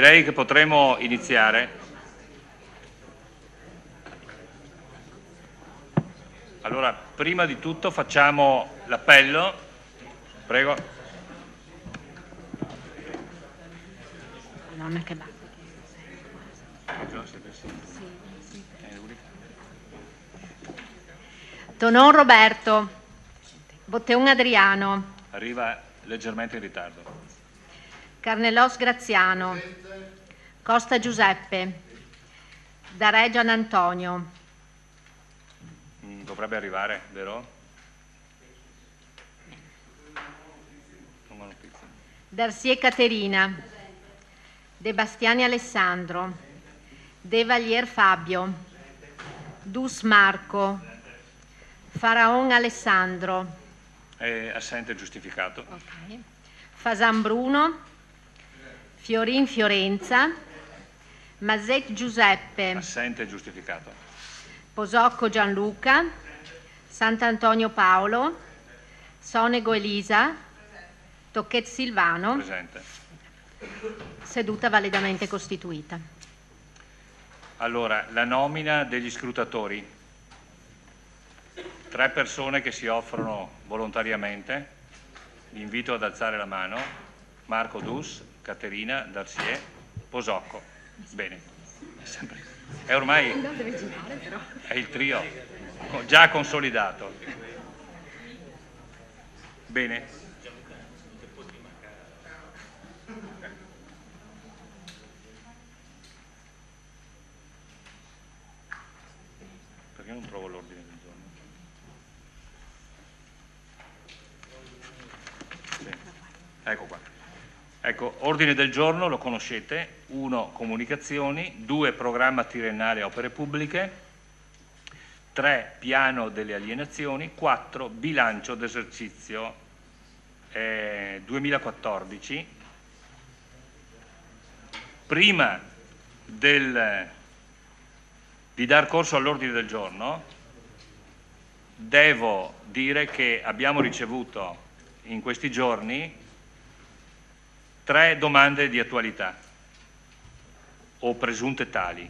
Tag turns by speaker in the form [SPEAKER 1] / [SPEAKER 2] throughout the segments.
[SPEAKER 1] direi che potremo iniziare. Allora, prima di tutto facciamo l'appello. Prego.
[SPEAKER 2] Madonna che bello. Tonon Roberto. Botteon Adriano.
[SPEAKER 1] Arriva leggermente in ritardo.
[SPEAKER 2] Carnelos Graziano. Costa Giuseppe. Daregian Antonio.
[SPEAKER 1] Dovrebbe arrivare, vero? Non ho notizie.
[SPEAKER 2] Darsie Caterina. De Bastiani Alessandro. De Valier Fabio. Dus Marco. Faraon Alessandro.
[SPEAKER 1] È assente giustificato.
[SPEAKER 2] Okay. Fasan Bruno. Fiorin Fiorenza. Maset Giuseppe.
[SPEAKER 1] Assente giustificato.
[SPEAKER 2] Posocco Gianluca. Sant'Antonio Paolo. Sonego Elisa. Tocchet Silvano.
[SPEAKER 1] Presente.
[SPEAKER 2] Seduta validamente costituita.
[SPEAKER 1] Allora, la nomina degli scrutatori. 3 persone che si offrono volontariamente. Vi invito ad alzare la mano. Marco Dus, Caterina, Darsie, Posocco. Bene. È ormai è il trio già consolidato. Bene. Perché non trovo l'ordine del giorno? Sì. Ecco qua. Ecco, ordine del giorno lo conoscete. 1 comunicazioni, 2 programma triennale opere pubbliche, 3 piano delle alienazioni, 4 bilancio d'esercizio 2014. Prima di dar corso all'ordine del giorno devo dire che abbiamo ricevuto in questi giorni 3 domande di attualità o presunte tali,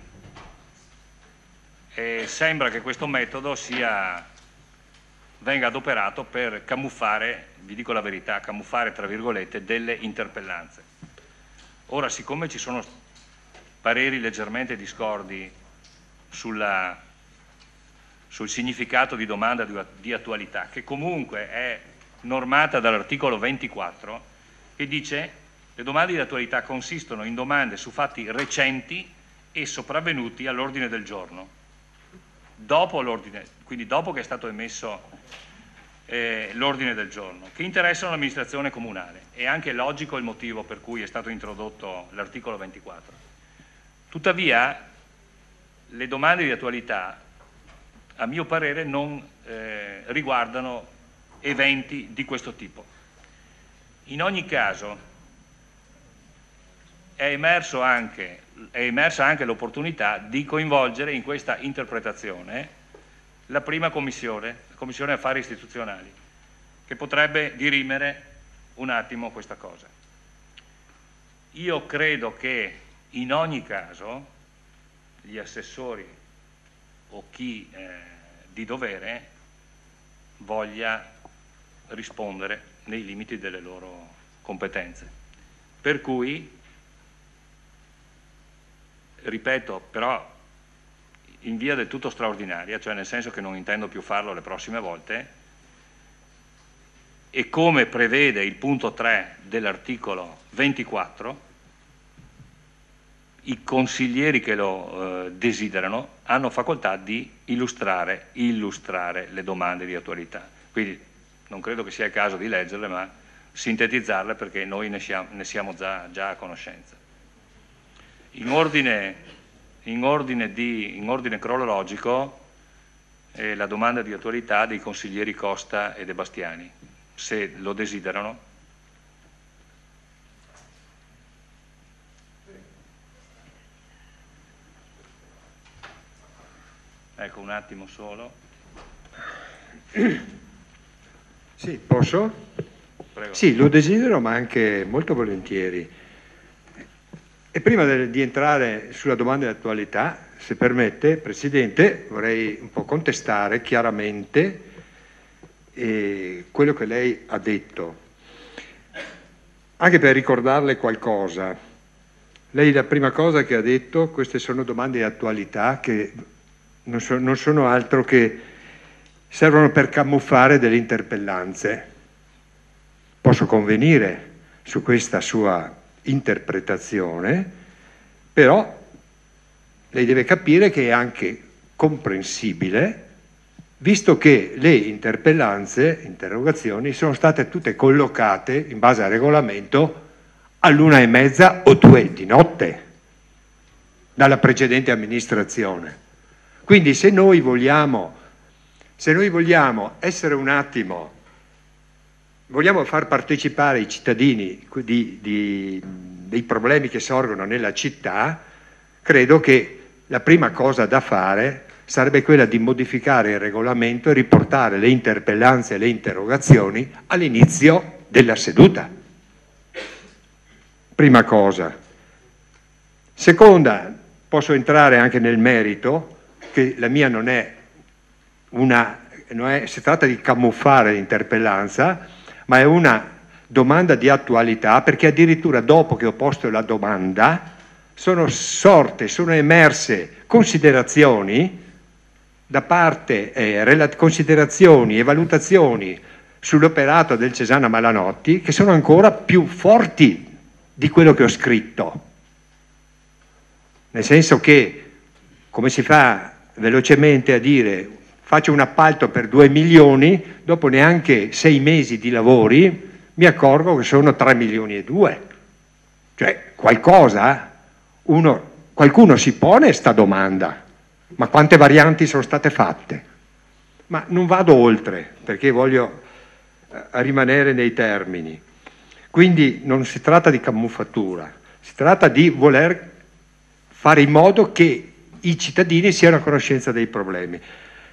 [SPEAKER 1] e sembra che questo metodo venga adoperato per camuffare, vi dico la verità, camuffare tra virgolette delle interpellanze. Ora, siccome ci sono pareri leggermente discordi sul significato di domanda di attualità, che comunque è normata dall'articolo 24, che dice: le domande di attualità consistono in domande su fatti recenti e sopravvenuti all'ordine del giorno, quindi dopo che è stato emesso l'ordine del giorno, che interessano l'amministrazione comunale. È anche logico il motivo per cui è stato introdotto l'articolo 24. Tuttavia, le domande di attualità, a mio parere, non riguardano eventi di questo tipo. In ogni caso, è emersa anche l'opportunità di coinvolgere in questa interpretazione la prima commissione, la Commissione Affari Istituzionali, che potrebbe dirimere un attimo questa cosa. Io credo che in ogni caso gli assessori o chi di dovere voglia rispondere nei limiti delle loro competenze. Per cui, ripeto, però in via del tutto straordinaria, cioè nel senso che non intendo più farlo le prossime volte, e come prevede il punto 3 dell'articolo 24, i consiglieri che lo desiderano hanno facoltà di illustrare le domande di attualità. Quindi non credo che sia il caso di leggerle, ma sintetizzarle, perché noi ne siamo già a conoscenza. In ordine cronologico, la domanda di attualità dei consiglieri Costa e De Bastiani, se lo desiderano. Ecco, un attimo solo.
[SPEAKER 3] Sì, posso?
[SPEAKER 1] Prego.
[SPEAKER 3] Sì, lo desidero, ma anche molto volentieri. E prima di entrare sulla domanda di attualità, se permette, Presidente, vorrei un po' contestare chiaramente quello che lei ha detto, anche per ricordarle qualcosa. Lei la prima cosa che ha detto, queste sono domande di attualità che non sono altro che servono per camuffare delle interpellanze. Posso convenire su questa sua interpretazione, però lei deve capire che è anche comprensibile, visto che le interrogazioni sono state tutte collocate in base al regolamento all'1:30 o 2 di notte dalla precedente amministrazione. Quindi se noi vogliamo essere un attimo, vogliamo far partecipare i cittadini dei problemi che sorgono nella città, credo che la prima cosa da fare sarebbe quella di modificare il regolamento e riportare le interpellanze e le interrogazioni all'inizio della seduta. Prima cosa. Seconda, posso entrare anche nel merito, che la mia si tratta di camuffare l'interpellanza, ma è una domanda di attualità, perché addirittura dopo che ho posto la domanda sono emerse considerazioni da parte, considerazioni e valutazioni sull'operato del Cesana Malanotti che sono ancora più forti di quello che ho scritto. Nel senso che, come si fa velocemente a dire, faccio un appalto per 2 milioni, dopo neanche 6 mesi di lavori mi accorgo che sono 3 milioni e 2. Cioè qualcuno si pone sta domanda, ma quante varianti sono state fatte? Ma non vado oltre, perché voglio rimanere nei termini. Quindi non si tratta di camuffatura, si tratta di voler fare in modo che i cittadini siano a conoscenza dei problemi.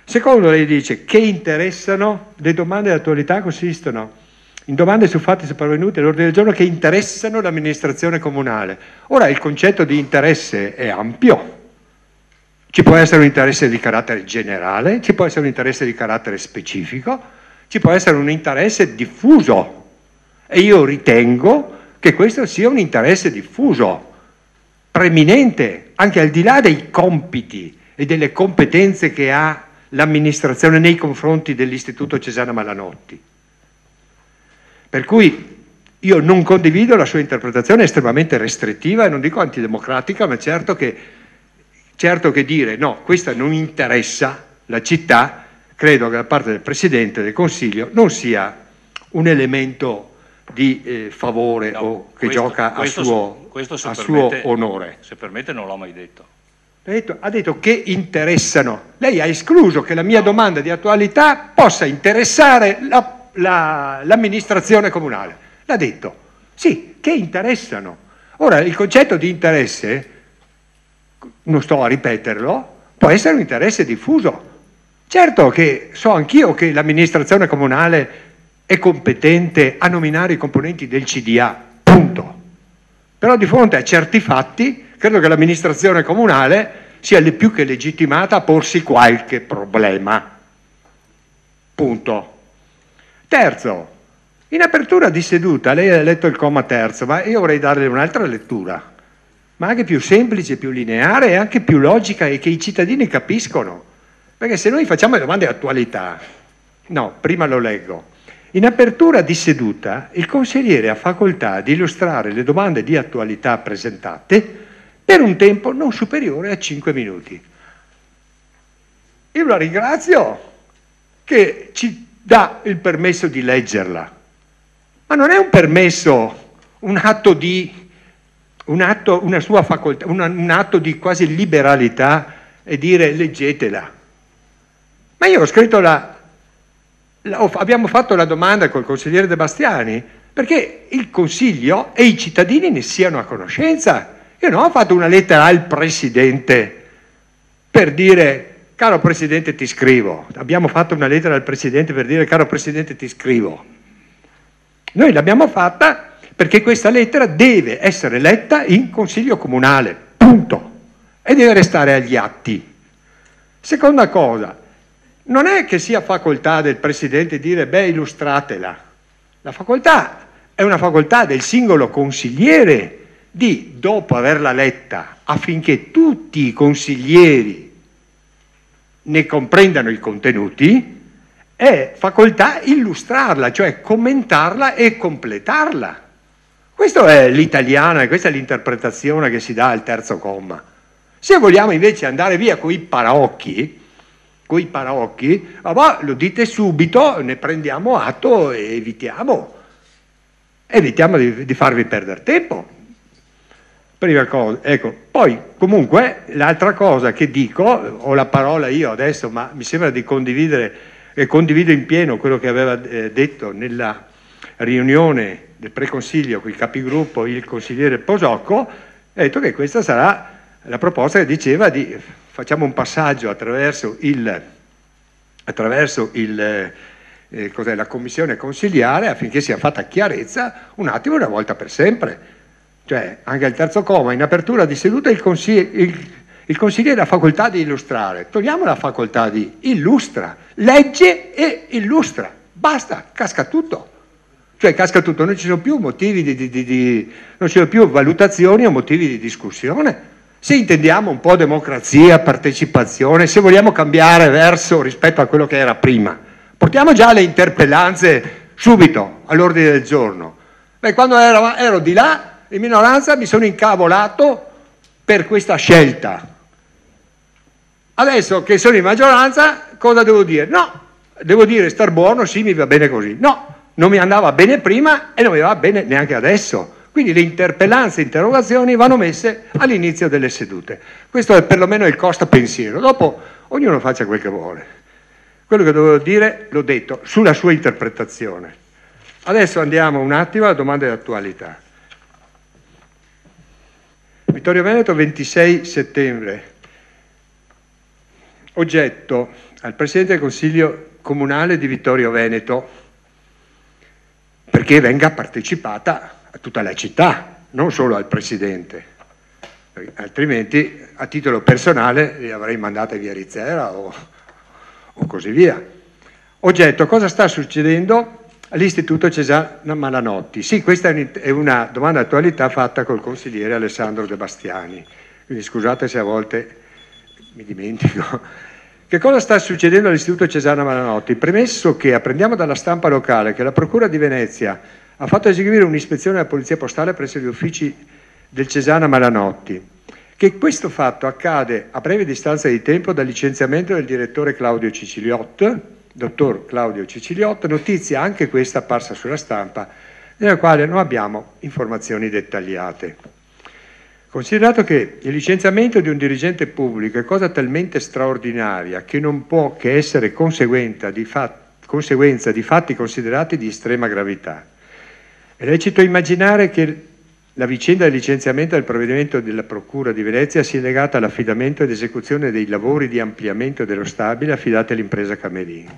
[SPEAKER 3] Secondo, lei dice che interessano, le domande di attualità consistono in domande su fatti sopravvenuti all'ordine del giorno che interessano l'amministrazione comunale. Ora, il concetto di interesse è ampio. Ci può essere un interesse di carattere generale, ci può essere un interesse di carattere specifico, ci può essere un interesse diffuso. E io ritengo che questo sia un interesse diffuso, preminente, anche al di là dei compiti e delle competenze che ha l'amministrazione nei confronti dell'Istituto Cesana Malanotti. Per cui io non condivido la sua interpretazione estremamente restrittiva e non dico antidemocratica, ma certo che dire no, questa non interessa la città, credo che da parte del Presidente del Consiglio non sia un elemento di favore o che gioca a suo onore.
[SPEAKER 1] Se permette non l'ho mai detto.
[SPEAKER 3] Ha detto che interessano. Lei ha escluso che la mia domanda di attualità possa interessare l'amministrazione comunale. L'ha detto. Sì, che interessano. Ora, il concetto di interesse, non sto a ripeterlo, può essere un interesse diffuso. Certo che so anch'io che l'amministrazione comunale è competente a nominare i componenti del CDA, punto. Però di fronte a certi fatti credo che l'amministrazione comunale sia più che legittimata a porsi qualche problema. Punto. Terzo, in apertura di seduta, lei ha letto il comma terzo, ma io vorrei darle un'altra lettura, ma anche più semplice, più lineare e anche più logica e che i cittadini capiscono. Perché se noi facciamo le domande di attualità, no, prima lo leggo. In apertura di seduta il consigliere ha facoltà di illustrare le domande di attualità presentate per un tempo non superiore a 5 minuti. Io la ringrazio che ci dà il permesso di leggerla, ma non è un permesso, un atto di quasi liberalità e dire leggetela. Ma io ho scritto abbiamo fatto la domanda col consigliere De Bastiani perché il Consiglio e i cittadini ne siano a conoscenza. Io non ho fatto una lettera al Presidente per dire caro Presidente ti scrivo. Abbiamo fatto una lettera al Presidente per dire caro Presidente ti scrivo. Noi l'abbiamo fatta perché questa lettera deve essere letta in Consiglio Comunale, punto, e deve restare agli atti. Seconda cosa, non è che sia facoltà del Presidente dire beh, illustratela. La facoltà è una facoltà del singolo consigliere di, dopo averla letta, affinché tutti i consiglieri ne comprendano i contenuti, è facoltà illustrarla, cioè commentarla e completarla. Questo è l'italiano e questa è l'interpretazione che si dà al terzo comma. Se vogliamo invece andare via con i paraocchi, lo dite subito, ne prendiamo atto e evitiamo di farvi perdere tempo. Prima cosa, ecco. Poi comunque l'altra cosa che dico, ho la parola io adesso, ma mi sembra di condividere e condivido in pieno quello che aveva detto nella riunione del preconsiglio con i capigruppo il consigliere Posocco, ha detto che questa sarà la proposta che diceva di facciamo un passaggio attraverso la commissione consigliare affinché sia fatta chiarezza un attimo una volta per sempre. Cioè, anche al terzo comma, in apertura di seduta il consigliere ha la facoltà di illustrare. Togliamo la facoltà di illustra, legge e illustra. Basta, casca tutto. Cioè, casca tutto, non ci sono più motivi non ci sono più valutazioni o motivi di discussione. Se intendiamo un po' democrazia, partecipazione, se vogliamo cambiare verso rispetto a quello che era prima, portiamo già le interpellanze subito all'ordine del giorno. Beh, quando ero di là, in minoranza, mi sono incavolato per questa scelta. Adesso che sono in maggioranza, cosa devo dire? No, devo dire star buono, sì, mi va bene così. No, non mi andava bene prima e non mi va bene neanche adesso. Quindi le interpellanze e interrogazioni vanno messe all'inizio delle sedute. Questo è perlomeno il costo pensiero. Dopo ognuno faccia quel che vuole. Quello che dovevo dire l'ho detto, sulla sua interpretazione. Adesso andiamo un attimo alla domanda di attualità. Vittorio Veneto, 26 settembre. Oggetto al Presidente del Consiglio Comunale di Vittorio Veneto perché venga partecipata a tutta la città, non solo al Presidente, altrimenti a titolo personale li avrei mandate via Rizzera o così via. Oggetto, cosa sta succedendo all'Istituto Cesana Malanotti? Sì, questa è una domanda di attualità fatta col consigliere Alessandro De Bastiani, quindi scusate se a volte mi dimentico. Che cosa sta succedendo all'Istituto Cesana Malanotti? Premesso che apprendiamo dalla stampa locale che la Procura di Venezia ha fatto eseguire un'ispezione della Polizia Postale presso gli uffici del Cesana Malanotti, che questo fatto accade a breve distanza di tempo dal licenziamento del direttore Claudio Ciciliot, dottor Claudio Ciciliot, notizia anche questa apparsa sulla stampa, nella quale non abbiamo informazioni dettagliate. Considerato che il licenziamento di un dirigente pubblico è cosa talmente straordinaria che non può che essere conseguenza di fatti considerati di estrema gravità, è lecito immaginare che la vicenda del licenziamento del provvedimento della Procura di Venezia sia legata all'affidamento ed esecuzione dei lavori di ampliamento dello stabile affidati all'impresa Camerini.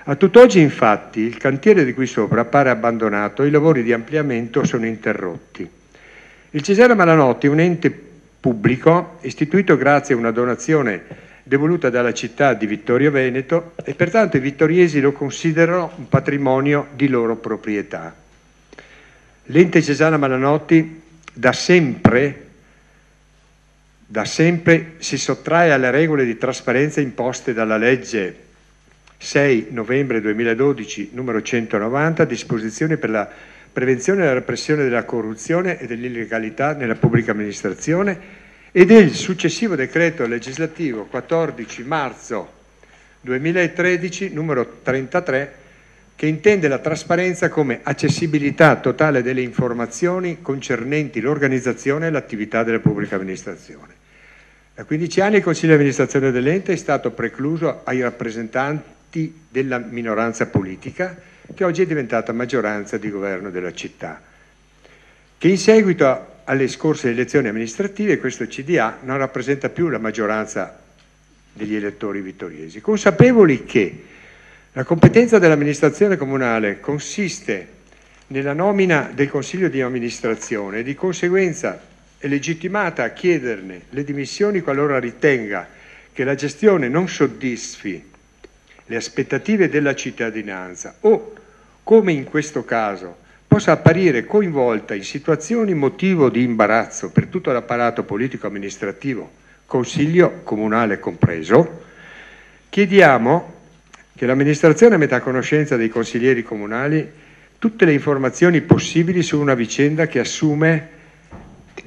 [SPEAKER 3] A tutt'oggi, infatti, il cantiere di cui sopra appare abbandonato e i lavori di ampliamento sono interrotti. Il Cesana Malanotti è un ente pubblico istituito grazie a una donazione devoluta dalla città di Vittorio Veneto e pertanto i vittoriesi lo considerano un patrimonio di loro proprietà. L'ente Cesana Malanotti da sempre si sottrae alle regole di trasparenza imposte dalla legge 6 novembre 2012 numero 190, disposizioni per la prevenzione e la repressione della corruzione e dell'illegalità nella pubblica amministrazione e del successivo decreto legislativo 14 marzo 2013 numero 33, che intende la trasparenza come accessibilità totale delle informazioni concernenti l'organizzazione e l'attività della pubblica amministrazione. Da 15 anni il Consiglio di amministrazione dell'ente è stato precluso ai rappresentanti della minoranza politica, che oggi è diventata maggioranza di governo della città, che in seguito alle scorse elezioni amministrative questo CDA non rappresenta più la maggioranza degli elettori vittoriesi, consapevoli che la competenza dell'amministrazione comunale consiste nella nomina del Consiglio di amministrazione e di conseguenza è legittimata a chiederne le dimissioni qualora ritenga che la gestione non soddisfi le aspettative della cittadinanza o, come in questo caso, possa apparire coinvolta in situazioni motivo di imbarazzo per tutto l'apparato politico-amministrativo, Consiglio comunale compreso, chiediamo che l'amministrazione metta a conoscenza dei consiglieri comunali tutte le informazioni possibili su una vicenda che assume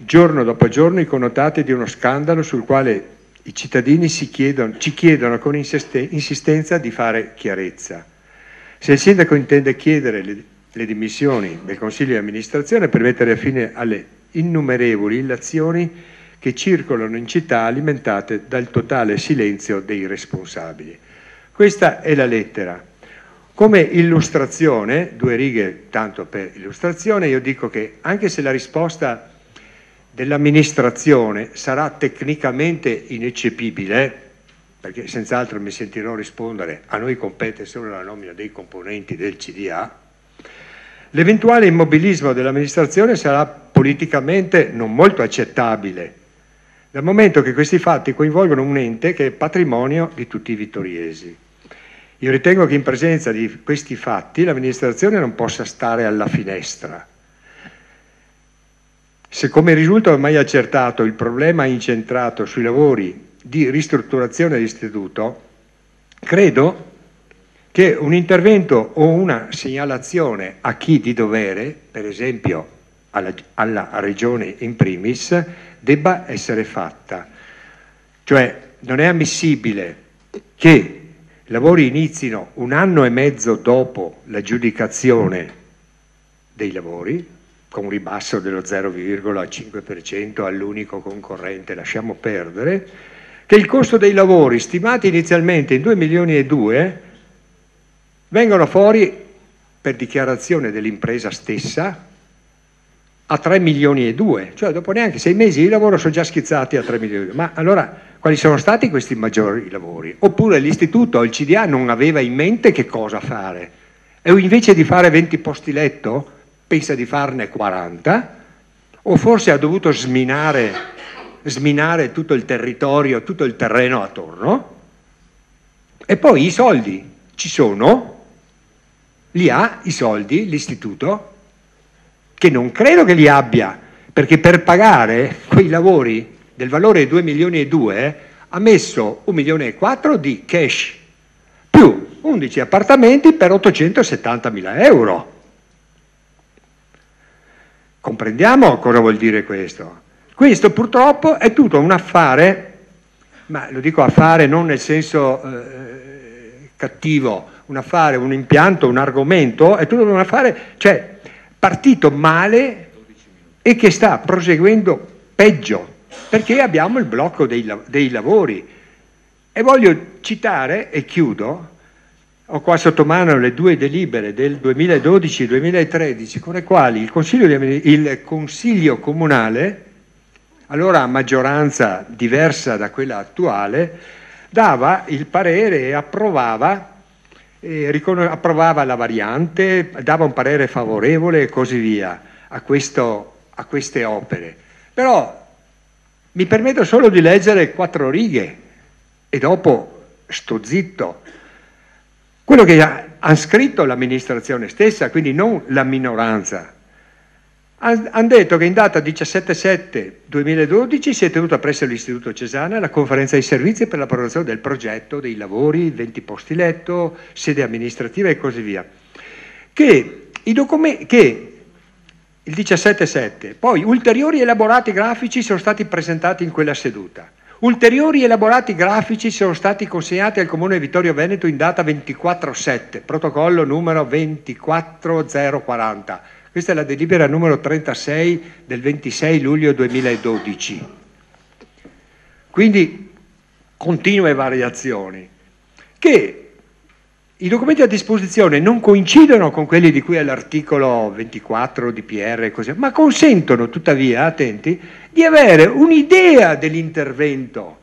[SPEAKER 3] giorno dopo giorno i connotati di uno scandalo sul quale i cittadini ci chiedono con insistenza di fare chiarezza. Se il sindaco intende chiedere le dimissioni del Consiglio di amministrazione per mettere fine alle innumerevoli illazioni che circolano in città alimentate dal totale silenzio dei responsabili. Questa è la lettera. Come illustrazione, 2 righe tanto per illustrazione, io dico che anche se la risposta dell'amministrazione sarà tecnicamente ineccepibile, perché senz'altro mi sentirò rispondere a noi compete solo la nomina dei componenti del CDA, l'eventuale immobilismo dell'amministrazione sarà politicamente non molto accettabile, dal momento che questi fatti coinvolgono un ente che è patrimonio di tutti i vittoriesi. Io ritengo che in presenza di questi fatti l'amministrazione non possa stare alla finestra. Se come risulta ormai accertato il problema è incentrato sui lavori di ristrutturazione dell'istituto, credo che un intervento o una segnalazione a chi di dovere, per esempio alla Regione in primis, debba essere fatta. Cioè non è ammissibile che i lavori inizino 1 anno e mezzo dopo l'aggiudicazione dei lavori, con un ribasso dello 0,5% all'unico concorrente, lasciamo perdere, che il costo dei lavori stimati inizialmente in 2,2 milioni vengono fuori per dichiarazione dell'impresa stessa a 3,2 milioni, cioè dopo neanche 6 mesi di lavoro sono già schizzati a 3 milioni. Ma allora quali sono stati questi maggiori lavori? Oppure l'istituto o il CDA non aveva in mente che cosa fare e invece di fare 20 posti letto pensa di farne 40, o forse ha dovuto sminare tutto il territorio, tutto il terreno attorno, e poi i soldi ci sono, li ha i soldi l'istituto, che non credo che li abbia, perché per pagare quei lavori del valore di 2,2 milioni ha messo 1,4 milioni di cash, più 11 appartamenti per 870.000 euro. Comprendiamo cosa vuol dire questo? Questo purtroppo è tutto un affare, ma lo dico affare non nel senso cattivo, un affare, un impianto, un argomento, è tutto un affare, cioè partito male e che sta proseguendo peggio, perché abbiamo il blocco dei lavori. E voglio citare, e chiudo, ho qua sotto mano le 2 delibere del 2012 e 2013 con le quali il Consiglio comunale, allora a maggioranza diversa da quella attuale, dava il parere e approvava la variante, dava un parere favorevole e così via a queste opere. Però mi permetto solo di leggere 4 righe e dopo sto zitto. Quello che ha scritto l'amministrazione stessa, quindi non la minoranza, hanno detto che in data 17/7/2012 si è tenuta presso l'Istituto Cesana la conferenza dei servizi per l'approvazione del progetto, dei lavori, 20 posti letto, sede amministrativa e così via. Che il 17/7, poi ulteriori elaborati grafici sono stati presentati in quella seduta. Ulteriori elaborati grafici sono stati consegnati al Comune di Vittorio Veneto in data 24/7, protocollo numero 24040. Questa è la delibera numero 36 del 26 luglio 2012. Quindi continue variazioni che i documenti a disposizione non coincidono con quelli di cui è l'articolo 24 di PR e così, ma consentono tuttavia, attenti, di avere un'idea dell'intervento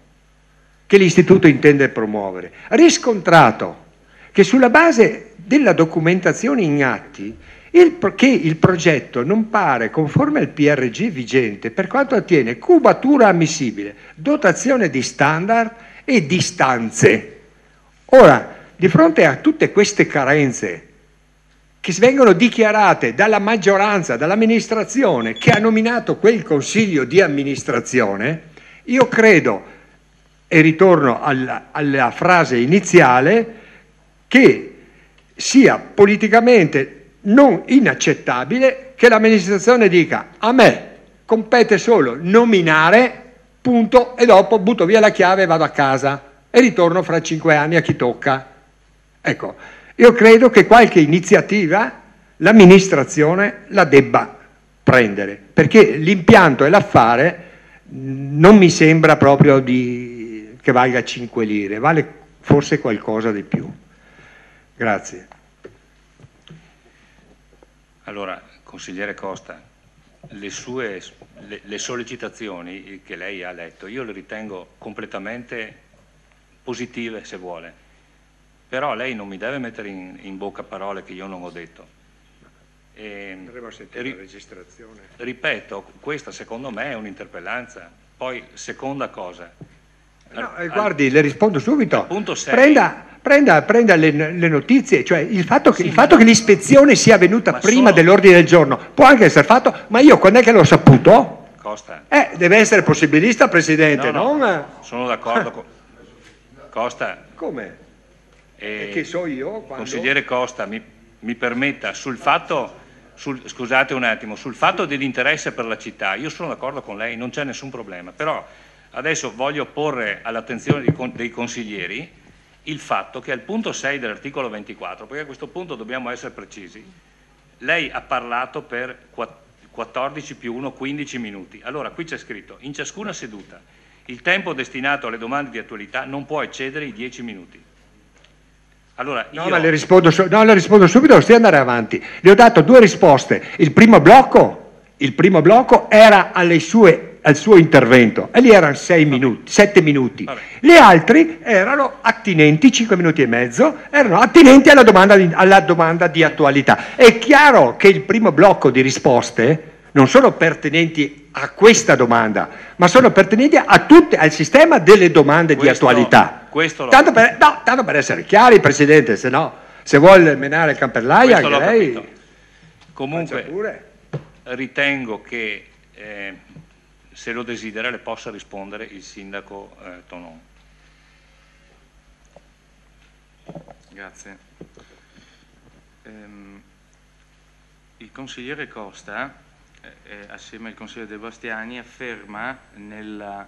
[SPEAKER 3] che l'istituto intende promuovere. Riscontrato che sulla base della documentazione in atti che il progetto non pare conforme al PRG vigente per quanto attiene cubatura ammissibile, dotazione di standard e distanze. Ora, di fronte a tutte queste carenze che vengono dichiarate dalla maggioranza, dall'amministrazione che ha nominato quel consiglio di amministrazione, io credo, e ritorno alla frase iniziale, che sia politicamente non inaccettabile che l'amministrazione dica: a me compete solo nominare, punto, e dopo butto via la chiave e vado a casa e ritorno fra 5 anni a chi tocca. Ecco, io credo che qualche iniziativa l'amministrazione la debba prendere, perché l'impianto e l'affare non mi sembra proprio che valga 5 lire, vale forse qualcosa di più. Grazie.
[SPEAKER 1] Allora, consigliere Costa, le sollecitazioni che lei ha letto io le ritengo completamente positive, se vuole, però lei non mi deve mettere in bocca parole che io non ho detto.
[SPEAKER 3] Andremo sentire la registrazione.
[SPEAKER 1] Ripeto, questa secondo me è un'interpellanza. Poi, seconda cosa.
[SPEAKER 3] No, guardi, le rispondo subito.
[SPEAKER 1] Punto 6.
[SPEAKER 3] Prenda le notizie, cioè il fatto che l'ispezione sia venuta prima dell'ordine del giorno può anche essere fatto, ma io quando è che l'ho saputo?
[SPEAKER 1] Costa.
[SPEAKER 3] Deve essere possibilista, Presidente,
[SPEAKER 1] no,
[SPEAKER 3] non...
[SPEAKER 1] Sono d'accordo con... Costa.
[SPEAKER 3] Come? Che so io quando...
[SPEAKER 1] Consigliere Costa, mi permetta, scusate un attimo, sul fatto dell'interesse per la città, io sono d'accordo con lei, non c'è nessun problema, però adesso voglio porre all'attenzione dei consiglieri il fatto che al punto 6 dell'articolo 24, perché a questo punto dobbiamo essere precisi, lei ha parlato per 14 più 1, 15 minuti. Allora, qui c'è scritto, in ciascuna seduta, il tempo destinato alle domande di attualità non può eccedere i 10 minuti. Allora,
[SPEAKER 3] ma le rispondo subito, stia andare avanti. Le ho dato 2 risposte. Il primo blocco era al suo intervento e lì erano 7 minuti.
[SPEAKER 1] Vabbè.
[SPEAKER 3] Gli altri erano attinenti, 5 minuti e mezzo, erano attinenti alla domanda di attualità. È chiaro che il primo blocco di risposte non sono pertinenti a questa domanda, ma sono pertinenti al sistema delle domande di attualità. Tanto per essere chiari, Presidente, se vuole menare il camperlaia, anche lei...
[SPEAKER 1] Capito. Comunque, ritengo che se lo desidera le possa rispondere il sindaco Tonon.
[SPEAKER 4] Grazie. Il consigliere Costa, assieme al consigliere De Bastiani, afferma nella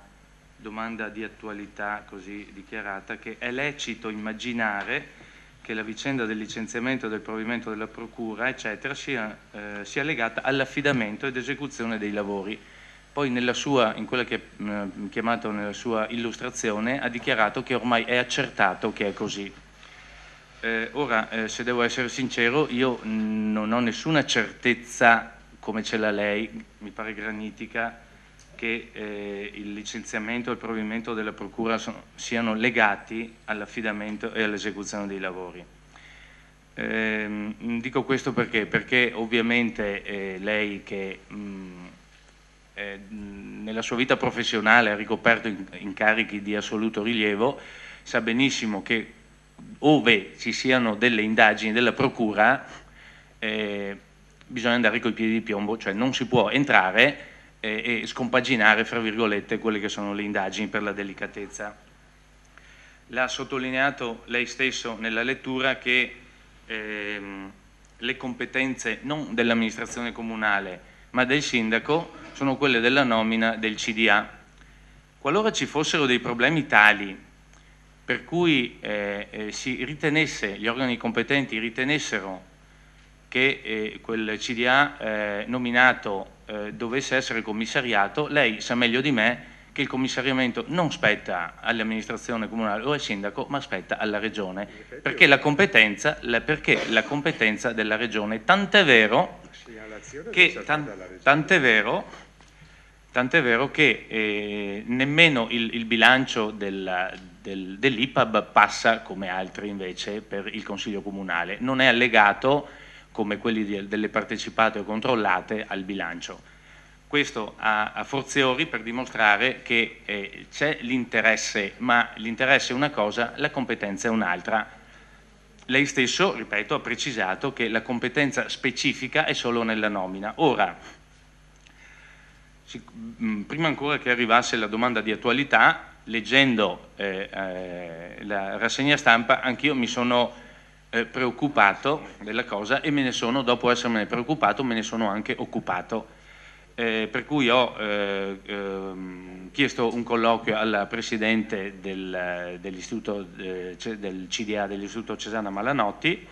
[SPEAKER 4] domanda di attualità così dichiarata che è lecito immaginare che la vicenda del licenziamento del provvedimento della Procura, eccetera, sia legata all'affidamento ed esecuzione dei lavori. Poi in quella che ha chiamato nella sua illustrazione, ha dichiarato che ormai è accertato che è così. Ora, se devo essere sincero, io non ho nessuna certezza, come ce l'ha lei, mi pare granitica, che il licenziamento e il provvedimento della Procura siano legati all'affidamento e all'esecuzione dei lavori. Dico questo perché ovviamente lei che nella sua vita professionale ha ricoperto incarichi di assoluto rilievo, sa benissimo che ove ci siano delle indagini della Procura bisogna andare coi piedi di piombo, cioè non si può entrare e scompaginare, fra virgolette, quelle che sono le indagini per la delicatezza. L'ha sottolineato lei stesso nella lettura che le competenze non dell'amministrazione comunale ma del sindaco sono quelle della nomina del CDA. Qualora ci fossero dei problemi tali per cui gli organi competenti ritenessero che quel CDA nominato dovesse essere commissariato, lei sa meglio di me che il commissariamento non spetta all'amministrazione comunale o al sindaco, ma spetta alla regione, perché la competenza della regione, tant'è vero che nemmeno il bilancio dell'IPAB passa come altri invece per il Consiglio Comunale, non è allegato come quelli delle partecipate o controllate al bilancio. Questo a forziori per dimostrare che c'è l'interesse, ma l'interesse è una cosa, la competenza è un'altra. Lei stesso, ripeto, ha precisato che la competenza specifica è solo nella nomina. Ora, prima ancora che arrivasse la domanda di attualità, leggendo la rassegna stampa, anch'io mi sono preoccupato della cosa e me ne sono, dopo essermene preoccupato, me ne sono anche occupato. Per cui ho chiesto un colloquio alla Presidente dell'Istituto del CDA, dell'Istituto Cesana Malanotti,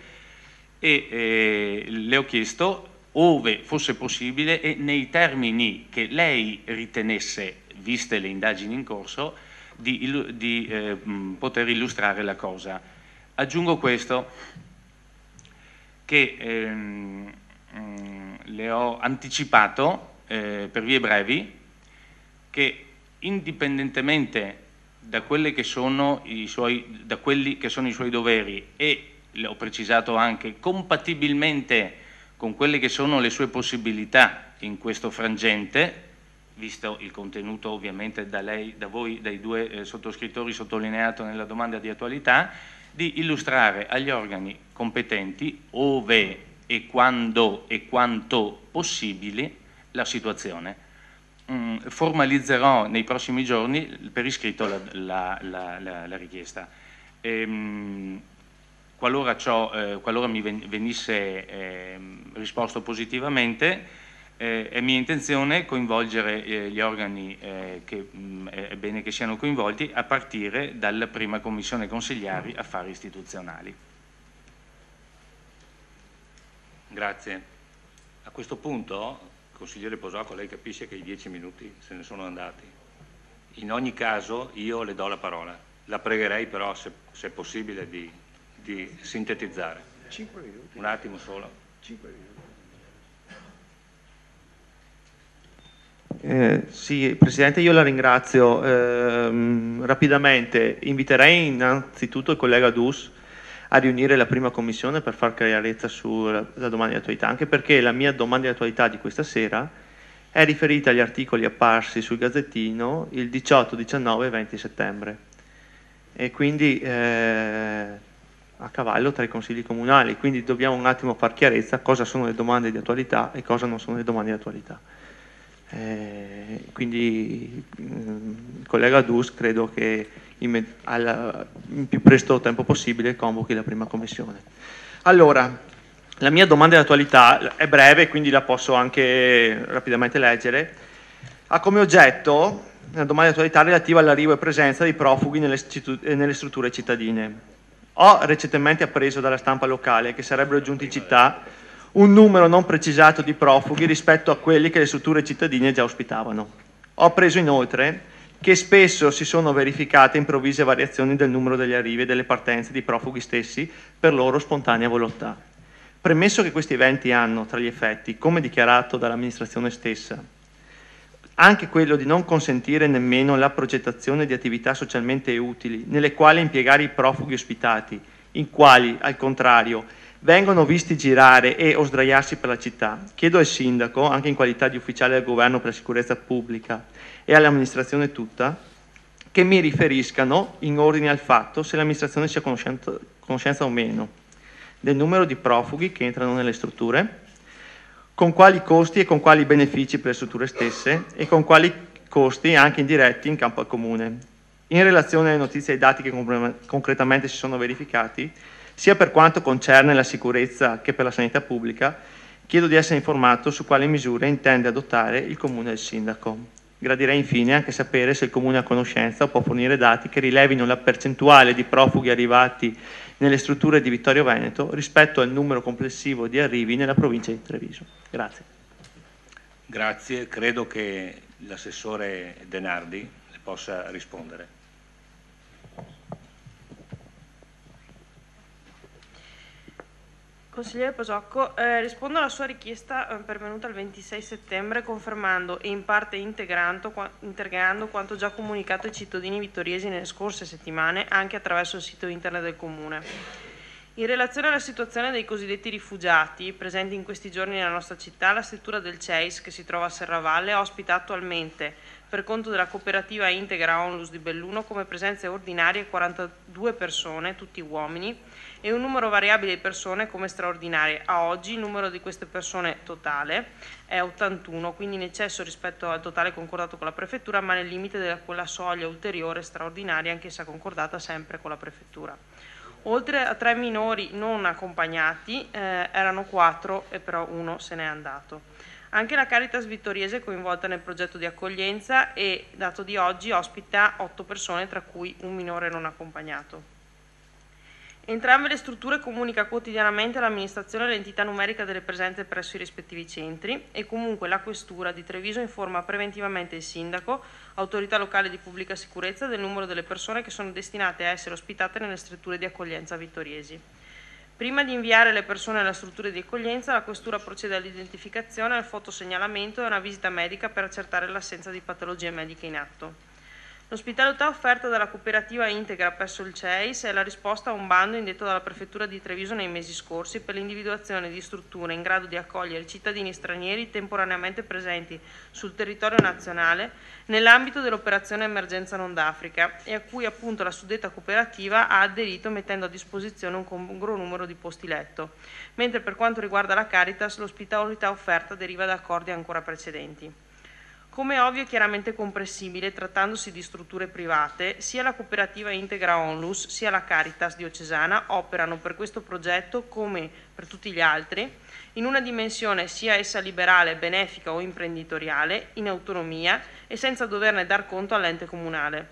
[SPEAKER 4] e le ho chiesto, ove fosse possibile e nei termini che lei ritenesse, viste le indagini in corso, di poter illustrare la cosa. Aggiungo questo, che le ho anticipato per vie brevi che indipendentemente da quelli che sono i suoi doveri, e le ho precisato anche compatibilmente con quelle che sono le sue possibilità in questo frangente, visto il contenuto ovviamente da voi, dai due sottoscrittori sottolineato nella domanda di attualità, di illustrare agli organi competenti, ove e quando e quanto possibili, la situazione. Formalizzerò nei prossimi giorni per iscritto la richiesta. Qualora mi venisse risposto positivamente, è mia intenzione coinvolgere gli organi che è bene che siano coinvolti, a partire dalla prima commissione consigliari affari istituzionali.
[SPEAKER 1] Grazie. A questo punto, consigliere Posocco, lei capisce che i 10 minuti se ne sono andati. In ogni caso io le do la parola. La pregherei però, se è possibile, di sintetizzare.
[SPEAKER 3] 5 minuti.
[SPEAKER 1] Un attimo solo.
[SPEAKER 3] 5 minuti.
[SPEAKER 5] Sì, Presidente, io la ringrazio. Rapidamente inviterei innanzitutto il collega Dus a riunire la prima commissione per far chiarezza sulla domanda di attualità, anche perché la mia domanda di attualità di questa sera è riferita agli articoli apparsi sul Gazzettino il 18, 19 e 20 settembre, e quindi a cavallo tra i consigli comunali, quindi dobbiamo un attimo far chiarezza cosa sono le domande di attualità e cosa non sono le domande di attualità. Quindi il collega Dus credo che in più presto tempo possibile convochi la prima commissione. Allora, la mia domanda di attualità è breve, quindi la posso anche rapidamente leggere. Ha come oggetto una domanda di attualità relativa all'arrivo e presenza dei profughi nelle strutture cittadine. Ho recentemente appreso dalla stampa locale che sarebbero giunti in città un numero non precisato di profughi rispetto a quelli che le strutture cittadine già ospitavano. Ho appreso inoltre che spesso si sono verificate improvvise variazioni del numero degli arrivi e delle partenze di profughi stessi per loro spontanea volontà. Premesso che questi eventi hanno, tra gli effetti, come dichiarato dall'amministrazione stessa, anche quello di non consentire nemmeno la progettazione di attività socialmente utili nelle quali impiegare i profughi ospitati, in quali, al contrario, vengono visti girare e o sdraiarsi per la città, chiedo al Sindaco, anche in qualità di ufficiale del Governo per la sicurezza pubblica, e all'amministrazione tutta, che mi riferiscano in ordine al fatto se l'amministrazione sia conoscenza o meno del numero di profughi che entrano nelle strutture, con quali costi e con quali benefici per le strutture stesse e con quali costi anche indiretti in campo al Comune. In relazione alle notizie e ai dati che concretamente si sono verificati, sia per quanto concerne la sicurezza che per la sanità pubblica, chiedo di essere informato su quali misure intende adottare il Comune e il Sindaco. Gradirei infine anche sapere se il Comune ha conoscenza o può fornire dati che rilevino la percentuale di profughi arrivati nelle strutture di Vittorio Veneto rispetto al numero complessivo di arrivi nella provincia di Treviso. Grazie.
[SPEAKER 1] Grazie, credo che l'assessore Denardi le possa rispondere.
[SPEAKER 6] Consigliere Posocco, rispondo alla sua richiesta pervenuta il 26 settembre confermando e in parte integrando quanto già comunicato ai cittadini vittoriesi nelle scorse settimane anche attraverso il sito internet del Comune. In relazione alla situazione dei cosiddetti rifugiati presenti in questi giorni nella nostra città, la struttura del CEIS, che si trova a Serravalle, ospita attualmente, per conto della cooperativa Integra Onlus di Belluno, come presenze ordinarie 42 persone, tutti uomini, e un numero variabile di persone come straordinarie. A oggi il numero di queste persone totale è 81, quindi in eccesso rispetto al totale concordato con la Prefettura, ma nel limite della quella soglia ulteriore straordinaria, anch'essa concordata sempre con la Prefettura. Oltre a 3 minori non accompagnati, erano 4 e però uno se n'è andato. Anche la Caritas Vittoriese è coinvolta nel progetto di accoglienza e, dato di oggi, ospita 8 persone, tra cui un minore non accompagnato. Entrambe le strutture comunica quotidianamente all'amministrazione l'entità numerica delle presenze presso i rispettivi centri e comunque la Questura di Treviso informa preventivamente il Sindaco, autorità locale di pubblica sicurezza, del numero delle persone che sono destinate a essere ospitate nelle strutture di accoglienza vittoriesi. Prima di inviare le persone alla struttura di accoglienza, la Questura procede all'identificazione, al fotosegnalamento e a una visita medica per accertare l'assenza di patologie mediche in atto. L'ospitalità offerta dalla cooperativa Integra presso il CEIS è la risposta a un bando indetto dalla Prefettura di Treviso nei mesi scorsi per l'individuazione di strutture in grado di accogliere cittadini stranieri temporaneamente presenti sul territorio nazionale nell'ambito dell'operazione Emergenza Non d'Africa e a cui appunto la suddetta cooperativa ha aderito mettendo a disposizione un congruo numero di posti letto, mentre per quanto riguarda la Caritas l'ospitalità offerta deriva da accordi ancora precedenti. Come è ovvio e chiaramente comprensibile, trattandosi di strutture private, sia la cooperativa Integra Onlus sia la Caritas diocesana operano per questo progetto, come per tutti gli altri, in una dimensione sia essa liberale, benefica o imprenditoriale, in autonomia e senza doverne dar conto all'ente comunale,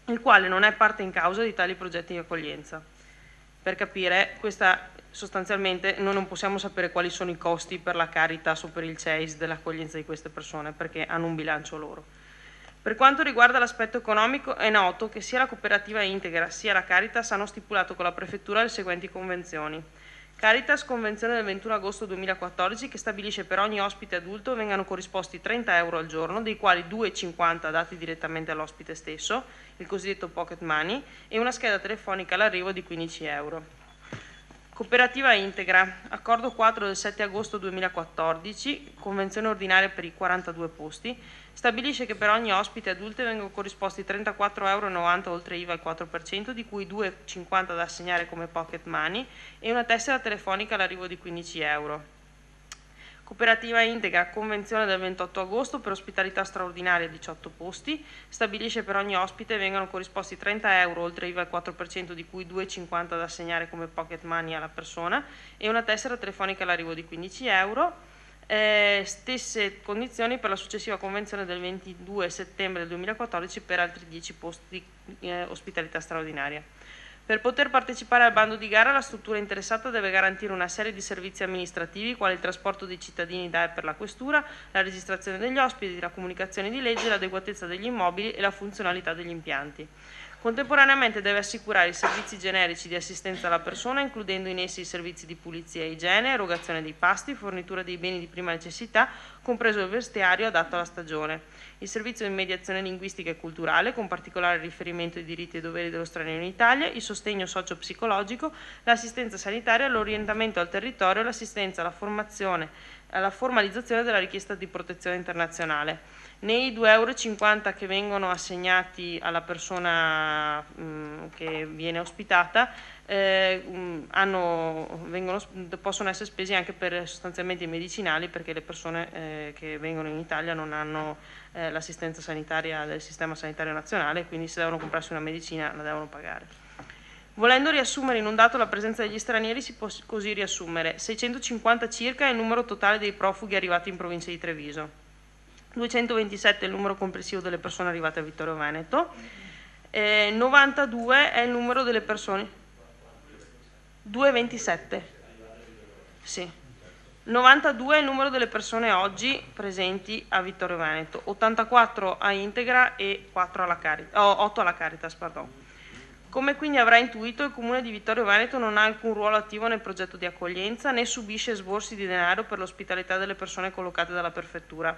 [SPEAKER 6] il quale non è parte in causa di tali progetti di accoglienza. Per capire, sostanzialmente noi non possiamo sapere quali sono i costi per la Caritas o per il CEIS dell'accoglienza di queste persone, perché hanno un bilancio loro. Per quanto riguarda l'aspetto economico, è noto che sia la cooperativa Integra sia la Caritas hanno stipulato con la Prefettura le seguenti convenzioni. Caritas, convenzione del 21 agosto 2014, che stabilisce per ogni ospite adulto vengano corrisposti 30 euro al giorno, dei quali 2,50 dati direttamente all'ospite stesso, il cosiddetto pocket money, e una scheda telefonica all'arrivo di 15 euro. Cooperativa Integra, accordo 4 del 7 agosto 2014, convenzione ordinaria per i 42 posti, stabilisce che per ogni ospite adulte vengono corrisposti 34,90 euro oltre IVA al 4%, di cui 2,50 da assegnare come pocket money e una tessera telefonica all'arrivo di 15 euro. Cooperativa Integra, convenzione del 28 agosto per ospitalità straordinaria 18 posti, stabilisce per ogni ospite vengano corrisposti 30 euro oltre IVA al 4%, di cui 2,50 da assegnare come pocket money alla persona e una tessera telefonica all'arrivo di 15 euro. Stesse condizioni per la successiva convenzione del 22 settembre del 2014 per altri 10 posti di ospitalità straordinaria. Per poter partecipare al bando di gara, la struttura interessata deve garantire una serie di servizi amministrativi, quali il trasporto dei cittadini da e per la questura, la registrazione degli ospiti, la comunicazione di legge, l'adeguatezza degli immobili e la funzionalità degli impianti. Contemporaneamente deve assicurare i servizi generici di assistenza alla persona, includendo in essi i servizi di pulizia e igiene, erogazione dei pasti, fornitura dei beni di prima necessità, compreso il vestiario adatto alla stagione, il servizio di mediazione linguistica e culturale, con particolare riferimento ai diritti e doveri dello straniero in Italia, il sostegno socio-psicologico, l'assistenza sanitaria, l'orientamento al territorio, l'assistenza alla formazione, alla formalizzazione della richiesta di protezione internazionale. Nei 2,50 euro che vengono assegnati alla persona che viene ospitata possono essere spesi anche per sostanzialmente i medicinali, perché le persone che vengono in Italia non hanno l'assistenza sanitaria del sistema sanitario nazionale, quindi se devono comprarsi una medicina la devono pagare. Volendo riassumere in un dato la presenza degli stranieri, si può così riassumere: 650 circa è il numero totale dei profughi arrivati in provincia di Treviso, 227 è il numero complessivo delle persone arrivate a Vittorio Veneto, 92 è il numero delle persone, 227, sì, 92 è il numero delle persone oggi presenti a Vittorio Veneto, 84 a Integra e 8 alla Caritas, pardon. Come quindi avrà intuito, il Comune di Vittorio Veneto non ha alcun ruolo attivo nel progetto di accoglienza, né subisce esborsi di denaro per l'ospitalità delle persone collocate dalla Prefettura,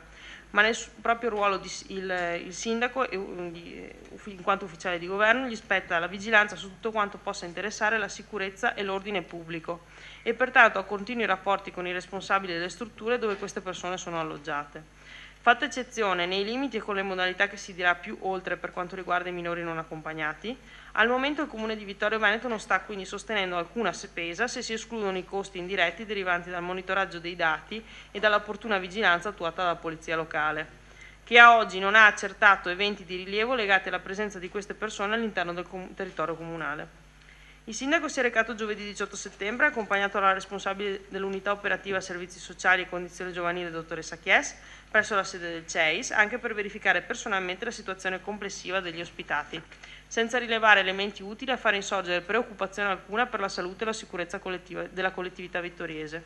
[SPEAKER 6] ma nel proprio ruolo il Sindaco, in quanto ufficiale di governo, gli spetta la vigilanza su tutto quanto possa interessare la sicurezza e l'ordine pubblico e pertanto ha continui rapporti con i responsabili delle strutture dove queste persone sono alloggiate. Fatta eccezione, nei limiti e con le modalità che si dirà più oltre per quanto riguarda i minori non accompagnati, al momento il Comune di Vittorio Veneto non sta quindi sostenendo alcuna spesa se si escludono i costi indiretti derivanti dal monitoraggio dei dati e dall'opportuna vigilanza attuata dalla Polizia Locale, che a oggi non ha accertato eventi di rilievo legati alla presenza di queste persone all'interno del territorio comunale. Il Sindaco si è recato giovedì 18 settembre accompagnato dalla responsabile dell'unità operativa servizi sociali e condizione giovanile dottoressa Chies presso la sede del CEIS anche per verificare personalmente la situazione complessiva degli ospitati, senza rilevare elementi utili a fare insorgere preoccupazione alcuna per la salute e la sicurezza della collettività vittoriese.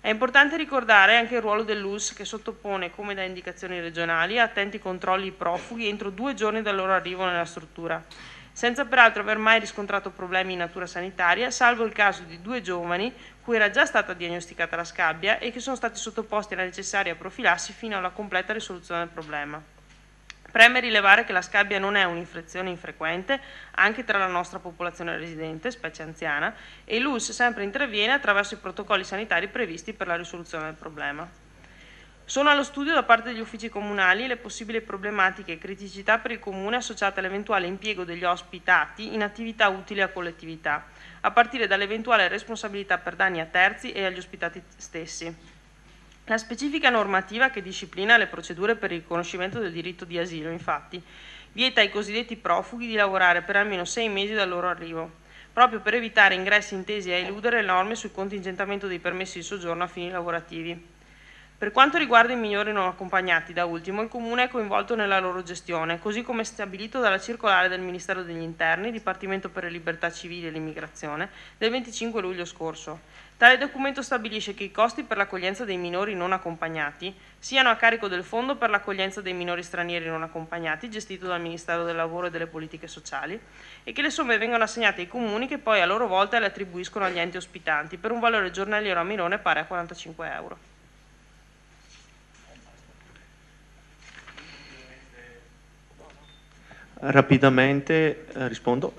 [SPEAKER 6] È importante ricordare anche il ruolo dell'ULSS che sottopone, come da indicazioni regionali, a attenti controlli i profughi entro 2 giorni dal loro arrivo nella struttura, senza peraltro aver mai riscontrato problemi in natura sanitaria, salvo il caso di 2 giovani cui era già stata diagnosticata la scabbia e che sono stati sottoposti alla necessaria profilassi fino alla completa risoluzione del problema. Preme rilevare che la scabbia non è un'infezione infrequente anche tra la nostra popolazione residente, specie anziana, e l'ULSS sempre interviene attraverso i protocolli sanitari previsti per la risoluzione del problema. Sono allo studio da parte degli uffici comunali le possibili problematiche e criticità per il Comune associate all'eventuale impiego degli ospitati in attività utili alla collettività, a partire dall'eventuale responsabilità per danni a terzi e agli ospitati stessi. La specifica normativa che disciplina le procedure per il riconoscimento del diritto di asilo, infatti, vieta ai cosiddetti profughi di lavorare per almeno 6 mesi dal loro arrivo, proprio per evitare ingressi intesi a eludere le norme sul contingentamento dei permessi di soggiorno a fini lavorativi. Per quanto riguarda i minori non accompagnati, da ultimo, il Comune è coinvolto nella loro gestione, così come stabilito dalla circolare del Ministero degli Interni, Dipartimento per le Libertà Civili e l'Immigrazione, del 25 luglio scorso. Tale documento stabilisce che i costi per l'accoglienza dei minori non accompagnati siano a carico del Fondo per l'accoglienza dei minori stranieri non accompagnati, gestito dal Ministero del Lavoro e delle Politiche Sociali, e che le somme vengono assegnate ai comuni che poi a loro volta le attribuiscono agli enti ospitanti per un valore giornaliero a minore pari a 45 euro.
[SPEAKER 5] Rapidamente rispondo.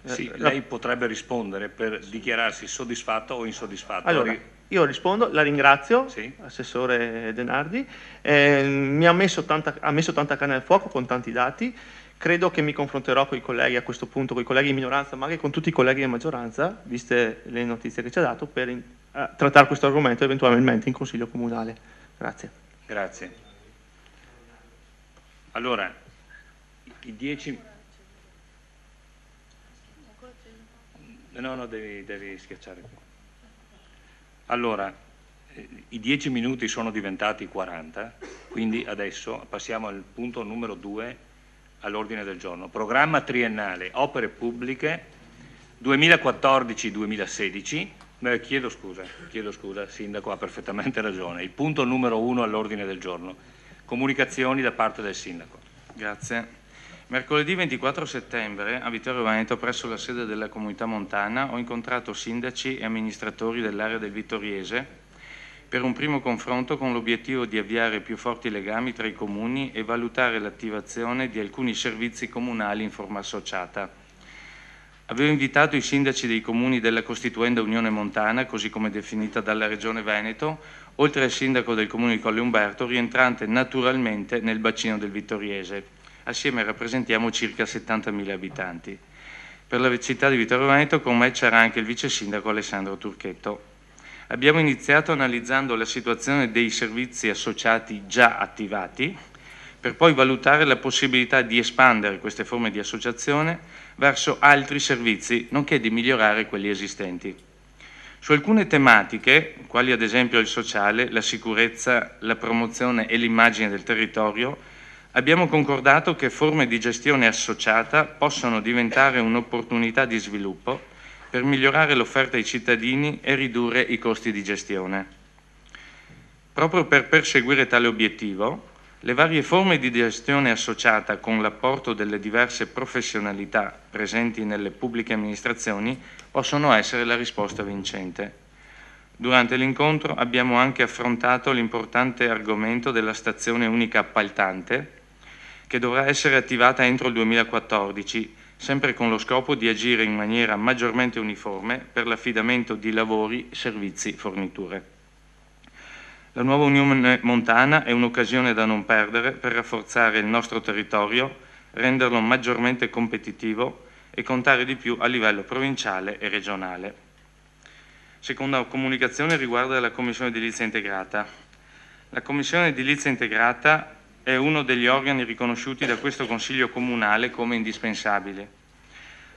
[SPEAKER 1] Sì, lei potrebbe rispondere per dichiararsi soddisfatto o insoddisfatto.
[SPEAKER 5] Allora, io rispondo, la ringrazio,
[SPEAKER 1] sì.
[SPEAKER 5] Assessore Denardi, ha messo tanta carne al fuoco con tanti dati. Credo che mi confronterò con i colleghi a questo punto, con i colleghi di minoranza, ma anche con tutti i colleghi di maggioranza, viste le notizie che ci ha dato, per trattare questo argomento eventualmente in Consiglio Comunale. Grazie.
[SPEAKER 1] Grazie. Allora, i 10... No, devi schiacciare qui. Allora, i 10 minuti sono diventati 40, quindi adesso passiamo al punto numero 2 all'ordine del giorno. Programma triennale opere pubbliche 2014-2016. Chiedo scusa, Sindaco ha perfettamente ragione. Il punto numero 1 all'ordine del giorno. Comunicazioni da parte del Sindaco.
[SPEAKER 4] Grazie. Mercoledì 24 settembre a Vittorio Veneto, presso la sede della Comunità Montana, ho incontrato sindaci e amministratori dell'area del Vittoriese per un primo confronto con l'obiettivo di avviare più forti legami tra i comuni e valutare l'attivazione di alcuni servizi comunali in forma associata. Avevo invitato i sindaci dei comuni della Costituenda Unione Montana, così come definita dalla Regione Veneto, oltre al sindaco del comune di Colle Umberto, rientrante naturalmente nel bacino del Vittoriese. Assieme rappresentiamo circa 70.000 abitanti. Per la città di Vittorio Veneto con me c'era anche il vice sindaco Alessandro Turchetto. Abbiamo iniziato analizzando la situazione dei servizi associati già attivati, per poi valutare la possibilità di espandere queste forme di associazione verso altri servizi, nonché di migliorare quelli esistenti. Su alcune tematiche, quali ad esempio il sociale, la sicurezza, la promozione e l'immagine del territorio, abbiamo concordato che forme di gestione associata possono diventare un'opportunità di sviluppo per migliorare l'offerta ai cittadini e ridurre i costi di gestione. Proprio per perseguire tale obiettivo, Le varie forme di gestione associata con l'apporto delle diverse professionalità presenti nelle pubbliche amministrazioni possono essere la risposta vincente. Durante l'incontro abbiamo anche affrontato l'importante argomento della stazione unica appaltante, che dovrà essere attivata entro il 2014, sempre con lo scopo di agire in maniera maggiormente uniforme per l'affidamento di lavori, servizi, forniture. La nuova Unione Montana è un'occasione da non perdere per rafforzare il nostro territorio, renderlo maggiormente competitivo e contare di più a livello provinciale e regionale. Seconda comunicazione riguarda la Commissione Edilizia Integrata. La Commissione Edilizia Integrata è uno degli organi riconosciuti da questo Consiglio Comunale come indispensabile.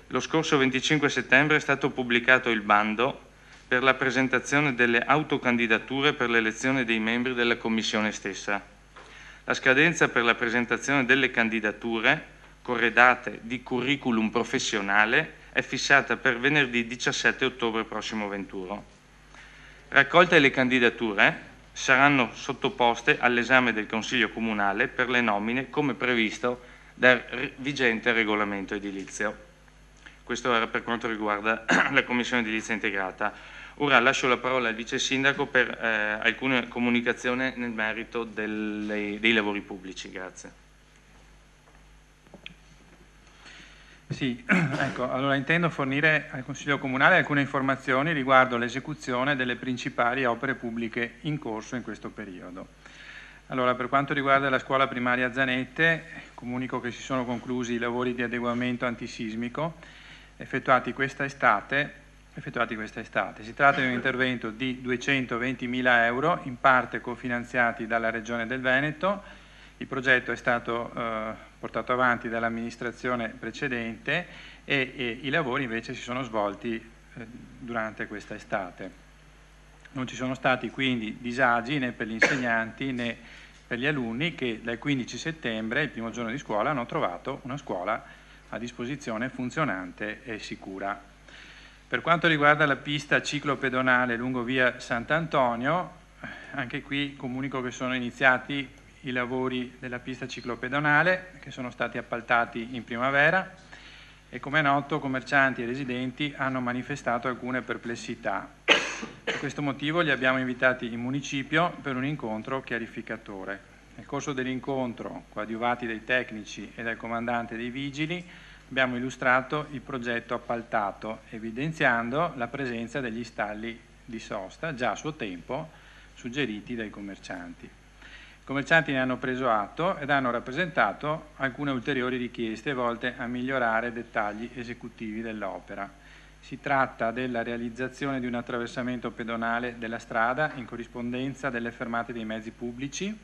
[SPEAKER 4] Lo scorso 25 settembre è stato pubblicato il bando per la presentazione delle autocandidature per l'elezione dei membri della Commissione stessa. La scadenza per la presentazione delle candidature, corredate di curriculum professionale, è fissata per venerdì 17 ottobre prossimo venturo. Raccolte le candidature, saranno sottoposte all'esame del Consiglio Comunale per le nomine come previsto dal vigente regolamento edilizio. Questo era per quanto riguarda la Commissione Edilizia Integrata. Ora lascio la parola al Vice Sindaco per alcune comunicazioni nel merito dei lavori pubblici. Grazie.
[SPEAKER 7] Sì, ecco, allora intendo fornire al Consiglio Comunale alcune informazioni riguardo l'esecuzione delle principali opere pubbliche in corso in questo periodo. Allora, per quanto riguarda la scuola primaria Zanette, comunico che si sono conclusi i lavori di adeguamento antisismico effettuati questa estate. Si tratta di un intervento di 220.000 euro, in parte cofinanziati dalla Regione del Veneto. Il progetto è stato portato avanti dall'amministrazione precedente e i lavori invece si sono svolti durante questa estate. Non ci sono stati quindi disagi né per gli insegnanti né per gli alunni che dal 15 settembre, il primo giorno di scuola, hanno trovato una scuola a disposizione funzionante e sicura. Per quanto riguarda la pista ciclopedonale lungo via Sant'Antonio, anche qui comunico che sono iniziati i lavori della pista ciclopedonale che sono stati appaltati in primavera e, come è noto, commercianti e residenti hanno manifestato alcune perplessità. Per questo motivo li abbiamo invitati in municipio per un incontro chiarificatore. Nel corso dell'incontro, coadiuvati dai tecnici e dal comandante dei vigili, abbiamo illustrato il progetto appaltato, evidenziando la presenza degli stalli di sosta già a suo tempo suggeriti dai commercianti. I commercianti ne hanno preso atto ed hanno rappresentato alcune ulteriori richieste volte a migliorare dettagli esecutivi dell'opera. Si tratta della realizzazione di un attraversamento pedonale della strada in corrispondenza delle fermate dei mezzi pubblici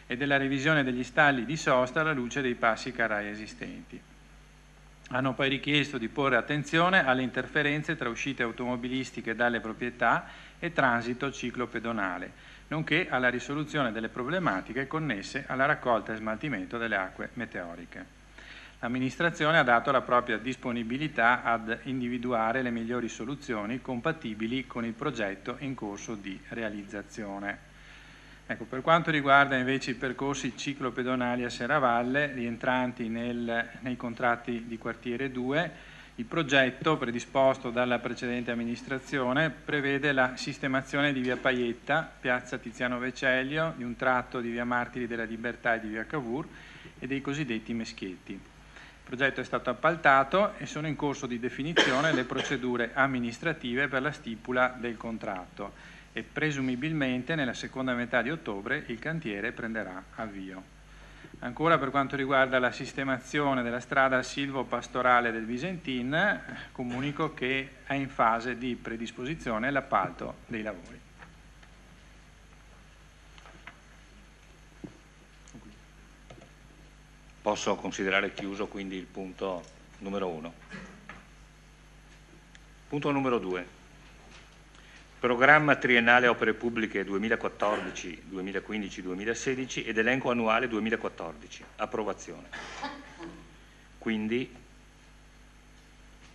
[SPEAKER 7] e della revisione degli stalli di sosta alla luce dei passi carrai esistenti. Hanno poi richiesto di porre attenzione alle interferenze tra uscite automobilistiche dalle proprietà e transito ciclopedonale, nonché alla risoluzione delle problematiche connesse alla raccolta e smaltimento delle acque meteoriche. L'amministrazione ha dato la propria disponibilità ad individuare le migliori soluzioni compatibili con il progetto in corso di realizzazione. Ecco, per quanto riguarda invece i percorsi ciclopedonali a Serravalle, rientranti nei contratti di quartiere 2, il progetto predisposto dalla precedente amministrazione prevede la sistemazione di via Paietta, piazza Tiziano Vecellio, di un tratto di via Martiri della Libertà e di via Cavour e dei cosiddetti meschietti. Il progetto è stato appaltato e sono in corso di definizione le procedure amministrative per la stipula del contratto e presumibilmente nella seconda metà di ottobre il cantiere prenderà avvio. Ancora per quanto riguarda la sistemazione della strada silvo-pastorale del Visentin, comunico che è in fase di predisposizione l'appalto dei lavori.
[SPEAKER 1] Posso considerare chiuso quindi il punto numero 1. Punto numero 2. Programma triennale opere pubbliche 2014, 2015, 2016 ed elenco annuale 2014. Approvazione. Quindi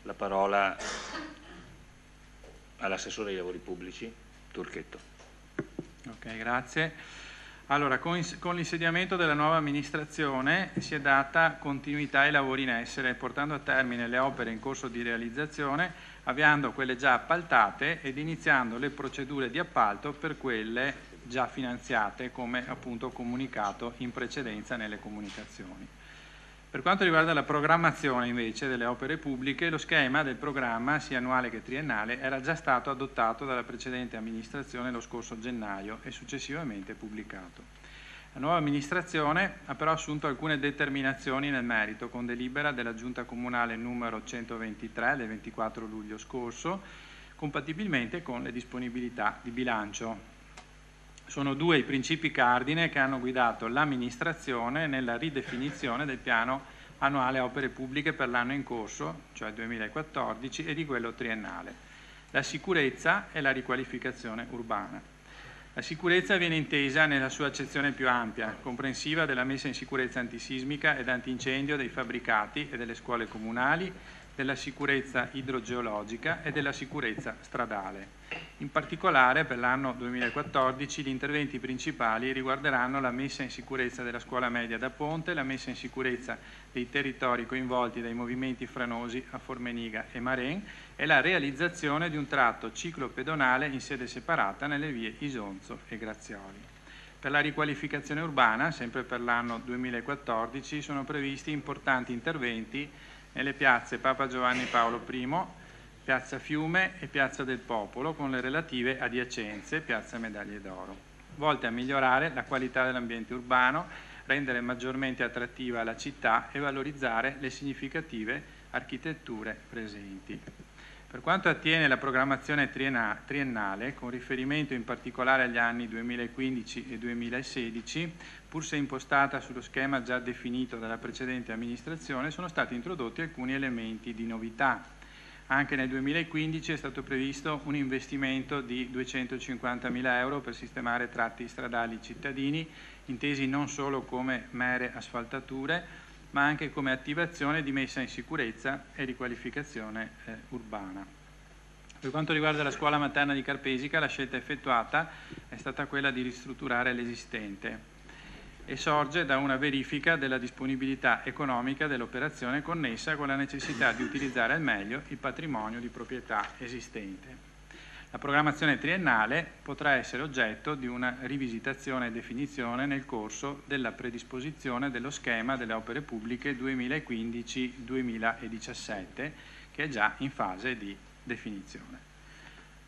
[SPEAKER 1] la parola all'assessore ai lavori pubblici, Turchetto.
[SPEAKER 7] Ok, grazie. Allora, con l'insediamento della nuova amministrazione si è data continuità ai lavori in essere, portando a termine le opere in corso di realizzazione, avviando quelle già appaltate ed iniziando le procedure di appalto per quelle già finanziate, come appunto comunicato in precedenza nelle comunicazioni. Per quanto riguarda la programmazione invece delle opere pubbliche, lo schema del programma, sia annuale che triennale, era già stato adottato dalla precedente amministrazione lo scorso gennaio e successivamente pubblicato. La nuova amministrazione ha però assunto alcune determinazioni nel merito con delibera della Giunta Comunale numero 123 del 24 luglio scorso, compatibilmente con le disponibilità di bilancio. Sono due i principi cardine che hanno guidato l'amministrazione nella ridefinizione del piano annuale opere pubbliche per l'anno in corso, cioè 2014, e di quello triennale: la sicurezza e la riqualificazione urbana. La sicurezza viene intesa nella sua accezione più ampia, comprensiva della messa in sicurezza antisismica ed antincendio dei fabbricati e delle scuole comunali, della sicurezza idrogeologica e della sicurezza stradale. In particolare per l'anno 2014 gli interventi principali riguarderanno la messa in sicurezza della scuola media da Ponte, la messa in sicurezza dei territori coinvolti dai movimenti franosi a Formeniga e Maren e la realizzazione di un tratto ciclopedonale in sede separata nelle vie Isonzo e Grazioli. Per la riqualificazione urbana, sempre per l'anno 2014, sono previsti importanti interventi nelle piazze Papa Giovanni Paolo I, Piazza Fiume e Piazza del Popolo, con le relative adiacenze, Piazza Medaglie d'Oro, volte a migliorare la qualità dell'ambiente urbano, rendere maggiormente attrattiva la città e valorizzare le significative architetture presenti. Per quanto attiene la programmazione triennale, con riferimento in particolare agli anni 2015 e 2016, pur se impostata sullo schema già definito dalla precedente amministrazione, sono stati introdotti alcuni elementi di novità. Anche nel 2015 è stato previsto un investimento di 250.000 euro per sistemare tratti stradali cittadini, intesi non solo come mere asfaltature, ma anche come attivazione di messa in sicurezza e riqualificazione urbana. Per quanto riguarda la scuola materna di Carpesica, la scelta effettuata è stata quella di ristrutturare l'esistente e sorge da una verifica della disponibilità economica dell'operazione connessa con la necessità di utilizzare al meglio il patrimonio di proprietà esistente. La programmazione triennale potrà essere oggetto di una rivisitazione e definizione nel corso della predisposizione dello schema delle opere pubbliche 2015-2017, che è già in fase di definizione.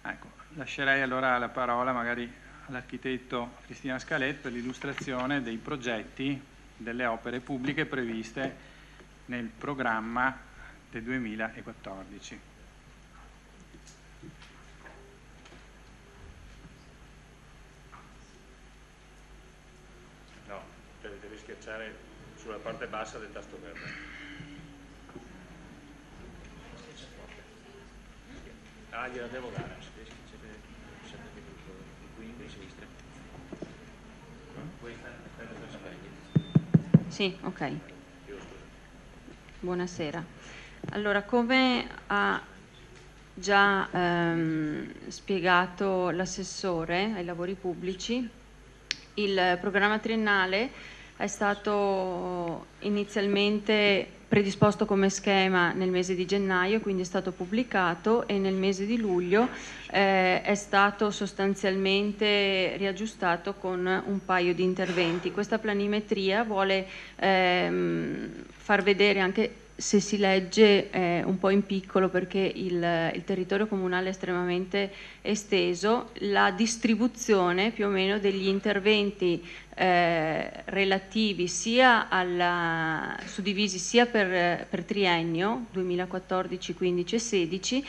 [SPEAKER 7] Ecco, lascerei allora la parola magari all'architetto Cristina Scalet per l'illustrazione dei progetti delle opere pubbliche previste nel programma del 2014.
[SPEAKER 1] No, devi schiacciare sulla parte bassa del tasto verde. Ah, gliela devo dare.
[SPEAKER 8] Sì, ok. Buonasera. Allora, come ha già spiegato l'assessore ai lavori pubblici, il programma triennale è stato inizialmente predisposto come schema nel mese di gennaio, quindi è stato pubblicato, e nel mese di luglio è stato sostanzialmente riaggiustato con un paio di interventi. Questa planimetria vuole far vedere, anche se si legge un po' in piccolo perché il territorio comunale è estremamente esteso, la distribuzione più o meno degli interventi relativi sia suddivisi sia per triennio 2014, 15 e 16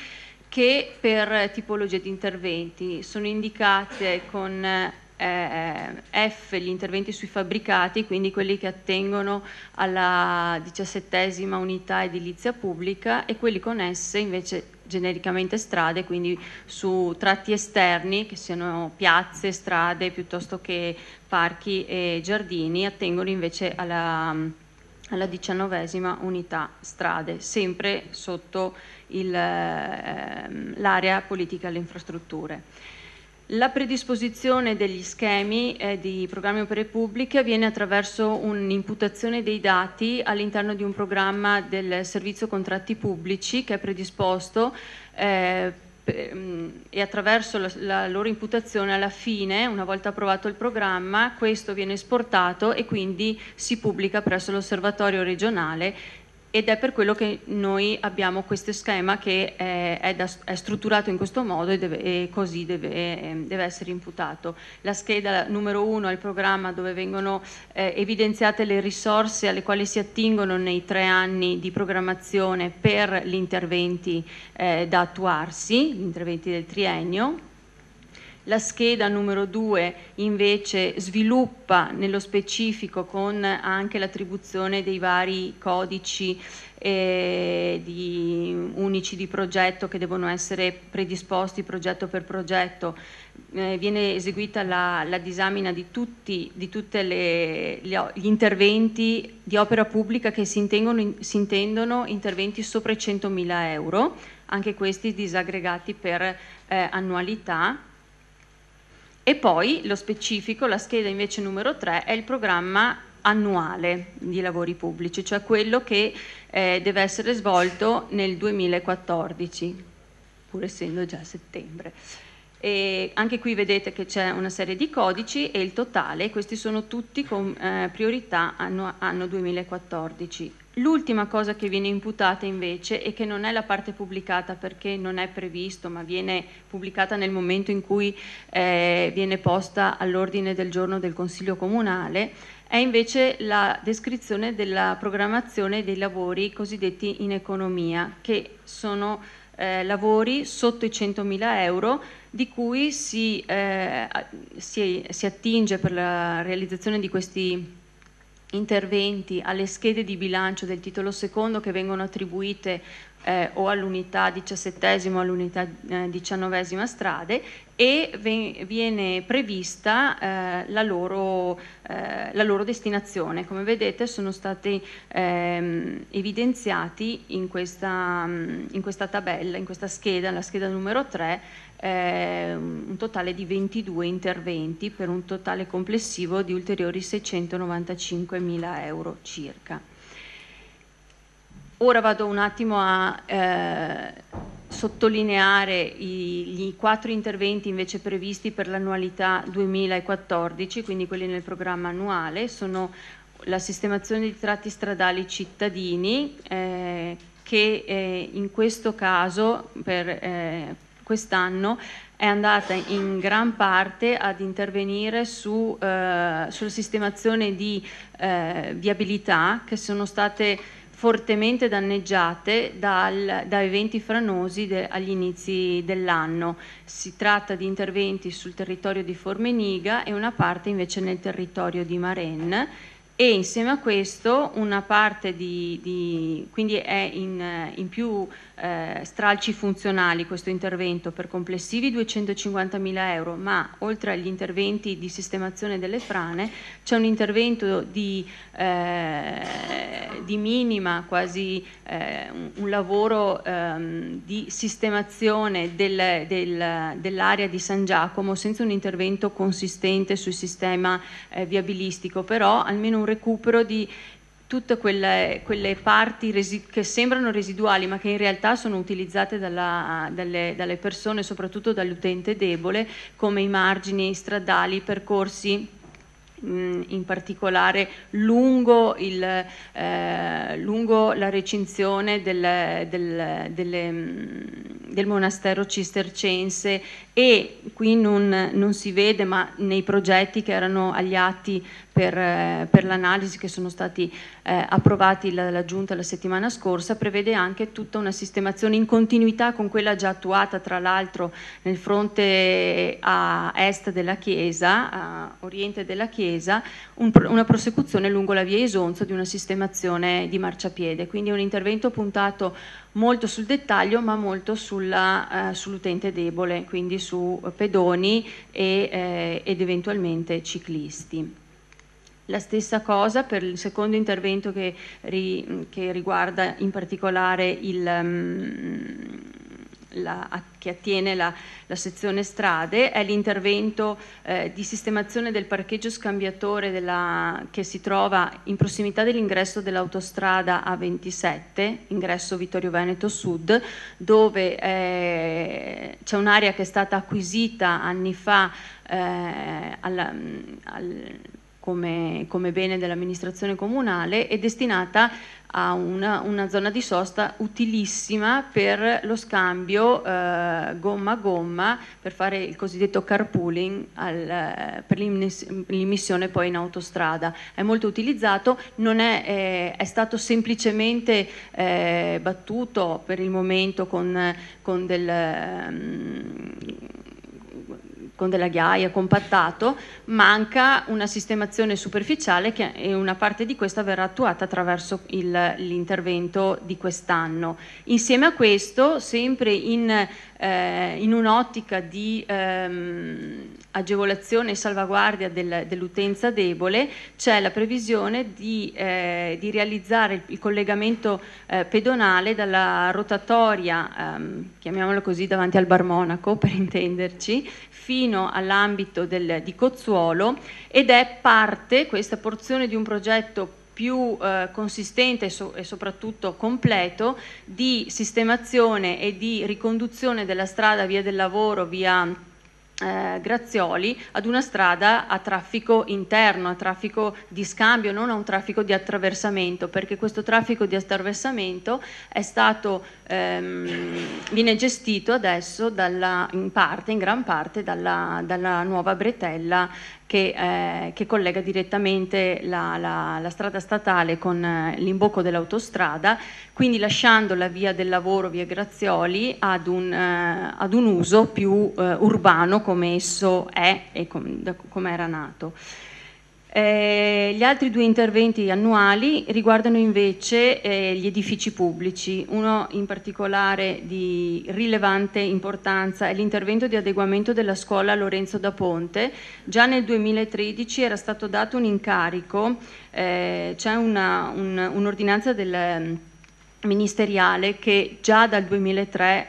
[SPEAKER 8] che per tipologie di interventi. Sono indicate con F gli interventi sui fabbricati, quindi quelli che attengono alla 17ª unità edilizia pubblica, e quelli con S invece genericamente strade, quindi su tratti esterni che siano piazze, strade piuttosto che parchi e giardini, attengono invece alla 19ª unità strade, sempre sotto l'area politica alle infrastrutture. La predisposizione degli schemi di programmi opere pubbliche avviene attraverso un'imputazione dei dati all'interno di un programma del servizio contratti pubblici che è predisposto e attraverso la loro imputazione alla fine, una volta approvato il programma, questo viene esportato e quindi si pubblica presso l'osservatorio regionale, ed è per quello che noi abbiamo questo schema che è strutturato in questo modo e così deve essere imputato. La scheda numero 1 è il programma dove vengono evidenziate le risorse alle quali si attingono nei 3 anni di programmazione per gli interventi da attuarsi, gli interventi del triennio. La scheda numero 2 invece sviluppa nello specifico, con anche l'attribuzione dei vari codici unici di progetto che devono essere predisposti progetto per progetto. Viene eseguita la disamina di tutti gli interventi di opera pubblica che si intendono interventi sopra i 100.000 euro, anche questi disaggregati per annualità. E poi lo specifico, la scheda invece numero 3, è il programma annuale di lavori pubblici, cioè quello che deve essere svolto nel 2014, pur essendo già settembre. E anche qui vedete che c'è una serie di codici e il totale, questi sono tutti con priorità anno 2014. L'ultima cosa che viene imputata invece, e che non è la parte pubblicata perché non è previsto, ma viene pubblicata nel momento in cui viene posta all'ordine del giorno del Consiglio Comunale, è invece la descrizione della programmazione dei lavori cosiddetti in economia, che sono lavori sotto i 100.000 euro, di cui si attinge per la realizzazione di questi interventi alle schede di bilancio del titolo secondo che vengono attribuite o all'unità 17ª o all'unità 19ª strade, e viene prevista la loro destinazione. Come vedete sono stati evidenziati in questa tabella, in questa scheda, la scheda numero 3, un totale di 22 interventi per un totale complessivo di ulteriori 695.000 euro circa. Ora vado un attimo a sottolineare i 4 interventi invece previsti per l'annualità 2014, quindi quelli nel programma annuale. Sono la sistemazione di tratti stradali cittadini, che in questo caso per quest'anno è andata in gran parte ad intervenire sulla sistemazione di viabilità che sono state fortemente danneggiate da eventi franosi agli inizi dell'anno. Si tratta di interventi sul territorio di Formeniga e una parte invece nel territorio di Marennes, e insieme a questo una parte quindi è in più stralci funzionali questo intervento per complessivi 250.000 euro, ma oltre agli interventi di sistemazione delle frane c'è un intervento di minima, quasi un lavoro di sistemazione dell'area di San Giacomo, senza un intervento consistente sul sistema viabilistico, però almeno un recupero di tutte quelle parti che sembrano residuali ma che in realtà sono utilizzate dalle persone, soprattutto dall'utente debole, come i margini stradali, percorsi in particolare lungo la recinzione del monastero cistercense, e qui non si vede, ma nei progetti che erano agli atti per l'analisi che sono stati approvati dalla Giunta la settimana scorsa, prevede anche tutta una sistemazione in continuità con quella già attuata tra l'altro nel fronte a est della chiesa, a oriente della chiesa, una prosecuzione lungo la via Isonzo di una sistemazione di marciapiede, quindi un intervento puntato molto sul dettaglio ma molto sull'utente debole, quindi su pedoni ed eventualmente ciclisti. La stessa cosa per il secondo intervento che riguarda in particolare che attiene la sezione strade, è l'intervento di sistemazione del parcheggio scambiatore che si trova in prossimità dell'ingresso dell'autostrada A27, ingresso Vittorio Veneto Sud, dove c'è un'area che è stata acquisita anni fa come bene dell'amministrazione comunale e destinata a una zona di sosta utilissima per lo scambio gomma a gomma, per fare il cosiddetto carpooling per l'immissione poi in autostrada. È molto utilizzato, non è stato semplicemente battuto per il momento con della ghiaia, compattato, manca una sistemazione superficiale e una parte di questa verrà attuata attraverso l'intervento di quest'anno. Insieme a questo, sempre in un'ottica di agevolazione e salvaguardia dell'utenza debole, c'è la previsione di realizzare il collegamento pedonale dalla rotatoria, chiamiamolo così, davanti al Bar Monaco per intenderci, fino all'ambito di Cozzuolo, ed è questa porzione di un progetto più consistente e soprattutto completo di sistemazione e di riconduzione della strada Via del Lavoro, via Grazioli, ad una strada a traffico interno, a traffico di scambio, non a un traffico di attraversamento, perché questo traffico di attraversamento viene gestito adesso in gran parte dalla nuova bretella che collega direttamente la strada statale con l'imbocco dell'autostrada, quindi lasciando la Via del Lavoro, via Grazioli, ad un uso più urbano come esso è e come era nato. Gli altri due interventi annuali riguardano invece gli edifici pubblici. Uno in particolare di rilevante importanza è l'intervento di adeguamento della scuola Lorenzo da Ponte. Già nel 2013 era stato dato un incarico, c'è un'ordinanza ministeriale che già dal 2003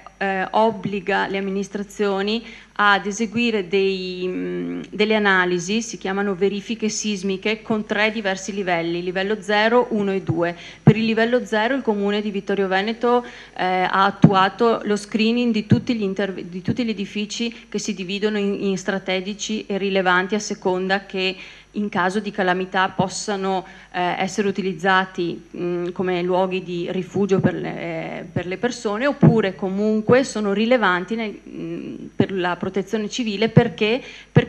[SPEAKER 8] obbliga le amministrazioni ad eseguire delle analisi, si chiamano verifiche sismiche, con 3 diversi livelli, livello 0, 1 e 2. Per il livello 0 il Comune di Vittorio Veneto ha attuato lo screening di tutti gli edifici che si dividono in strategici e rilevanti a seconda che in caso di calamità possano essere utilizzati come luoghi di rifugio per le persone, oppure comunque sono rilevanti per la protezione civile perché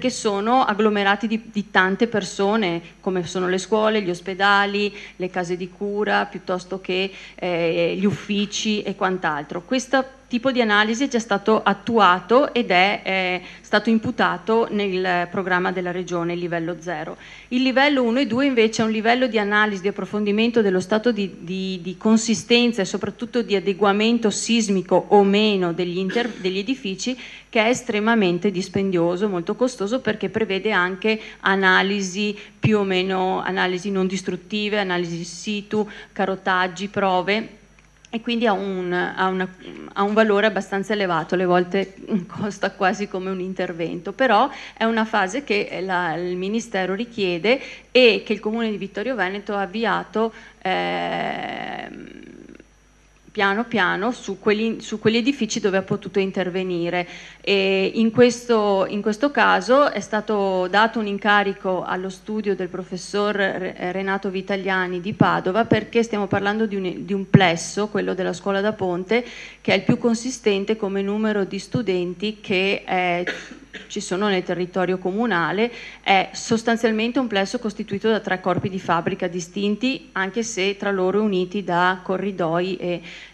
[SPEAKER 8] sono agglomerati di tante persone, come sono le scuole, gli ospedali, le case di cura, piuttosto che gli uffici e quant'altro. Questo tipo di analisi è già stato attuato ed è stato imputato nel programma della Regione, il livello 0. Il livello 1 e 2 invece è un livello di analisi, di approfondimento dello stato di consistenza e soprattutto di adeguamento sismico o meno degli edifici, che è estremamente dispendioso, molto costoso, perché prevede anche analisi più o meno, analisi non distruttive, analisi in situ, carotaggi, prove, e quindi ha un valore abbastanza elevato, alle volte costa quasi come un intervento, però è una fase che il Ministero richiede e che il Comune di Vittorio Veneto ha avviato piano piano su quegli edifici dove ha potuto intervenire. E in questo caso è stato dato un incarico allo studio del professor Renato Vitagliani di Padova, perché stiamo parlando di un plesso, quello della scuola da Ponte, che è il più consistente come numero di studenti che ci sono nel territorio comunale. È sostanzialmente un plesso costituito da 3 corpi di fabbrica distinti, anche se tra loro uniti da corridoi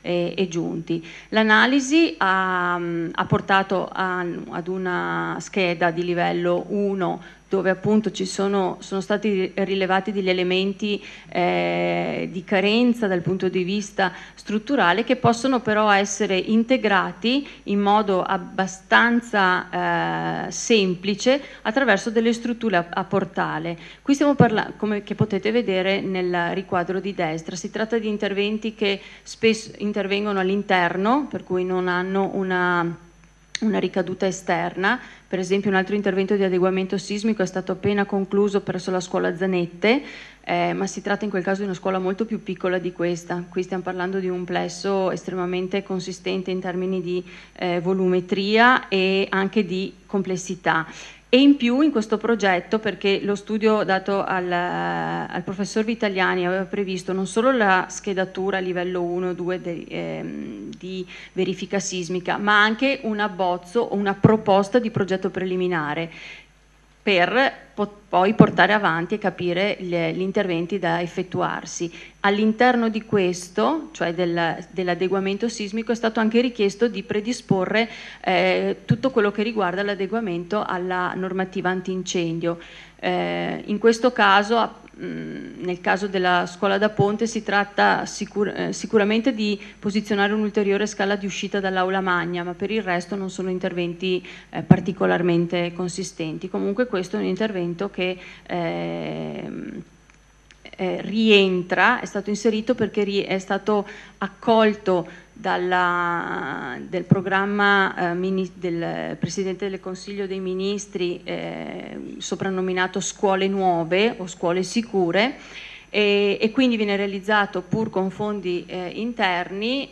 [SPEAKER 8] e giunti. L'analisi ha portato ad una scheda di livello 1 dove appunto sono stati rilevati degli elementi di carenza dal punto di vista strutturale, che possono però essere integrati in modo abbastanza semplice attraverso delle strutture a portale. Qui stiamo parlando, come che potete vedere nel riquadro di destra, si tratta di interventi che spesso intervengono all'interno, per cui non hanno una ricaduta esterna. Per esempio un altro intervento di adeguamento sismico è stato appena concluso presso la scuola Zanette, ma si tratta in quel caso di una scuola molto più piccola di questa. Qui stiamo parlando di un plesso estremamente consistente in termini di volumetria e anche di complessità. E in più in questo progetto, perché lo studio dato al professor Vitaliani aveva previsto non solo la schedatura a livello 1 o 2 di verifica sismica, ma anche un abbozzo o una proposta di progetto preliminare per poi portare avanti e capire gli interventi da effettuarsi. All'interno di questo, cioè dell'adeguamento sismico, è stato anche richiesto di predisporre tutto quello che riguarda l'adeguamento alla normativa antincendio. In questo caso, nel caso della scuola da Ponte, si tratta sicuramente di posizionare un'ulteriore scala di uscita dall'aula magna, ma per il resto non sono interventi particolarmente consistenti. Comunque questo è un intervento che rientra, è stato inserito perché è stato accolto del programma del Presidente del Consiglio dei Ministri soprannominato Scuole Nuove o Scuole Sicure, e quindi viene realizzato pur con fondi interni.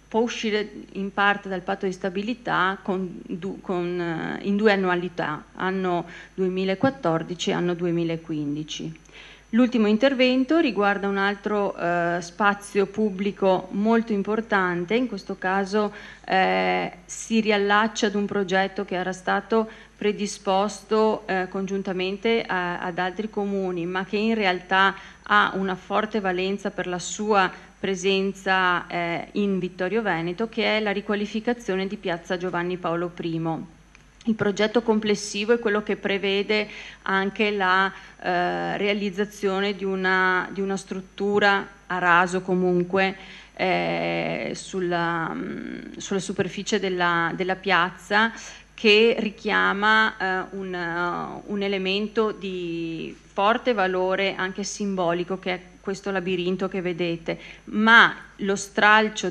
[SPEAKER 8] Può uscire in parte dal patto di stabilità in 2 annualità, anno 2014 e anno 2015. L'ultimo intervento riguarda un altro spazio pubblico molto importante. In questo caso si riallaccia ad un progetto che era stato predisposto congiuntamente ad altri comuni, ma che in realtà ha una forte valenza per la sua presenza in Vittorio Veneto, che è la riqualificazione di Piazza Giovanni Paolo I. Il progetto complessivo è quello che prevede anche la realizzazione di una struttura a raso comunque sulla superficie della piazza, che richiama un elemento di forte valore anche simbolico, che è questo labirinto che vedete, ma lo stralcio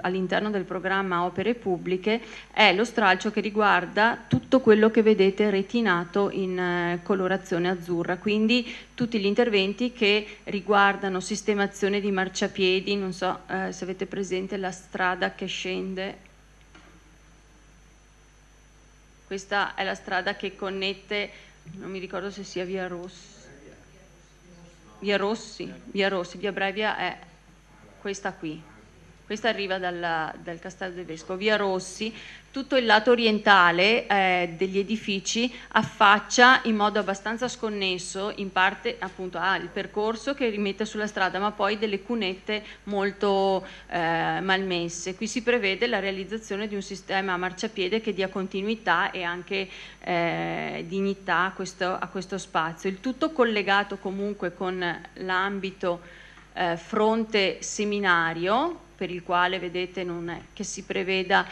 [SPEAKER 8] all'interno del programma Opere Pubbliche è lo stralcio che riguarda tutto quello che vedete retinato in colorazione azzurra, quindi tutti gli interventi che riguardano sistemazione di marciapiedi. Non so se avete presente la strada che scende. Questa è la strada che connette, non mi ricordo se sia Via Rossi, Via Brevia è questa qui. Questa arriva dal Castello del Vescovo. Via Rossi, tutto il lato orientale degli edifici affaccia in modo abbastanza sconnesso, in parte appunto ha il percorso che rimette sulla strada, ma poi delle cunette molto malmesse. Qui si prevede la realizzazione di un sistema a marciapiede che dia continuità e anche dignità a questo spazio. Il tutto collegato comunque con l'ambito fronte seminario, per il quale vedete non è che si preveda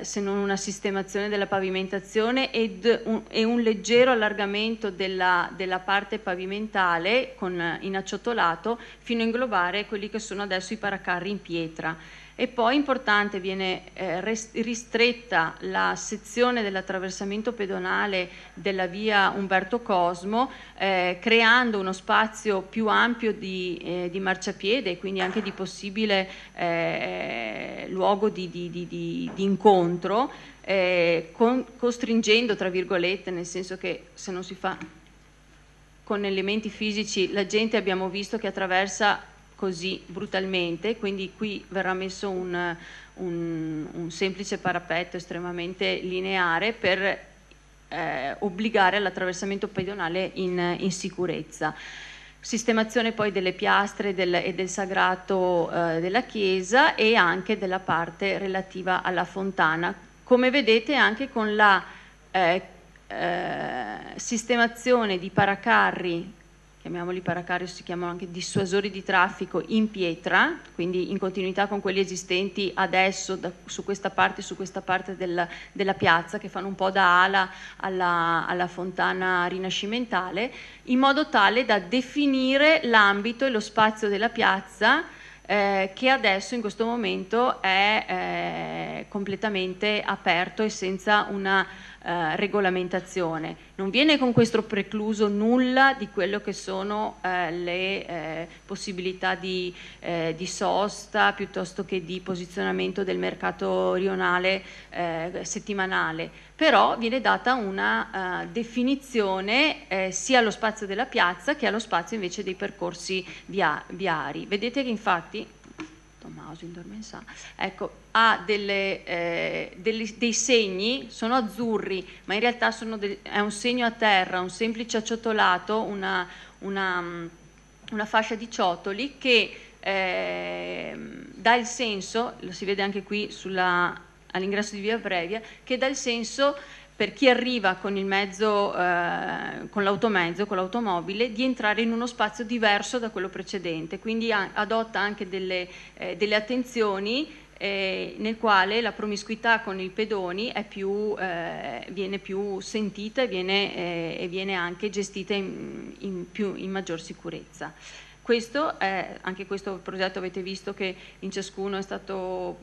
[SPEAKER 8] se non una sistemazione della pavimentazione e un leggero allargamento della parte pavimentale in acciottolato, fino a inglobare quelli che sono adesso i paracarri in pietra. E poi importante, viene ristretta la sezione dell'attraversamento pedonale della via Umberto Cosmo, creando uno spazio più ampio di marciapiede e quindi anche di possibile luogo di incontro, costringendo, tra virgolette, nel senso che se non si fa con elementi fisici, la gente abbiamo visto che attraversa così brutalmente, quindi qui verrà messo un semplice parapetto estremamente lineare per obbligare all'attraversamento pedonale in sicurezza. Sistemazione poi delle piastre e del sagrato della chiesa e anche della parte relativa alla fontana, come vedete anche con la sistemazione di paracarri, chiamiamoli paracarri, si chiamano anche dissuasori di traffico in pietra, quindi in continuità con quelli esistenti adesso su questa parte della piazza, che fanno un po' da ala alla fontana rinascimentale, in modo tale da definire l'ambito e lo spazio della piazza, che adesso in questo momento è completamente aperto e senza una regolamentazione. Non viene con questo precluso nulla di quello che sono le possibilità di sosta piuttosto che di posizionamento del mercato rionale settimanale, però viene data una definizione sia allo spazio della piazza che allo spazio invece dei percorsi viari. Vedete che infatti Tommaso Indormensà, ecco, ha dei segni, sono azzurri, ma in realtà è un segno a terra, un semplice acciottolato, una fascia di ciottoli che dà il senso, lo si vede anche qui all'ingresso di Via Brevia, che dà il senso per chi arriva con il mezzo, con l'automezzo, con l'automobile, di entrare in uno spazio diverso da quello precedente, quindi adotta anche delle attenzioni nel quale la promiscuità con i pedoni viene più sentita e viene anche gestita in maggior sicurezza. Anche questo progetto avete visto che in ciascuno è stato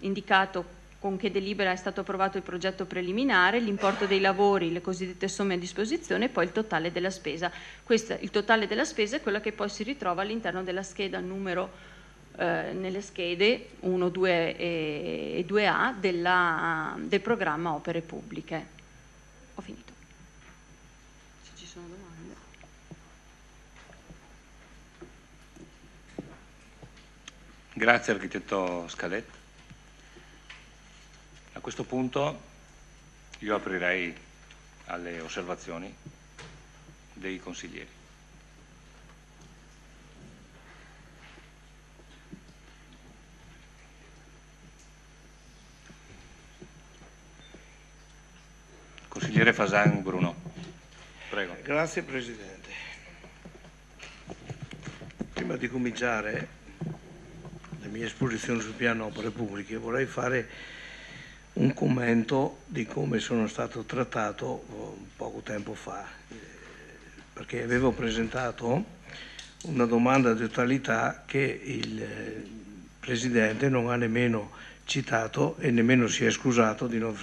[SPEAKER 8] indicato con che delibera è stato approvato il progetto preliminare, l'importo dei lavori, le cosiddette somme a disposizione e poi il totale della spesa. Il totale della spesa è quella che poi si ritrova all'interno della scheda numero, nelle schede 1, 2 e 2A del programma Opere Pubbliche. Ho finito. Se ci sono domande.
[SPEAKER 1] Grazie architetto Scaletta. A questo punto io aprirei alle osservazioni dei consiglieri. Consigliere Fasan Bruno, prego.
[SPEAKER 9] Grazie Presidente. Prima di cominciare la mia esposizione sul piano opere pubbliche vorrei fare un commento di come sono stato trattato poco tempo fa, perché avevo presentato una domanda di totalità che il Presidente non ha nemmeno citato e nemmeno si è scusato di non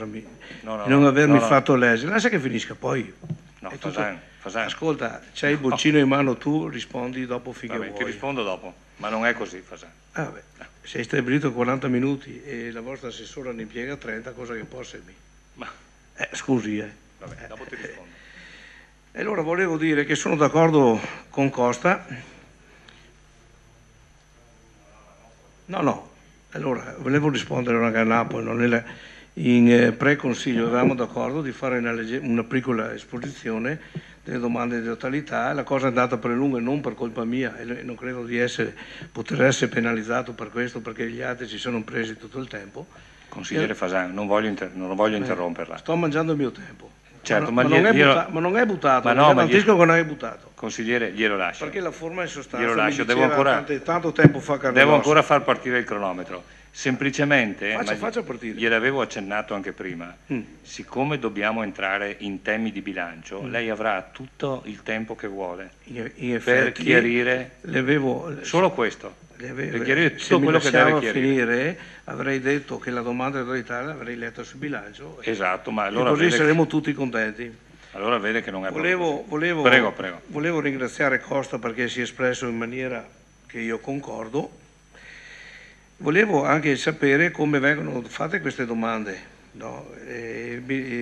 [SPEAKER 9] avermi fatto leggere. Lascia che finisca poi.
[SPEAKER 1] No, Fasan.
[SPEAKER 9] Ascolta, c'hai il boccino in mano, tu rispondi dopo finché vuoi.
[SPEAKER 1] Ti rispondo dopo, ma non è così, Fasan.
[SPEAKER 9] Vabbè. Sei stabilito 40 minuti e la vostra assessora ne impiega 30, cosa che può essermi. Scusi.
[SPEAKER 1] Vabbè, dopo ti rispondo.
[SPEAKER 9] E allora volevo dire che sono d'accordo con Costa. No. Allora, volevo rispondere a Napoli. In pre-consiglio eravamo d'accordo di fare una piccola esposizione delle domande di totalità. La cosa è andata per lungo e non per colpa mia, e non credo di poter essere penalizzato per questo, perché gli altri si sono presi tutto il tempo.
[SPEAKER 1] Consigliere Fasan, non voglio interromperla.
[SPEAKER 9] Sto mangiando il mio tempo.
[SPEAKER 1] Certo,
[SPEAKER 9] ma non è buttato,
[SPEAKER 1] ma no,
[SPEAKER 9] che non è buttato.
[SPEAKER 1] Consigliere, glielo lascio.
[SPEAKER 9] Perché la forma è sostanza.
[SPEAKER 1] Glielo lascio,
[SPEAKER 9] tanto tempo fa Carlo
[SPEAKER 1] devo ancora far partire il cronometro. Semplicemente,
[SPEAKER 9] faccia partire.
[SPEAKER 1] Gliel'avevo accennato anche prima, siccome dobbiamo entrare in temi di bilancio, lei avrà tutto il tempo che vuole per chiarire solo questo. Per chiarire tutto quello che deve chiarire.
[SPEAKER 9] Finire, avrei detto che la domanda dell'Italia l'avrei letta sul bilancio.
[SPEAKER 1] Esatto, ma allora
[SPEAKER 9] così saremo tutti contenti.
[SPEAKER 1] Allora vede che non è
[SPEAKER 9] Prego. Volevo ringraziare Costa perché si è espresso in maniera che io concordo. Volevo anche sapere come vengono fatte queste domande, no?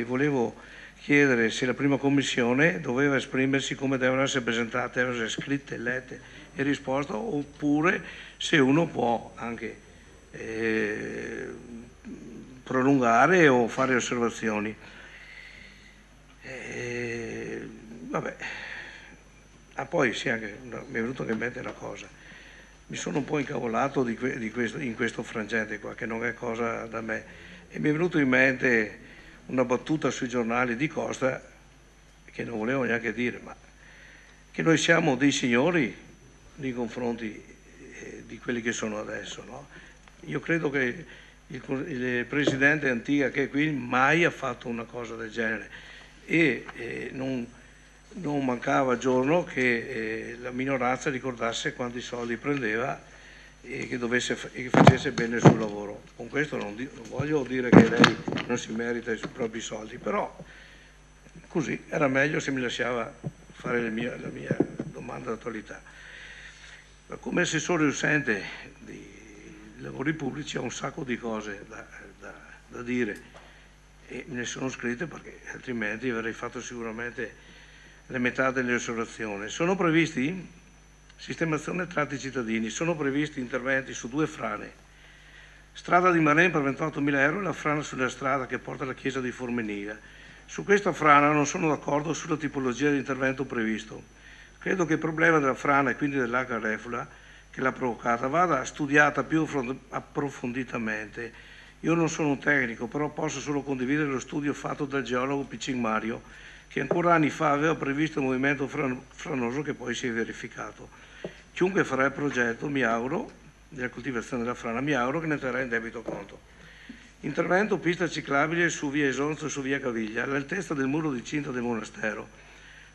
[SPEAKER 9] Volevo chiedere se la prima commissione doveva esprimersi come devono essere presentate, devono essere scritte, lette e risposte, oppure se uno può anche prolungare o fare osservazioni. Vabbè. Poi sì, anche, mi è venuto in mente una cosa. Mi sono un po' incavolato in questo frangente qua, che non è cosa da me, e mi è venuto in mente una battuta sui giornali di Costa che non volevo neanche dire, ma che noi siamo dei signori nei confronti di quelli che sono adesso, no? Io credo che il presidente Antiga che è qui mai ha fatto una cosa del genere e non mancava giorno che la minoranza ricordasse quanti soldi prendeva e che facesse bene il suo lavoro. Con questo non voglio dire che lei non si merita i propri soldi, però così era meglio se mi lasciava fare la mia domanda d'attualità. Come assessore uscente di lavori pubblici ho un sacco di cose da dire e me ne sono scritte perché altrimenti avrei fatto sicuramente la metà delle osservazioni. Sono previsti sistemazione tratti cittadini, sono previsti interventi su 2 frane, strada di Maren per 28.000 euro e la frana sulla strada che porta alla chiesa di Formeniga. Su questa frana non sono d'accordo sulla tipologia di intervento previsto. Credo che il problema della frana e quindi dell'acqua reflua che l'ha provocata vada studiata più approfonditamente. Io non sono un tecnico, però posso solo condividere lo studio fatto dal geologo Piccin Mario, che ancora anni fa aveva previsto un movimento franoso che poi si è verificato. Chiunque farà il progetto, mi auguro, della coltivazione della frana, mi auguro che ne terrà in debito conto. Intervento pista ciclabile su via Esonzo e su via Caviglia, all'altezza del muro di cinta del monastero.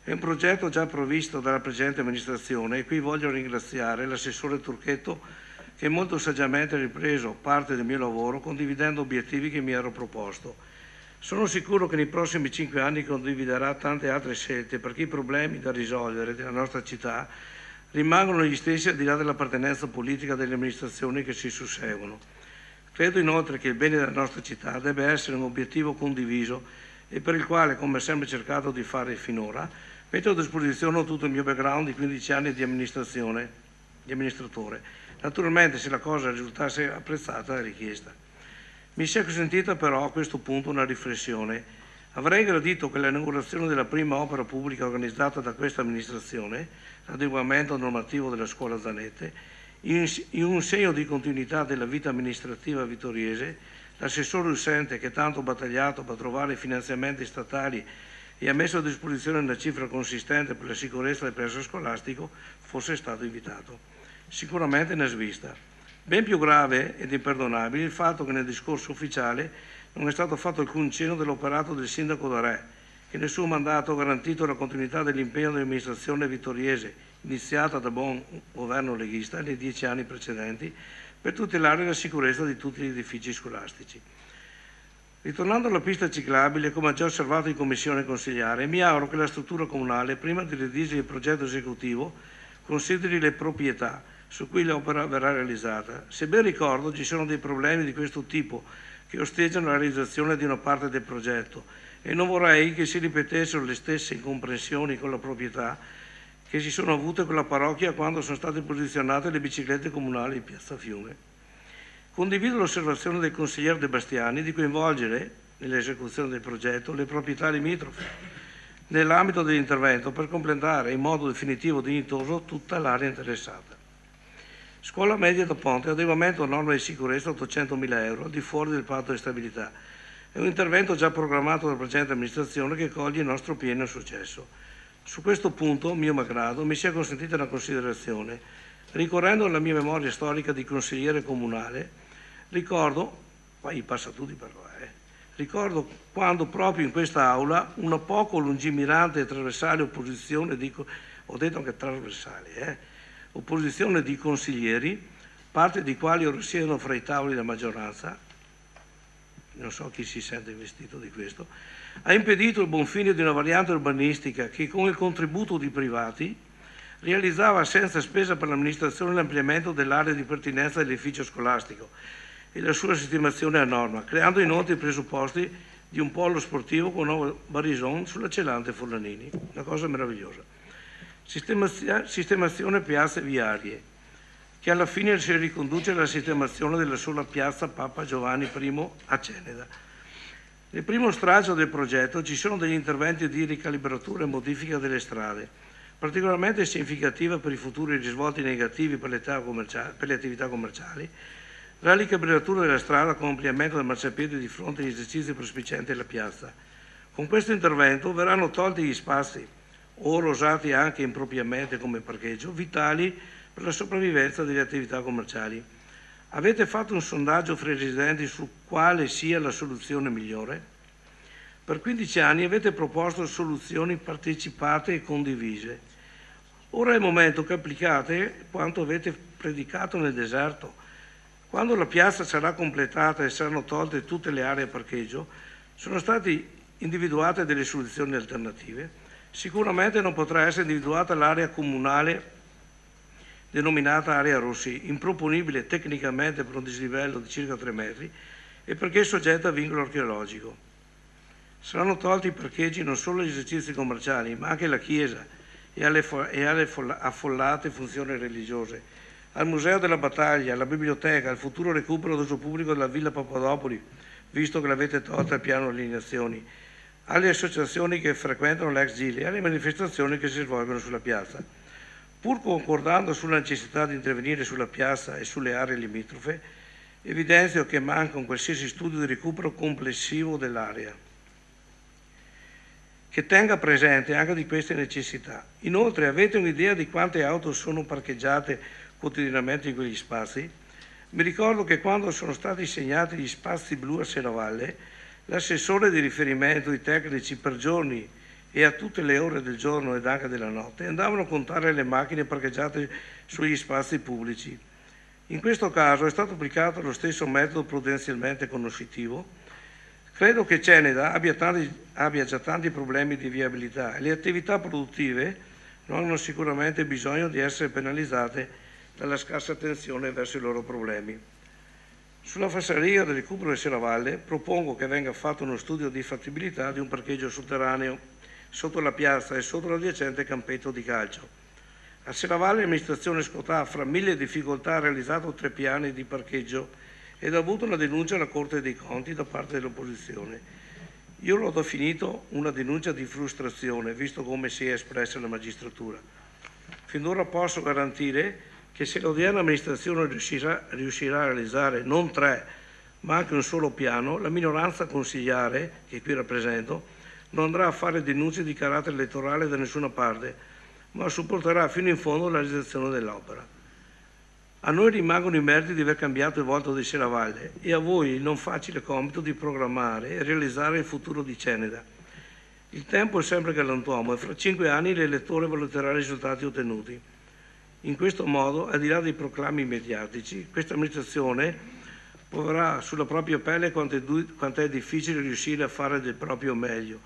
[SPEAKER 9] È un progetto già provvisto dalla precedente amministrazione e qui voglio ringraziare l'assessore Turchetto che molto saggiamente ha ripreso parte del mio lavoro condividendo obiettivi che mi ero proposto. Sono sicuro che nei prossimi 5 anni condividerà tante altre scelte perché i problemi da risolvere della nostra città rimangono gli stessi al di là dell'appartenenza politica delle amministrazioni che si susseguono. Credo inoltre che il bene della nostra città debba essere un obiettivo condiviso e per il quale, come ho sempre cercato di fare finora, metto a disposizione tutto il mio background di 15 anni di amministratore. Naturalmente se la cosa risultasse apprezzata e richiesta. Mi sia consentita però a questo punto una riflessione. Avrei gradito che l'inaugurazione della prima opera pubblica organizzata da questa amministrazione, l'adeguamento normativo della scuola Zanette, in un segno di continuità della vita amministrativa vittoriese, l'assessore uscente che tanto ha battagliato per trovare finanziamenti statali e ha messo a disposizione una cifra consistente per la sicurezza del personale scolastico, fosse stato invitato. Sicuramente ne è svista. Ben più grave ed imperdonabile il fatto che nel discorso ufficiale non è stato fatto alcun cenno dell'operato del sindaco D'Arè, che nel suo mandato ha garantito la continuità dell'impegno dell'amministrazione vittoriese, iniziata da buon governo leghista nei 10 anni precedenti, per tutelare la sicurezza di tutti gli edifici scolastici. Ritornando alla pista ciclabile, come ha già osservato in commissione consigliare, mi auguro che la struttura comunale, prima di redigere il progetto esecutivo, consideri le proprietà su cui l'opera verrà realizzata. Se ben ricordo, ci sono dei problemi di questo tipo che osteggiano la realizzazione di una parte del progetto e non vorrei che si ripetessero le stesse incomprensioni con la proprietà che si sono avute con la parrocchia quando sono state posizionate le biciclette comunali in Piazza Fiume. Condivido l'osservazione del consigliere De Bastiani di coinvolgere nell'esecuzione del progetto le proprietà limitrofe nell'ambito dell'intervento per completare in modo definitivo e dignitoso tutta l'area interessata. Scuola media da Ponte, adeguamento a norme di sicurezza 800.000 euro al di fuori del patto di stabilità. È un intervento già programmato dalla precedente amministrazione che coglie il nostro pieno successo. Su questo punto, mio malgrado, mi sia consentita una considerazione. Ricorrendo alla mia memoria storica di consigliere comunale, ricordo, poi passa tutti per qua, ricordo quando proprio in questa aula una poco lungimirante e trasversale opposizione, ho detto anche trasversale, opposizione di consiglieri, parte di quali ora siedono fra i tavoli della maggioranza, non so chi si sente investito di questo, ha impedito il buon fine di una variante urbanistica che con il contributo di privati realizzava senza spesa per l'amministrazione l'ampliamento dell'area di pertinenza dell'edificio scolastico e la sua sistemazione a norma, creando inoltre i presupposti di un polo sportivo con nuovo barison sulla Celante Forlanini, una cosa meravigliosa. Sistemazione piazze viarie, che alla fine si riconduce alla sistemazione della sola piazza Papa Giovanni I a Ceneda. Nel primo stralcio del progetto ci sono degli interventi di ricalibratura e modifica delle strade, particolarmente significativa per i futuri risvolti negativi per le attività commerciali, ralicabriatura della strada con ampliamento del marciapiede di fronte agli esercizi prospicienti alla piazza. Con questo intervento verranno tolti gli spazi, ora usati anche impropriamente come parcheggio, vitali per la sopravvivenza delle attività commerciali. Avete fatto un sondaggio fra i residenti su quale sia la soluzione migliore? Per 15 anni avete proposto soluzioni partecipate e condivise. Ora è il momento che applicate quanto avete predicato nel deserto. Quando la piazza sarà completata e saranno tolte tutte le aree a parcheggio, sono state individuate delle soluzioni alternative. Sicuramente non potrà essere individuata l'area comunale denominata area Rossi, improponibile tecnicamente per un dislivello di circa 3 metri e perché soggetta a vincolo archeologico. Saranno tolti i parcheggi non solo agli esercizi commerciali, ma anche alla chiesa e alle affollate funzioni religiose, al Museo della Battaglia, alla biblioteca, al futuro recupero d'uso pubblico della Villa Papadopoli, visto che l'avete tolta al piano allineazioni, alle associazioni che frequentano l'ex Gili e alle manifestazioni che si svolgono sulla piazza. Pur concordando sulla necessità di intervenire sulla piazza e sulle aree limitrofe, evidenzio che manca un qualsiasi studio di recupero complessivo dell'area, che tenga presente anche di queste necessità. Inoltre, avete un'idea di quante auto sono parcheggiate quotidianamente in quegli spazi? Mi ricordo che quando sono stati segnati gli spazi blu a Serravalle, l'assessore di riferimento, i tecnici per giorni e a tutte le ore del giorno ed anche della notte andavano a contare le macchine parcheggiate sugli spazi pubblici. In questo caso è stato applicato lo stesso metodo prudenzialmente conoscitivo. Credo che Ceneda abbia già tanti problemi di viabilità e le attività produttive non hanno sicuramente bisogno di essere penalizzate dalla scarsa attenzione verso i loro problemi. Sulla falsariga del recupero di Serravalle propongo che venga fatto uno studio di fattibilità di un parcheggio sotterraneo sotto la piazza e sotto l'adiacente campetto di calcio. A Serravalle l'amministrazione Scotà, fra mille difficoltà, ha realizzato 3 piani di parcheggio ed ha avuto una denuncia alla Corte dei Conti da parte dell'opposizione. Io l'ho definito una denuncia di frustrazione, visto come si è espressa la magistratura. Finora posso garantire che se l'odierna amministrazione riuscirà a realizzare non 3, ma anche un solo piano, la minoranza consigliare, che qui rappresento, non andrà a fare denunce di carattere elettorale da nessuna parte, ma supporterà fino in fondo la realizzazione dell'opera. A noi rimangono i meriti di aver cambiato il volto di Serravalle e a voi il non facile compito di programmare e realizzare il futuro di Ceneda. Il tempo è sempre galantuomo e fra 5 anni l'elettore valuterà i risultati ottenuti. In questo modo, al di là dei proclami mediatici, questa amministrazione proverà sulla propria pelle quanto è difficile riuscire a fare del proprio meglio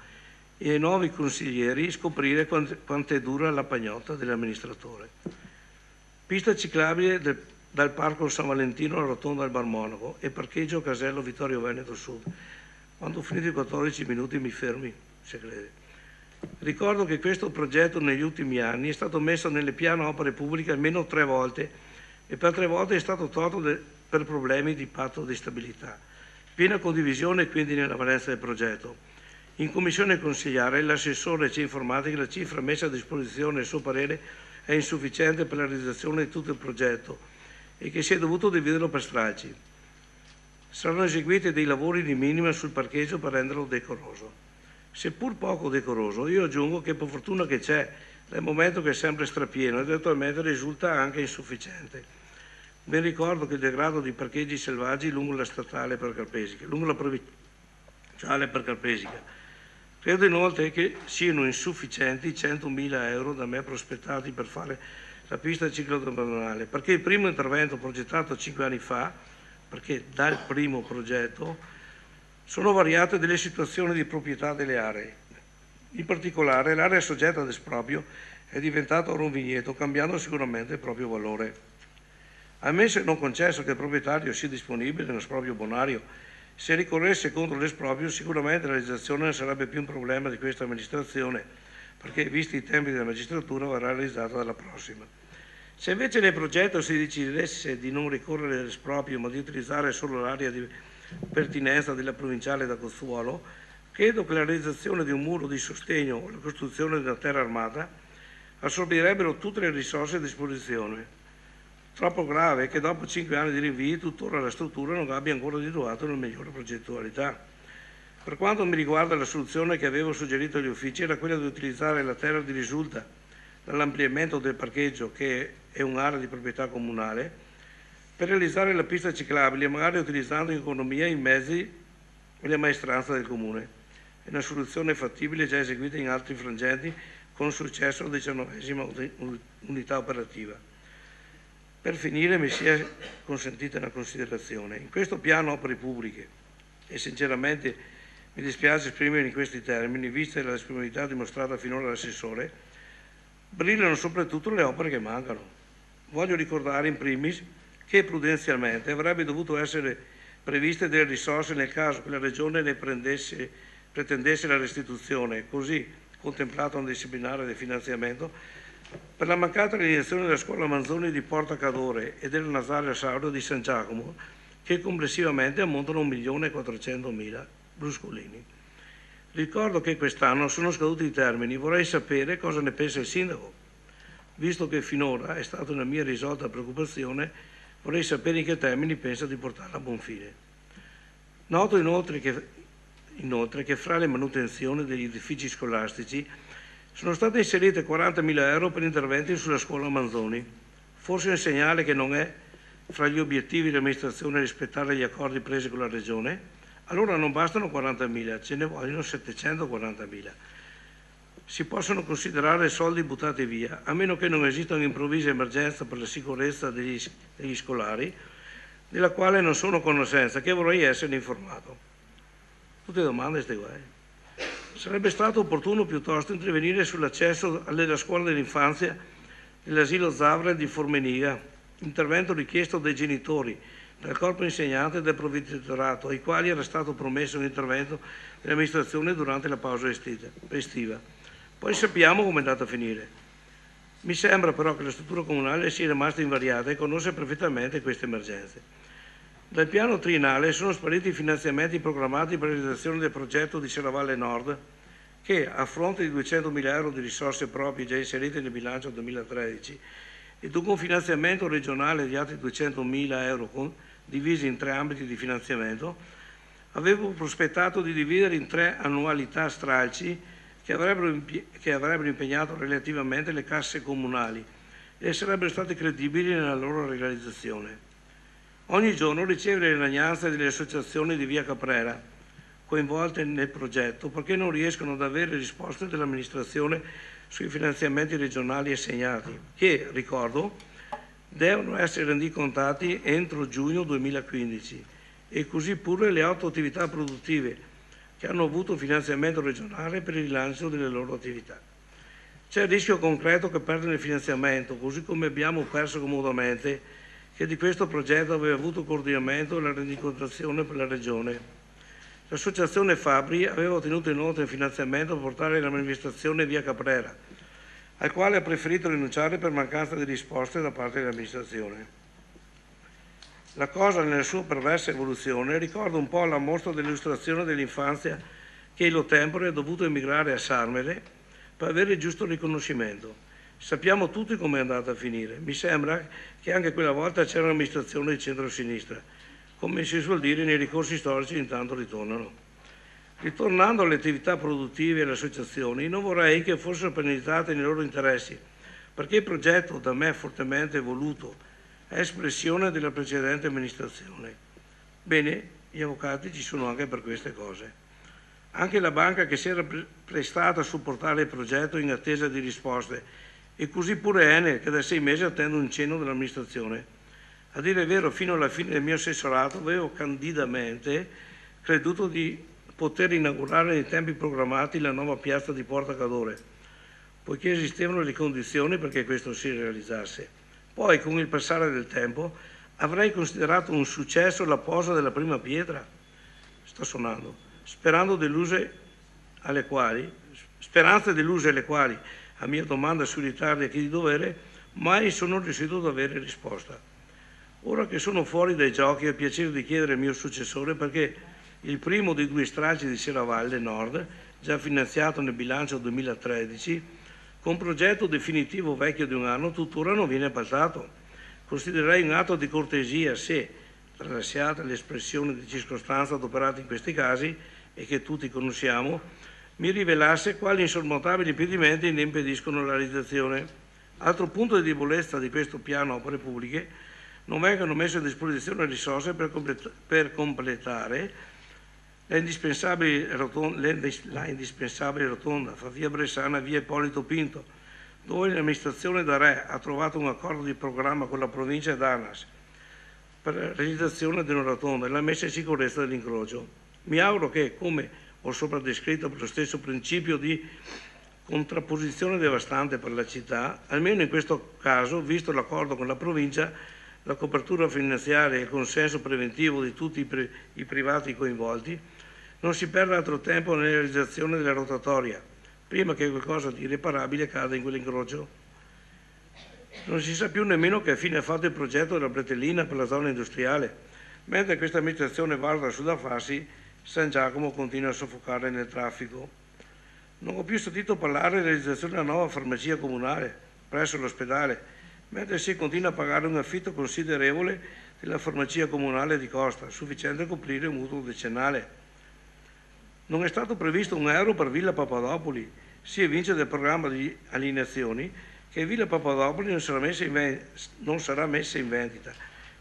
[SPEAKER 9] e ai nuovi consiglieri scoprire quanto è dura la pagnotta dell'amministratore. Pista ciclabile dal Parco San Valentino alla Rotonda del Bar Monaco e parcheggio Casello Vittorio Veneto Sud. Quando ho finito i 14 minuti mi fermi, se crede. Ricordo che questo progetto negli ultimi anni è stato messo nelle piano opere pubbliche almeno 3 volte e per 3 volte è stato tolto per problemi di patto di stabilità. Piena condivisione quindi nella valenza del progetto. In commissione consigliare l'assessore ci ha informato che la cifra messa a disposizione, a suo parere, è insufficiente per la realizzazione di tutto il progetto e che si è dovuto dividerlo per stralci. Saranno eseguiti dei lavori di minima sul parcheggio per renderlo decoroso. Seppur poco decoroso, io aggiungo che per fortuna che c'è, dal momento che è sempre strapieno ed attualmente risulta anche insufficiente. Ben ricordo che il degrado di parcheggi selvaggi lungo la statale per Carpesica, lungo la provinciale per Carpesica. Credo inoltre che siano insufficienti 100.000 euro da me prospettati per fare la pista ciclopedonale, perché il primo intervento progettato 5 anni fa, perché dal primo progetto sono variate delle situazioni di proprietà delle aree. In particolare l'area soggetta ad esproprio è diventata ora un vigneto, cambiando sicuramente il proprio valore. Ammesso e non concesso che il proprietario sia disponibile nello esproprio bonario, se ricorresse contro l'esproprio sicuramente la realizzazione non sarebbe più un problema di questa amministrazione, perché visti i tempi della magistratura verrà realizzata dalla prossima. Se invece nel progetto si decidesse di non ricorrere all'esproprio ma di utilizzare solo l'area di pertinenza della provinciale da Cozzuolo, credo che la realizzazione di un muro di sostegno o la costruzione di una terra armata assorbirebbero tutte le risorse a disposizione. Troppo grave è che dopo 5 anni di rinvii tuttora la struttura non abbia ancora individuato una migliore progettualità. Per quanto mi riguarda, la soluzione che avevo suggerito agli uffici era quella di utilizzare la terra di risulta dall'ampliamento del parcheggio, che è un'area di proprietà comunale, per realizzare la pista ciclabile, magari utilizzando in economia i mezzi e le maestranze del Comune. È una soluzione fattibile già eseguita in altri frangenti con successo alla 19ª unità operativa. Per finire mi sia consentita una considerazione. In questo piano opere pubbliche, e sinceramente mi dispiace esprimere in questi termini, vista la disponibilità dimostrata finora dall'assessore, brillano soprattutto le opere che mancano. Voglio ricordare in primis che prudenzialmente avrebbe dovuto essere previste delle risorse nel caso che la Regione ne pretendesse la restituzione, così contemplato un disciplinare del finanziamento, per la mancata realizzazione della scuola Manzoni di Porta Cadore e della Nazario Saurio di San Giacomo, che complessivamente ammontano a 1.400.000 bruscolini. Ricordo che quest'anno sono scaduti i termini, vorrei sapere cosa ne pensa il Sindaco. Visto che finora è stata una mia risolta preoccupazione, vorrei sapere in che termini pensa di portarla a buon fine. Noto inoltre che fra le manutenzioni degli edifici scolastici sono state inserite 40.000 euro per interventi sulla scuola Manzoni. Forse un segnale che non è fra gli obiettivi dell'amministrazione rispettare gli accordi presi con la Regione? Allora non bastano 40.000, ce ne vogliono 740.000. Si possono considerare soldi buttati via, a meno che non esista un'improvvisa emergenza per la sicurezza degli scolari, della quale non sono a conoscenza, che vorrei essere informato. Tutte domande ste guai. Sarebbe stato opportuno piuttosto intervenire sull'accesso alla scuola dell'infanzia dell'asilo Zavra di Formeniga, intervento richiesto dai genitori, dal corpo insegnante e dal provveditorato, ai quali era stato promesso un intervento dell'amministrazione durante la pausa estiva. Poi sappiamo come è andata a finire. Mi sembra però che la struttura comunale sia rimasta invariata e conosce perfettamente queste emergenze. Dal piano triennale sono spariti i finanziamenti programmati per la realizzazione del progetto di Serravalle Nord, che a fronte di 200.000 euro di risorse proprie già inserite nel bilancio 2013 e di un finanziamento regionale di altri 200.000 euro divisi in 3 ambiti di finanziamento, avevo prospettato di dividere in 3 annualità stralci che avrebbero impegnato relativamente le casse comunali e sarebbero state credibili nella loro realizzazione. Ogni giorno riceve le lagnanze delle associazioni di Via Caprera coinvolte nel progetto perché non riescono ad avere risposte dall'amministrazione sui finanziamenti regionali assegnati che, ricordo, devono essere rendicontati entro giugno 2015 e così pure le 8 attività produttive che hanno avuto finanziamento regionale per il rilancio delle loro attività. C'è il rischio concreto che perdano il finanziamento, così come abbiamo perso comodamente che di questo progetto aveva avuto coordinamento e la rendicontazione per la Regione. L'associazione Fabri aveva ottenuto inoltre il finanziamento per portare la manifestazione Via Caprera, al quale ha preferito rinunciare per mancanza di risposte da parte dell'amministrazione. La cosa nella sua perversa evoluzione ricorda un po' la mostra dell'illustrazione dell'infanzia che Illo Tempore ha dovuto emigrare a Sarmere per avere il giusto riconoscimento. Sappiamo tutti come è andata a finire. Mi sembra che anche quella volta c'era un'amministrazione di centro-sinistra. Come si suol dire, nei ricorsi storici intanto ritornano. Ritornando alle attività produttive e alle associazioni, non vorrei che fossero penalizzate nei loro interessi, perché il progetto da me fortemente voluto è espressione della precedente amministrazione. Bene, gli avvocati ci sono anche per queste cose. Anche la banca che si era prestata a supportare il progetto in attesa di risposte, e così pure Enel, che da 6 mesi attende un cenno dell'amministrazione. A dire il vero, fino alla fine del mio assessorato avevo candidamente creduto di poter inaugurare nei tempi programmati la nuova piazza di Porta Cadore, poiché esistevano le condizioni perché questo si realizzasse. Poi, con il passare del tempo, avrei considerato un successo la posa della prima pietra, sta suonando, speranze deluse alle quali, a mia domanda sui ritardi a chi di dovere, mai sono riuscito ad avere risposta. Ora che sono fuori dai giochi, ho il piacere di chiedere al mio successore perché il primo dei 2 stralci di Serravalle Nord, già finanziato nel bilancio 2013, con progetto definitivo vecchio di 1 anno, tuttora non viene appaltato. Considererei un atto di cortesia se, tralasciata l'espressione di circostanza adoperata in questi casi e che tutti conosciamo, mi rivelasse quali insormontabili impedimenti ne impediscono la realizzazione. Altro punto di debolezza di questo piano opere pubbliche: non vengono messe a disposizione risorse per completare la indispensabile rotonda fra via Bressana e via Ippolito Pinto, dove l'amministrazione da Re ha trovato un accordo di programma con la provincia ed ANAS per la realizzazione di una rotonda e la messa in sicurezza dell'incrocio. Mi auguro che, come ho sopra descritto, per lo stesso principio di contrapposizione devastante per la città, almeno in questo caso, visto l'accordo con la provincia, la copertura finanziaria e il consenso preventivo di tutti i privati coinvolti, non si perda altro tempo nella realizzazione della rotatoria, prima che qualcosa di irreparabile cada in quell'incrocio. Non si sa più nemmeno che fine ha fatto il progetto della bretellina per la zona industriale, mentre questa amministrazione valuta su da farsi, San Giacomo continua a soffocare nel traffico. Non ho più sentito parlare della realizzazione della nuova farmacia comunale presso l'ospedale, mentre si continua a pagare un affitto considerevole della farmacia comunale di Costa, sufficiente a coprire un mutuo decennale. Non è stato previsto un euro per Villa Papadopoli, si evince del programma di allineazioni che Villa Papadopoli non sarà messa in vendita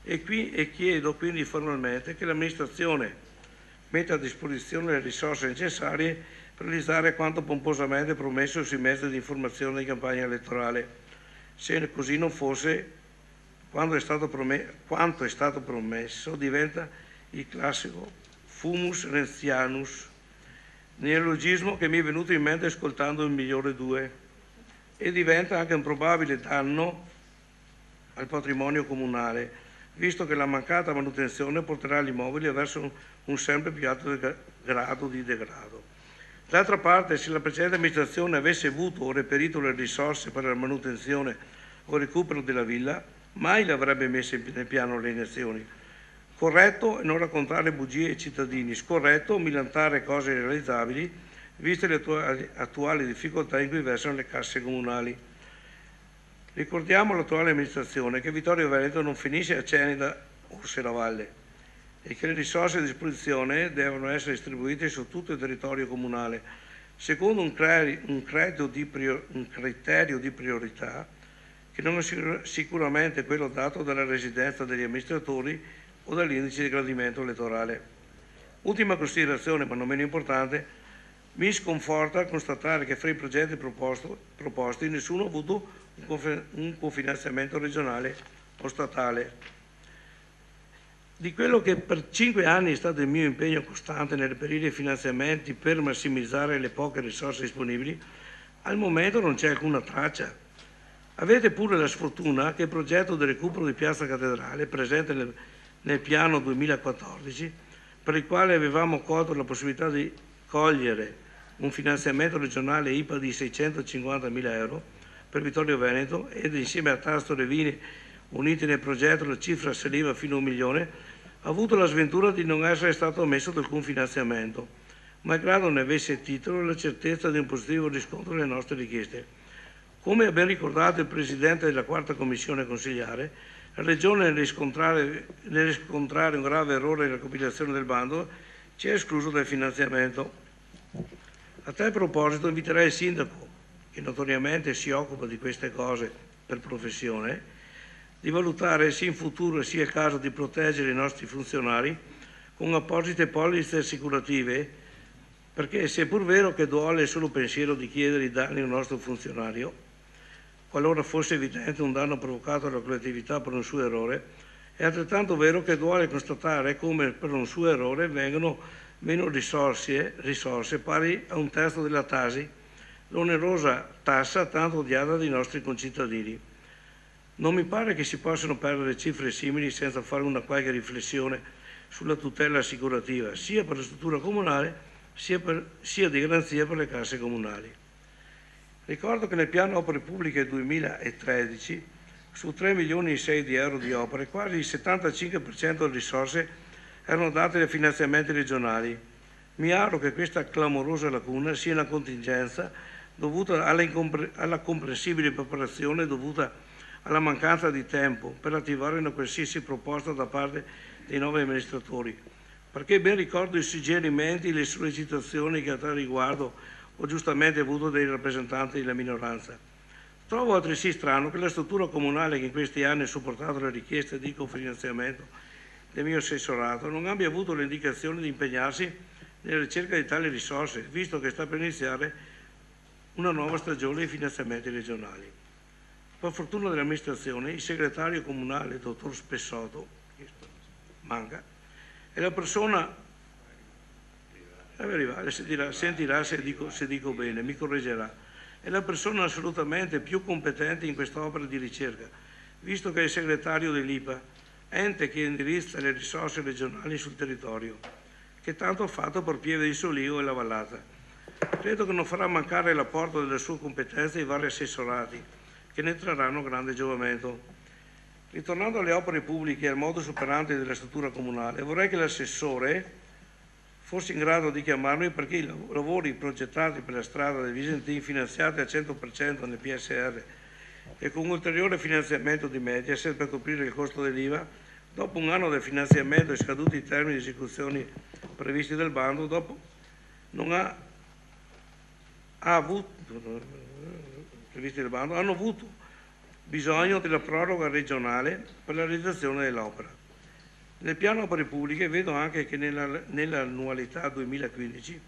[SPEAKER 9] e chiedo quindi formalmente che l'amministrazione metta a disposizione le risorse necessarie per realizzare quanto pomposamente promesso sui mezzi di informazione di campagna elettorale. Se così non fosse, quanto è stato promesso diventa il classico fumus renzianus, neologismo che mi è venuto in mente ascoltando il migliore 2, e diventa anche un probabile danno al patrimonio comunale, visto che la mancata manutenzione porterà gli immobili verso un sempre più alto grado di degrado. D'altra parte, se la precedente amministrazione avesse avuto o reperito le risorse per la manutenzione o recupero della villa, mai le avrebbe messe nel piano le iniezioni. Corretto non raccontare bugie ai cittadini, scorretto milantare cose irrealizzabili, viste le attuali difficoltà in cui versano le casse comunali. Ricordiamo all'attuale amministrazione che Vittorio Veneto non finisce a Ceneda o Serravalle e che le risorse a disposizione devono essere distribuite su tutto il territorio comunale, secondo un criterio di priorità che non è sicuramente quello dato dalla residenza degli amministratori o dall'indice di gradimento elettorale. Ultima considerazione, ma non meno importante: mi sconforta constatare che fra i progetti proposti nessuno ha avuto un cofinanziamento regionale o statale. Di quello che per 5 anni è stato il mio impegno costante nel reperire finanziamenti per massimizzare le poche risorse disponibili, al momento non c'è alcuna traccia. Avete pure la sfortuna che il progetto del recupero di Piazza Cattedrale, presente nel piano 2014, per il quale avevamo colto la possibilità di cogliere un finanziamento regionale IPA di 650.000 euro per Vittorio Veneto, ed insieme a Tasto e Vini uniti nel progetto la cifra saliva fino a 1 milione, ha avuto la sventura di non essere stato ammesso ad alcun finanziamento, malgrado ne avesse il titolo e la certezza di un positivo riscontro alle nostre richieste. Come ha ben ricordato il Presidente della 4ª Commissione consigliare, la Regione, nel riscontrare un grave errore nella compilazione del bando, ci ha escluso dal finanziamento. A tal proposito inviterei il Sindaco, che notoriamente si occupa di queste cose per professione, di valutare se in futuro sia il caso di proteggere i nostri funzionari con apposite polizze assicurative, perché se è pur vero che duole il solo pensiero di chiedere i danni a un nostro funzionario, qualora fosse evidente un danno provocato alla collettività per un suo errore, è altrettanto vero che duole constatare come per un suo errore vengano meno risorse pari a 1/3 della Tasi, l'onerosa tassa tanto odiata dai nostri concittadini. Non mi pare che si possano perdere cifre simili senza fare una qualche riflessione sulla tutela assicurativa, sia per la struttura comunale, sia di garanzia per le casse comunali. Ricordo che nel piano opere pubbliche 2013, su 3,6 milioni di euro di opere, quasi il 75% delle risorse erano date dai finanziamenti regionali. Mi auguro che questa clamorosa lacuna sia una contingenza dovuta alla comprensibile preparazione dovuta alla mancanza di tempo per attivare una qualsiasi proposta da parte dei nuovi amministratori, perché ben ricordo i suggerimenti e le sollecitazioni che a tal riguardo ho giustamente avuto dai rappresentanti della minoranza. Trovo altresì strano che la struttura comunale che in questi anni ha supportato le richieste di cofinanziamento del mio assessorato non abbia avuto l'indicazione di impegnarsi nella ricerca di tali risorse, visto che sta per iniziare una nuova stagione di finanziamenti regionali. Per fortuna dell'amministrazione, il segretario comunale, dottor Spessotto, che manca, è la persona, sentirà se dico bene, mi correggerà, è la persona assolutamente più competente in quest'opera di ricerca, visto che è il segretario dell'IPA, ente che indirizza le risorse regionali sul territorio, che tanto ha fatto per Pieve di Soligo e la Vallata. Credo che non farà mancare l'apporto delle sue competenze ai vari assessorati, che ne trarranno grande giovamento. Ritornando alle opere pubbliche e al modus operandi della struttura comunale, vorrei che l'assessore fosse in grado di chiamarmi perché i lavori progettati per la strada del Visentin, finanziati al 100% nel PSR e con ulteriore finanziamento di Mediaset per coprire il costo dell'IVA, dopo un anno del finanziamento e scaduti i termini di esecuzione previsti dal bando, dopo non ha avuto, previsti dal bando, hanno avuto bisogno della proroga regionale per la realizzazione dell'opera. Nel piano opere pubbliche vedo anche che nell'annualità 2015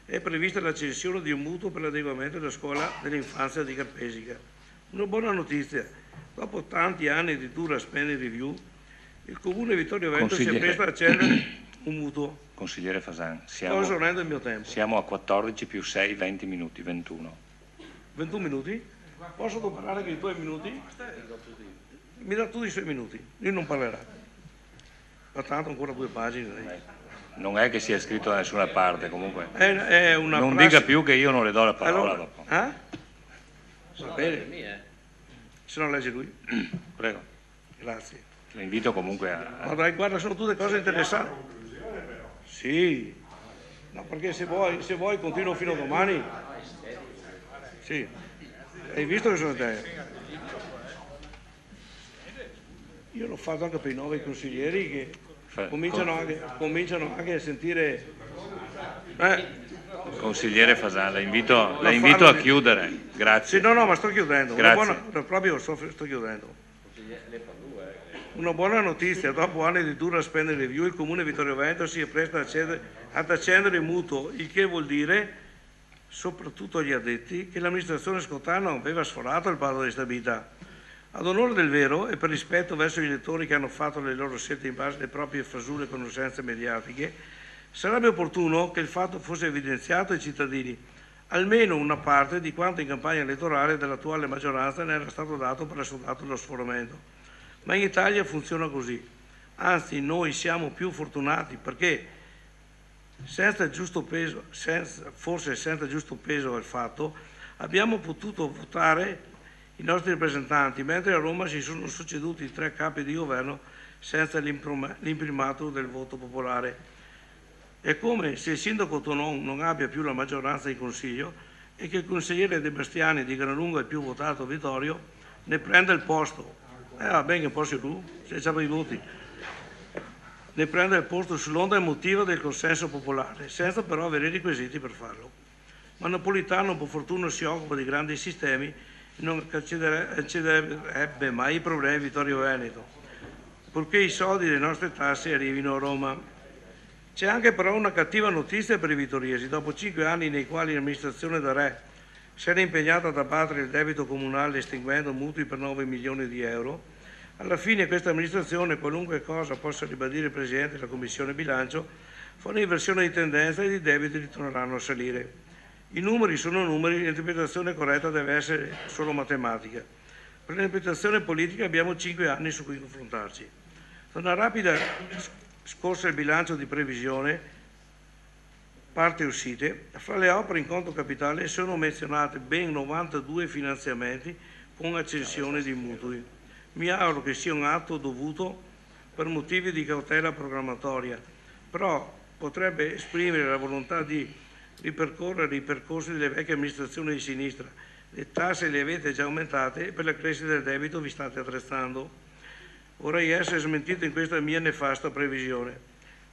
[SPEAKER 9] è prevista la cessione di un mutuo per l'adeguamento della scuola dell'infanzia di Carpesica. Una buona notizia, dopo tanti anni di dura spending review, il Comune di Vittorio Veneto si presta a cedere un mutuo.
[SPEAKER 1] Consigliere Fasan,
[SPEAKER 9] Sto esaurendo il mio tempo.
[SPEAKER 1] Siamo a 14 più 6, 20 minuti, 21.
[SPEAKER 9] 21 minuti? Posso parlare anche di 2 minuti? Mi dà tu i suoi minuti, lui non parlerà. Tanto ancora 2 pagine.
[SPEAKER 1] Non è che sia scritto da nessuna parte, comunque.
[SPEAKER 9] È una
[SPEAKER 1] non
[SPEAKER 9] prassi...
[SPEAKER 1] dica più che io non le do la parola
[SPEAKER 9] allora,
[SPEAKER 1] dopo.
[SPEAKER 9] Va bene. Se no legge lui.
[SPEAKER 1] Prego.
[SPEAKER 9] Grazie.
[SPEAKER 1] Lo invito comunque a...
[SPEAKER 9] Ma dai, guarda, sono tutte cose interessanti. Sì. No, perché se vuoi continuo fino a domani. Sì. Hai visto che sono te? Io l'ho fatto anche per i nuovi consiglieri che cominciano anche a sentire...
[SPEAKER 1] Consigliere Fasan, la invito a chiudere. Grazie.
[SPEAKER 9] Sì, no, ma sto chiudendo. Sto chiudendo. Una buona notizia, dopo anni di dura spending review, il Comune di Vittorio Veneto si è presto ad accendere il mutuo, il che vuol dire, soprattutto agli addetti, che l'amministrazione scottana non aveva sforato il patto di stabilità. Ad onore del vero e per rispetto verso gli elettori che hanno fatto le loro scelte in base alle proprie fasulle conoscenze mediatiche, sarebbe opportuno che il fatto fosse evidenziato ai cittadini, almeno una parte di quanto in campagna elettorale dell'attuale maggioranza ne era stato dato per assodato lo sforamento. Ma in Italia funziona così, anzi noi siamo più fortunati perché senza giusto peso al fatto abbiamo potuto votare i nostri rappresentanti, mentre a Roma si sono succeduti 3 capi di governo senza l'imprimato del voto popolare. È come se il sindaco Tonon non abbia più la maggioranza in consiglio e che il consigliere De Bastiani, di gran lunga il più votato Vittorio, ne prenda il posto. Va bene che posso tu, se c'è i voti. Ne prenda il posto sull'onda emotiva del consenso popolare, senza però avere i requisiti per farlo. Ma Napolitano, per fortuna, si occupa di grandi sistemi, non accederebbe mai i problemi di Vittorio Veneto, purché i soldi delle nostre tasse arrivino a Roma. C'è anche però una cattiva notizia per i vittoriesi. Dopo 5 anni nei quali l'amministrazione da Re si era impegnata ad abbattere il debito comunale estinguendo mutui per 9 milioni di euro, alla fine questa amministrazione, qualunque cosa possa ribadire il Presidente della Commissione Bilancio, fa un'inversione di tendenza e i debiti ritorneranno a salire. I numeri sono numeri, l'interpretazione corretta deve essere solo matematica. Per l'interpretazione politica abbiamo 5 anni su cui confrontarci. Da una rapida scorsa al bilancio di previsione, parte uscite, fra le opere in conto capitale sono menzionate ben 92 finanziamenti con accensione di mutui. Mi auguro che sia un atto dovuto per motivi di cautela programmatoria, però potrebbe esprimere la volontà di ripercorrere i percorsi delle vecchie amministrazioni di sinistra, le tasse le avete già aumentate e per la crescita del debito vi state attrezzando. Vorrei essere smentito in questa mia nefasta previsione.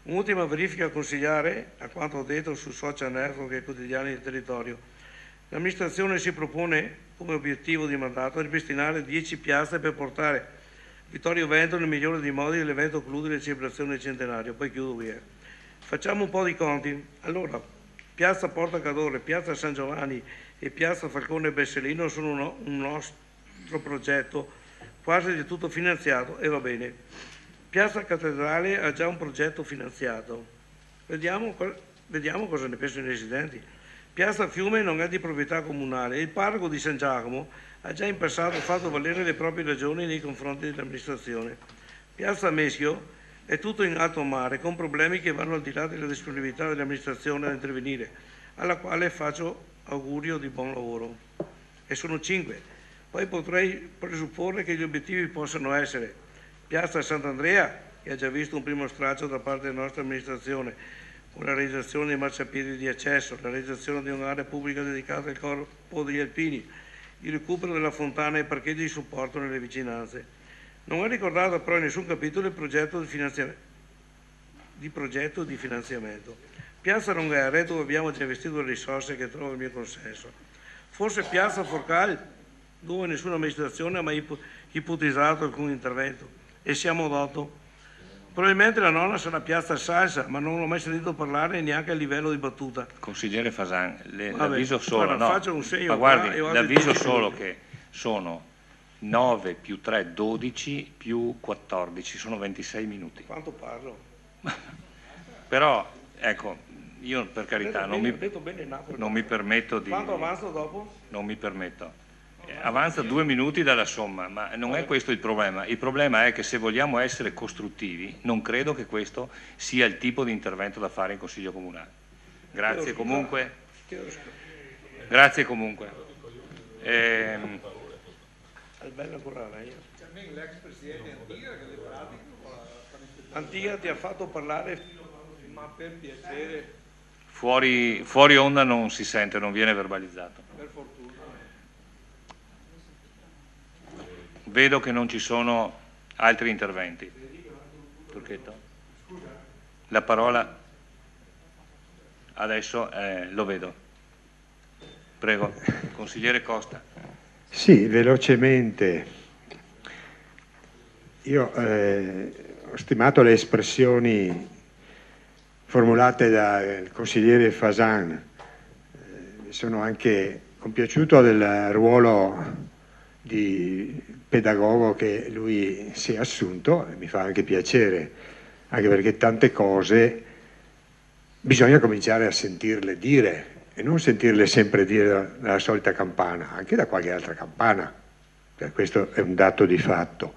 [SPEAKER 9] Un'ultima verifica a consigliare a quanto ho detto su social network e quotidiani del territorio. L'amministrazione si propone come obiettivo di mandato ripristinare 10 piazze per portare Vittorio Veneto nel migliore dei modi dell'evento clou delle celebrazioni del centenario. Poi chiudo qui. Facciamo un po' di conti. Allora, piazza Porta Cadore, piazza San Giovanni e piazza Falcone Bessellino sono un nostro progetto quasi del tutto finanziato e va bene. Piazza Cattedrale ha già un progetto finanziato. Vediamo cosa ne pensano i residenti. Piazza Fiume non è di proprietà comunale. Il parco di San Giacomo ha già in passato fatto valere le proprie ragioni nei confronti dell'amministrazione. Piazza Meschio è tutto in alto mare, con problemi che vanno al di là della disponibilità dell'amministrazione ad intervenire, alla quale faccio augurio di buon lavoro. E sono 5. Poi potrei presupporre che gli obiettivi possano essere Piazza Sant'Andrea, che ha già visto un primo straccio da parte della nostra amministrazione, con la realizzazione dei marciapiedi di accesso, la realizzazione di un'area pubblica dedicata al corpo degli alpini, il recupero della fontana e parcheggi di supporto nelle vicinanze. Non è ricordato però in nessun capitolo il progetto di finanziamento. Piazza Ronghera, dove abbiamo già investito le risorse che trova il mio consenso. Forse Piazza Forcal, dove nessuna amministrazione ha mai ipotizzato alcun intervento. E siamo dato. Probabilmente la nonna sarà Piazza Salsa, ma non l'ho mai sentito parlare neanche a livello di battuta.
[SPEAKER 1] Consigliere Fasan, l'avviso solo,
[SPEAKER 9] guarda, faccio un segno,
[SPEAKER 1] ma guardi, l'avviso solo che sono 9 più 3, 12 più 14, sono 26 minuti.
[SPEAKER 9] Quanto parlo?
[SPEAKER 1] Però, ecco, io per carità non mi permetto di...
[SPEAKER 9] Quanto avanzo dopo?
[SPEAKER 1] Non mi permetto. Avanza 2 minuti dalla somma, ma non è questo il problema. Il problema è che se vogliamo essere costruttivi, non credo che questo sia il tipo di intervento da fare in Consiglio Comunale. Grazie comunque. Grazie comunque.
[SPEAKER 9] L'ex presidente Antiga ti ha fatto parlare, ma per piacere.
[SPEAKER 1] Fuori onda non si sente, non viene verbalizzato.
[SPEAKER 9] Per fortuna.
[SPEAKER 1] Vedo che non ci sono altri interventi. Turchetto? La parola adesso lo vedo. Prego, consigliere Costa.
[SPEAKER 3] Sì, velocemente. Io ho stimato le espressioni formulate dal consigliere Fasan. Mi sono anche compiaciuto del ruolo di pedagogo che lui si è assunto, e mi fa anche piacere, anche perché tante cose bisogna cominciare a sentirle dire e non sentirle sempre dire dalla solita campana, anche da qualche altra campana. Questo è un dato di fatto.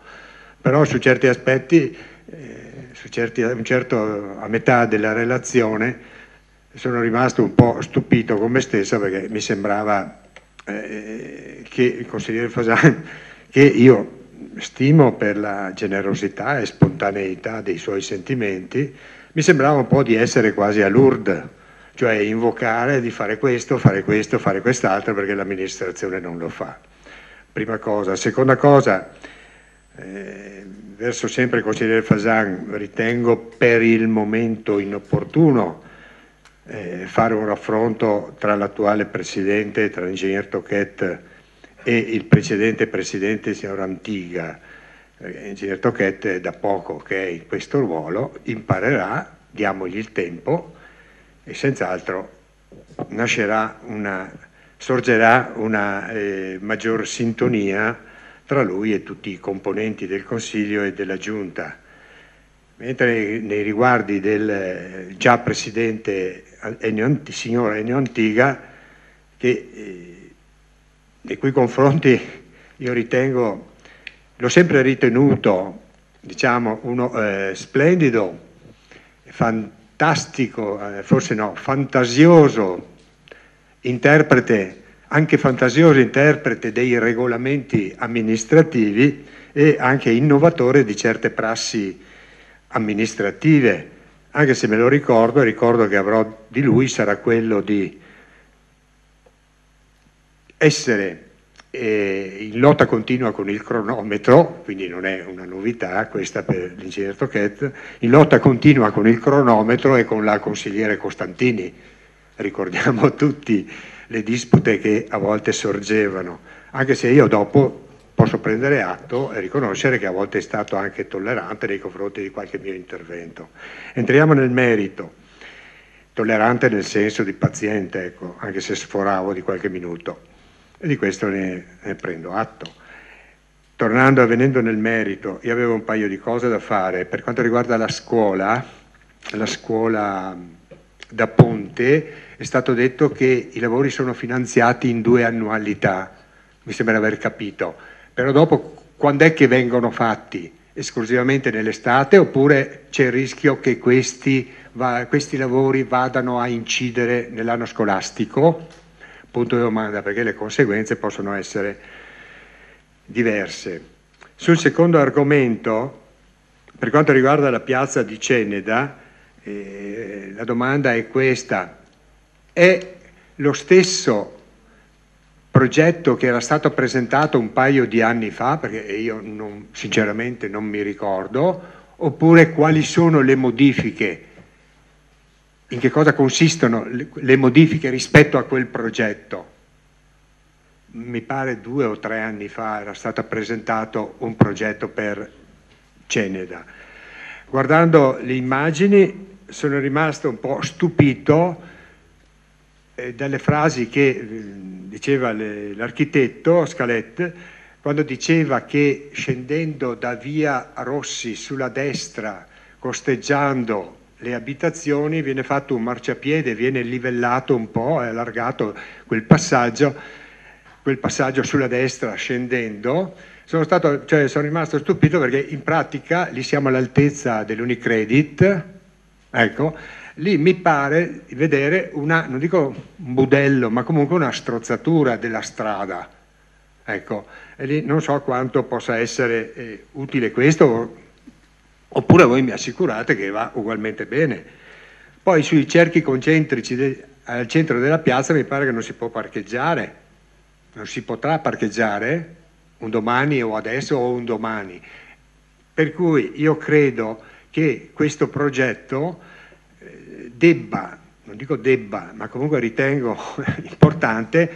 [SPEAKER 3] Però su certi aspetti, a metà della relazione, sono rimasto un po' stupito con me stesso, perché mi sembrava che il consigliere Fasan, che io stimo per la generosità e spontaneità dei suoi sentimenti, mi sembrava un po' di essere quasi a Lourdes, cioè invocare di fare questo, fare quest'altro, perché l'amministrazione non lo fa. Prima cosa. Seconda cosa, verso sempre il consigliere Fasan, ritengo per il momento inopportuno fare un raffronto tra l'attuale presidente, tra l'ingegner Tocquet e il precedente presidente, signor Antiga. L'ingegner Tocquet da poco che è in questo ruolo imparerà, diamogli il tempo, e senz'altro sorgerà una maggior sintonia tra lui e tutti i componenti del Consiglio e della Giunta. Mentre nei riguardi del già presidente signor Ennio Antiga, nei cui confronti io ritengo, l'ho sempre ritenuto, diciamo, uno splendido, fantastico, forse no, fantasioso interprete, anche fantasioso interprete dei regolamenti amministrativi e anche innovatore di certe prassi amministrative, anche se me lo ricordo che avrò di lui sarà quello di essere in lotta continua con il cronometro, quindi non è una novità questa per l'ingegnere Tochet, in lotta continua con il cronometro e con la consigliere Costantini. Ricordiamo tutti le dispute che a volte sorgevano, anche se io dopo posso prendere atto e riconoscere che a volte è stato anche tollerante nei confronti di qualche mio intervento. Entriamo nel merito, tollerante nel senso di paziente, ecco, anche se sforavo di qualche minuto. E di questo ne prendo atto. Tornando e venendo nel merito, io avevo un paio di cose da fare. Per quanto riguarda la scuola da ponte, è stato detto che i lavori sono finanziati in 2 annualità, mi sembra aver capito. Però dopo, quando è che vengono fatti? Esclusivamente nell'estate, oppure c'è il rischio che questi lavori vadano a incidere nell'anno scolastico? Punto di domanda, perché le conseguenze possono essere diverse. Sul secondo argomento, per quanto riguarda la piazza di Ceneda, la domanda è questa: è lo stesso progetto che era stato presentato un paio di anni fa, perché io sinceramente non mi ricordo, oppure quali sono le modifiche? In che cosa consistono le modifiche rispetto a quel progetto? Mi pare 2 o 3 anni fa era stato presentato un progetto per Ceneda. Guardando le immagini sono rimasto un po' stupito dalle frasi che diceva l'architetto Scalet, quando diceva che scendendo da via Rossi sulla destra, costeggiando le abitazioni, viene fatto un marciapiede, viene livellato un po', è allargato quel passaggio sulla destra scendendo. Sono rimasto stupito perché in pratica lì siamo all'altezza dell'Unicredit, ecco, lì mi pare di vedere non dico un budello, ma comunque una strozzatura della strada, ecco, e lì non so quanto possa essere utile questo, oppure voi mi assicurate che va ugualmente bene. Poi sui cerchi concentrici al centro della piazza mi pare che non si può parcheggiare, non si potrà parcheggiare un domani o adesso o un domani, per cui io credo che questo progetto ma comunque ritengo importante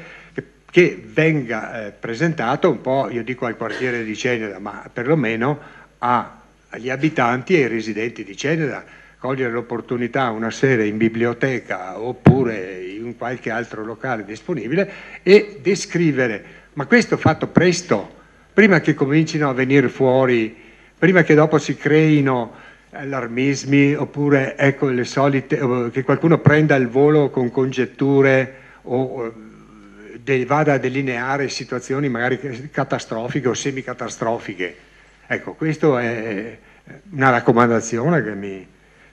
[SPEAKER 3] che venga presentato un po', io dico al quartiere di Ceneda, ma perlomeno agli abitanti e ai residenti di Ceneda, cogliere l'opportunità una sera in biblioteca oppure in qualche altro locale disponibile e descrivere, ma questo fatto presto, prima che comincino a venire fuori, prima che dopo si creino allarmismi oppure ecco le solite, che qualcuno prenda il volo con congetture o vada a delineare situazioni magari catastrofiche o semicatastrofiche. Ecco, questa è una raccomandazione che mi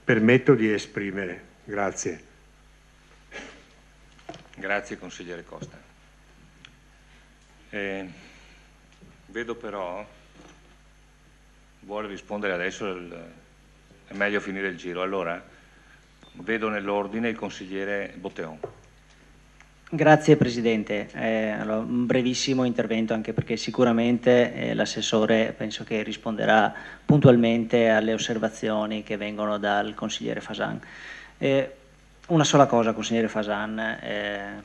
[SPEAKER 3] permetto di esprimere. Grazie.
[SPEAKER 1] Grazie consigliere Costa. Vedo però, vuole rispondere adesso, è meglio finire il giro. Allora, vedo nell'ordine il consigliere Botteon.
[SPEAKER 10] Grazie Presidente, allora, un brevissimo intervento anche perché sicuramente l'assessore penso che risponderà puntualmente alle osservazioni che vengono dal consigliere Fasan. Una sola cosa consigliere Fasan,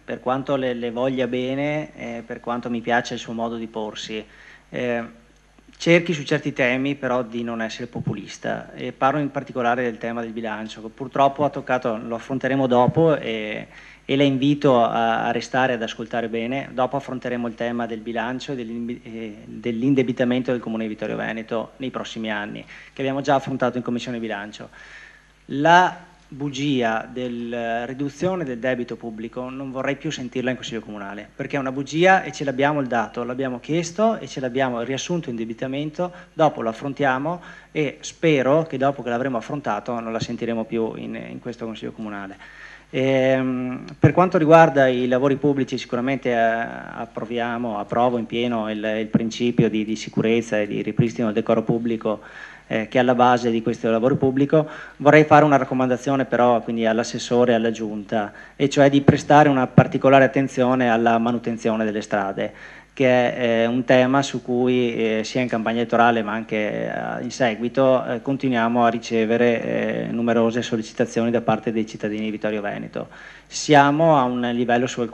[SPEAKER 10] per quanto le voglia bene, per quanto mi piace il suo modo di porsi, cerchi su certi temi però di non essere populista e parlo in particolare del tema del bilancio che purtroppo ha toccato, lo affronteremo dopo e la invito a restare ad ascoltare bene. Dopo affronteremo il tema del bilancio e dell'indebitamento del Comune di Vittorio Veneto nei prossimi anni, che abbiamo già affrontato in Commissione Bilancio. La bugia della riduzione del debito pubblico non vorrei più sentirla in Consiglio Comunale, perché è una bugia e ce l'abbiamo il dato, l'abbiamo chiesto e ce l'abbiamo riassunto in indebitamento, dopo lo affrontiamo e spero che dopo che l'avremo affrontato non la sentiremo più in questo Consiglio Comunale. Per quanto riguarda i lavori pubblici sicuramente approvo in pieno il principio di sicurezza e di ripristino del decoro pubblico che è alla base di questo lavoro pubblico. Vorrei fare una raccomandazione però quindi all'assessore e alla Giunta, e cioè di prestare una particolare attenzione alla manutenzione delle strade. che è un tema su cui sia in campagna elettorale ma anche in seguito continuiamo a ricevere numerose sollecitazioni da parte dei cittadini di Vittorio Veneto. Siamo a un livello su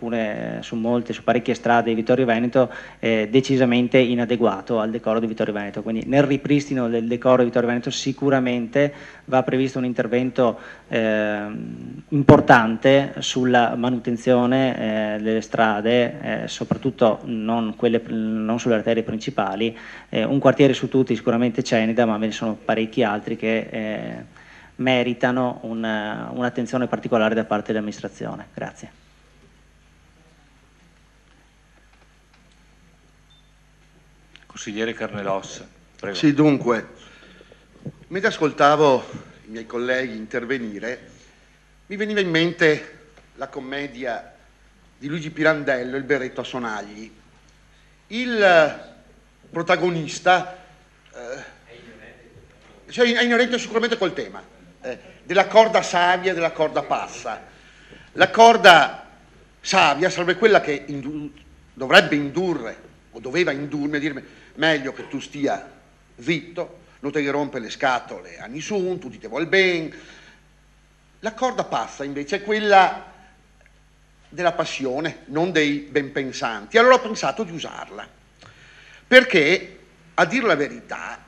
[SPEAKER 10] parecchie strade di Vittorio Veneto decisamente inadeguato al decoro di Vittorio Veneto, quindi nel ripristino del decoro di Vittorio Veneto sicuramente va previsto un intervento importante sulla manutenzione delle strade, soprattutto non sulle arterie principali. Un quartiere su tutti sicuramente Ceneda, ma ve ne sono parecchi altri che meritano un'attenzione particolare da parte dell'amministrazione. Grazie.
[SPEAKER 1] Consigliere Carnelos, prego.
[SPEAKER 11] Sì, dunque, mentre ascoltavo i miei colleghi intervenire, mi veniva in mente la commedia di Luigi Pirandello, Il berretto a sonagli. Il protagonista è inerente sicuramente col tema della corda savia e della corda passa. La corda savia sarebbe quella che dovrebbe indurre, o doveva indurmi a dirmi meglio che tu stia zitto, non te che rompe le scatole a nessuno, tutti te vuol bene. La corda passa invece è quella della passione, non dei benpensanti. Allora ho pensato di usarla, perché a dir la verità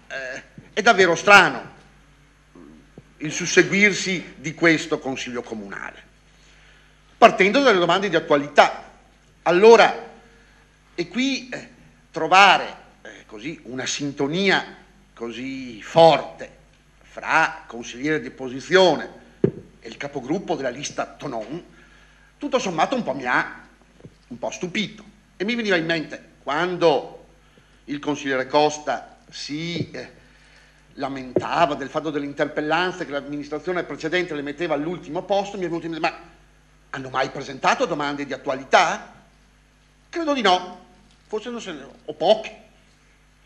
[SPEAKER 11] è davvero strano il susseguirsi di questo Consiglio Comunale, partendo dalle domande di attualità. Allora, e qui trovare così una sintonia così forte fra consigliere di opposizione e il capogruppo della lista Tonon, tutto sommato un po' mi ha un po' stupito, e mi veniva in mente quando il consigliere Costa si lamentava del fatto delle interpellanze che l'amministrazione precedente le metteva all'ultimo posto. Mi è venuto in mente: ma hanno mai presentato domande di attualità? Credo di no, forse non se ne o poche,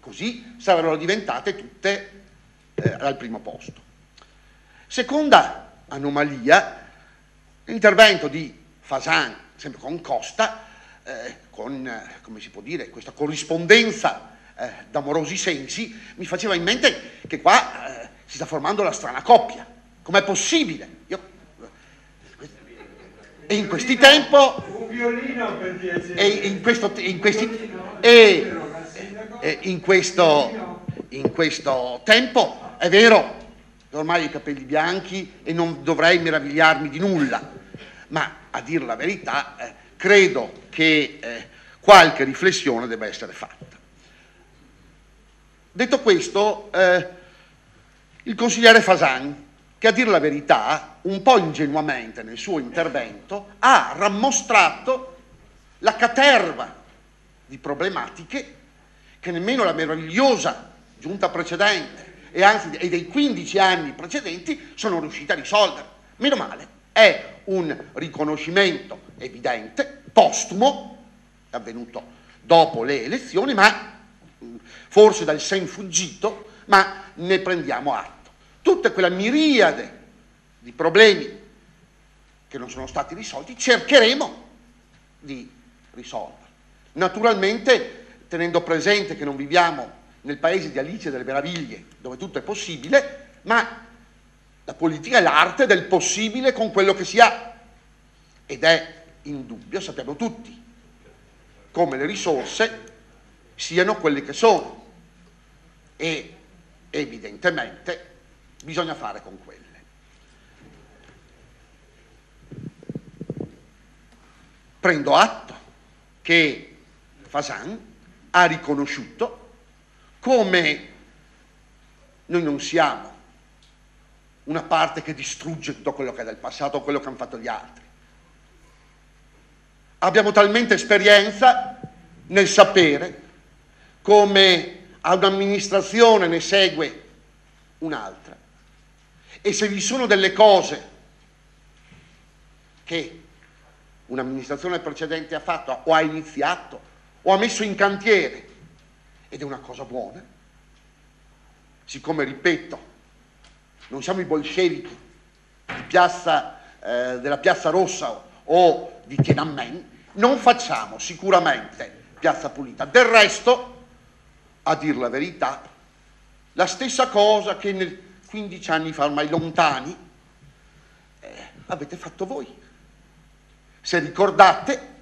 [SPEAKER 11] così sarebbero diventate tutte al primo posto. Seconda anomalia, l'intervento di Fasan, sempre con Costa, con, come si può dire, questa corrispondenza d'amorosi sensi, mi faceva in mente che qua si sta formando la strana coppia. Com'è possibile? E in questi tempi, in questo tempo è vero, ormai ho i capelli bianchi e non dovrei meravigliarmi di nulla, ma a dir la verità credo che qualche riflessione debba essere fatta. Detto questo, il consigliere Fasan, che a dir la verità, un po' ingenuamente nel suo intervento, ha rammostrato la caterva di problematiche che nemmeno la meravigliosa giunta precedente e dei 15 anni precedenti sono riusciti a risolvere. Meno male, è un riconoscimento evidente, postumo, è avvenuto dopo le elezioni, ma forse dal sen fuggito, ma ne prendiamo atto. Tutta quella miriade di problemi che non sono stati risolti cercheremo di risolverli. Naturalmente tenendo presente che non viviamo nel paese di Alice delle Meraviglie, dove tutto è possibile, ma la politica è l'arte del possibile con quello che si ha, ed è indubbio, sappiamo tutti, come le risorse siano quelle che sono, e evidentemente bisogna fare con quelle. Prendo atto che Fasan ha riconosciuto come noi non siamo una parte che distrugge tutto quello che è del passato o quello che hanno fatto gli altri. Abbiamo talmente esperienza nel sapere come a un'amministrazione ne segue un'altra, e se vi sono delle cose che un'amministrazione precedente ha fatto o ha iniziato o ha messo in cantiere ed è una cosa buona, siccome, ripeto, non siamo i bolscevichi della Piazza Rossa o di Tiananmen, non facciamo sicuramente piazza pulita. Del resto, a dir la verità, la stessa cosa che 15 anni fa, ormai lontani, avete fatto voi. Se ricordate,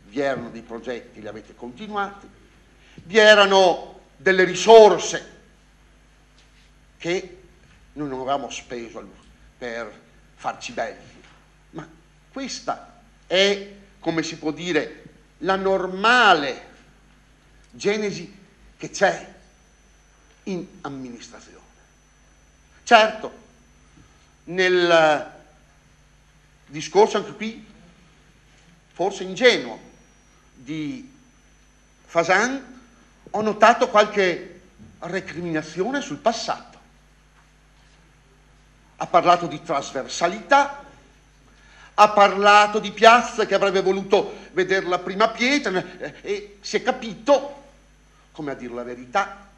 [SPEAKER 11] vi erano dei progetti, li avete continuati, vi erano delle risorse che noi non avevamo speso per farci belli, ma questa è, come si può dire, la normale genesi che c'è in amministrazione. Certo, nel discorso anche qui, forse ingenuo, di Fasan, ho notato qualche recriminazione sul passato. Ha parlato di trasversalità, ha parlato di piazza che avrebbe voluto vedere la prima pietra e si è capito, come a dire la verità,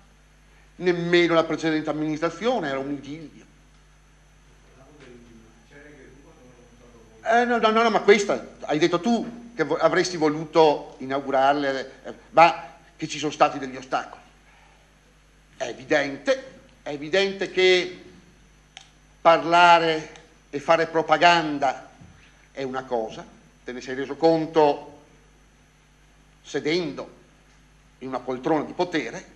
[SPEAKER 11] nemmeno la precedente amministrazione era un idillio. No, ma questa hai detto tu che avresti voluto inaugurarle, ma che ci sono stati degli ostacoli. È evidente che parlare e fare propaganda è una cosa, te ne sei reso conto sedendo in una poltrona di potere.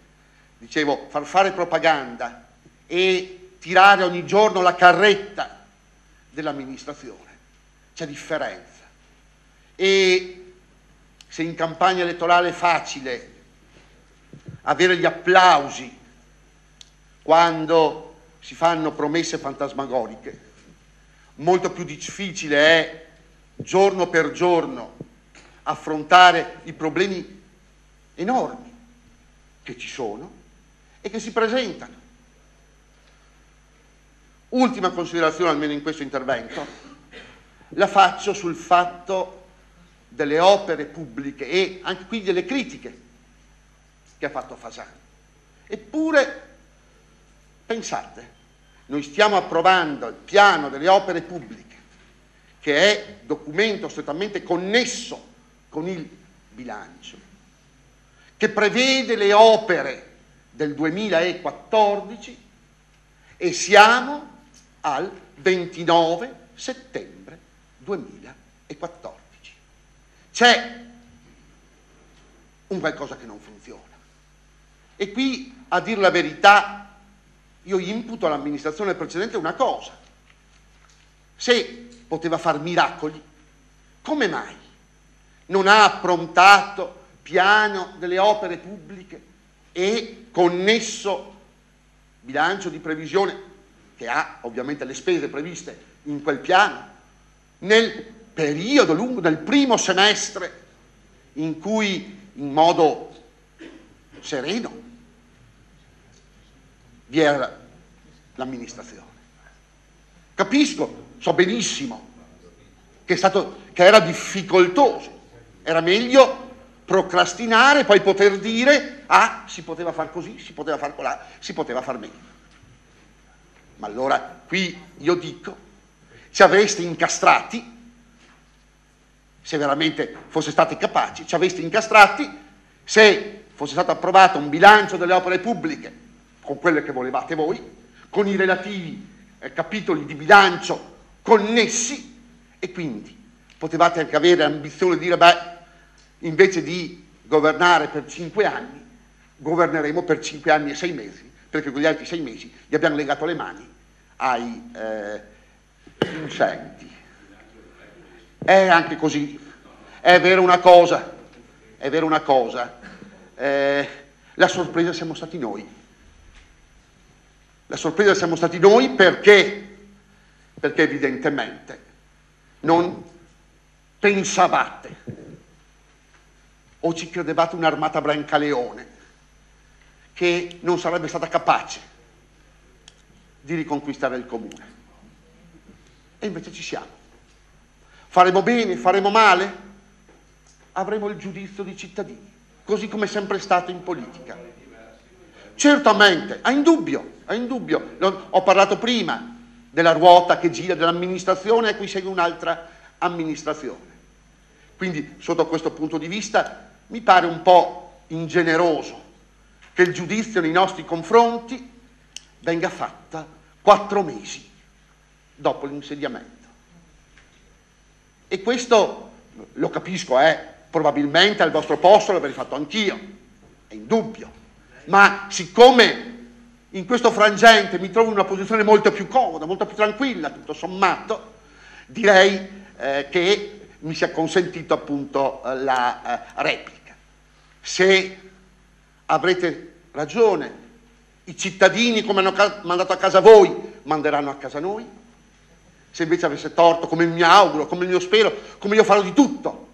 [SPEAKER 11] Dicevo, fare propaganda e tirare ogni giorno la carretta dell'amministrazione, c'è differenza. E se in campagna elettorale è facile avere gli applausi quando si fanno promesse fantasmagoriche, molto più difficile è giorno per giorno affrontare i problemi enormi che ci sono e che si presentano. Ultima considerazione, almeno in questo intervento, la faccio sul fatto delle opere pubbliche e anche qui delle critiche che ha fatto Fasan. Eppure, pensate, noi stiamo approvando il piano delle opere pubbliche, che è documento strettamente connesso con il bilancio, che prevede le opere del 2014 e siamo al 29 settembre 2014. C'è un qualcosa che non funziona. E qui, a dir la verità, io imputo all'amministrazione precedente una cosa. Se poteva far miracoli, come mai non ha approntato piano delle opere pubbliche e connesso bilancio di previsione, che ha ovviamente le spese previste in quel piano, nel periodo lungo, nel primo semestre, in cui in modo sereno vi era l'amministrazione. Capisco, so benissimo che era difficoltoso, era meglio procrastinare, poi poter dire si poteva far così, si poteva far colà, si poteva far meglio. Ma allora qui io dico, ci avreste incastrati, se veramente foste stati capaci, ci avreste incastrati se fosse stato approvato un bilancio delle opere pubbliche con quelle che volevate voi, con i relativi capitoli di bilancio connessi, e quindi potevate anche avere l'ambizione di dire, invece di governare per 5 anni, governeremo per 5 anni e 6 mesi, perché con gli altri 6 mesi gli abbiamo legato le mani ai incendi. È anche così, è vero una cosa, la sorpresa siamo stati noi. La sorpresa siamo stati noi perché evidentemente non pensavate o ci credevate un'armata Brancaleone che non sarebbe stata capace di riconquistare il comune. E invece ci siamo. Faremo bene, faremo male? Avremo il giudizio dei cittadini, così come è sempre stato in politica. Certamente, è indubbio. Ho parlato prima della ruota che gira dell'amministrazione, e qui segue un'altra amministrazione, Quindi sotto questo punto di vista mi pare un po' ingeneroso che il giudizio nei nostri confronti venga fatta 4 mesi dopo l'insediamento. E questo lo capisco, probabilmente al vostro posto l'avrei fatto anch'io, è indubbio, ma siccome in questo frangente mi trovo in una posizione molto più comoda, molto più tranquilla, tutto sommato, direi che mi sia consentito appunto la replica. Se avrete ragione, i cittadini, come hanno mandato a casa voi, manderanno a casa noi. Se invece avesse torto, come mi auguro, come io spero, come io farò di tutto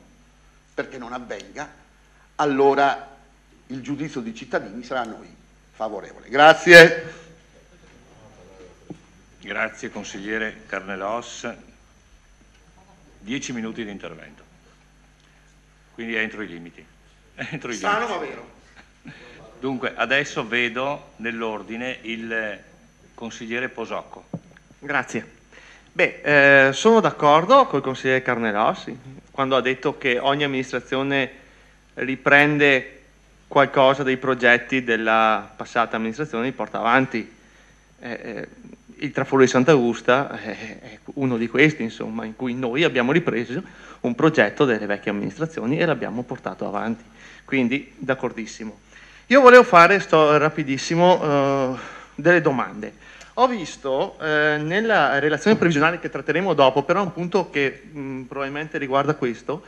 [SPEAKER 11] perché non avvenga, allora il giudizio dei cittadini sarà a noi favorevole. Grazie.
[SPEAKER 1] Grazie consigliere Carnelós. 10 minuti di intervento, quindi entro i limiti.
[SPEAKER 11] Strano ma vero.
[SPEAKER 1] Dunque, adesso vedo nell'ordine il consigliere Posocco.
[SPEAKER 5] Grazie. Beh, sono d'accordo col consigliere Carnelós quando ha detto che ogni amministrazione riprende qualcosa dei progetti della passata amministrazione e li porta avanti. Il traforo di Sant'Augusta è uno di questi, insomma, in cui noi abbiamo ripreso un progetto delle vecchie amministrazioni e l'abbiamo portato avanti. Quindi, d'accordissimo. Io volevo fare, rapidissimo, delle domande. Ho visto nella relazione previsionale che tratteremo dopo, però è un punto che probabilmente riguarda questo,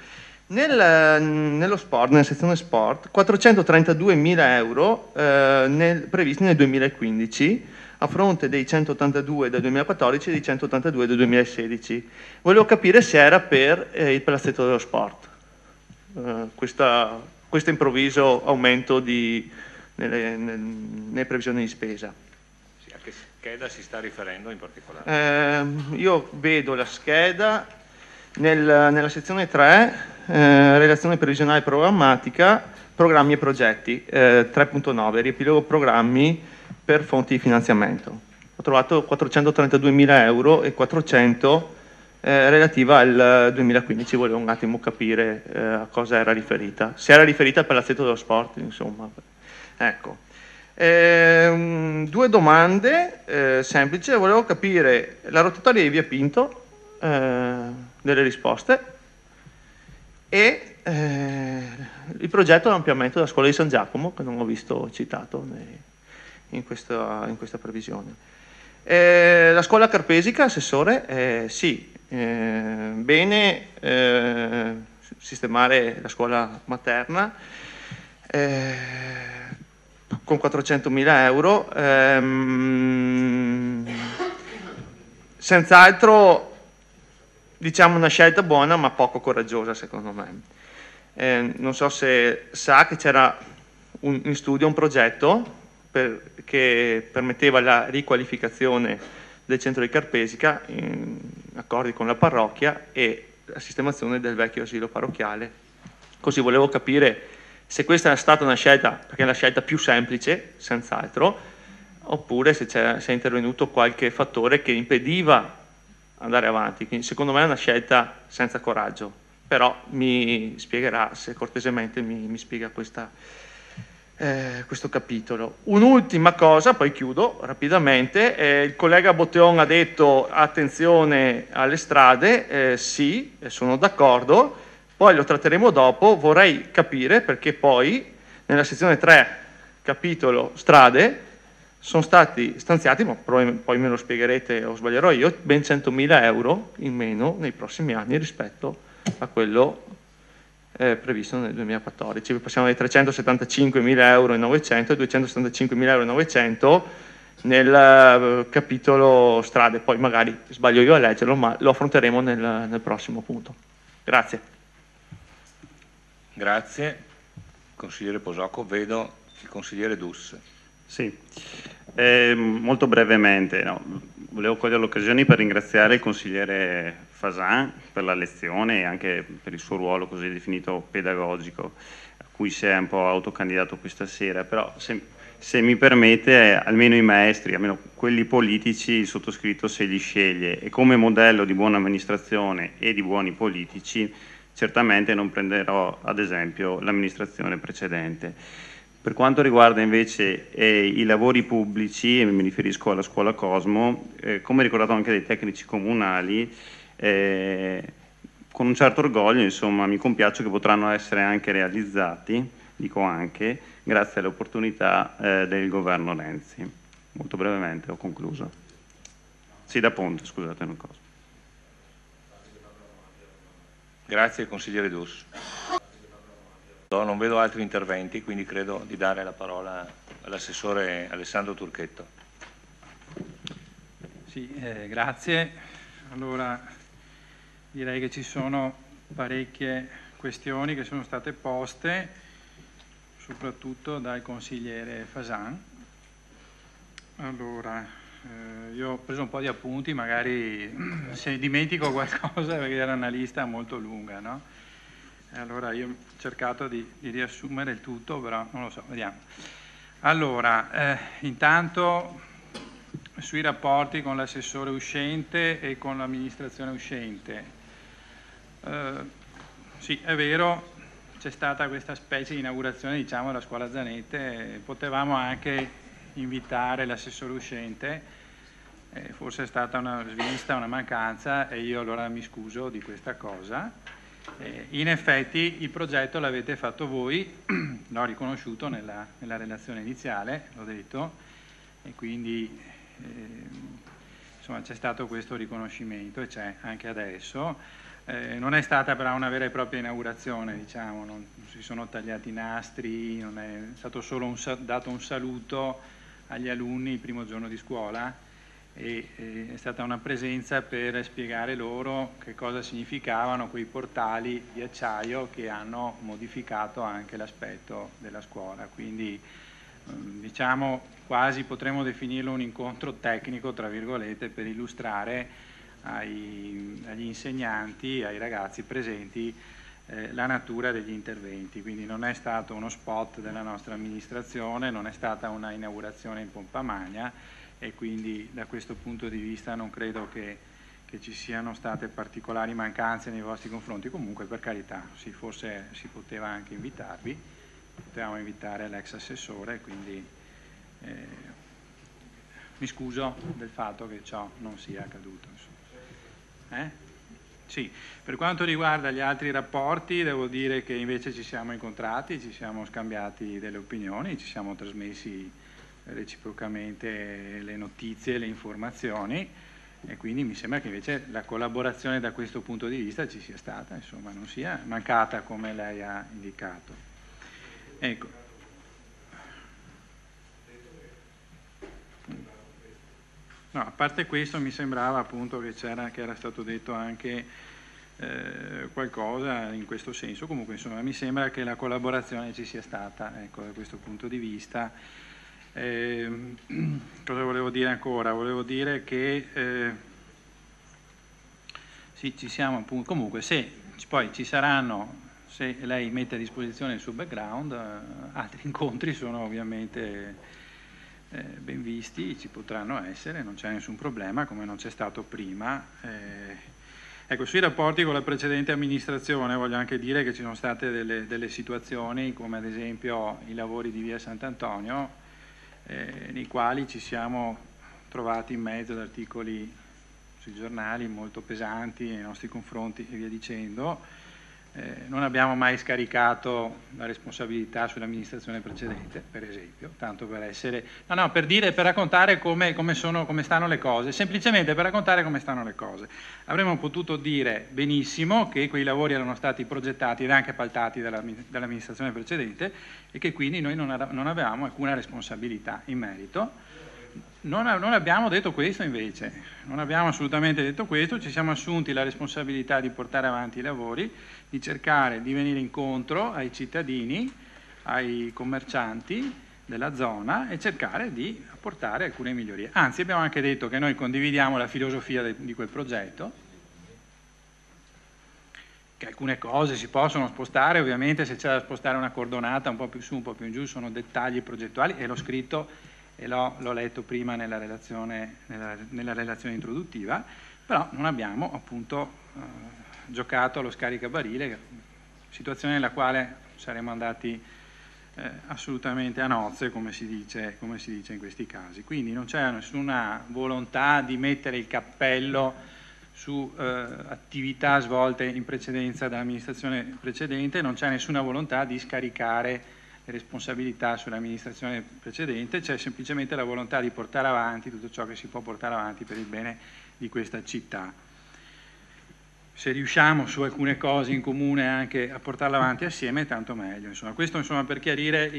[SPEAKER 5] nello sport, nella sezione sport, 432.000 euro previsti nel 2015, a fronte dei 182 del 2014 e dei 182 del 2016. Volevo capire se era per il palazzetto dello sport, questo improvviso aumento nelle previsioni di spesa.
[SPEAKER 1] Sì, a che scheda si sta riferendo in particolare?
[SPEAKER 5] Io vedo la scheda nella sezione 3, relazione previsionale programmatica, programmi e progetti, 3.9, riepilogo programmi per fonti di finanziamento. Ho trovato 432.000 euro e 400 relativa al 2015, volevo un attimo capire a cosa era riferita, se era riferita al palazzetto dello sport, insomma. Ecco. 2 domande semplici, volevo capire la rotatoria di Via Pinto, delle risposte, e il progetto di ampliamento della scuola di San Giacomo, che non ho visto citato in questa previsione. La scuola carpesica, assessore, sì, bene sistemare la scuola materna con 400.000 euro, senz'altro diciamo una scelta buona ma poco coraggiosa secondo me. Non so se sa che c'era in studio un progetto che permetteva la riqualificazione del centro di Carpesica in accordi con la parrocchia e la sistemazione del vecchio asilo parrocchiale. Così volevo capire se questa è stata una scelta, perché è la scelta più semplice, senz'altro, oppure se è intervenuto qualche fattore che impediva andare avanti. Quindi, secondo me è una scelta senza coraggio, però mi spiegherà se cortesemente mi spiega questo capitolo. Un'ultima cosa, poi chiudo rapidamente. Il collega Botteon ha detto attenzione alle strade, sì, sono d'accordo, poi lo tratteremo dopo. Vorrei capire perché poi nella sezione 3 capitolo strade sono stati stanziati, ma poi me lo spiegherete o sbaglierò io, ben 100.000 euro in meno nei prossimi anni rispetto a quello previsto nel 2014. Passiamo dai 375.000 euro e 900 ai 275.000 euro e 900 nel capitolo strade. Poi magari sbaglio io a leggerlo, ma lo affronteremo nel prossimo punto. Grazie.
[SPEAKER 1] Grazie. Consigliere Posocco, vedo il consigliere Dus.
[SPEAKER 12] Sì, molto brevemente, no. Volevo cogliere l'occasione per ringraziare il consigliere Fasan per la lezione e anche per il suo ruolo così definito pedagogico a cui si è un po' autocandidato questa sera, però se mi permette, almeno i maestri, almeno quelli politici, il sottoscritto se li sceglie e come modello di buona amministrazione e di buoni politici certamente non prenderò ad esempio l'amministrazione precedente. Per quanto riguarda invece i lavori pubblici, e mi riferisco alla scuola Cosmo, come ricordato anche dai tecnici comunali, con un certo orgoglio, insomma, mi compiaccio che potranno essere anche realizzati, dico anche, grazie alle opportunità del governo Renzi. Molto brevemente, ho concluso. Sì, da Ponte, scusate una cosa.
[SPEAKER 1] Grazie, consigliere Dus. Non vedo altri interventi, quindi credo di dare la parola all'assessore Alessandro Turchetto.
[SPEAKER 7] Sì, grazie. Allora, direi che ci sono parecchie questioni che sono state poste, soprattutto dal consigliere Fasan. Allora, io ho preso un po' di appunti, magari se dimentico qualcosa perché era una lista molto lunga, no? Allora io ho cercato di riassumere il tutto, però non lo so, vediamo. Allora, intanto sui rapporti con l'assessore uscente e con l'amministrazione uscente. Sì, è vero, c'è stata questa specie di inaugurazione, diciamo, della scuola Zanette, potevamo anche invitare l'assessore uscente, forse è stata una svista, una mancanza, e io allora mi scuso di questa cosa. In effetti il progetto l'avete fatto voi, l'ho riconosciuto nella relazione iniziale, l'ho detto, e quindi insomma c'è stato questo riconoscimento e c'è anche adesso. Non è stata però una vera e propria inaugurazione, diciamo, non si sono tagliati i nastri, non è stato solo dato un saluto agli alunni il primo giorno di scuola, e è stata una presenza per spiegare loro che cosa significavano quei portali di acciaio che hanno modificato anche l'aspetto della scuola. Quindi diciamo quasi potremmo definirlo un incontro tecnico, tra virgolette, per illustrare agli insegnanti, ai ragazzi presenti, la natura degli interventi. Quindi non è stato uno spot della nostra amministrazione, non è stata una inaugurazione in pompa magna, e quindi da questo punto di vista non credo che ci siano state particolari mancanze nei vostri confronti. Comunque, per carità, sì, forse si poteva anche invitarvi, potevamo invitare l'ex assessore, quindi mi scuso del fatto che ciò non sia accaduto. Sì. Per quanto riguarda gli altri rapporti, devo dire che invece ci siamo incontrati, ci siamo scambiati delle opinioni, ci siamo trasmessi reciprocamente le notizie, le informazioni, e quindi mi sembra che invece la collaborazione da questo punto di vista ci sia stata, insomma, non sia mancata come lei ha indicato. Ecco. No, a parte questo mi sembrava appunto che era stato detto anche qualcosa in questo senso. Comunque, insomma, mi sembra che la collaborazione ci sia stata, ecco, da questo punto di vista. Cosa volevo dire ancora? Volevo dire che sì, ci siamo appunto. Comunque, se poi ci saranno, se lei mette a disposizione il suo background, altri incontri sono ovviamente ben visti, ci potranno essere, non c'è nessun problema, come non c'è stato prima. Ecco, sui rapporti con la precedente amministrazione voglio anche dire che ci sono state delle situazioni, come ad esempio i lavori di via Sant'Antonio, nei quali ci siamo trovati in mezzo ad articoli sui giornali molto pesanti nei nostri confronti e via dicendo. Non abbiamo mai scaricato la responsabilità sull'amministrazione precedente, per esempio, tanto per essere... No, per dire, per raccontare come stanno le cose, semplicemente per raccontare come stanno le cose. Avremmo potuto dire benissimo che quei lavori erano stati progettati ed anche appaltati dall'amministrazione precedente e che quindi noi non avevamo alcuna responsabilità in merito. Non abbiamo detto questo invece, non abbiamo assolutamente detto questo, ci siamo assunti la responsabilità di portare avanti i lavori, di cercare di venire incontro ai cittadini, ai commercianti della zona e cercare di apportare alcune migliorie. Anzi, abbiamo anche detto che noi condividiamo la filosofia di quel progetto, che alcune cose si possono spostare, ovviamente se c'è da spostare una cordonata un po' più su, un po' più in giù, sono dettagli progettuali, e l'ho scritto e l'ho letto prima nella relazione introduttiva, però non abbiamo appunto giocato allo scaricabarile, situazione nella quale saremmo andati assolutamente a nozze, come si dice in questi casi. Quindi non c'è nessuna volontà di mettere il cappello su attività svolte in precedenza dall'amministrazione precedente, non c'è nessuna volontà di scaricare le responsabilità sull'amministrazione precedente, c'è semplicemente la volontà di portare avanti tutto ciò che si può portare avanti per il bene di questa città. Se riusciamo su alcune cose in comune anche a portarla avanti assieme, tanto meglio. Insomma, questo per chiarire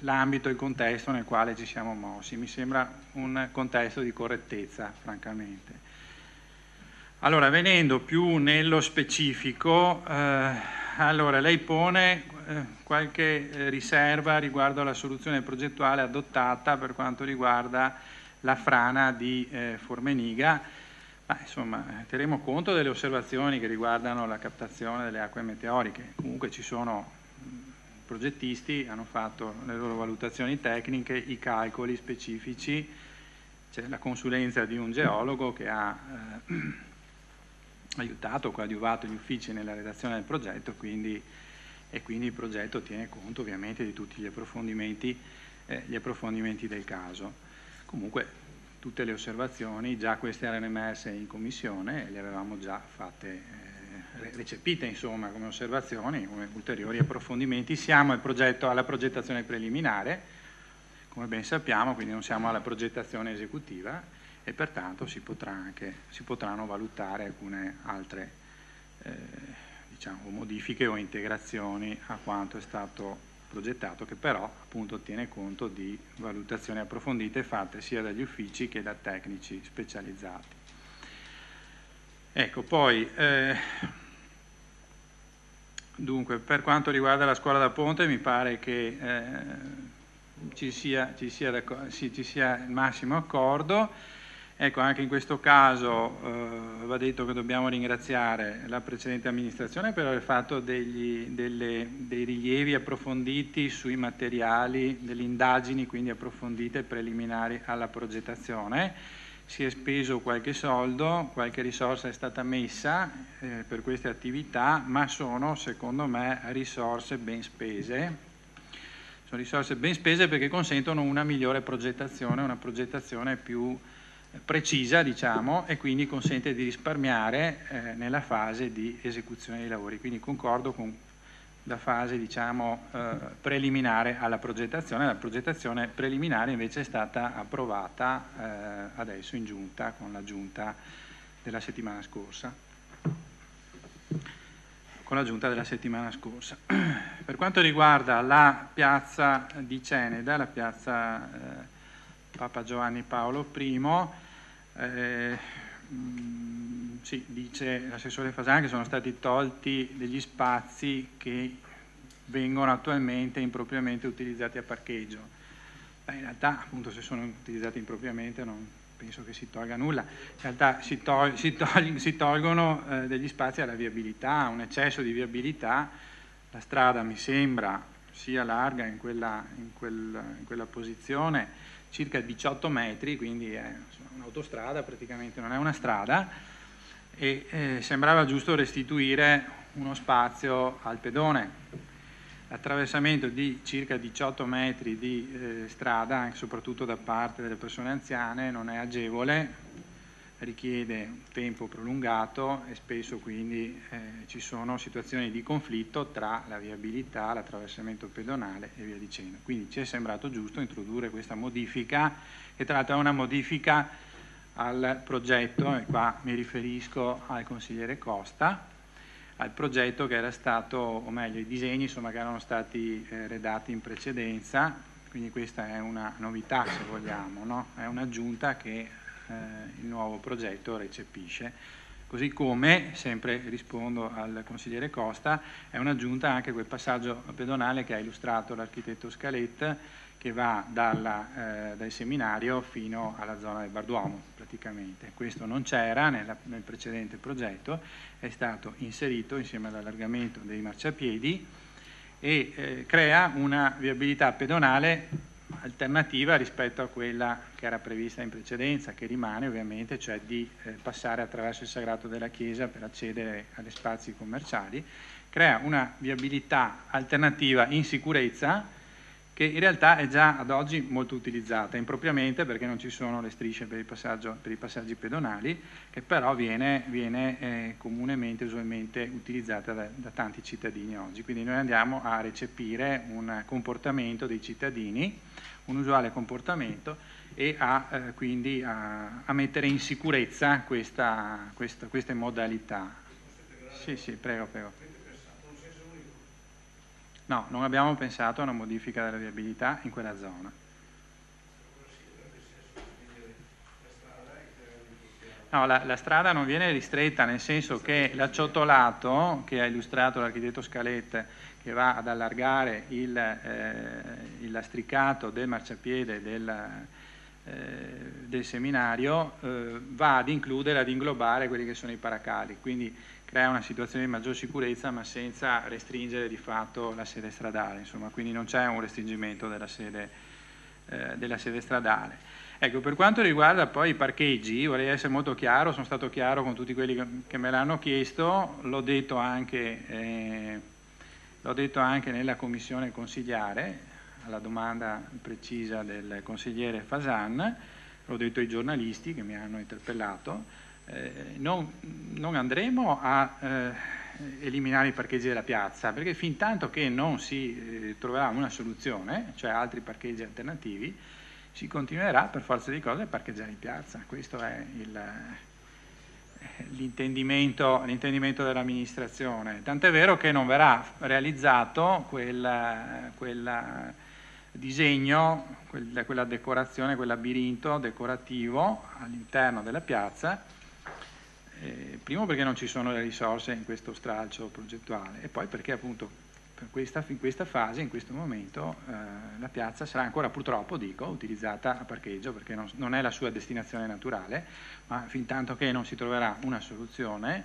[SPEAKER 7] l'ambito, il contesto nel quale ci siamo mossi. Mi sembra un contesto di correttezza, francamente. Allora, venendo più nello specifico, allora, lei pone qualche riserva riguardo alla soluzione progettuale adottata per quanto riguarda la frana di Formeniga. Ma, insomma, terremo conto delle osservazioni che riguardano la captazione delle acque meteoriche. Comunque ci sono progettisti, hanno fatto le loro valutazioni tecniche, i calcoli specifici, c'è la consulenza di un geologo che ha aiutato, coadiuvato gli uffici nella redazione del progetto, e quindi il progetto tiene conto ovviamente di tutti gli approfondimenti del caso. Comunque tutte le osservazioni, già queste erano emerse in commissione e le avevamo già fatte, recepite insomma come osservazioni, come ulteriori approfondimenti. Siamo alla progettazione preliminare, come ben sappiamo, quindi non siamo alla progettazione esecutiva e pertanto si potranno valutare alcune altre diciamo, modifiche o integrazioni a quanto è stato progettato, che però appunto tiene conto di valutazioni approfondite fatte sia dagli uffici che da tecnici specializzati. Ecco, poi dunque, per quanto riguarda la scuola da ponte mi pare che ci sia il massimo accordo. Ecco, anche in questo caso va detto che dobbiamo ringraziare la precedente amministrazione per aver fatto dei rilievi approfonditi sui materiali, delle indagini quindi approfondite preliminari alla progettazione. Si è speso qualche soldo, qualche risorsa è stata messa per queste attività, ma sono secondo me risorse ben spese. Sono risorse ben spese perché consentono una migliore progettazione, una progettazione più precisa, diciamo, e quindi consente di risparmiare nella fase di esecuzione dei lavori. Quindi concordo con la fase, diciamo, preliminare alla progettazione. La progettazione preliminare invece è stata approvata adesso in giunta, con la giunta della settimana scorsa. Per quanto riguarda la piazza di Ceneda, la piazza Papa Giovanni Paolo I, sì, dice l'assessore Fasan che sono stati tolti degli spazi che vengono attualmente impropriamente utilizzati a parcheggio. In realtà, appunto, se sono utilizzati impropriamente non penso che si tolga nulla. In realtà si tolgono degli spazi alla viabilità, un eccesso di viabilità. La strada mi sembra sia larga in quella posizione, circa 18 metri, quindi è un'autostrada praticamente, non è una strada, e sembrava giusto restituire uno spazio al pedone. L'attraversamento di circa 18 metri di strada, anche soprattutto da parte delle persone anziane, non è agevole, richiede un tempo prolungato e spesso quindi ci sono situazioni di conflitto tra la viabilità, l'attraversamento pedonale e via dicendo. Quindi ci è sembrato giusto introdurre questa modifica, che tra l'altro è una modifica al progetto, e qua mi riferisco al consigliere Costa, al progetto che era stato, o meglio i disegni insomma, che erano stati redatti in precedenza, quindi questa è una novità se vogliamo, no? È un'aggiunta che il nuovo progetto recepisce, così come, sempre rispondo al consigliere Costa, è un'aggiunta anche quel passaggio pedonale che ha illustrato l'architetto Scalet, che va dal seminario fino alla zona del Barduomo praticamente. Questo non c'era nel precedente progetto, è stato inserito insieme all'allargamento dei marciapiedi e crea una viabilità pedonale alternativa rispetto a quella che era prevista in precedenza, che rimane ovviamente, cioè di passare attraverso il sagrato della chiesa per accedere agli spazi commerciali, crea una viabilità alternativa in sicurezza che in realtà è già ad oggi molto utilizzata, impropriamente perché non ci sono le strisce per i passaggi pedonali, che però viene comunemente, usualmente utilizzata da tanti cittadini oggi. Quindi noi andiamo a recepire un comportamento dei cittadini, un usuale comportamento, e quindi a mettere in sicurezza queste modalità. Sì, prego. No, non abbiamo pensato a una modifica della viabilità in quella zona. No, la strada non viene ristretta, nel senso che l'acciottolato che ha illustrato l'architetto Scalette, che va ad allargare il lastricato del marciapiede del seminario, va ad includere, ad inglobare quelli che sono i paracali, quindi crea una situazione di maggior sicurezza ma senza restringere di fatto la sede stradale, insomma, quindi non c'è un restringimento della sede stradale. Ecco, per quanto riguarda poi i parcheggi, vorrei essere molto chiaro, sono stato chiaro con tutti quelli che me l'hanno chiesto, l'ho detto anche nella commissione consigliare, alla domanda precisa del consigliere Fasan, l'ho detto ai giornalisti che mi hanno interpellato. Non andremo a eliminare i parcheggi della piazza, perché fin tanto che non si troverà una soluzione, cioè altri parcheggi alternativi, si continuerà per forza di cose a parcheggiare in piazza. Questo è l'intendimento dell'amministrazione, tant'è vero che non verrà realizzato quel disegno, quella decorazione, quel labirinto decorativo all'interno della piazza, primo perché non ci sono le risorse in questo stralcio progettuale e poi perché appunto in questa fase, in questo momento, la piazza sarà ancora purtroppo, utilizzata a parcheggio perché non è la sua destinazione naturale, ma fin tanto che non si troverà una soluzione,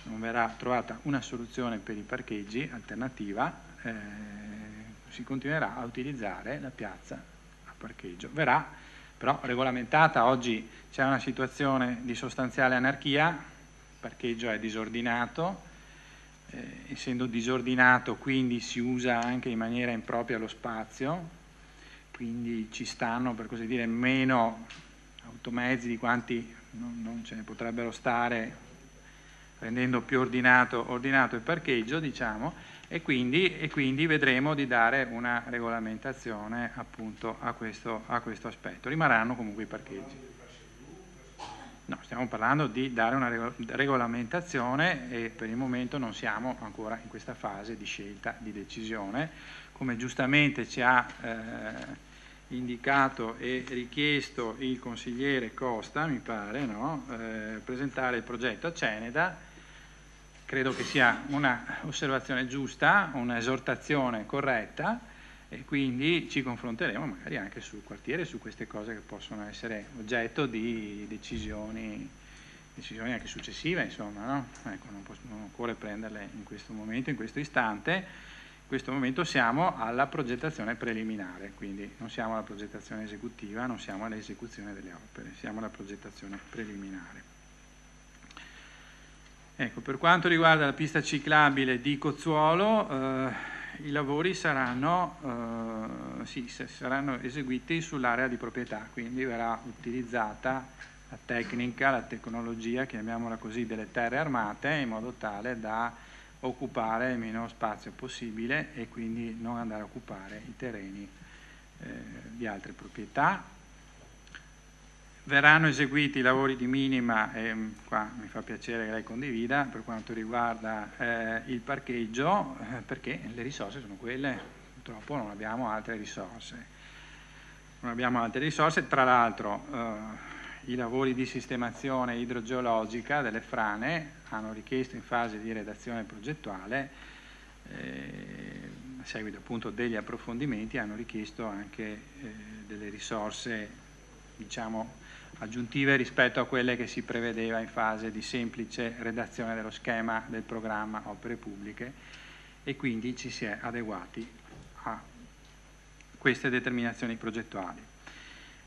[SPEAKER 7] non verrà trovata una soluzione per i parcheggi alternativa, si continuerà a utilizzare la piazza a parcheggio. Verrà però regolamentata, oggi c'è una situazione di sostanziale anarchia, il parcheggio è disordinato, essendo disordinato quindi si usa anche in maniera impropria lo spazio, quindi ci stanno, per così dire, meno automezzi di quanti non ce ne potrebbero stare, rendendo più ordinato il parcheggio, diciamo, e quindi vedremo di dare una regolamentazione appunto a questo aspetto. Rimarranno comunque i parcheggi. No, stiamo parlando di dare una regolamentazione e per il momento non siamo ancora in questa fase di scelta, di decisione. Come giustamente ci ha indicato e richiesto il consigliere Costa, mi pare, no? Presentare il progetto a Ceneda, credo che sia un'osservazione giusta, un'esortazione corretta, e quindi ci confronteremo magari anche sul quartiere, su queste cose che possono essere oggetto di decisioni anche successive, insomma, no? Ecco, non occorre prenderle in questo momento, in questo istante. In questo momento siamo alla progettazione preliminare, quindi non siamo alla progettazione esecutiva, non siamo all'esecuzione delle opere, siamo alla progettazione preliminare. Ecco, per quanto riguarda la pista ciclabile di Cozzuolo, i lavori saranno eseguiti sull'area di proprietà, quindi verrà utilizzata la tecnica, la tecnologia, chiamiamola così, delle terre armate, in modo tale da occupare il minor spazio possibile e quindi non andare a occupare i terreni di altre proprietà. Verranno eseguiti i lavori di minima, e qua mi fa piacere che lei condivida, per quanto riguarda il parcheggio, perché le risorse sono quelle, purtroppo non abbiamo altre risorse. Tra l'altro i lavori di sistemazione idrogeologica delle frane hanno richiesto in fase di redazione progettuale, a seguito appunto degli approfondimenti, hanno richiesto anche delle risorse, diciamo, aggiuntive rispetto a quelle che si prevedeva in fase di semplice redazione dello schema del programma opere pubbliche, e quindi ci si è adeguati a queste determinazioni progettuali.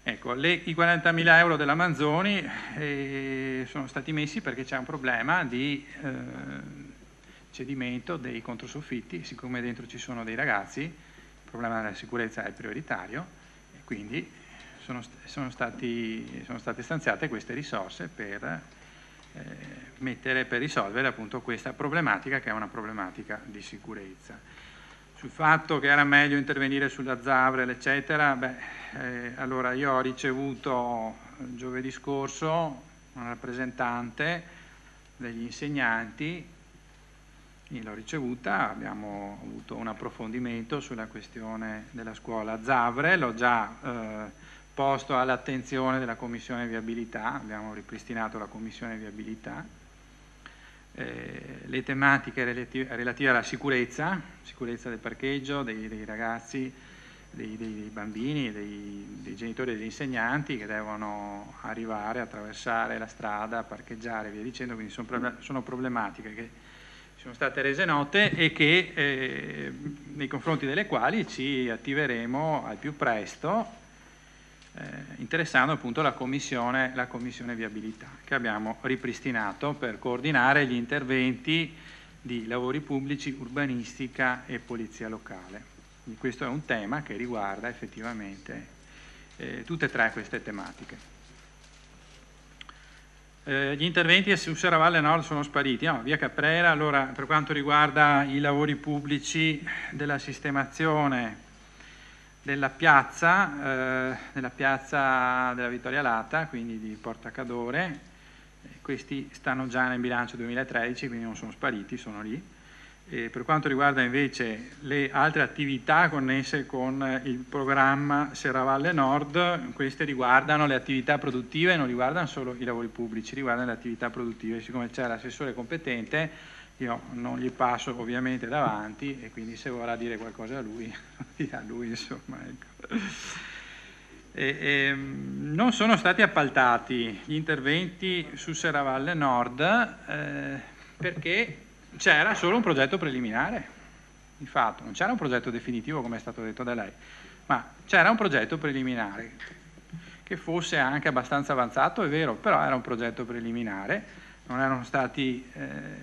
[SPEAKER 7] Ecco, i 40.000 euro della Manzoni sono stati messi perché c'è un problema di cedimento dei controsoffitti, siccome dentro ci sono dei ragazzi, il problema della sicurezza è prioritario e quindi sono state stanziate queste risorse per risolvere appunto questa problematica, che è una problematica di sicurezza. Sul fatto che era meglio intervenire sulla Zavrel eccetera, allora io ho ricevuto giovedì scorso un rappresentante degli insegnanti, l'ho ricevuta, abbiamo avuto un approfondimento sulla questione della scuola Zavrel, l'ho già posto all'attenzione della Commissione Viabilità, abbiamo ripristinato la Commissione Viabilità, le tematiche relative alla sicurezza del parcheggio, dei ragazzi, dei bambini, dei genitori e degli insegnanti che devono arrivare, attraversare la strada, parcheggiare e via dicendo, quindi sono problematiche che sono state rese note e che nei confronti delle quali ci attiveremo al più presto, interessando appunto la commissione viabilità, che abbiamo ripristinato per coordinare gli interventi di lavori pubblici, urbanistica e polizia locale. Quindi questo è un tema che riguarda effettivamente tutte e tre queste tematiche. Gli interventi su Serravalle Nord sono spariti. No, via Caprera, allora, per quanto riguarda i lavori pubblici della sistemazione della piazza della Vittoria Lata, quindi di Porta Cadore, questi stanno già nel bilancio 2013, quindi non sono spariti, sono lì. E per quanto riguarda invece le altre attività connesse con il programma Serravalle Nord, queste riguardano le attività produttive, non riguardano solo i lavori pubblici, riguardano le attività produttive. Siccome c'è l'assessore competente, io non gli passo ovviamente davanti e quindi se vorrà dire qualcosa a lui, dirà lui, insomma. Ecco. Non sono stati appaltati gli interventi su Serravalle Nord perché c'era solo un progetto preliminare, di fatto, non c'era un progetto definitivo come è stato detto da lei, ma c'era un progetto preliminare che fosse anche abbastanza avanzato, è vero, però era un progetto preliminare, non erano stati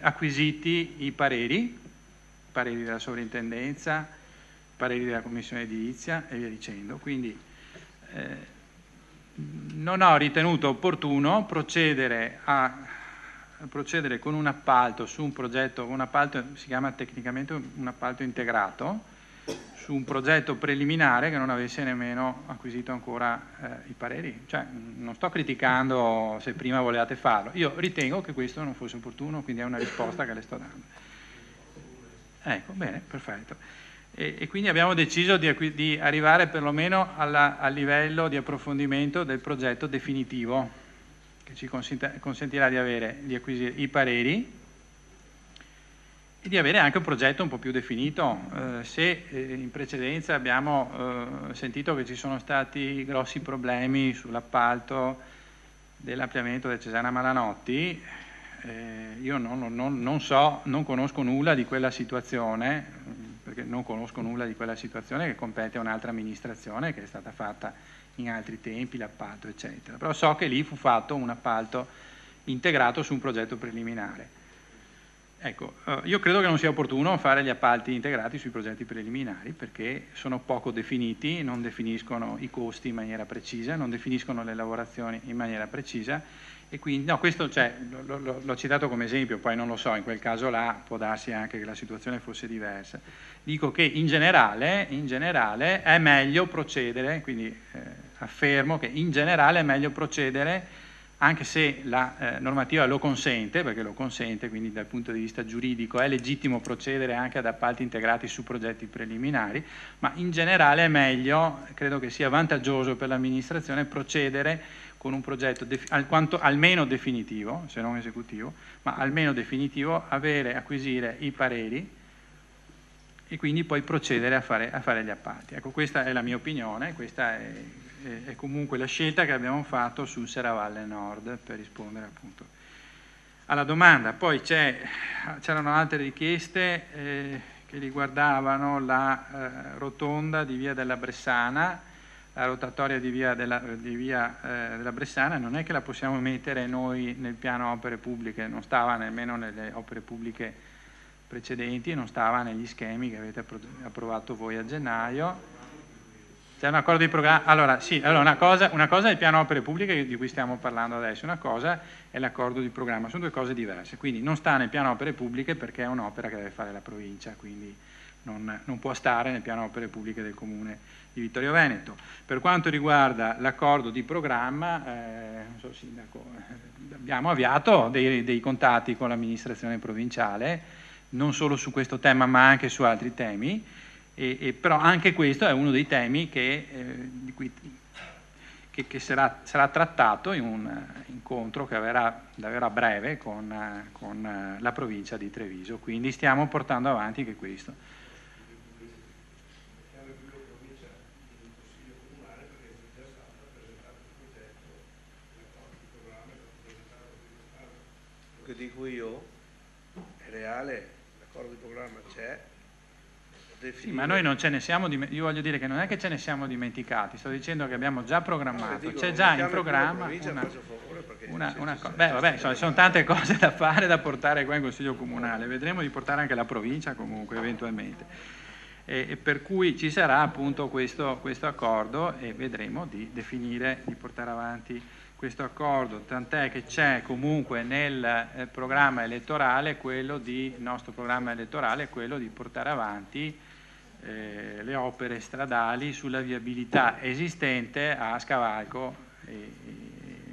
[SPEAKER 7] acquisiti i pareri della sovrintendenza, i pareri della commissione edilizia e via dicendo, quindi non ho ritenuto opportuno procedere con un appalto su un progetto, si chiama tecnicamente un appalto integrato, su un progetto preliminare che non avesse nemmeno acquisito ancora i pareri. Cioè, non sto criticando se prima volevate farlo, io ritengo che questo non fosse opportuno, quindi è una risposta che le sto dando. Ecco, bene, perfetto. E quindi abbiamo deciso di arrivare perlomeno al livello di approfondimento del progetto definitivo, che ci consentirà di acquisire i pareri e di avere anche un progetto un po' più definito. Se in precedenza abbiamo sentito che ci sono stati grossi problemi sull'appalto dell'ampliamento del Cesana Malanotti, io non conosco nulla di quella situazione, perché non conosco nulla di quella situazione che compete a un'altra amministrazione che è stata fatta in altri tempi, l'appalto eccetera, però so che lì fu fatto un appalto integrato su un progetto preliminare. Ecco, io credo che non sia opportuno fare gli appalti integrati sui progetti preliminari perché sono poco definiti, non definiscono i costi in maniera precisa, non definiscono le lavorazioni in maniera precisa e quindi, no, questo l'ho citato come esempio, poi non lo so, in quel caso là può darsi anche che la situazione fosse diversa. Dico che in generale è meglio procedere, quindi affermo che in generale è meglio procedere anche se la normativa lo consente, perché lo consente, quindi dal punto di vista giuridico è legittimo procedere anche ad appalti integrati su progetti preliminari, ma in generale è meglio, credo che sia vantaggioso per l'amministrazione procedere con un progetto almeno definitivo, se non esecutivo, ma almeno definitivo, acquisire i pareri e quindi poi procedere a fare gli appalti. Ecco, questa è la mia opinione, questa è comunque la scelta che abbiamo fatto sul Serravalle Nord per rispondere appunto alla domanda. Poi c'erano altre richieste che riguardavano la rotonda di via della Bressana, la rotatoria di via della Bressana. Non è che la possiamo mettere noi nel piano opere pubbliche, non stava nemmeno nelle opere pubbliche precedenti, non stava negli schemi che avete approvato voi a gennaio. C'è un accordo di programma. Allora, sì, una cosa è il piano opere pubbliche di cui stiamo parlando adesso, una cosa è l'accordo di programma, sono due cose diverse. Quindi non sta nel piano opere pubbliche perché è un'opera che deve fare la provincia, quindi non può stare nel piano opere pubbliche del comune di Vittorio Veneto. Per quanto riguarda l'accordo di programma, non so, Sindaco, abbiamo avviato dei contatti con l'amministrazione provinciale, non solo su questo tema ma anche su altri temi. Però anche questo è uno dei temi che sarà trattato in un incontro che avverrà a breve con la provincia di Treviso, quindi stiamo portando avanti anche questo.
[SPEAKER 9] Quello che dico io è reale, l'accordo di programma c'è.
[SPEAKER 7] Sì, ma noi non ce ne siamo dimenticati, io voglio dire che non è che ce ne siamo dimenticati, sto dicendo che abbiamo già programmato, c'è già in programma una cosa. Beh, vabbè, ci sono tante cose da fare, da portare qua in Consiglio Comunale, vedremo di portare anche la provincia comunque eventualmente. E per cui ci sarà appunto questo accordo e vedremo di definire, di portare avanti questo accordo, tant'è che c'è comunque nel programma elettorale il nostro programma elettorale, quello di portare avanti le opere stradali sulla viabilità esistente a scavalco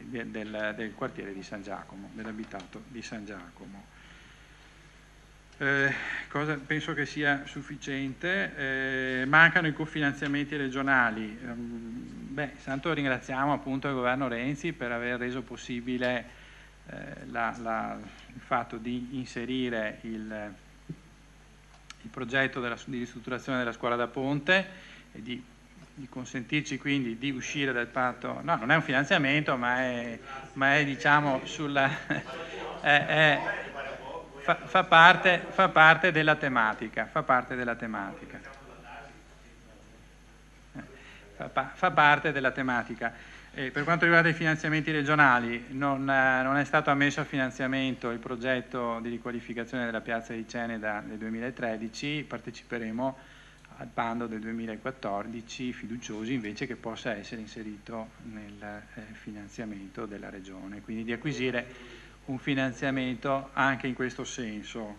[SPEAKER 7] del quartiere di San Giacomo, dell'abitato di San Giacomo. Penso che sia sufficiente. Mancano i cofinanziamenti regionali. Intanto ringraziamo appunto il governo Renzi per aver reso possibile il fatto di inserire il progetto di ristrutturazione della scuola da ponte e di consentirci quindi di uscire dal patto. No, non è un finanziamento, ma è diciamo fa parte della tematica. Fa parte della tematica. Per quanto riguarda i finanziamenti regionali, non è stato ammesso a finanziamento il progetto di riqualificazione della piazza di Ceneda del 2013, parteciperemo al bando del 2014, fiduciosi invece che possa essere inserito nel finanziamento della Regione, quindi di acquisire un finanziamento anche in questo senso.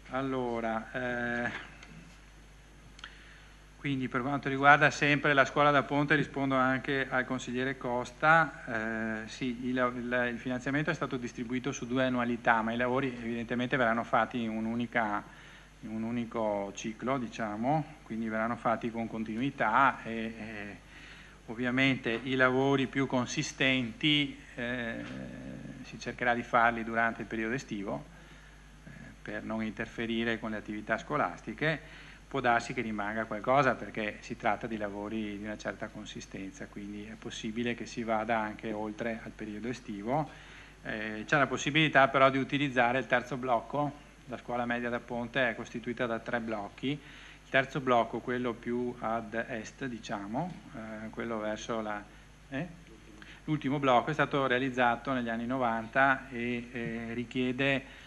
[SPEAKER 7] Allora, quindi per quanto riguarda sempre la scuola da ponte rispondo anche al consigliere Costa, sì, il finanziamento è stato distribuito su 2 annualità, ma i lavori evidentemente verranno fatti in un unico ciclo, diciamo, quindi verranno fatti con continuità e ovviamente i lavori più consistenti si cercherà di farli durante il periodo estivo per non interferire con le attività scolastiche. Può darsi che rimanga qualcosa perché si tratta di lavori di una certa consistenza, quindi è possibile che si vada anche oltre al periodo estivo. C'è la possibilità però di utilizzare il terzo blocco. La scuola media da ponte è costituita da 3 blocchi. Il terzo blocco, quello più ad est, diciamo, quello verso l'ultimo blocco, è stato realizzato negli anni 90 e richiede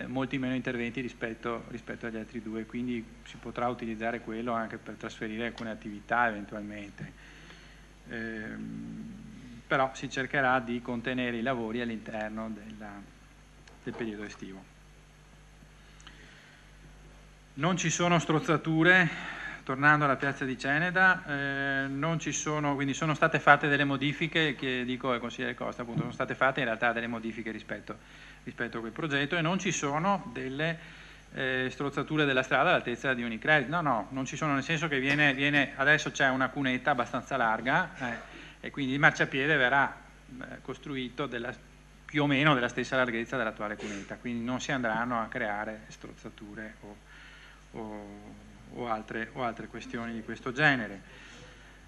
[SPEAKER 7] molti meno interventi rispetto agli altri 2, quindi si potrà utilizzare quello anche per trasferire alcune attività eventualmente, però si cercherà di contenere i lavori all'interno del periodo estivo. Non ci sono strozzature, tornando alla piazza di Ceneda, non ci sono, quindi sono state fatte delle modifiche, che dico al consigliere Costa, appunto, sono state fatte in realtà delle modifiche rispetto a quel progetto e non ci sono delle strozzature della strada all'altezza di Unicredit, no, non ci sono, nel senso che adesso c'è una cunetta abbastanza larga e quindi il marciapiede verrà costruito più o meno della stessa larghezza dell'attuale cunetta, quindi non si andranno a creare strozzature o altre questioni di questo genere.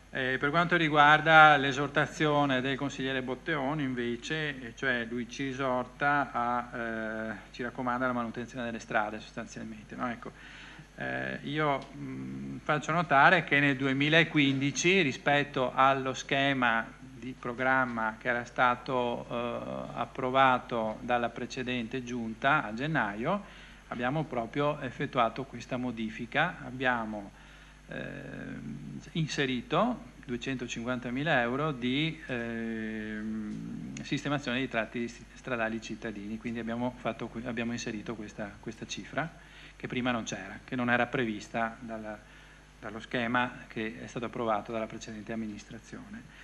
[SPEAKER 7] Per quanto riguarda l'esortazione del consigliere Botteoni, invece, cioè lui ci esorta ci raccomanda la manutenzione delle strade sostanzialmente. No? Ecco, io faccio notare che nel 2015, rispetto allo schema di programma che era stato approvato dalla precedente giunta a gennaio, abbiamo proprio effettuato questa modifica, abbiamo inserito 250.000 euro di sistemazione dei tratti stradali cittadini, quindi abbiamo inserito questa cifra che prima non c'era, che non era prevista dallo schema che è stato approvato dalla precedente amministrazione.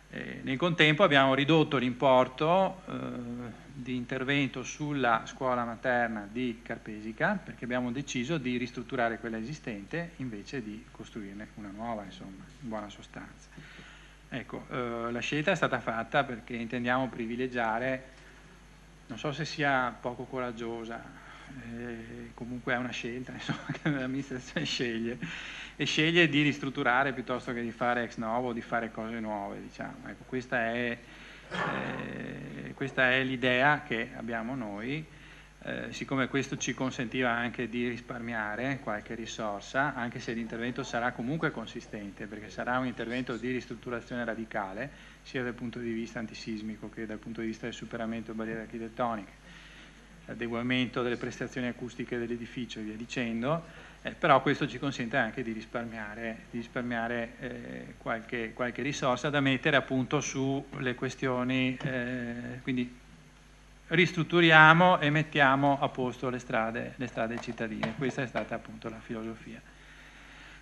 [SPEAKER 7] Nel contempo abbiamo ridotto l'importo di intervento sulla scuola materna di Carpesica, perché abbiamo deciso di ristrutturare quella esistente invece di costruirne una nuova, insomma, in buona sostanza. Ecco, la scelta è stata fatta perché intendiamo privilegiare, non so se sia poco coraggiosa, comunque è una scelta, insomma, che l'amministrazione sceglie di ristrutturare piuttosto che di fare ex novo o di fare cose nuove, diciamo. Ecco, questa è l'idea che abbiamo noi, siccome questo ci consentiva anche di risparmiare qualche risorsa, anche se l'intervento sarà comunque consistente, perché sarà un intervento di ristrutturazione radicale, sia dal punto di vista antisismico che dal punto di vista del superamento di barriere architettoniche, adeguamento delle prestazioni acustiche dell'edificio e via dicendo, però questo ci consente anche di risparmiare qualche risorsa da mettere appunto sulle questioni, quindi ristrutturiamo e mettiamo a posto le strade cittadine. Questa è stata appunto la filosofia.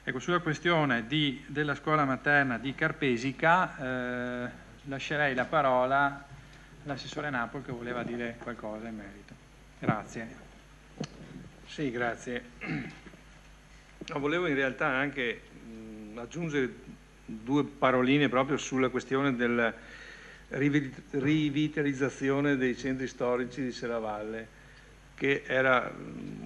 [SPEAKER 7] Ecco, sulla questione della scuola materna di Carpesica lascerei la parola all'assessore Napoli che voleva dire qualcosa in merito. Grazie.
[SPEAKER 9] Sì, grazie. Volevo in realtà anche aggiungere due paroline proprio sulla questione della rivitalizzazione dei centri storici di Serravalle, che era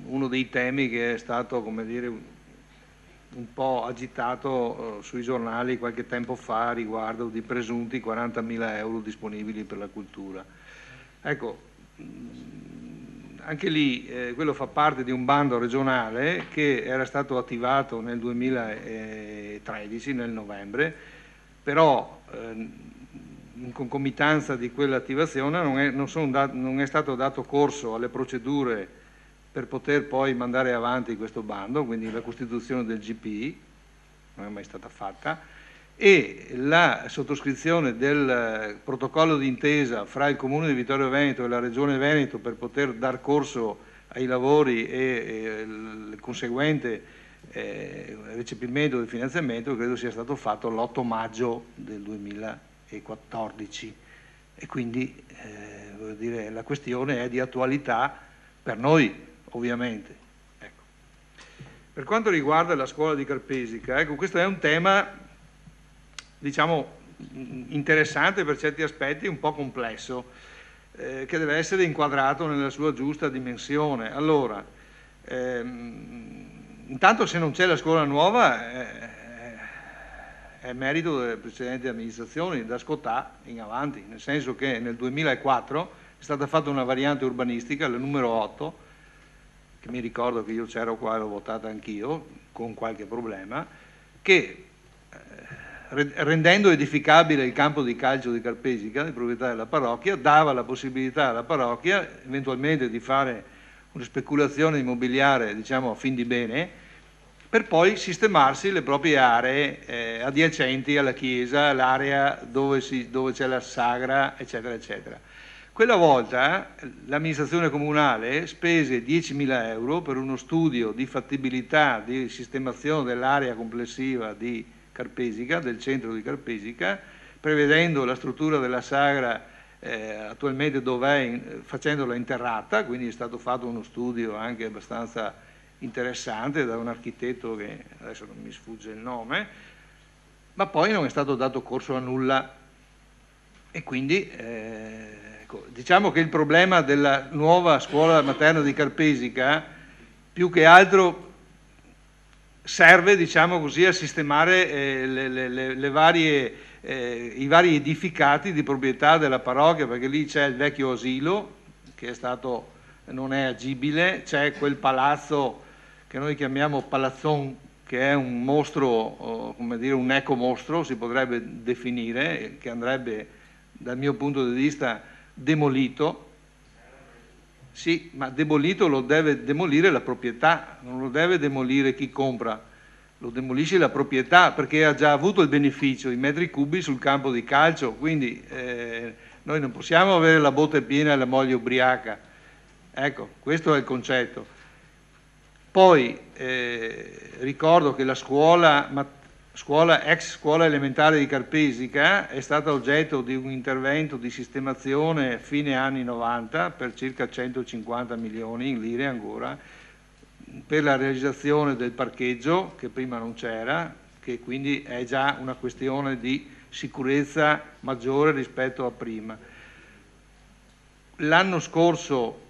[SPEAKER 9] uno dei temi che è stato, come dire, un po' agitato sui giornali qualche tempo fa riguardo di presunti 40.000 euro disponibili per la cultura. Ecco, anche lì quello fa parte di un bando regionale che era stato attivato nel 2013, nel novembre, però in concomitanza di quell'attivazione non è stato dato corso alle procedure per poter poi mandare avanti questo bando, quindi la costituzione del GPI non è mai stata fatta, e la sottoscrizione del protocollo d'intesa fra il Comune di Vittorio Veneto e la Regione Veneto per poter dar corso ai lavori e il conseguente recepimento del finanziamento credo sia stato fatto l'8 maggio del 2014 e quindi voglio dire, la questione è di attualità per noi ovviamente. Ecco. Per quanto riguarda la scuola di Carpesica, ecco, questo è un tema diciamo interessante per certi aspetti, un po' complesso, che deve essere inquadrato nella sua giusta dimensione. Allora, intanto se non c'è la scuola nuova è merito delle precedenti amministrazioni, da Scotà in avanti, nel senso che nel 2004 è stata fatta una variante urbanistica, la numero 8, che mi ricordo che io c'ero qua e l'ho votata anch'io, con qualche problema, che rendendo edificabile il campo di calcio di Carpesica, di proprietà della parrocchia, dava la possibilità alla parrocchia eventualmente di fare una speculazione immobiliare, diciamo, a fin di bene, per poi sistemarsi le proprie aree adiacenti alla chiesa, l'area dove c'è la sagra, eccetera, eccetera. Quella volta l'amministrazione comunale spese 10.000 euro per uno studio di fattibilità di sistemazione dell'area complessiva di Carpesica, del centro di Carpesica, prevedendo la struttura della sagra attualmente dov'è, facendola interrata, quindi è stato fatto uno studio anche abbastanza interessante da un architetto che adesso non mi sfugge il nome, ma poi non è stato dato corso a nulla e quindi diciamo che il problema della nuova scuola materna di Carpesica più che altro
[SPEAKER 13] serve, diciamo così, a sistemare i vari edificati di proprietà della parrocchia, perché lì c'è il vecchio asilo che non è agibile, c'è quel palazzo che noi chiamiamo Palazzon, che è un mostro, come dire, un ecomostro, si potrebbe definire, che andrebbe dal mio punto di vista demolito. Sì, ma demolito lo deve demolire la proprietà, non lo deve demolire chi compra, lo demolisce la proprietà, perché ha già avuto il beneficio, i metri cubi sul campo di calcio, quindi noi non possiamo avere la botte piena e la moglie ubriaca. Ecco, questo è il concetto. Poi ricordo che la ex scuola elementare di Carpesica è stata oggetto di un intervento di sistemazione a fine anni 90 per circa 150 milioni in lire ancora, per la realizzazione del parcheggio che prima non c'era, che quindi è già una questione di sicurezza maggiore rispetto a prima. L'anno scorso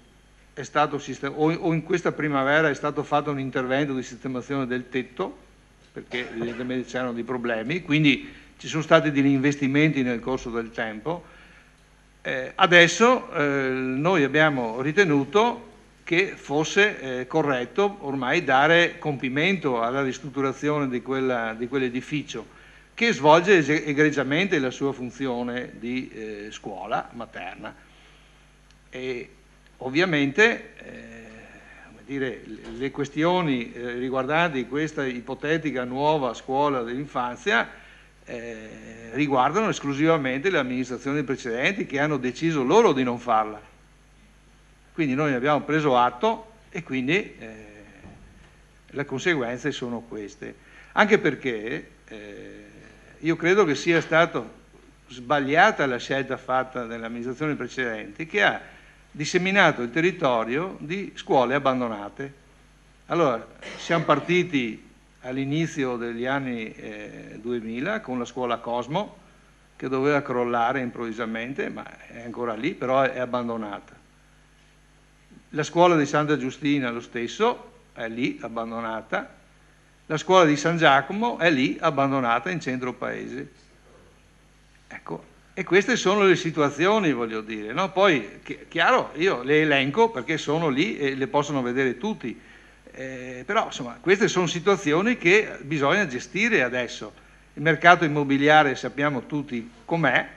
[SPEAKER 13] è stato o in questa primavera è stato fatto un intervento di sistemazione del tetto, perché evidentemente c'erano dei problemi, quindi ci sono stati degli investimenti nel corso del tempo. Adesso noi abbiamo ritenuto che fosse corretto ormai dare compimento alla ristrutturazione di quell'edificio, che svolge egregiamente la sua funzione di scuola materna. E ovviamente le questioni riguardanti questa ipotetica nuova scuola dell'infanzia riguardano esclusivamente le amministrazioni precedenti, che hanno deciso loro di non farla. Quindi noi ne abbiamo preso atto e quindi le conseguenze sono queste. Anche perché io credo che sia stata sbagliata la scelta fatta dalle amministrazioni precedenti, che ha disseminato il territorio di scuole abbandonate. Allora, siamo partiti all'inizio degli anni 2000 con la scuola Cosmo, che doveva crollare improvvisamente, ma è ancora lì, però è abbandonata. La scuola di Santa Giustina lo stesso, è lì abbandonata. La scuola di San Giacomo è lì abbandonata in centro paese. Ecco. E queste sono le situazioni, voglio dire, no? Poi, chiaro, io le elenco perché sono lì e le possono vedere tutti, però insomma queste sono situazioni che bisogna gestire adesso. Il mercato immobiliare sappiamo tutti com'è,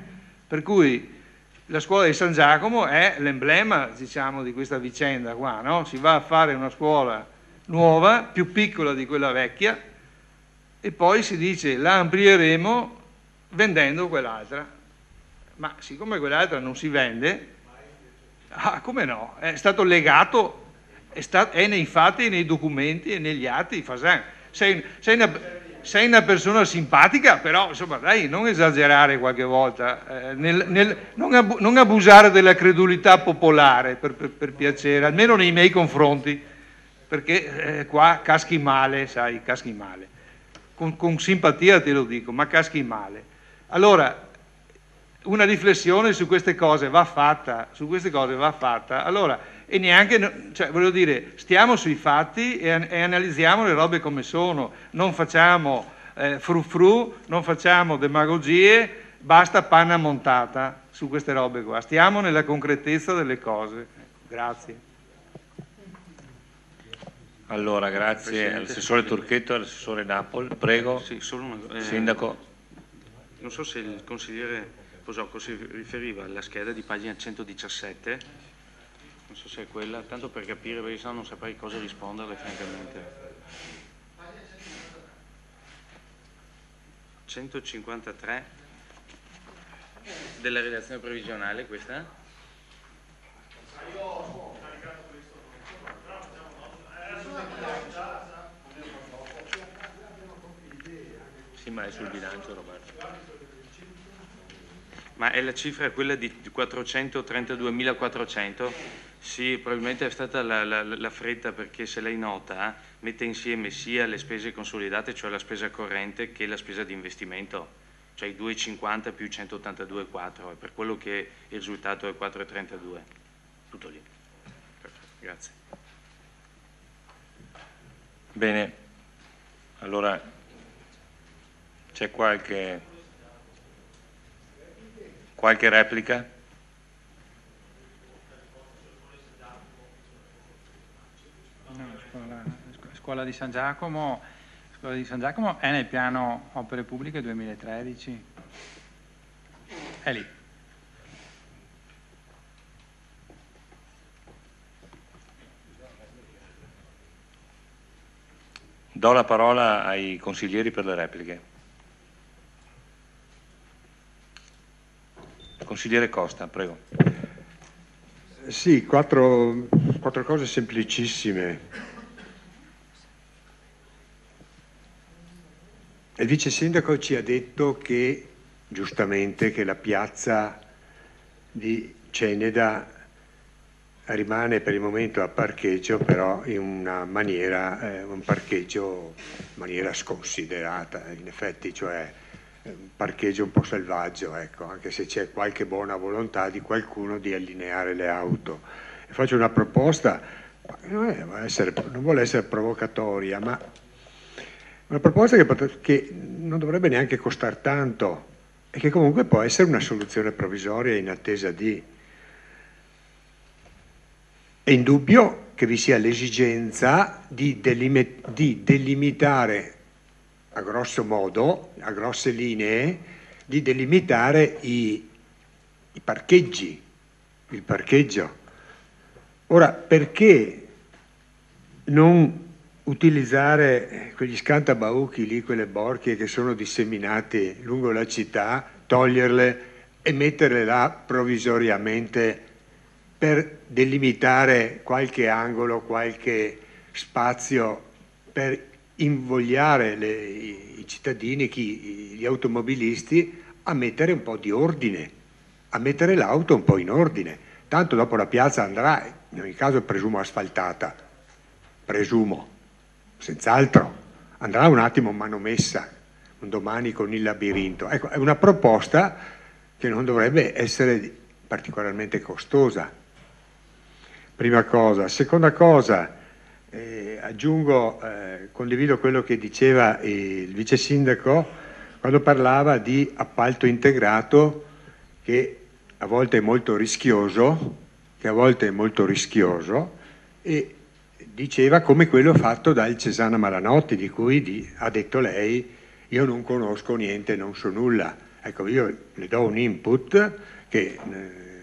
[SPEAKER 13] per cui la scuola di San Giacomo è l'emblema, diciamo, di questa vicenda qua, no? Si va a fare una scuola nuova, più piccola di quella vecchia, e poi si dice la amplieremo vendendo quell'altra. Ma siccome quell'altra non si vende, come no? È stato legato, è nei fatti, nei documenti e negli atti di Fasan. Sei una persona simpatica, però insomma dai, non esagerare qualche volta, non abusare della credulità popolare per piacere, almeno nei miei confronti, perché qua caschi male, sai, caschi male. Con simpatia te lo dico, ma caschi male. Allora, una riflessione su queste cose va fatta, allora, e neanche, cioè, voglio dire, stiamo sui fatti e analizziamo le robe come sono, non facciamo frufru, non facciamo demagogie, basta panna montata su queste robe qua, stiamo nella concretezza delle cose. Grazie.
[SPEAKER 1] Allora, grazie all'assessore Turchetto e all'assessore Napoli. Prego,
[SPEAKER 4] sì, solo una,
[SPEAKER 1] Sindaco.
[SPEAKER 4] Non so se il consigliere Posocco si riferiva alla scheda di pagina 117, non so se è quella, tanto per capire, perché sennò non saprei cosa risponderle francamente. 153 della redazione previsionale, questa?
[SPEAKER 1] Sì, ma è sul bilancio, Roberto.
[SPEAKER 4] Ma è la cifra quella di 432.400? Sì, probabilmente è stata la fretta, perché se lei nota mette insieme sia le spese consolidate, cioè la spesa corrente, che la spesa di investimento, cioè i 2,50 più 182,4, è per quello che il risultato è 4,32. Tutto lì. Perfetto, grazie.
[SPEAKER 1] Bene, Allora, c'è qualche replica?
[SPEAKER 7] No, Scuola di San Giacomo è nel piano opere pubbliche 2013, è lì.
[SPEAKER 1] Do la parola ai consiglieri per le repliche. Consigliere Costa, prego.
[SPEAKER 3] Sì, quattro cose semplicissime. Il vice sindaco ci ha detto che, giustamente, che la piazza di Ceneda rimane per il momento a parcheggio, però in una maniera, un parcheggio in maniera sconsiderata, in effetti, cioè un parcheggio un po' selvaggio, ecco, anche se c'è qualche buona volontà di qualcuno di allineare le auto. E faccio una proposta, non vuole essere provocatoria, ma una proposta che non dovrebbe neanche costare tanto e che comunque può essere una soluzione provvisoria in attesa di. È indubbio che vi sia l'esigenza di delimitare a grosso modo, a grosse linee, di delimitare i parcheggi, il parcheggio. Ora, perché non utilizzare quegli scantabauchi lì, quelle borchie che sono disseminate lungo la città, toglierle e metterle là provvisoriamente per delimitare qualche angolo, qualche spazio per invogliare i cittadini, gli automobilisti a mettere un po' di ordine, a mettere l'auto un po' in ordine. Tanto dopo la piazza andrà, in ogni caso presumo asfaltata, presumo, senz'altro, andrà un attimo manomessa, un domani con il labirinto. Ecco, è una proposta che non dovrebbe essere particolarmente costosa. Prima cosa. Seconda cosa, aggiungo, condivido quello che diceva il vice sindaco quando parlava di appalto integrato che a volte è molto rischioso, e diceva come quello fatto dal Cesana Malanotti, di cui ha detto lei: io non conosco niente, non so nulla. Ecco, io le do un input che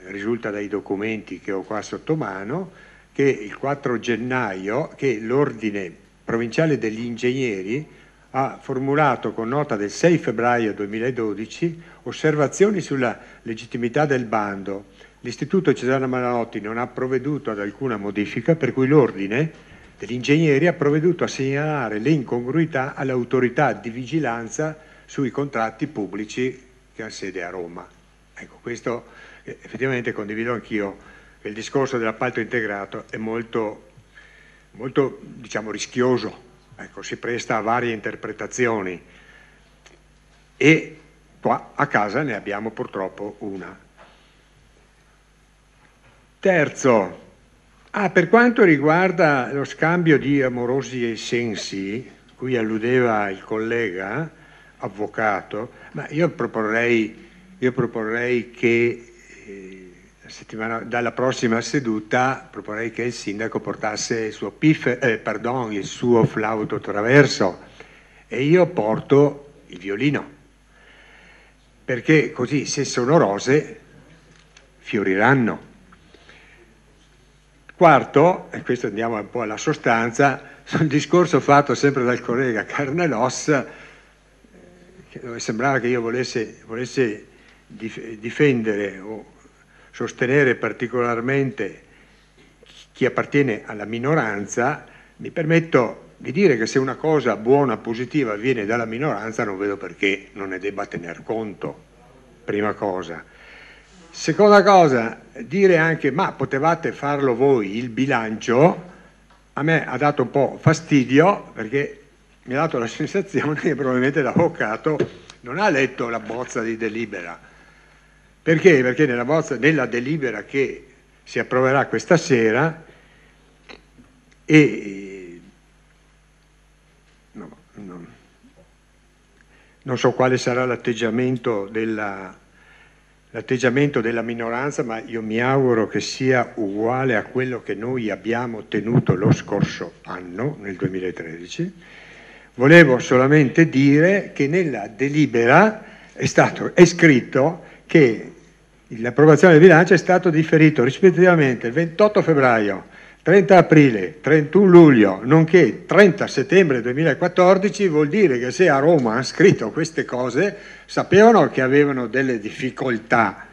[SPEAKER 3] risulta dai documenti che ho qua sotto mano, che il 4 gennaio che l'Ordine Provinciale degli Ingegneri ha formulato con nota del 6 febbraio 2012 osservazioni sulla legittimità del bando. L'Istituto Cesana Malanotti non ha provveduto ad alcuna modifica, per cui l'Ordine degli Ingegneri ha provveduto a segnalare le incongruità all'autorità di vigilanza sui contratti pubblici che ha sede a Roma. Ecco, questo effettivamente condivido anch'io, che il discorso dell'appalto integrato è molto, molto, diciamo, rischioso, ecco, si presta a varie interpretazioni e qua a casa ne abbiamo purtroppo una. Terzo, per quanto riguarda lo scambio di amorosi sensi, cui alludeva il collega avvocato, ma io proporrei che dalla prossima seduta proporrei che il sindaco portasse il suo il suo flauto traverso e io porto il violino, perché così se sono rose fioriranno. Quarto, e questo andiamo un po' alla sostanza, sul discorso fatto sempre dal collega Carnelos, dove sembrava che io volesse difendere o sostenere particolarmente chi appartiene alla minoranza. Mi permetto di dire che se una cosa buona, positiva viene dalla minoranza, non vedo perché non ne debba tener conto, prima cosa. Seconda cosa, dire anche ma potevate farlo voi il bilancio, a me ha dato un po' fastidio, perché mi ha dato la sensazione che probabilmente l'avvocato non ha letto la bozza di delibera. Perché? Perché nella delibera che si approverà questa sera non so quale sarà l'atteggiamento della minoranza, ma io mi auguro che sia uguale a quello che noi abbiamo ottenuto lo scorso anno, nel 2013. Volevo solamente dire che nella delibera è scritto che l'approvazione del bilancio è stato differito rispettivamente il 28 febbraio, 30 aprile, 31 luglio, nonché 30 settembre 2014. Vuol dire che se a Roma hanno scritto queste cose sapevano che avevano delle difficoltà,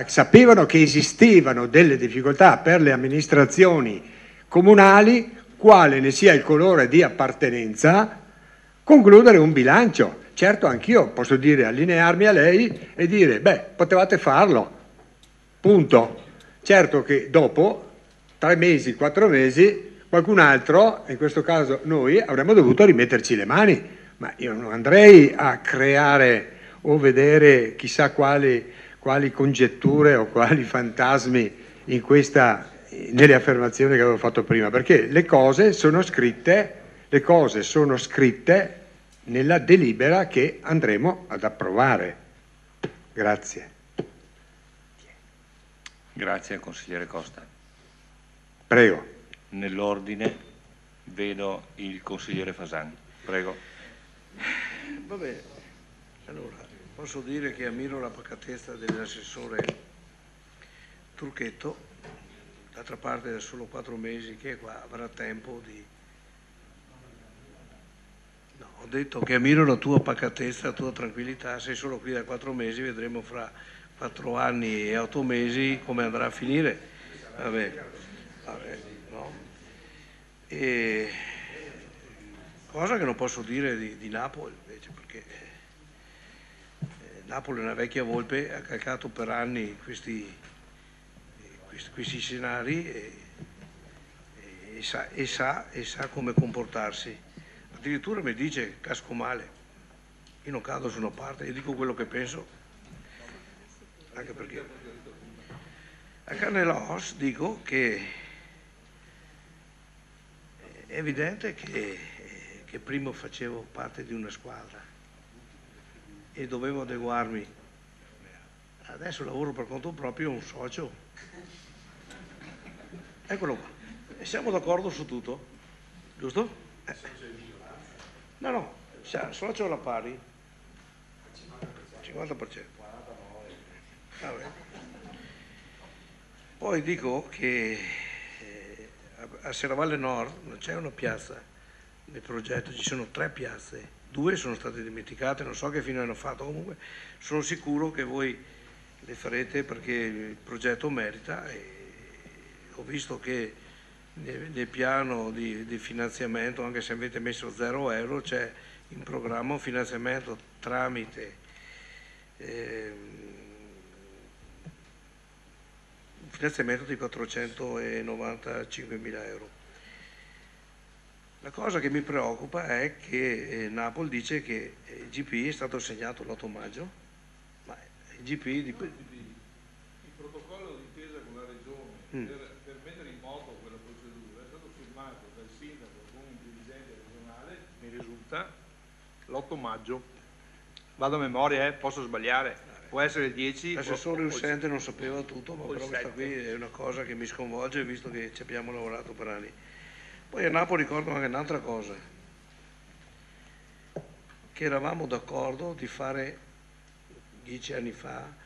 [SPEAKER 3] sapevano che esistevano delle difficoltà per le amministrazioni comunali, quale ne sia il colore di appartenenza, concludere un bilancio. Certo, anch'io posso dire, allinearmi a lei e dire, potevate farlo, punto. Certo che dopo 3 mesi, 4 mesi, qualcun altro, in questo caso noi, avremmo dovuto rimetterci le mani, ma io non andrei a creare o vedere chissà quali congetture o quali fantasmi nelle affermazioni che avevo fatto prima, perché le cose sono scritte nella delibera che andremo ad approvare. Grazie.
[SPEAKER 1] Grazie, consigliere Costa.
[SPEAKER 3] Prego.
[SPEAKER 1] Nell'ordine vedo il consigliere Fasan. Prego.
[SPEAKER 9] Va bene. Allora, posso dire che ammiro la pacatezza dell'assessore Turchetto. D'altra parte è solo 4 mesi che qua avrà tempo di... No, ho detto che ammiro la tua pacatezza, la tua tranquillità. Sei solo qui da 4 mesi, vedremo fra 4 anni e 8 mesi come andrà a finire. Vabbè, no. E cosa che non posso dire di Napoli invece, perché Napoli è una vecchia volpe, ha calcato per anni questi scenari e sa come comportarsi. Addirittura mi dice casco male, io non cado su una parte, io dico quello che penso, anche perché a carne e os dico che è evidente che prima facevo parte di una squadra e dovevo adeguarmi. Adesso lavoro per conto proprio, un socio. Eccolo qua. E siamo d'accordo su tutto, giusto? No, socio alla pari. 50%. Vabbè. Poi dico che a Serravalle Nord non c'è una piazza nel progetto, ci sono 3 piazze, 2 sono state dimenticate, non so che fine hanno fatto, comunque sono sicuro che voi le farete perché il progetto merita e ho visto che nel piano di finanziamento, anche se avete messo 0 euro, c'è in programma un finanziamento tramite un finanziamento di 495.000 euro. La cosa che mi preoccupa è che Napoli dice che il GP è stato assegnato l'8 maggio, ma il GP il protocollo d'intesa con la regione per mettere in moto quella procedura è stato firmato dal sindaco con un dirigente regionale,
[SPEAKER 13] Mi risulta l'8 maggio. Vado a memoria, posso sbagliare. Può essere il 10.
[SPEAKER 9] L'assessore uscente non sapeva tutto, ma però questa qui è una cosa che mi sconvolge visto che ci abbiamo lavorato per anni. Poi a Napoli ricordo anche un'altra cosa, che eravamo d'accordo di fare 10 anni fa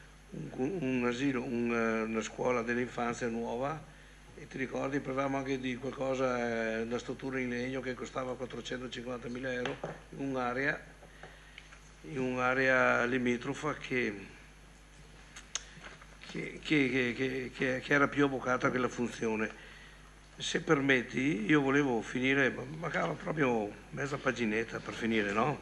[SPEAKER 9] un asilo, una scuola dell'infanzia nuova e ti ricordi parlavamo anche di qualcosa, una struttura in legno che costava 450.000 euro in un'area limitrofa che era più avvocata a quella funzione. Se permetti, io volevo finire, mancava proprio mezza paginetta per finire, no?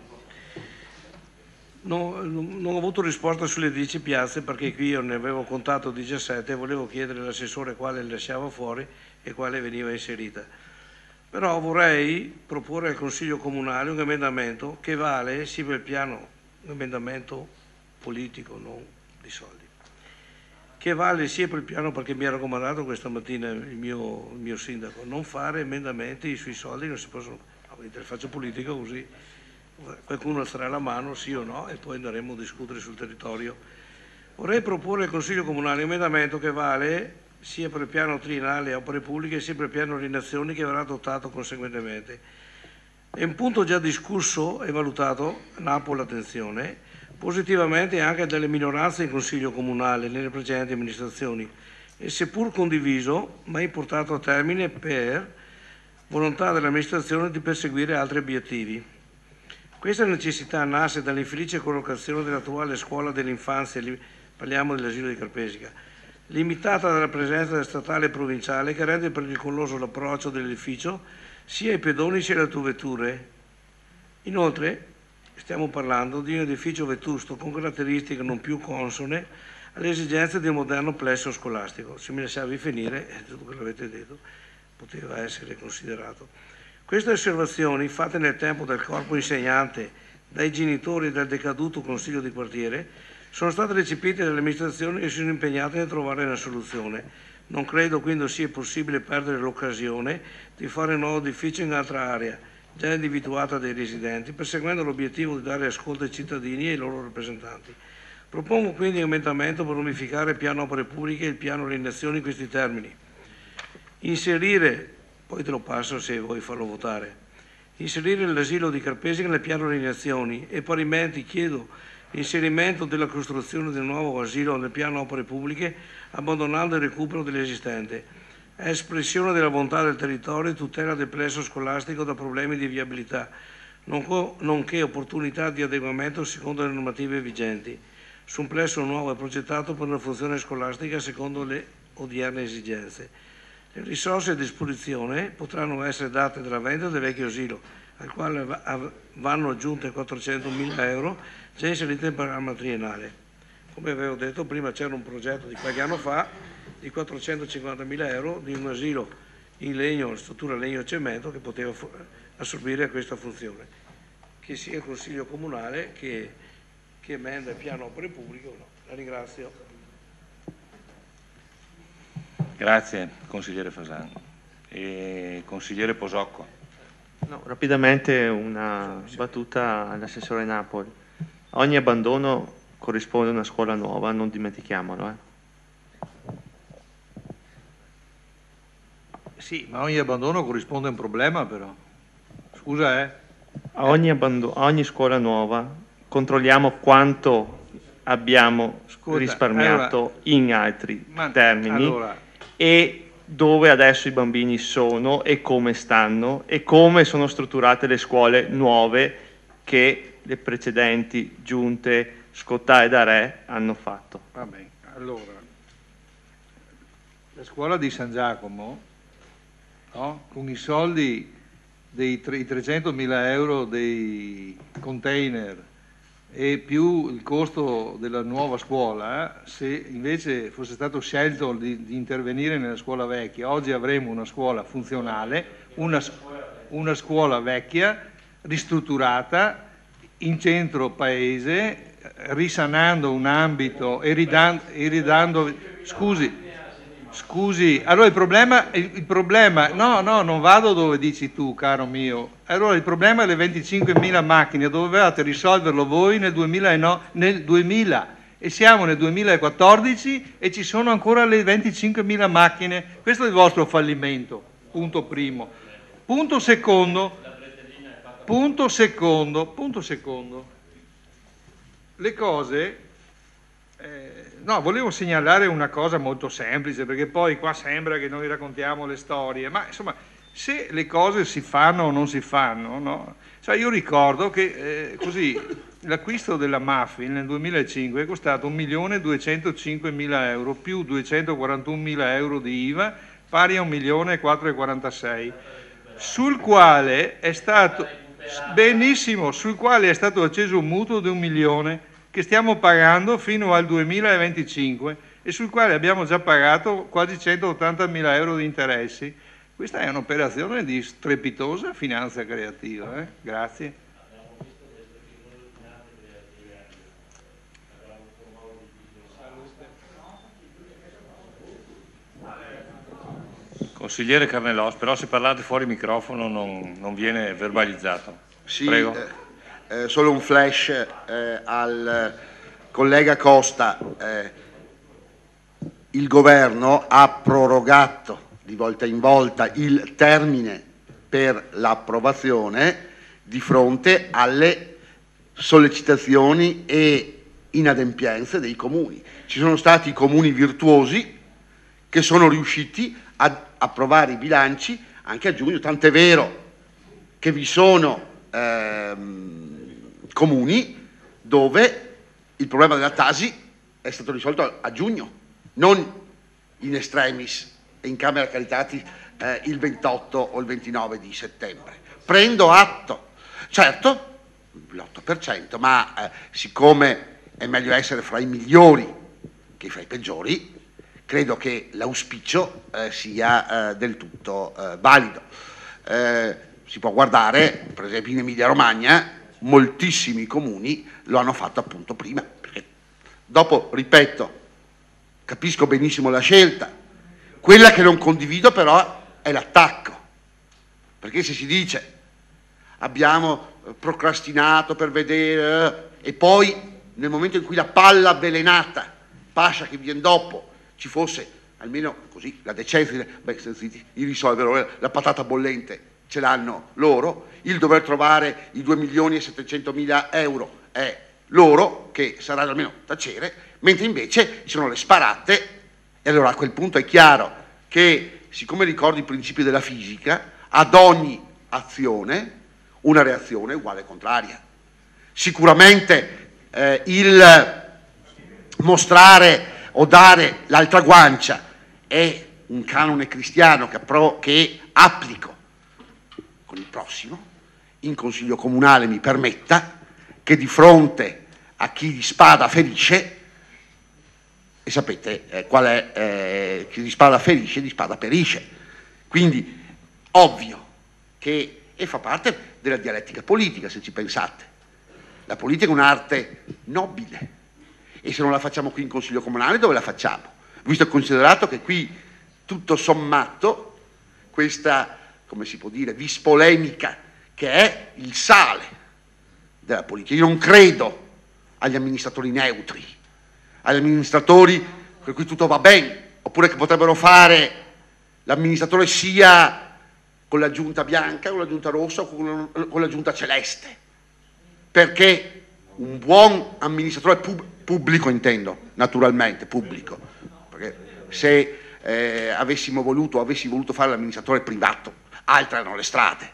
[SPEAKER 9] Non ho avuto risposta sulle 10 piazze perché qui io ne avevo contato 17 e volevo chiedere all'assessore quale lasciava fuori e quale veniva inserita. Però vorrei proporre al Consiglio Comunale un emendamento che vale sia per il piano, un emendamento politico, non di soldi, che vale sia per il piano, perché mi ha raccomandato questa mattina il mio sindaco, non fare emendamenti sui soldi, non si possono, le faccio politica così qualcuno alzerà la mano, sì o no, e poi andremo a discutere sul territorio. Vorrei proporre al Consiglio Comunale un emendamento che vale sia per il piano triennale opere pubbliche sia per il piano Rinazioni, che verrà adottato conseguentemente. È un punto già discusso e valutato, Napoli attenzione, positivamente anche dalle minoranze in Consiglio Comunale nelle precedenti amministrazioni e seppur condiviso, mai portato a termine per volontà dell'amministrazione di perseguire altri obiettivi. Questa necessità nasce dall'infelice collocazione dell'attuale scuola dell'infanzia, parliamo dell'asilo di Carpesica, limitata dalla presenza statale e provinciale, che rende pericoloso l'approccio dell'edificio sia ai pedoni sia alle autovetture. Inoltre stiamo parlando di un edificio vetusto con caratteristiche non più consone alle esigenze di un moderno plesso scolastico. Se mi lasciavi finire, tutto quello che avete detto poteva essere considerato. Queste osservazioni, fatte nel tempo dal corpo insegnante, dai genitori e dal decaduto consiglio di quartiere, sono state recepite dalle amministrazioni che si sono impegnate nel trovare una soluzione. Non credo quindi sia possibile perdere l'occasione di fare un nuovo edificio in altra area, già individuata dai residenti, perseguendo l'obiettivo di dare ascolto ai cittadini e ai loro rappresentanti. Propongo quindi un emendamento per unificare il piano opere pubbliche e il piano Rinazioni in questi termini. Inserire, poi te lo passo se vuoi farlo votare, inserire l'asilo di Carpesica nel piano Rinazioni e parimenti chiedo l'inserimento della costruzione del nuovo asilo nel piano opere pubbliche, abbandonando il recupero dell'esistente. È espressione della volontà del territorio e tutela del plesso scolastico da problemi di viabilità, nonché opportunità di adeguamento secondo le normative vigenti. Su un plesso nuovo è progettato per una funzione scolastica secondo le odierne esigenze. Le risorse a disposizione potranno essere date dalla vendita del vecchio asilo, al quale vanno aggiunte 400.000 euro già inserite nel programma triennale. Come avevo detto prima, c'era un progetto di qualche anno fa di 450.000 euro di un asilo in legno, struttura legno e cemento, che poteva assorbire questa funzione. Che sia il Consiglio Comunale che emenda il piano opere pubbliche o no. La ringrazio.
[SPEAKER 1] Grazie consigliere Fasan. Consigliere Posocco.
[SPEAKER 5] No, rapidamente una battuta all'assessore Napoli. A ogni abbandono corrisponde una scuola nuova, non dimentichiamolo.
[SPEAKER 13] Sì, ma a ogni abbandono corrisponde un problema però. Scusa,
[SPEAKER 5] A ogni scuola nuova controlliamo quanto abbiamo risparmiato in altri termini e dove adesso i bambini sono e come stanno e come sono strutturate le scuole nuove che le precedenti giunte Scottà e D'Arè hanno fatto.
[SPEAKER 13] Va bene, allora, la scuola di San Giacomo, no? Con i soldi dei 300.000 euro dei container e più il costo della nuova scuola, se invece fosse stato scelto di intervenire nella scuola vecchia, oggi avremo una scuola funzionale, una scuola vecchia, ristrutturata, in centro paese, risanando un ambito e ridando scusi, allora il problema, no, non vado dove dici tu, caro mio, allora il problema è le 25.000 macchine, dovevate risolverlo voi nel 2000 e siamo nel 2014 e ci sono ancora le 25.000 macchine, questo è il vostro fallimento, punto primo. Punto secondo, le cose, no, volevo segnalare una cosa molto semplice, perché poi qua sembra che noi raccontiamo le storie, ma insomma, se le cose si fanno o non si fanno, no? Cioè io ricordo che così l'acquisto della Muffin nel 2005 è costato 1.205.000 euro più 241.000 euro di IVA, pari a 1.446.000, sul quale è stato benissimo, sul quale è stato acceso un mutuo di 1 milione che stiamo pagando fino al 2025 e sul quale abbiamo già pagato quasi 180.000 euro di interessi. Questa è un'operazione di strepitosa finanza creativa. Grazie.
[SPEAKER 1] Consigliere Carnellos, però se parlate fuori microfono non viene verbalizzato.
[SPEAKER 11] Sì,
[SPEAKER 1] prego.
[SPEAKER 11] solo un flash al collega Costa. Il governo ha prorogato di volta in volta il termine per l'approvazione di fronte alle sollecitazioni e inadempienze dei comuni. Ci sono stati comuni virtuosi che sono riusciti ad approvare i bilanci anche a giugno, tant'è vero che vi sono comuni dove il problema della Tasi è stato risolto a giugno, non in extremis e in Camera Caritatis il 28 o il 29 di settembre. Prendo atto, certo, l'8%, ma siccome è meglio essere fra i migliori che fra i peggiori, credo che l'auspicio sia del tutto valido. Si può guardare, per esempio in Emilia Romagna, moltissimi comuni lo hanno fatto appunto prima, perché dopo, ripeto, capisco benissimo la scelta, quella che non condivido però è l'attacco, perché se si dice abbiamo procrastinato per vedere e poi nel momento in cui la palla avvelenata passa che viene dopo ci fosse almeno così la decenza di dire beh, sentite, risolvere la patata bollente ce l'hanno loro, il dover trovare i 2.700.000 euro è loro che saranno almeno tacere, mentre invece ci sono le sparate. E allora a quel punto è chiaro che, siccome ricordo i principi della fisica, ad ogni azione una reazione uguale e contraria. Sicuramente il mostrare o dare l'altra guancia è un canone cristiano che applico con il prossimo. In Consiglio Comunale mi permetta che di fronte a chi di spada ferisce, e sapete qual è, chi di spada ferisce, di spada perisce. Quindi ovvio che, e fa parte della dialettica politica se ci pensate, la politica è un'arte nobile e se non la facciamo qui in Consiglio Comunale dove la facciamo? Visto e considerato che qui tutto sommato questa, come si può dire, vis polemica che è il sale della politica. Io non credo agli amministratori neutri, agli amministratori per cui tutto va bene, oppure che potrebbero fare l'amministratore sia con la giunta bianca, con la giunta rossa o con la giunta celeste, perché un buon amministratore pubblico, intendo, naturalmente pubblico, perché se avessi voluto fare l'amministratore privato, altre erano le strade,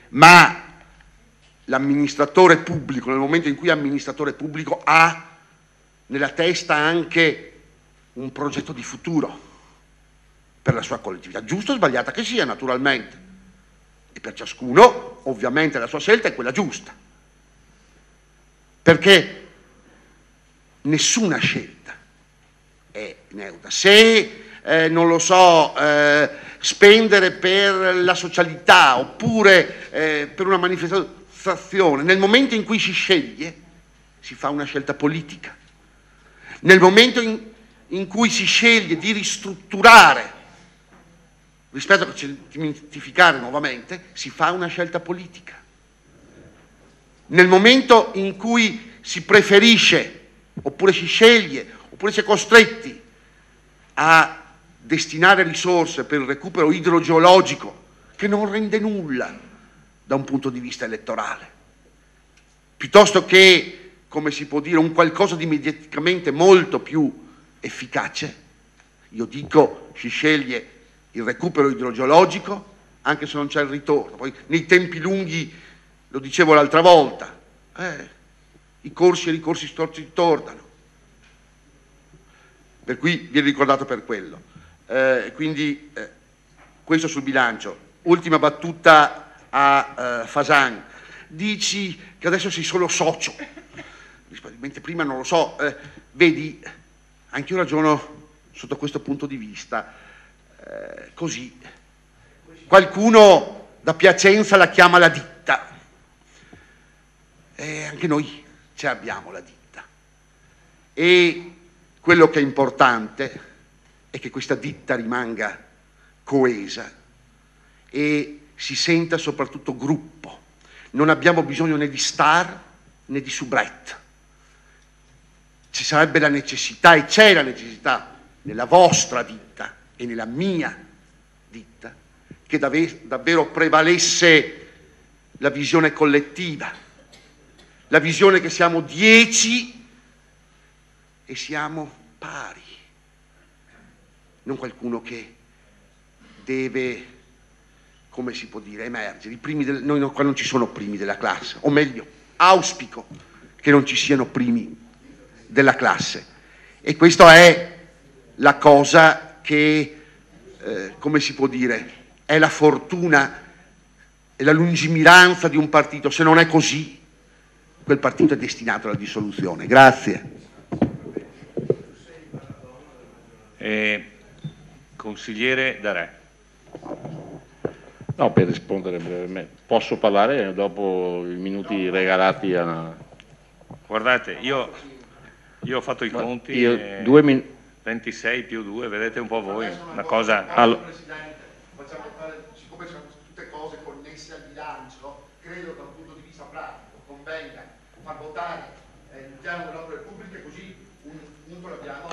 [SPEAKER 11] ma l'amministratore pubblico, nel momento in cui è amministratore pubblico, ha nella testa anche un progetto di futuro per la sua collettività, giusto o sbagliata che sia naturalmente, e per ciascuno ovviamente la sua scelta è quella giusta, perché nessuna scelta è neutra. Se non lo so, spendere per la socialità oppure per una manifestazione, nel momento in cui si sceglie si fa una scelta politica. Nel momento in cui si sceglie di ristrutturare rispetto a cementificare nuovamente, si fa una scelta politica. Nel momento in cui si preferisce, oppure si sceglie, oppure si è costretti a destinare risorse per il recupero idrogeologico, che non rende nulla da un punto di vista elettorale, piuttosto che, come si può dire, un qualcosa di mediaticamente molto più efficace, io dico si sceglie il recupero idrogeologico anche se non c'è il ritorno. Poi nei tempi lunghi, lo dicevo l'altra volta, i corsi e i ricorsi storti tornano, per cui viene ricordato per quello. Quindi questo sul bilancio. Ultima battuta a Fasan: dici che adesso sei solo socio, mentre prima non lo so. Vedi, anche io ragiono sotto questo punto di vista, così. Qualcuno da Piacenza la chiama la ditta, e anche noi ce l'abbiamo la ditta, e quello che è importante è che questa ditta rimanga coesa e si senta soprattutto gruppo. non abbiamo bisogno né di star né di soubrette. Ci sarebbe la necessità, e c'è la necessità, nella vostra vita e nella mia vita, che davvero prevalesse la visione collettiva, la visione che siamo 10 e siamo pari, non qualcuno che deve, come si può dire, emergere. Noi qua non ci sono primi della classe, o meglio, auspico che non ci siano primi della classe. E questa è la cosa che, come si può dire, è la fortuna e la lungimiranza di un partito. Se non è così, quel partito è destinato alla dissoluzione. Grazie.
[SPEAKER 1] Consigliere Darè.
[SPEAKER 14] No, per rispondere brevemente. Posso parlare dopo i minuti regalati a...
[SPEAKER 1] Guardate, io ho fatto i conti, 26 più 2, vedete un po' voi, una cosa...
[SPEAKER 11] Presidente, facciamo fare, siccome sono tutte cose connesse al bilancio, credo da un punto di vista pratico convenga far votare il piano delle opere pubbliche, così un punto l'abbiamo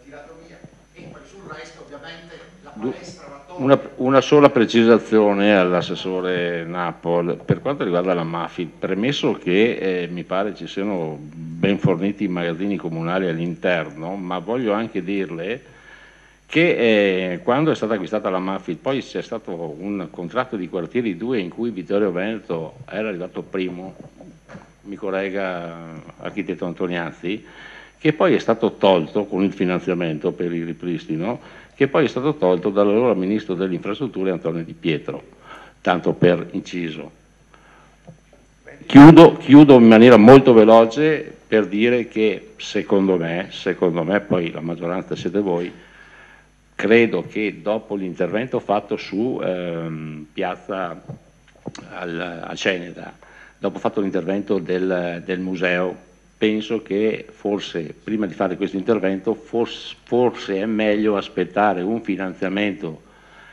[SPEAKER 11] tirato via, e poi sul resto ovviamente la palestra va tolta.
[SPEAKER 14] Una sola precisazione all'assessore Napol per quanto riguarda la Mafid, premesso che mi pare ci siano ben forniti i magazzini comunali all'interno, ma voglio anche dirle che quando è stata acquistata la Mafid poi c'è stato un contratto di quartieri 2 in cui Vittorio Veneto era arrivato primo, mi collega architetto Antoniazzi, che poi è stato tolto con il finanziamento per il ripristino, che poi è stato tolto dall'allora ministro delle infrastrutture Antonio Di Pietro, tanto per inciso. Chiudo in maniera molto veloce per dire che secondo me, poi la maggioranza siete voi, credo che dopo l'intervento fatto su Piazza al Ceneda, dopo fatto l'intervento del museo, penso che forse prima di fare questo intervento forse è meglio aspettare un finanziamento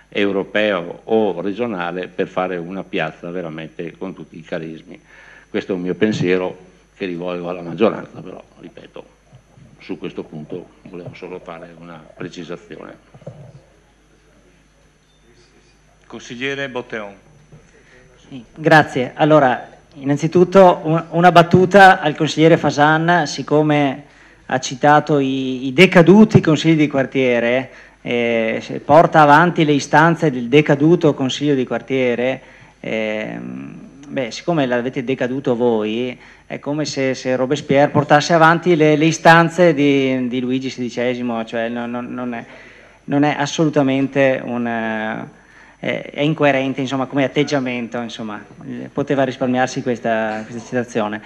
[SPEAKER 14] europeo o regionale per fare una piazza veramente con tutti i carismi. Questo è un mio pensiero che rivolgo alla maggioranza, però ripeto, su questo punto volevo solo fare una precisazione.
[SPEAKER 1] Consigliere Botteon.
[SPEAKER 10] Sì, grazie. Allora, innanzitutto una battuta al consigliere Fasan, siccome ha citato i decaduti consigli di quartiere, se porta avanti le istanze del decaduto consiglio di quartiere, siccome l'avete decaduto voi, è come se Robespierre portasse avanti le istanze di Luigi XVI, cioè non è assolutamente è incoerente, insomma, come atteggiamento, insomma, poteva risparmiarsi questa citazione.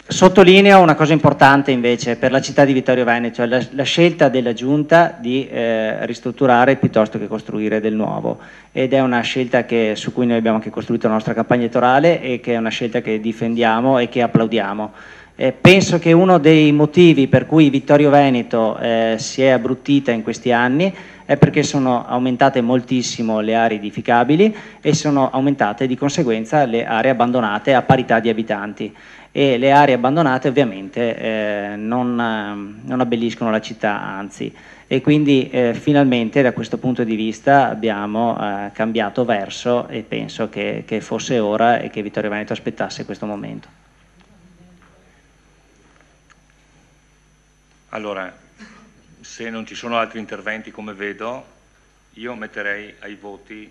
[SPEAKER 10] Sottolineo una cosa importante invece per la città di Vittorio Veneto, cioè la scelta della Giunta di ristrutturare piuttosto che costruire del nuovo, ed è una scelta su cui noi abbiamo anche costruito la nostra campagna elettorale e che è una scelta che difendiamo e che applaudiamo. Penso che uno dei motivi per cui Vittorio Veneto si è abbruttita in questi anni è perché sono aumentate moltissimo le aree edificabili e sono aumentate di conseguenza le aree abbandonate a parità di abitanti, e le aree abbandonate ovviamente non abbelliscono la città, anzi, e quindi finalmente da questo punto di vista abbiamo cambiato verso, e penso che fosse ora e che Vittorio Veneto aspettasse questo momento.
[SPEAKER 1] Allora, se non ci sono altri interventi, come vedo, io metterei ai voti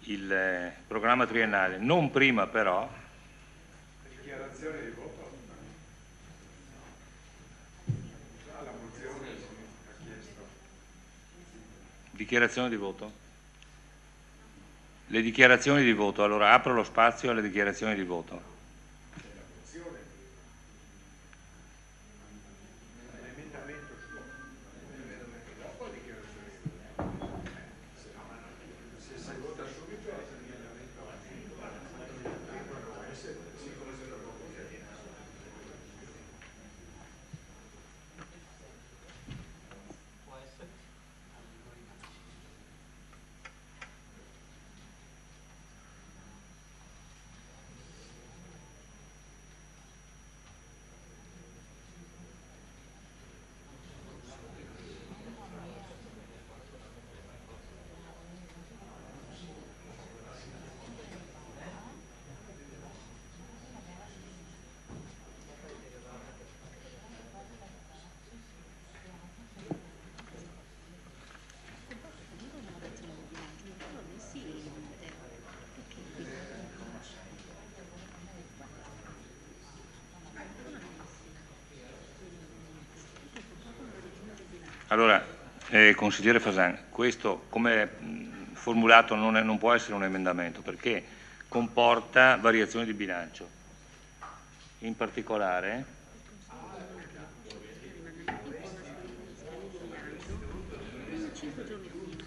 [SPEAKER 1] il programma triennale, non prima però...
[SPEAKER 15] Dichiarazione di voto? La mozione ha chiesto.
[SPEAKER 1] Dichiarazione di voto? Le dichiarazioni di voto, allora apro lo spazio alle dichiarazioni di voto. Allora, consigliere Fasan, questo come formulato non può essere un emendamento perché comporta variazioni di bilancio. In particolare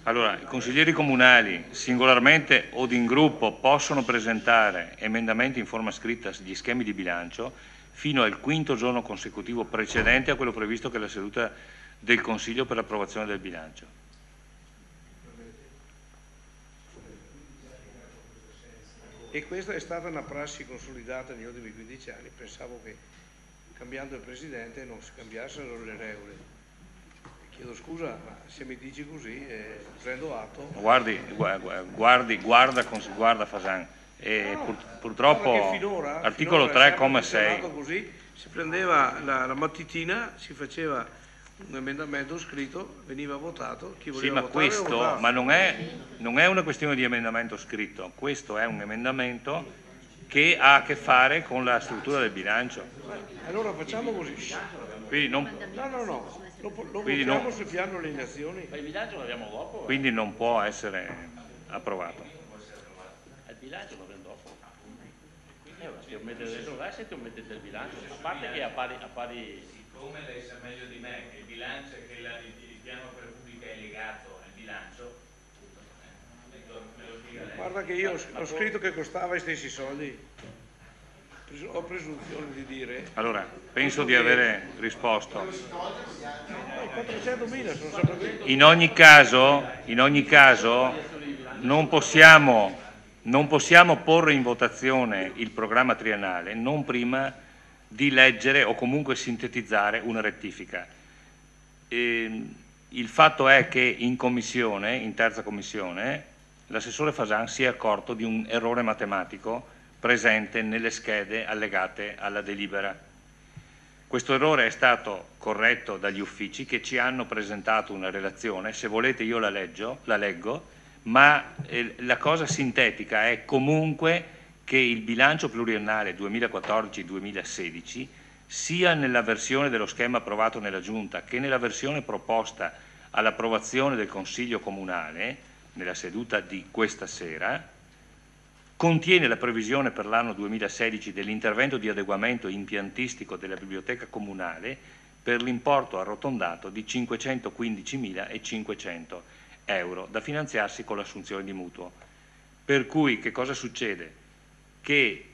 [SPEAKER 1] allora, i consiglieri comunali singolarmente o in gruppo possono presentare emendamenti in forma scritta agli schemi di bilancio fino al quinto giorno consecutivo precedente a quello previsto che è la seduta del Consiglio per l'approvazione del bilancio.
[SPEAKER 9] E questa è stata una prassi consolidata negli ultimi 15 anni. Pensavo che cambiando il Presidente non si cambiassero le regole. Chiedo scusa, ma se mi dici così prendo atto.
[SPEAKER 1] Guarda Fasan, purtroppo
[SPEAKER 9] finora,
[SPEAKER 1] articolo 3,6
[SPEAKER 9] così, si prendeva la mattitina, si faceva un emendamento scritto, veniva votato, chi voleva votare
[SPEAKER 1] ma non è una questione di emendamento scritto, questo è un emendamento che ha a che fare con la struttura del bilancio.
[SPEAKER 9] Allora facciamo così.
[SPEAKER 1] Quindi non,
[SPEAKER 9] No. Lo
[SPEAKER 1] Quindi
[SPEAKER 9] votiamo
[SPEAKER 1] non-
[SPEAKER 9] sul piano delle nazioni.
[SPEAKER 16] Ma il bilancio lo abbiamo dopo?
[SPEAKER 1] quindi non può essere approvato.
[SPEAKER 16] Il bilancio lo abbiamo dopo. Se mettete dentro l'asset o mettete il bilancio? A parte che a pari...
[SPEAKER 4] Siccome lei sa meglio di me che il bilancio che il piano per pubblica è legato al bilancio, me lo spiega lei.
[SPEAKER 9] Guarda che io ho scritto che costava i stessi soldi. Ho presunzione di dire.
[SPEAKER 1] Allora, penso di avere risposto.
[SPEAKER 9] 400.000 sono sempre
[SPEAKER 1] In ogni caso non possiamo porre in votazione il programma triennale non prima di leggere o comunque sintetizzare una rettifica. Il fatto è che in commissione, in terza commissione, l'assessore Fasan si è accorto di un errore matematico presente nelle schede allegate alla delibera. Questo errore è stato corretto dagli uffici che ci hanno presentato una relazione, se volete io la leggo, ma la cosa sintetica è comunque che il bilancio pluriennale 2014-2016 sia nella versione dello schema approvato nella Giunta che nella versione proposta all'approvazione del Consiglio Comunale nella seduta di questa sera contiene la previsione per l'anno 2016 dell'intervento di adeguamento impiantistico della biblioteca comunale per l'importo arrotondato di 515.500 euro da finanziarsi con l'assunzione di mutuo. Per cui che cosa succede? Che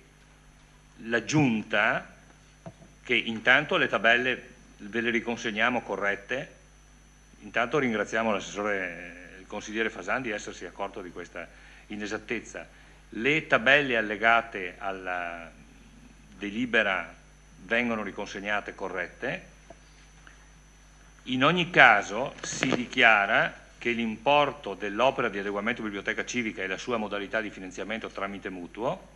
[SPEAKER 1] la Giunta, che intanto le tabelle ve le riconsegniamo corrette, intanto ringraziamo l'assessore, il consigliere Fasan di essersi accorto di questa inesattezza. Le tabelle allegate alla delibera vengono riconsegnate corrette. In ogni caso si dichiara che l'importo dell'opera di adeguamento biblioteca civica e la sua modalità di finanziamento tramite mutuo,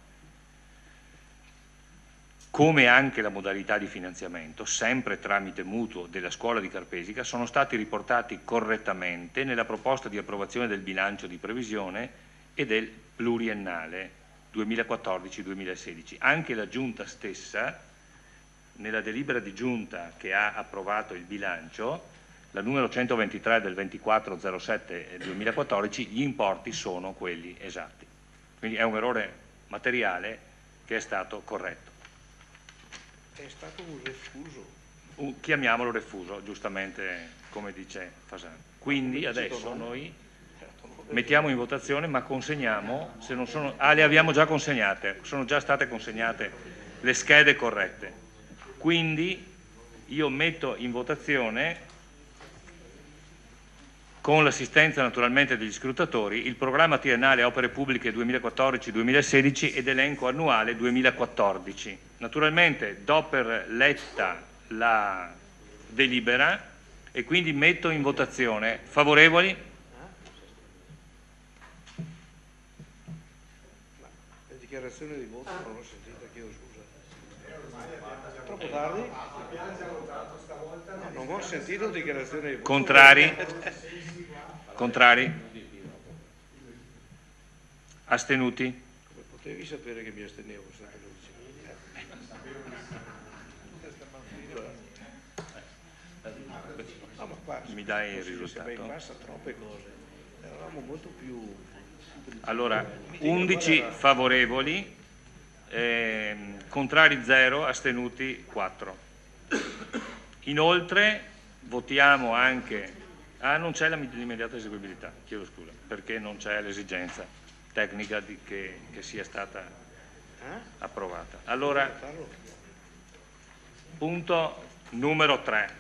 [SPEAKER 1] come anche la modalità di finanziamento, sempre tramite mutuo della scuola di Carpesica, sono stati riportati correttamente nella proposta di approvazione del bilancio di previsione e del pluriennale 2014-2016. Anche la Giunta stessa, nella delibera di Giunta che ha approvato il bilancio, la numero 123 del 24/07/2014, gli importi sono quelli esatti. Quindi è un errore materiale che è stato corretto.
[SPEAKER 9] È stato un refuso.
[SPEAKER 1] Chiamiamolo refuso, giustamente come dice Fasan. Quindi adesso noi mettiamo in votazione, ma consegniamo, se non sono, le abbiamo già consegnate, sono già state consegnate le schede corrette. Quindi io metto in votazione, con l'assistenza naturalmente degli scrutatori, il programma triennale opere pubbliche 2014-2016 ed elenco annuale 2014. Naturalmente do per letta la delibera e quindi metto in votazione. Favorevoli?
[SPEAKER 9] Le dichiarazioni di voto non l'ho sentita, chiedo scusa. Troppo tardi? No, non ho sentito dichiarazioni di voto.
[SPEAKER 1] Contrari? Contrari? Astenuti?
[SPEAKER 9] Come potevi sapere che mi astenevo?
[SPEAKER 1] mi dai il
[SPEAKER 9] risultato?
[SPEAKER 1] risultato.
[SPEAKER 9] Passa troppe cose, eravamo molto più...
[SPEAKER 1] Allora, 11 favorevoli, contrari 0, astenuti 4. Inoltre votiamo anche... non c'è l'immediata eseguibilità, chiedo scusa, perché non c'è l'esigenza tecnica che sia stata approvata. Allora, punto numero 3.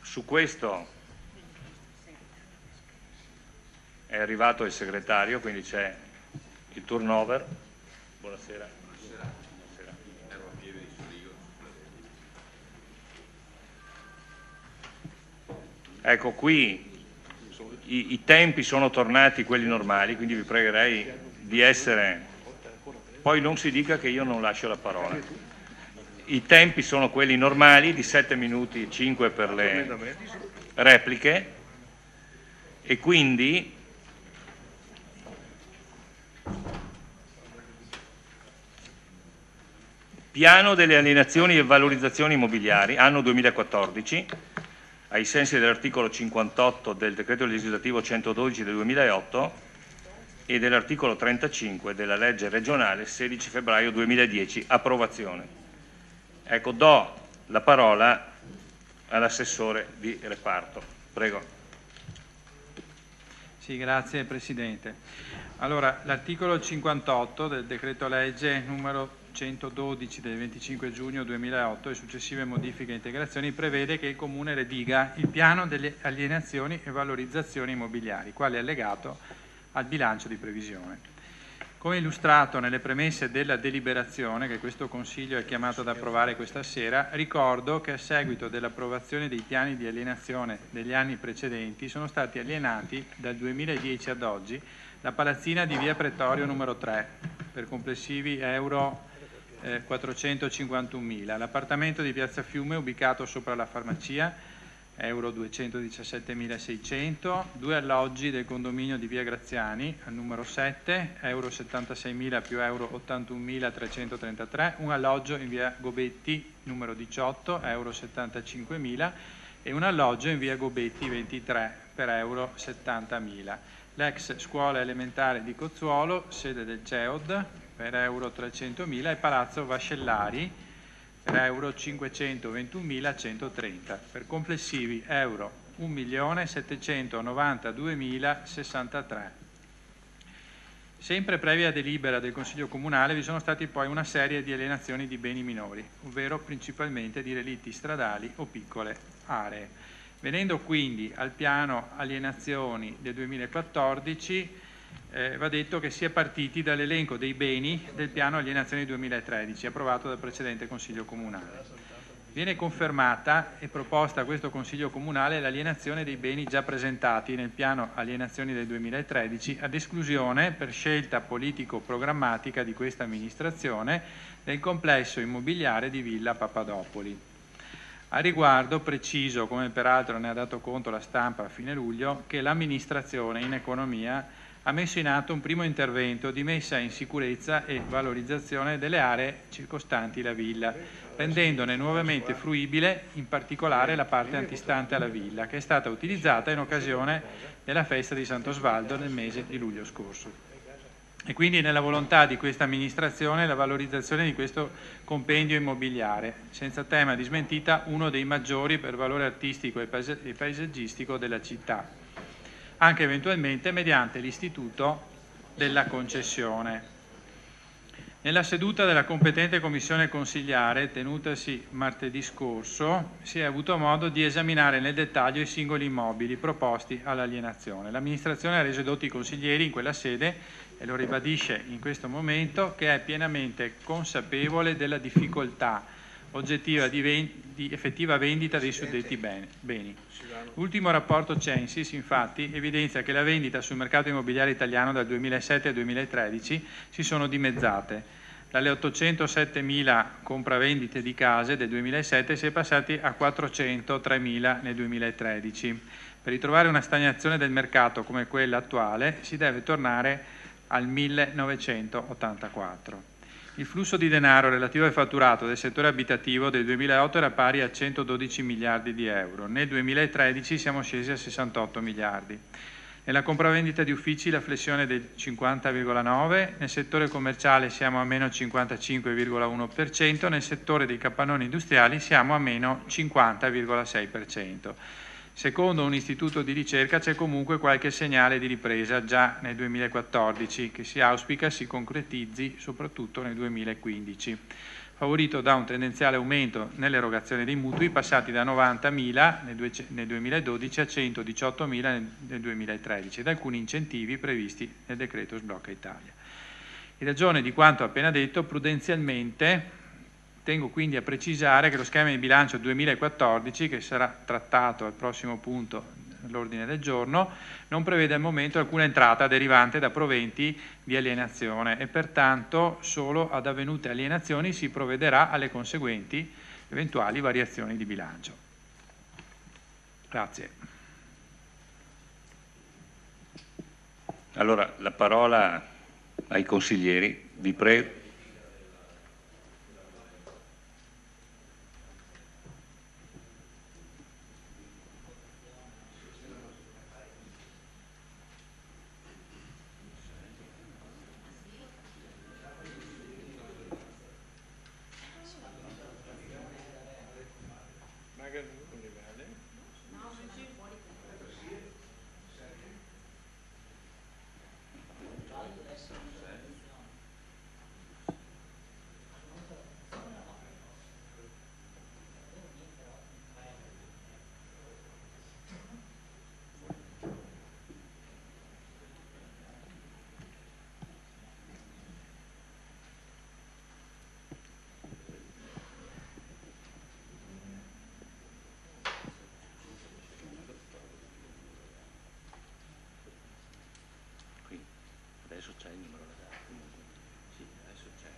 [SPEAKER 1] Su questo è arrivato il segretario, quindi c'è il turnover. Buonasera. Ecco, qui i tempi sono tornati quelli normali, quindi vi pregherei di essere... Poi non si dica che io non lascio la parola. I tempi sono quelli normali, di 7 minuti e 5 per le repliche, e quindi piano delle alienazioni e valorizzazioni immobiliari, anno 2014, ai sensi dell'articolo 58 del decreto legislativo 112 del 2008 e dell'articolo 35 della legge regionale 16 febbraio 2010, approvazione. Ecco, do la parola all'assessore di reparto. Prego.
[SPEAKER 7] Sì, grazie Presidente. Allora, l'articolo 58 del decreto legge numero 112 del 25 giugno 2008 e successive modifiche e integrazioni prevede che il Comune rediga il piano delle alienazioni e valorizzazioni immobiliari, quale allegato al bilancio di previsione. Come illustrato nelle premesse della deliberazione che questo Consiglio è chiamato ad approvare questa sera, ricordo che a seguito dell'approvazione dei piani di alienazione degli anni precedenti sono stati alienati dal 2010 ad oggi la palazzina di via Pretorio numero 3 per complessivi euro 451.000, l'appartamento di piazza Fiume ubicato sopra la farmacia euro 217.600, 2 alloggi del condominio di via Graziani al numero 7 euro 76.000 più euro 81.333, un alloggio in via Gobetti numero 18 euro 75.000 e un alloggio in via Gobetti 23 per euro 70.000. L'ex scuola elementare di Cozzuolo, sede del CEOD per euro 300.000 e Palazzo Vascellari per euro 521.130 per complessivi euro 1.792.063. Sempre previa delibera del Consiglio Comunale vi sono stati poi una serie di alienazioni di beni minori, ovvero principalmente di relitti stradali o piccole aree. Venendo quindi al piano alienazioni del 2014, va detto che si è partiti dall'elenco dei beni del piano alienazioni 2013 approvato dal precedente Consiglio Comunale. Viene confermata e proposta a questo Consiglio Comunale l'alienazione dei beni già presentati nel piano alienazioni del 2013 ad esclusione, per scelta politico-programmatica di questa amministrazione, del complesso immobiliare di Villa Papadopoli. A riguardo preciso, come peraltro ne ha dato conto la stampa a fine luglio, che l'amministrazione in economia ha messo in atto un primo intervento di messa in sicurezza e valorizzazione delle aree circostanti la villa, rendendone nuovamente fruibile in particolare la parte antistante alla villa, che è stata utilizzata in occasione della festa di Sant'Osvaldo nel mese di luglio scorso. E quindi nella volontà di questa amministrazione la valorizzazione di questo compendio immobiliare, senza tema di smentita uno dei maggiori per valore artistico e paesaggistico della città, anche eventualmente mediante l'istituto della concessione. Nella seduta della competente commissione consigliare, tenutasi martedì scorso, si è avuto modo di esaminare nel dettaglio i singoli immobili proposti all'alienazione. L'amministrazione ha reso edotti i consiglieri in quella sede e lo ribadisce in questo momento che è pienamente consapevole della difficoltà oggettiva di effettiva vendita dei suddetti beni. L'ultimo rapporto Censis, infatti, evidenzia che la vendita sul mercato immobiliare italiano dal 2007 al 2013 si sono dimezzate. Dalle 807.000 compravendite di case del 2007 si è passati a 403.000 nel 2013. Per ritrovare una stagnazione del mercato come quella attuale si deve tornare al 1984. Il flusso di denaro relativo al fatturato del settore abitativo del 2008 era pari a 112 miliardi di euro, nel 2013 siamo scesi a 68 miliardi. Nella compravendita di uffici la flessione è del 50,9%, nel settore commerciale siamo a meno 55,1%, nel settore dei capannoni industriali siamo a meno 50,6%. Secondo un istituto di ricerca c'è comunque qualche segnale di ripresa già nel 2014 che si auspica si concretizzi soprattutto nel 2015, favorito da un tendenziale aumento nell'erogazione dei mutui passati da 90.000 nel 2012 a 118.000 nel 2013 ed alcuni incentivi previsti nel decreto Sblocca Italia. In ragione di quanto appena detto, prudenzialmente tengo quindi a precisare che lo schema di bilancio 2014, che sarà trattato al prossimo punto all'ordine del giorno, non prevede al momento alcuna entrata derivante da proventi di alienazione e pertanto solo ad avvenute alienazioni si provvederà alle conseguenti eventuali variazioni di bilancio. Grazie.
[SPEAKER 1] Allora, la parola ai consiglieri, vi prego. Adesso c'è il numero legale, comunque. Sì, adesso c'è.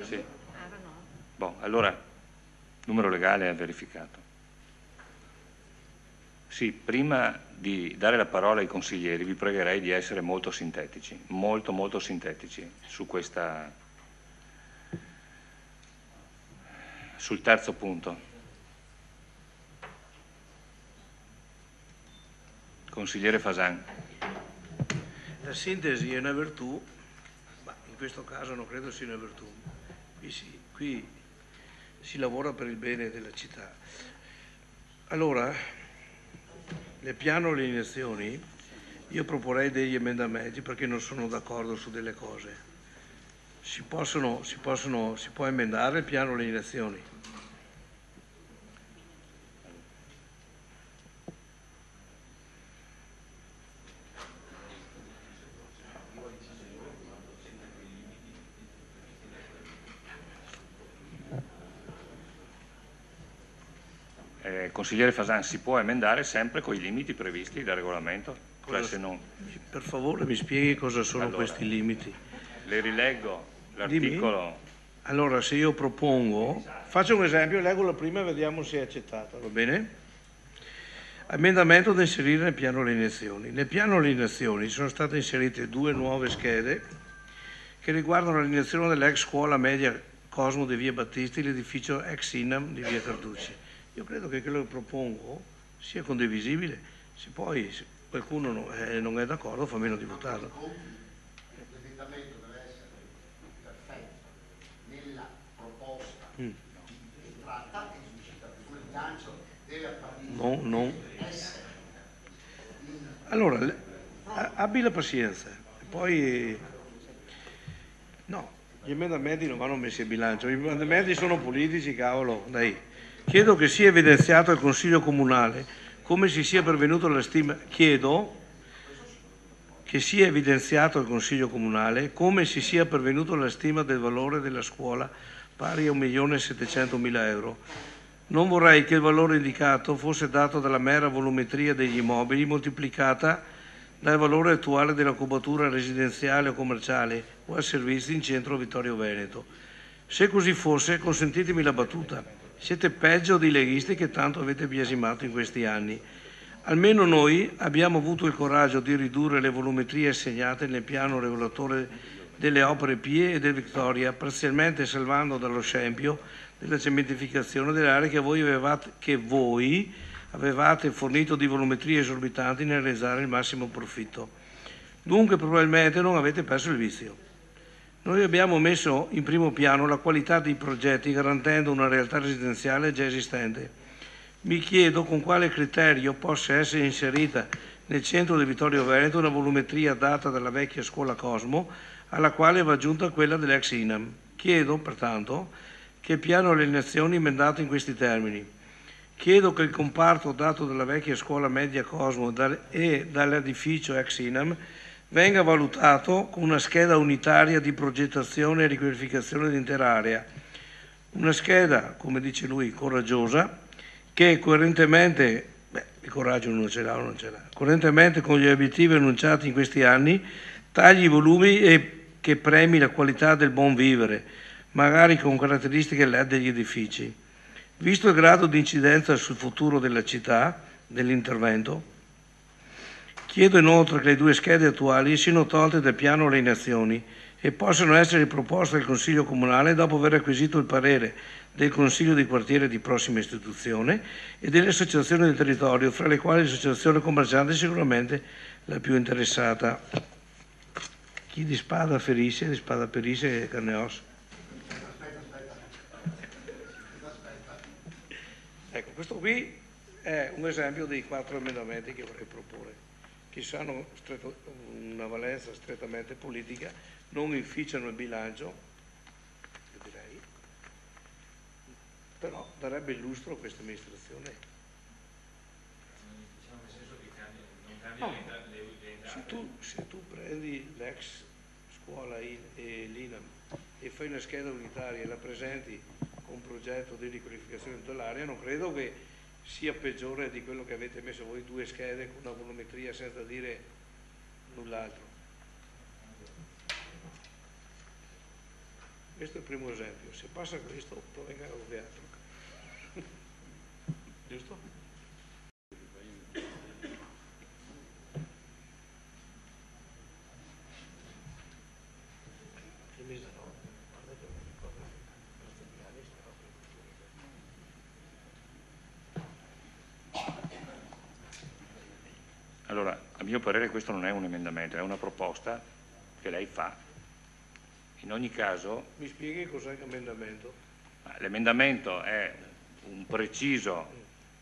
[SPEAKER 1] Sì. Boh, allora, numero legale è verificato. Sì, prima di dare la parola ai consiglieri vi pregherei di essere molto sintetici, molto sintetici sul terzo punto. Consigliere Fasan.
[SPEAKER 9] La sintesi è una virtù, ma in questo caso non credo sia una virtù. Qui si lavora per il bene della città. Allora, nel piano alienazioni io proporrei degli emendamenti perché non sono d'accordo su delle cose. Si può emendare il piano alienazioni.
[SPEAKER 1] Consigliere Fasan, si può emendare sempre con i limiti previsti dal regolamento? Cioè, se non...
[SPEAKER 9] Per favore mi spieghi cosa sono questi limiti.
[SPEAKER 1] Le rileggo l'articolo.
[SPEAKER 9] Allora, se io propongo, faccio un esempio, leggo la prima e vediamo se è accettata, va bene? Emendamento da inserire nel piano alienazioni. Nel piano alienazioni sono state inserite 2 nuove schede che riguardano l'alienazione dell'ex scuola media Cosmo di via Battisti e l'edificio ex Sinam di via Carducci. Io credo che quello che propongo sia condivisibile, se poi qualcuno non è d'accordo fa meno di votarlo.
[SPEAKER 11] L'emendamento deve essere perfetto nella proposta che tratta e suscita il bilancio deve apparire.
[SPEAKER 9] Allora, abbi la pazienza, poi no, gli emendamenti non vanno messi a bilancio, gli emendamenti sono politici, cavolo, dai. Chiedo che sia evidenziato al Consiglio Comunale come si sia pervenuto alla stima, chiedo che sia evidenziato al Consiglio Comunale come si sia pervenuto alla stima del valore della scuola pari a 1.700.000 euro. Non vorrei che il valore indicato fosse dato dalla mera volumetria degli immobili moltiplicata dal valore attuale della cubatura residenziale o commerciale o a servizi in centro Vittorio Veneto. Se così fosse, consentitemi la battuta, siete peggio dei leghisti che tanto avete biasimato in questi anni. Almeno noi abbiamo avuto il coraggio di ridurre le volumetrie assegnate nel piano regolatore delle opere PIE e del Victoria, parzialmente salvando dallo scempio della cementificazione delle aree che voi avevate fornito di volumetrie esorbitanti nel realizzare il massimo profitto. Dunque probabilmente non avete perso il vizio. Noi abbiamo messo in primo piano la qualità dei progetti garantendo una realtà residenziale già esistente. Mi chiedo con quale criterio possa essere inserita nel centro di Vittorio Veneto una volumetria data dalla vecchia scuola Cosmo alla quale va aggiunta quella dell'ex Inam. Chiedo pertanto che il piano alienazioni emendato in questi termini. Chiedo che il comparto dato dalla vecchia scuola media Cosmo e dall'edificio ex Inam venga valutato con una scheda unitaria di progettazione e riqualificazione dell'intera area. Una scheda, come dice lui, coraggiosa, che coerentemente, il coraggio non ce l'ha o non ce l'ha, coerentemente con gli obiettivi annunciati in questi anni, tagli i volumi e che premi la qualità del buon vivere, magari con caratteristiche LED degli edifici. Visto il grado di incidenza sul futuro della città, dell'intervento, chiedo inoltre che le due schede attuali siano tolte dal piano alienazioni e possano essere proposte al Consiglio Comunale dopo aver acquisito il parere del Consiglio di quartiere di prossima istituzione e delle associazioni del territorio, fra le quali l'associazione commerciante è sicuramente la più interessata. Chi di spada ferisce, di spada perisce carne e ossa. Ecco, questo qui è un esempio dei 4 emendamenti che vorrei proporre, che hanno una valenza strettamente politica, non inficiano il bilancio, io direi, però darebbe il lustro a questa amministrazione.
[SPEAKER 4] Diciamo nel senso che non cambia
[SPEAKER 9] Se tu prendi l'ex scuola e l'INAM e fai una scheda unitaria e la presenti con un progetto di riqualificazione dell'area, non credo che sia peggiore di quello che avete messo voi, 2 schede con una volumetria senza dire null'altro. Questo è il primo esempio. Se passa questo, provenga qualche altro. Giusto?
[SPEAKER 1] Allora, a mio parere questo non è un emendamento, è una proposta che lei fa. In ogni caso...
[SPEAKER 9] Mi spieghi cos'è l'emendamento?
[SPEAKER 1] L'emendamento è un preciso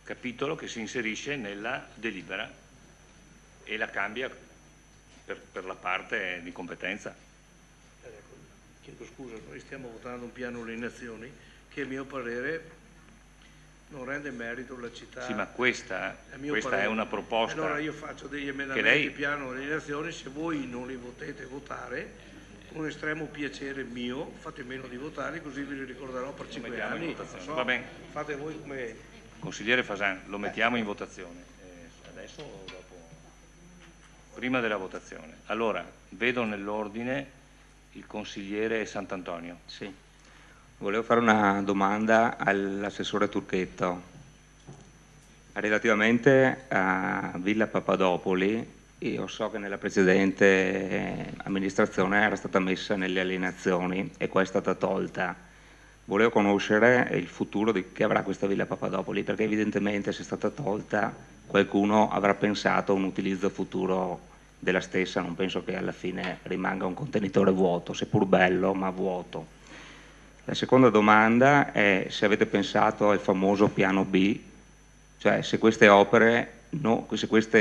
[SPEAKER 1] capitolo che si inserisce nella delibera e la cambia per la parte di competenza.
[SPEAKER 9] Chiedo scusa, noi stiamo votando un piano alienazioni che a mio parere non rende merito alla città.
[SPEAKER 1] Sì, ma questa è una proposta.
[SPEAKER 9] Allora io faccio degli emendamenti piano alienazioni, se voi non li potete votare, con estremo piacere mio, fate meno di votare, così vi li ricorderò per 5 anni. So,
[SPEAKER 1] va bene.
[SPEAKER 9] Fate voi come...
[SPEAKER 1] Consigliere Fasan, lo mettiamo in votazione. Adesso o dopo? Prima della votazione. Allora, vedo nell'ordine il consigliere Sant'Antonio.
[SPEAKER 17] Sì. Volevo fare una domanda all'assessore Turchetto. Relativamente a Villa Papadopoli, Io so che nella precedente amministrazione era stata messa nelle alienazioni e qua è stata tolta. Volevo conoscere il futuro che avrà questa Villa Papadopoli, perché evidentemente se è stata tolta qualcuno avrà pensato a un utilizzo futuro della stessa, non penso che alla fine rimanga un contenitore vuoto, seppur bello ma vuoto. La seconda domanda è se avete pensato al famoso piano B, cioè se queste opere, se questi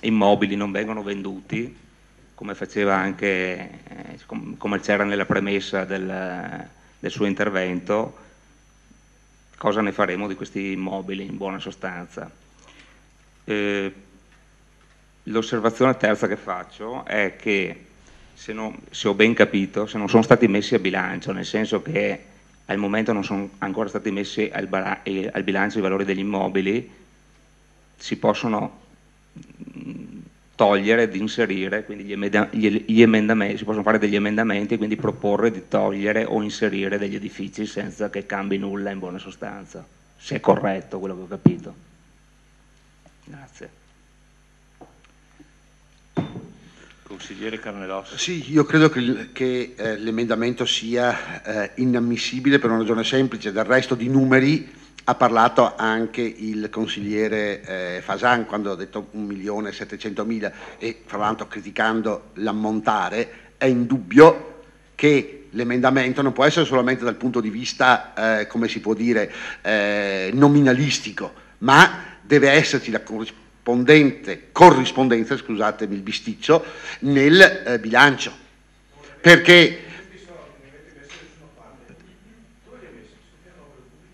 [SPEAKER 17] immobili non vengono venduti, come faceva anche, come c'era nella premessa del suo intervento, cosa ne faremo di questi immobili in buona sostanza. L'osservazione terza che faccio è che se ho ben capito, se non sono stati messi a bilancio, nel senso che al momento non sono ancora stati messi al bilancio i valori degli immobili, si possono togliere ed inserire, quindi gli emendamenti, si possono fare degli emendamenti e quindi proporre di togliere o inserire degli edifici senza che cambi nulla in buona sostanza, se è corretto quello che ho capito. Grazie.
[SPEAKER 1] Consigliere Carnelossi.
[SPEAKER 11] Sì, io credo che l'emendamento sia inammissibile per una ragione semplice. Del resto di numeri ha parlato anche il consigliere Fasan quando ha detto 1.700.000 e fra l'altro criticando l'ammontare. È indubbio che l'emendamento non può essere solamente dal punto di vista, come si può dire, nominalistico, ma deve esserci la corrispondenza, scusatemi il bisticcio, nel bilancio, perché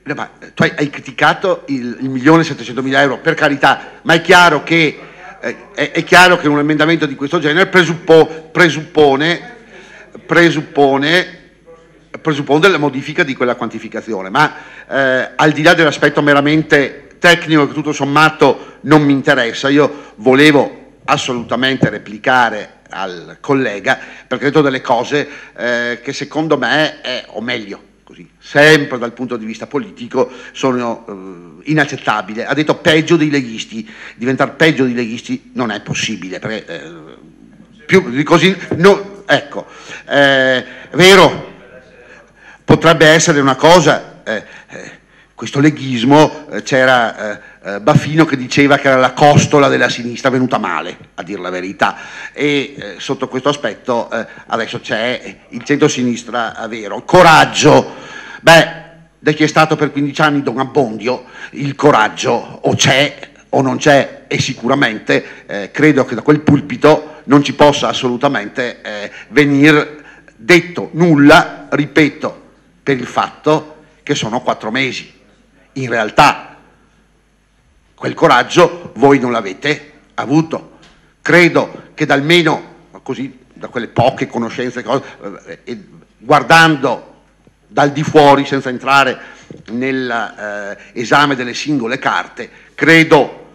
[SPEAKER 11] ma tu hai criticato il 1.700.000 euro, per carità, ma è chiaro che un emendamento di questo genere presuppone della modifica di quella quantificazione, ma al di là dell'aspetto meramente tecnico che tutto sommato non mi interessa, io volevo assolutamente replicare al collega perché ha detto delle cose che secondo me, o meglio, così, sempre dal punto di vista politico, sono inaccettabili. Ha detto peggio dei leghisti, diventare peggio dei leghisti non è possibile, perché più di così, no, ecco, vero, potrebbe essere una cosa, questo leghismo, c'era Baffino che diceva che era la costola della sinistra venuta male, a dir la verità, e sotto questo aspetto adesso c'è il centro-sinistra vero. Coraggio, da chi è stato per 15 anni Don Abbondio, il coraggio o c'è o non c'è, e sicuramente credo che da quel pulpito non ci possa assolutamente venir detto nulla, ripeto, per il fatto che sono 4 mesi. In realtà quel coraggio voi non l'avete avuto. Credo che da almeno così, da quelle poche conoscenze, guardando dal di fuori senza entrare nell'esame delle singole carte, credo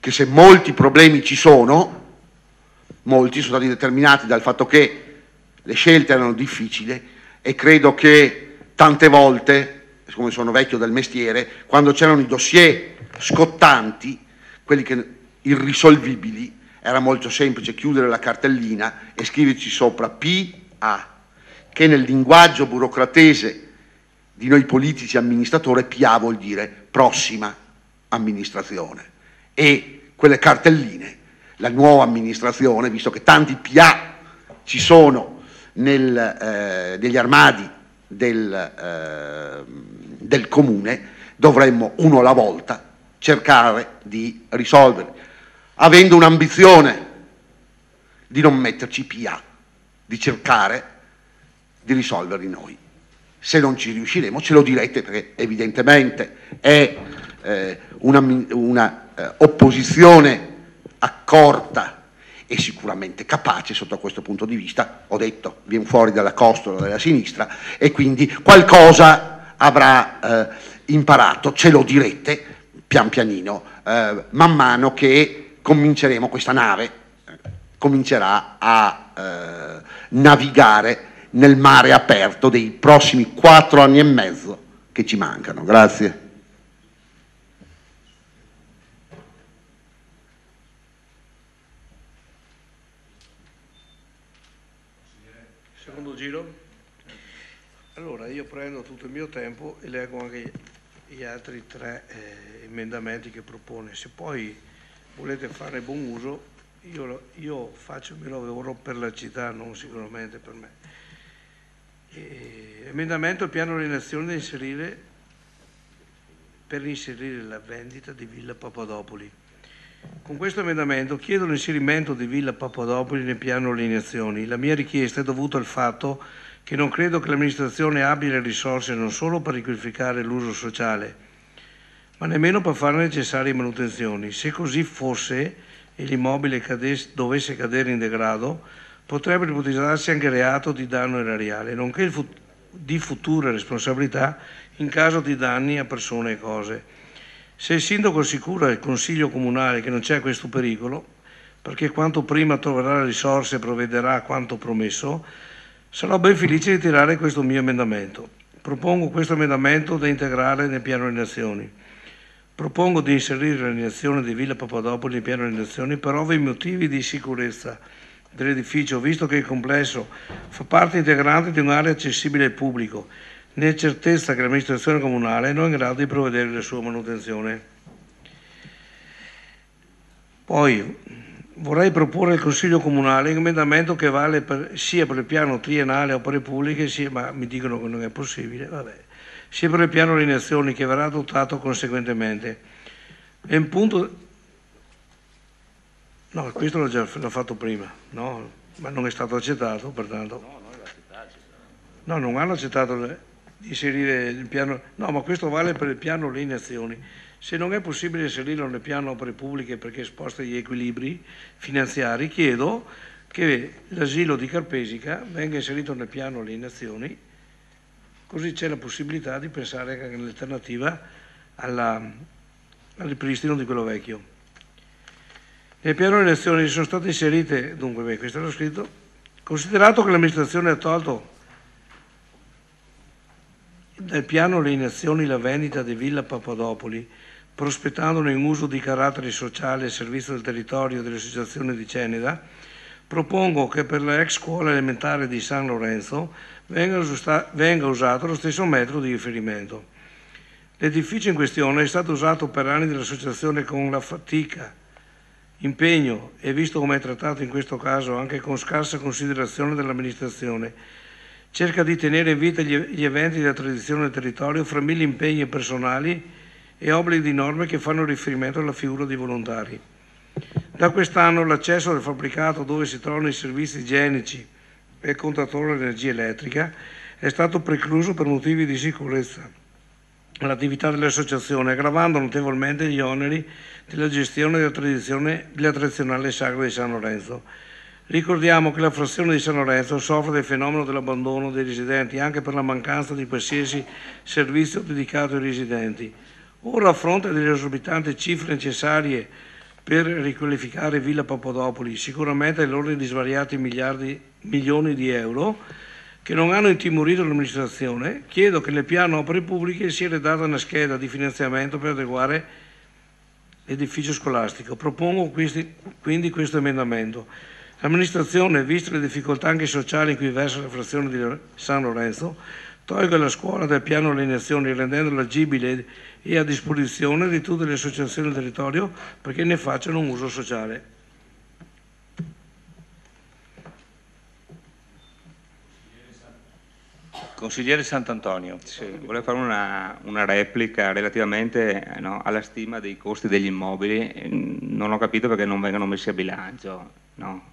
[SPEAKER 11] che se molti problemi ci sono, molti sono stati determinati dal fatto che le scelte erano difficili, e credo che tante volte, come sono vecchio del mestiere, quando c'erano i dossier scottanti, quelli irrisolvibili, era molto semplice chiudere la cartellina e scriverci sopra PA, che nel linguaggio burocratese di noi politici amministratori PA vuol dire prossima amministrazione, e quelle cartelline la nuova amministrazione, visto che tanti PA ci sono negli armadi del comune, dovremmo uno alla volta cercare di risolverli, avendo un'ambizione di non metterci PA, di cercare di risolverli noi. Se non ci riusciremo ce lo direte, perché evidentemente è una opposizione accorta e sicuramente capace sotto questo punto di vista. Ho detto, viene fuori dalla costola della sinistra e quindi qualcosa avrà imparato, ce lo direte pian pianino, man mano che cominceremo, questa nave comincerà a navigare nel mare aperto dei prossimi 4 anni e mezzo che ci mancano. Grazie.
[SPEAKER 9] Secondo giro? Allora, io prendo tutto il mio tempo e leggo anche gli altri 3 emendamenti che propone. Se poi volete fare buon uso, io faccio il mio lavoro per la città, non sicuramente per me. Emendamento piano alienazione da inserire per inserire la vendita di Villa Papadopoli. Con questo emendamento chiedo l'inserimento di Villa Papadopoli nel piano alienazioni. La mia richiesta è dovuta al fatto che non credo che l'amministrazione abbia le risorse non solo per riqualificare l'uso sociale, ma nemmeno per fare le necessarie manutenzioni. Se così fosse e l'immobile dovesse cadere in degrado, potrebbe ipotizzarsi anche reato di danno erariale, nonché di future responsabilità in caso di danni a persone e cose. Se il sindaco assicura al Consiglio Comunale che non c'è questo pericolo, perché quanto prima troverà le risorse e provvederà a quanto promesso, sarò ben felice di tirare questo mio emendamento. Propongo questo emendamento da integrare nel piano alienazioni. Propongo di inserire l'alienazione di Villa Papadopoli nel piano alienazioni per ovvi motivi di sicurezza dell'edificio, visto che il complesso fa parte integrante di un'area accessibile al pubblico, nella certezza che l'amministrazione comunale non è in grado di provvedere alla sua manutenzione. Poi vorrei proporre al Consiglio Comunale un emendamento che vale sia per il piano triennale opere pubbliche, ma mi dicono che non è possibile, sia per il piano alienazioni che verrà adottato conseguentemente. È un punto... No, questo l'ho fatto prima, no? Ma non è stato accettato, pertanto... No, non hanno accettato di inserire il piano... No, ma questo vale per il piano alienazioni. Se non è possibile inserirlo nel piano opere pubbliche perché sposta gli equilibri finanziari, chiedo che l'asilo di Carpesica venga inserito nel piano alienazioni, così c'è la possibilità di pensare anche all'alternativa al ripristino di quello vecchio. Nel piano alienazioni sono state inserite, dunque, questo l'ho scritto, considerato che l'amministrazione ha tolto dal piano alienazioni la vendita di Villa Papadopoli, prospettandone in uso di carattere sociale al servizio del territorio delle associazioni di Ceneda, propongo che per la ex scuola elementare di San Lorenzo venga usato lo stesso metodo di riferimento. L'edificio in questione è stato usato per anni dall'associazione con la fatica, impegno e, visto come è trattato in questo caso, anche con scarsa considerazione dell'amministrazione, cerca di tenere in vita gli eventi della tradizione del territorio fra mille impegni personali e obblighi di norme che fanno riferimento alla figura dei volontari. Da quest'anno l'accesso al fabbricato dove si trovano i servizi igienici e il contatore dell'energia elettrica è stato precluso per motivi di sicurezza all'attività dell'associazione, aggravando notevolmente gli oneri della gestione della tradizionale sagra di San Lorenzo. Ricordiamo che la frazione di San Lorenzo soffre del fenomeno dell'abbandono dei residenti anche per la mancanza di qualsiasi servizio dedicato ai residenti. Ora, a fronte delle esorbitanti cifre necessarie per riqualificare Villa Papadopoli, sicuramente all'ordine di svariati milioni di euro, che non hanno intimorito l'amministrazione, chiedo che nel piano opere pubbliche sia redatta una scheda di finanziamento per adeguare l'edificio scolastico. Propongo quindi questo emendamento. L'amministrazione, viste le difficoltà anche sociali in cui versa la frazione di San Lorenzo, tolga la scuola dal piano alienazioni rendendola agibile e a disposizione di tutte le associazioni del territorio perché ne facciano un uso sociale.
[SPEAKER 1] Consigliere Sant'Antonio.
[SPEAKER 17] Sì, volevo fare una replica relativamente alla stima dei costi degli immobili. Non ho capito perché non vengono messi a bilancio. No?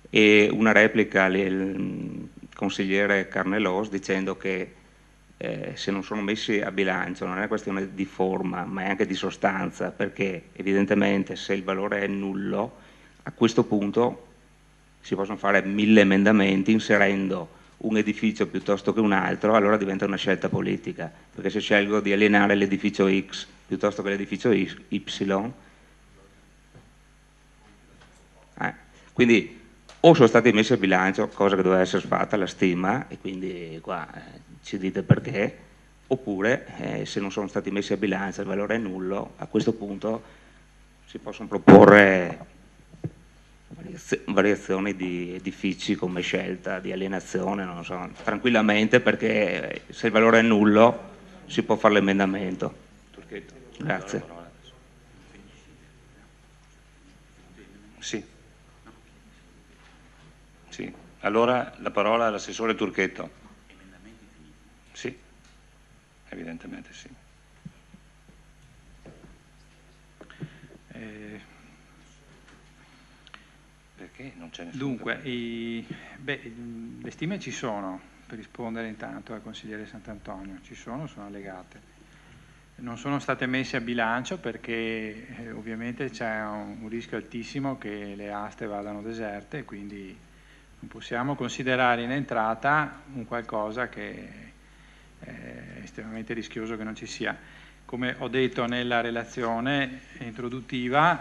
[SPEAKER 17] E una replica al consigliere Carnelos dicendo che se non sono messi a bilancio non è questione di forma ma è anche di sostanza, perché evidentemente se il valore è nullo a questo punto si possono fare 1000 emendamenti inserendo un edificio piuttosto che un altro, allora diventa una scelta politica, perché se scelgo di alienare l'edificio X piuttosto che l'edificio Y, quindi o sono stati messi a bilancio, cosa che doveva essere fatta, la stima, e quindi qua ci dite perché, oppure se non sono stati messi a bilancio, il valore è nullo, a questo punto si possono proporre variazioni variazioni di edifici come scelta di alienazione, non so, tranquillamente, perché se il valore è nullo si può fare l'emendamento. Grazie.
[SPEAKER 1] Sì. Sì. Allora la parola all'assessore Turchetto. Sì, evidentemente sì. Perché non c'è nessuno?
[SPEAKER 7] Dunque, le stime ci sono, per rispondere intanto al consigliere Sant'Antonio, sono allegate. Non sono state messe a bilancio perché ovviamente c'è un rischio altissimo che le aste vadano deserte e quindi non possiamo considerare in entrata un qualcosa che è estremamente rischioso che non ci sia. Come ho detto nella relazione introduttiva,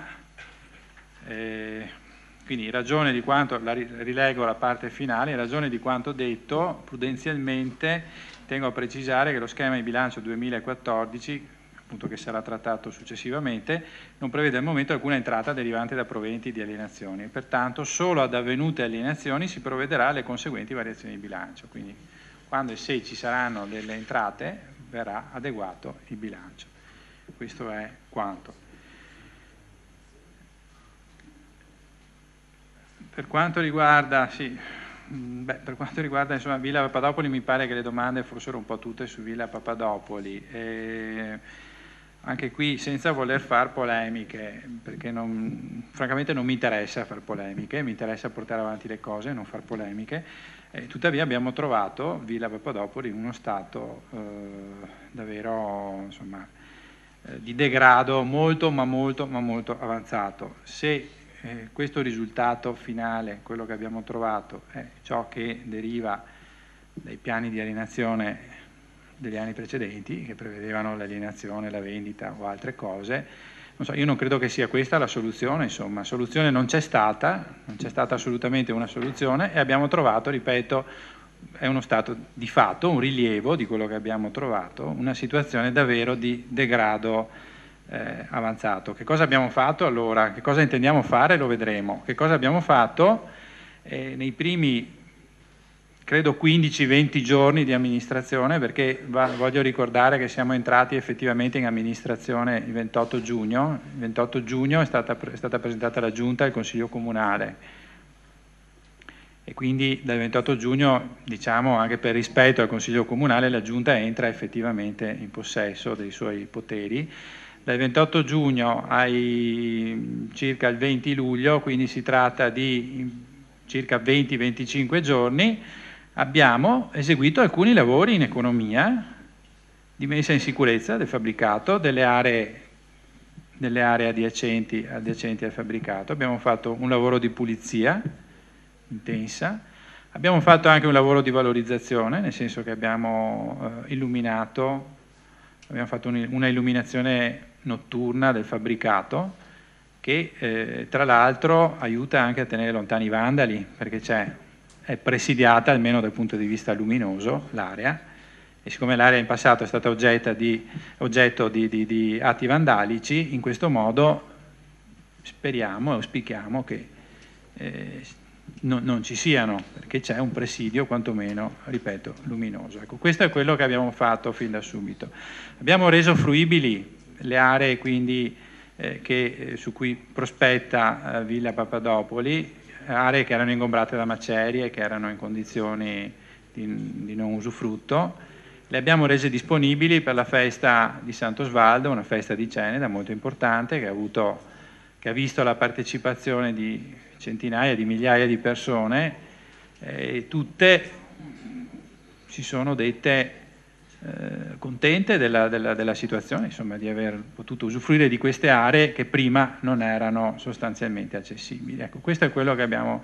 [SPEAKER 7] quindi in ragione di quanto, rilego la parte finale, in ragione di quanto detto, prudenzialmente tengo a precisare che lo schema di bilancio 2014, appunto che sarà trattato successivamente, non prevede al momento alcuna entrata derivante da proventi di alienazioni e pertanto solo ad avvenute alienazioni si provvederà alle conseguenti variazioni di bilancio. Quindi quando e se ci saranno delle entrate verrà adeguato il bilancio. Questo è quanto. Per quanto riguarda, per quanto riguarda insomma, Villa Papadopoli, mi pare che le domande fossero un po' tutte su Villa Papadopoli. Anche qui senza voler far polemiche, perché francamente non mi interessa far polemiche, mi interessa portare avanti le cose, non far polemiche. Tuttavia abbiamo trovato Villa Papadopoli in uno stato davvero insomma, di degrado molto avanzato. Se questo risultato finale, quello che abbiamo trovato, è ciò che deriva dai piani di alienazione degli anni precedenti, che prevedevano l'alienazione, la vendita o altre cose, non so, io non credo che sia questa la soluzione, insomma, soluzione non c'è stata assolutamente una soluzione e abbiamo trovato, ripeto, è uno stato di fatto, un rilievo di quello che abbiamo trovato, una situazione davvero di degrado avanzato. Che cosa abbiamo fatto allora? Che cosa intendiamo fare? Lo vedremo. Che cosa abbiamo fatto? Nei primi, credo 15-20 giorni di amministrazione, perché voglio ricordare che siamo entrati effettivamente in amministrazione il 28 giugno. Il 28 giugno è stata presentata la Giunta al Consiglio Comunale e quindi dal 28 giugno, diciamo anche per rispetto al Consiglio Comunale, la Giunta entra effettivamente in possesso dei suoi poteri. Dal 28 giugno ai circa il 20 luglio, quindi si tratta di circa 20-25 giorni, abbiamo eseguito alcuni lavori in economia di messa in sicurezza del fabbricato, delle aree adiacenti al fabbricato. Abbiamo fatto un lavoro di pulizia intensa, abbiamo fatto anche un lavoro di valorizzazione, nel senso che abbiamo illuminato, abbiamo fatto una illuminazione notturna del fabbricato che tra l'altro aiuta anche a tenere lontani i vandali, perché è presidiata almeno dal punto di vista luminoso l'area, e siccome l'area in passato è stata oggetto di atti vandalici, in questo modo speriamo e auspichiamo che non ci siano, perché c'è un presidio quantomeno, ripeto, luminoso. Ecco, questo è quello che abbiamo fatto fin da subito. Abbiamo reso fruibili le aree quindi su cui prospetta Villa Papadopoli, aree che erano ingombrate da macerie, che erano in condizioni di non usufrutto. Le abbiamo rese disponibili per la festa di Sant'Osvaldo, una festa di Ceneda molto importante che ha visto la partecipazione di centinaia di migliaia di persone, e tutte si sono dette contente della situazione, insomma, di aver potuto usufruire di queste aree che prima non erano sostanzialmente accessibili. Ecco, questo è quello che abbiamo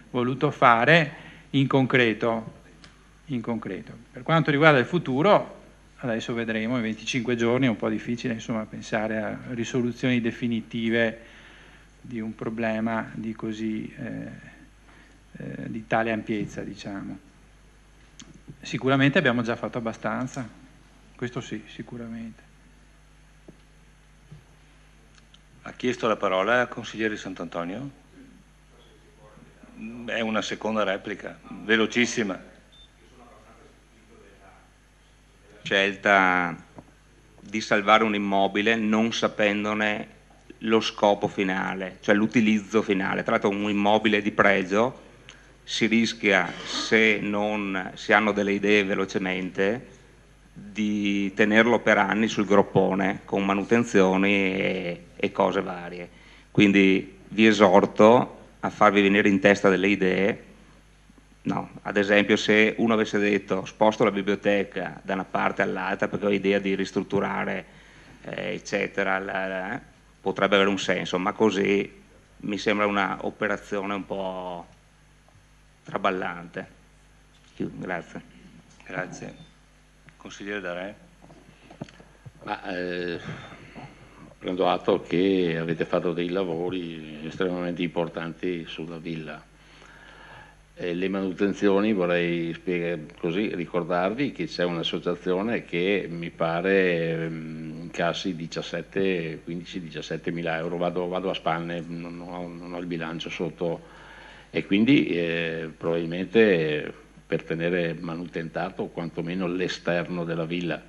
[SPEAKER 7] voluto fare in concreto. Per quanto riguarda il futuro, adesso vedremo, in 25 giorni è un po' difficile insomma, pensare a risoluzioni definitive di un problema di di tale ampiezza, diciamo. Sicuramente abbiamo già fatto abbastanza, questo sì, sicuramente.
[SPEAKER 1] Ha chiesto la parola il consigliere Sant'Antonio? È una seconda replica, velocissima.
[SPEAKER 17] Scelta di salvare un immobile non sapendone lo scopo finale, cioè l'utilizzo finale. Tra l'altro un immobile di pregio si rischia, se non si hanno delle idee velocemente, di tenerlo per anni sul groppone con manutenzioni e cose varie. Quindi vi esorto a farvi venire in testa delle idee. No, ad esempio, se uno avesse detto sposto la biblioteca da una parte all'altra perché ho idea di ristrutturare eccetera, potrebbe avere un senso, ma così mi sembra una operazione un po' traballante. Grazie.
[SPEAKER 1] Grazie. Consigliere Darè.
[SPEAKER 14] Prendo atto che avete fatto dei lavori estremamente importanti sulla villa. Le manutenzioni vorrei ricordarvi che c'è un'associazione che mi pare incassi 15-17 mila euro, vado a spanne, non ho il bilancio sotto, e quindi probabilmente per tenere manutentato quantomeno l'esterno della villa.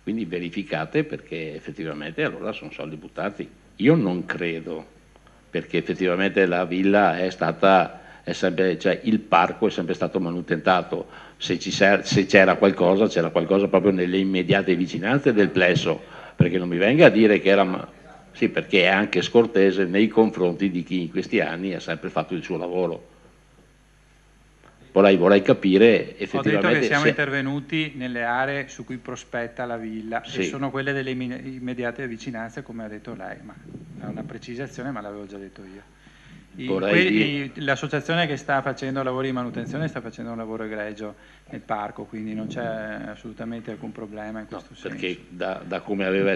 [SPEAKER 14] Quindi verificate, perché effettivamente allora sono soldi buttati. Io non credo, perché effettivamente la villa è sempre, cioè il parco è sempre stato manutentato. Se c'era qualcosa proprio nelle immediate vicinanze del plesso, perché non mi venga a dire che era... Sì, perché è anche scortese nei confronti di chi in questi anni ha sempre fatto il suo lavoro. Vorrei capire effettivamente...
[SPEAKER 7] Ho detto che siamo intervenuti nelle aree su cui prospetta la villa,
[SPEAKER 14] sì,
[SPEAKER 7] e sono quelle delle immediate vicinanze, come ha detto lei, ma è una precisazione, ma l'avevo già detto io. L'associazione che sta facendo lavori di manutenzione sta facendo un lavoro egregio nel parco, quindi non c'è assolutamente alcun problema in questo senso.
[SPEAKER 14] Perché da come aveva
[SPEAKER 7] il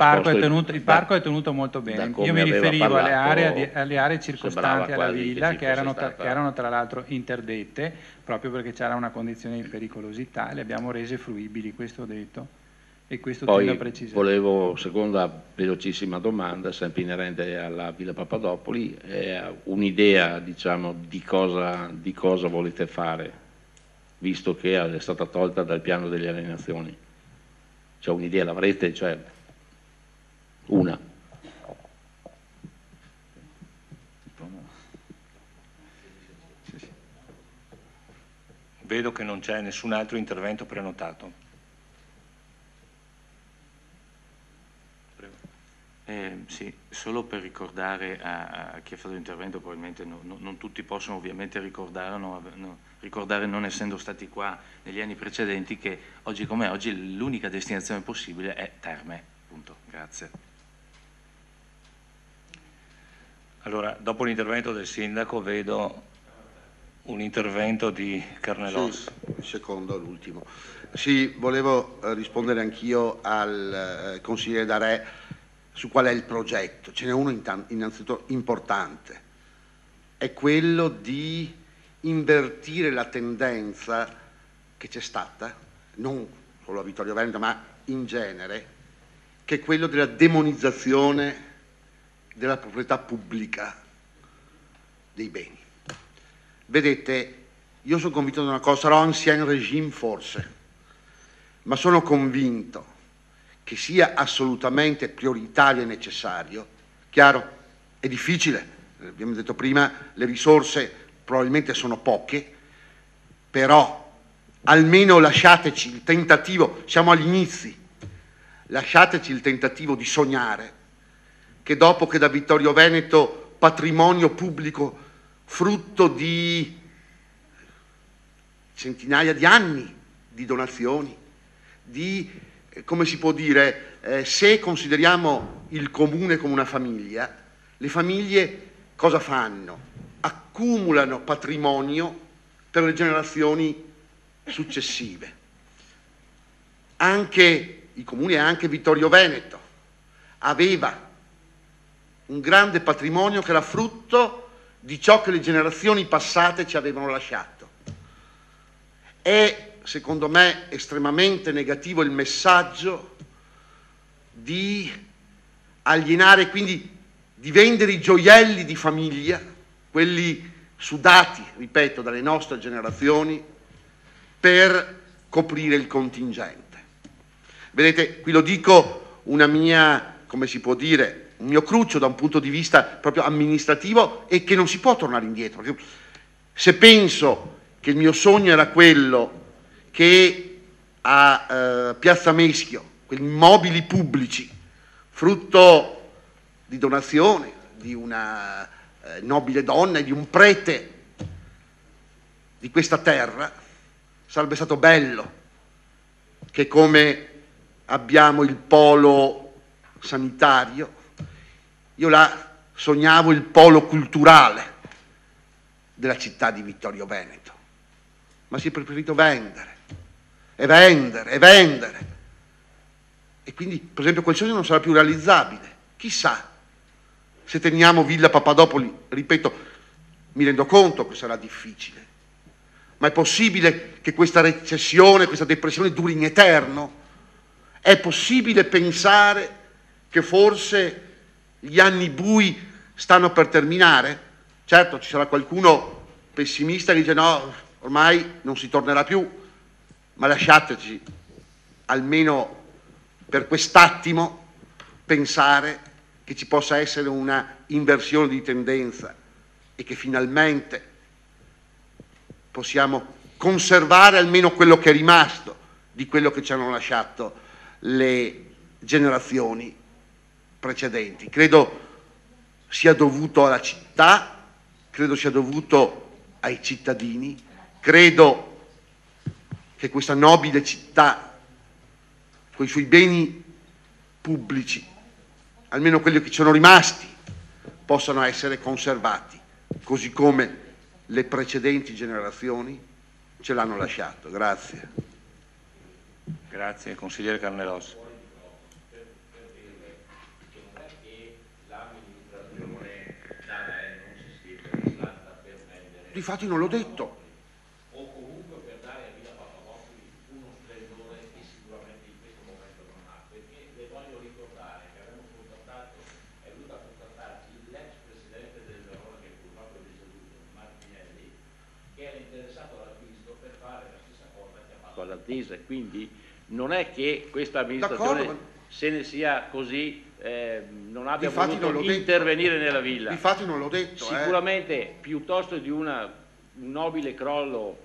[SPEAKER 7] parco è tenuto molto bene. Io mi riferivo alle aree circostanti alla villa che erano tra l'altro interdette proprio perché c'era una condizione di pericolosità e le abbiamo rese fruibili, questo ho detto. E questo tendo a precisare.
[SPEAKER 14] Volevo, seconda velocissima domanda, sempre inerente alla Villa Papadopoli, un'idea, diciamo, di cosa volete fare, visto che è stata tolta dal piano delle alienazioni. Cioè un'idea l'avrete, cioè una.
[SPEAKER 1] Vedo che non c'è nessun altro intervento prenotato.
[SPEAKER 4] Sì, solo per ricordare a chi ha fatto l'intervento, probabilmente non tutti possono ovviamente ricordare, non essendo stati qua negli anni precedenti, che oggi come oggi l'unica destinazione possibile è Terme, punto. Grazie.
[SPEAKER 1] Allora, dopo l'intervento del sindaco vedo un intervento di Carnelos.
[SPEAKER 11] Sì, secondo, l'ultimo. Sì, volevo rispondere anch'io al consigliere Darè su qual è il progetto. Ce n'è uno innanzitutto importante, è quello di invertire la tendenza che c'è stata, non solo a Vittorio Veneto ma in genere, che è quello della demonizzazione della proprietà pubblica dei beni. Vedete, io sono convinto di una cosa, sarò ancien regime forse, ma sono convinto che sia assolutamente prioritario e necessario. Chiaro, è difficile, abbiamo detto prima, le risorse probabilmente sono poche, però almeno lasciateci il tentativo, siamo agli inizi, lasciateci il tentativo di sognare che dopo che da Vittorio Veneto patrimonio pubblico frutto di centinaia di anni di donazioni, di, come si può dire, se consideriamo il comune come una famiglia, le famiglie cosa fanno? Accumulano patrimonio per le generazioni successive. Anche i comuni e anche Vittorio Veneto aveva un grande patrimonio che era frutto di ciò che le generazioni passate ci avevano lasciato. È, secondo me, estremamente negativo il messaggio di alienare, quindi di vendere i gioielli di famiglia, quelli sudati, ripeto, dalle nostre generazioni per coprire il contingente. Vedete, qui lo dico, una mia, come si può dire, un mio cruccio da un punto di vista proprio amministrativo, e che non si può tornare indietro. Se penso che il mio sogno era quello che a Piazza Meschio, quegli immobili pubblici, frutto di donazione di una nobile donna e di un prete di questa terra, sarebbe stato bello che, come abbiamo il polo sanitario, io là sognavo il polo culturale della città di Vittorio Veneto, ma si è preferito vendere e vendere e vendere, e quindi per esempio quel sogno non sarà più realizzabile. Chissà se teniamo Villa Papadopoli, ripeto, mi rendo conto che sarà difficile, ma è possibile che questa recessione, questa depressione duri in eterno? È possibile pensare che forse gli anni bui stanno per terminare? Certo, ci sarà qualcuno pessimista che dice no, ormai non si tornerà più, ma lasciateci almeno per quest'attimo pensare che ci possa essere una inversione di tendenza e che finalmente possiamo conservare almeno quello che è rimasto di quello che ci hanno lasciato le generazioni precedenti. Credo sia dovuto alla città, credo sia dovuto ai cittadini, credo che questa nobile città, con i suoi beni pubblici, almeno quelli che ci sono rimasti, possano essere conservati, così come le precedenti generazioni ce l'hanno lasciato. Grazie.
[SPEAKER 1] Grazie, consigliere Carnelos.
[SPEAKER 11] Difatti non l'ho detto.
[SPEAKER 16] O comunque per dare a Villa Papadopoli uno splendore che sicuramente in questo momento non ha, perché le voglio ricordare che abbiamo contattato, è venuto a contattarci l'ex presidente del Verona, che purtroppo è deceduto, Martinelli, che era interessato all'acquisto per fare la stessa cosa che ha fatto all'Attesa, quindi non è che questa amministrazione se ne sia così non abbia voluto intervenire nella villa.
[SPEAKER 11] Difatti non l'ho detto.
[SPEAKER 16] Sicuramente piuttosto di un nobile crollo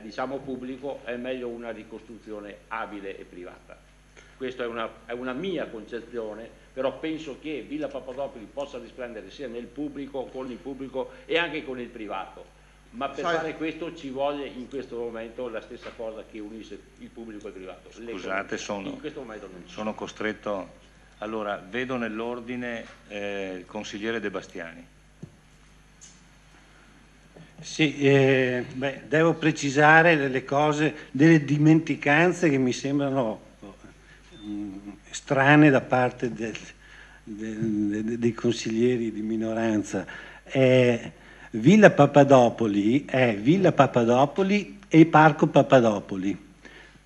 [SPEAKER 16] diciamo pubblico è meglio una ricostruzione abile e privata. Questa è una mia concezione, però penso che Villa Papadopoli possa risplendere sia nel pubblico, con il pubblico e anche con il privato, ma per fare questo ci vuole in questo momento la stessa cosa che unisce il pubblico e il privato.
[SPEAKER 1] Scusate,
[SPEAKER 16] in questo momento non
[SPEAKER 1] sono costretto. Allora, vedo nell'ordine il consigliere De Bastiani.
[SPEAKER 18] Sì, devo precisare delle cose, delle dimenticanze che mi sembrano strane da parte dei consiglieri di minoranza. Villa Papadopoli è Villa Papadopoli e Parco Papadopoli.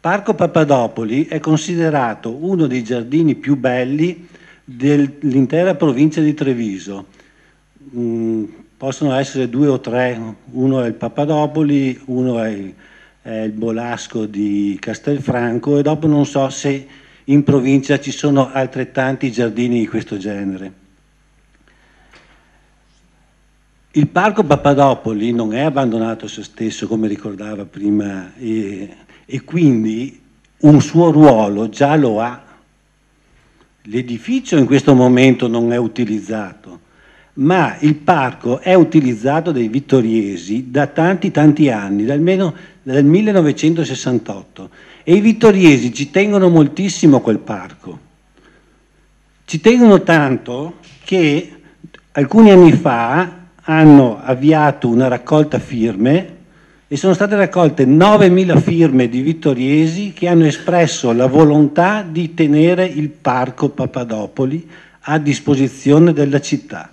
[SPEAKER 18] Parco Papadopoli è considerato uno dei giardini più belli dell'intera provincia di Treviso. Possono essere 2 o 3, uno è il Papadopoli, uno è il Bolasco di Castelfranco e dopo non so se in provincia ci sono altrettanti giardini di questo genere. Il Parco Papadopoli non è abbandonato a se stesso, come ricordava prima, e quindi un suo ruolo già lo ha. L'edificio in questo momento non è utilizzato, ma il parco è utilizzato dai vittoriesi da tanti anni, almeno dal 1968, e i vittoriesi ci tengono moltissimo a quel parco. Ci tengono tanto che alcuni anni fa hanno avviato una raccolta firme e sono state raccolte 9.000 firme di vittoriesi che hanno espresso la volontà di tenere il Parco Papadopoli a disposizione della città.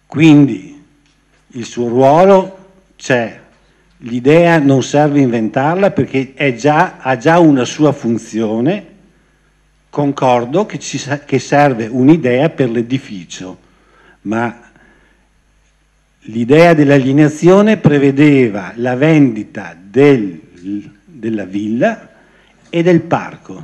[SPEAKER 18] Quindi il suo ruolo c'è, l'idea non serve inventarla perché ha già una sua funzione. Concordo che serve un'idea per l'edificio, ma l'idea dell'alienazione prevedeva la vendita della villa e del parco.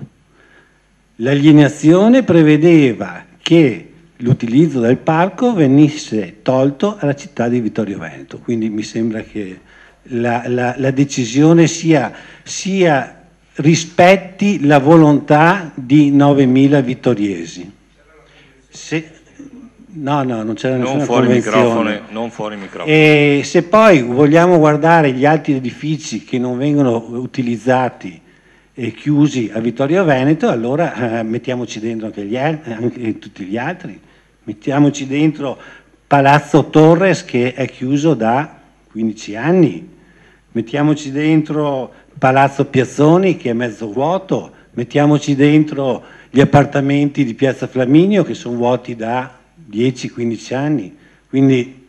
[SPEAKER 18] L'alienazione prevedeva che l'utilizzo del parco venisse tolto alla città di Vittorio Veneto, quindi mi sembra che la decisione sia rispetti la volontà di 9.000 vittoriesi. No, non c'era nessuna convenzione.
[SPEAKER 1] Non fuori microfono.
[SPEAKER 18] E se poi vogliamo guardare gli altri edifici che non vengono utilizzati e chiusi a Vittorio Veneto, allora mettiamoci dentro anche tutti gli altri. Mettiamoci dentro Palazzo Torres che è chiuso da 15 anni, mettiamoci dentro Palazzo Piazzoni che è mezzo vuoto, mettiamoci dentro gli appartamenti di Piazza Flaminio che sono vuoti da 10-15 anni, quindi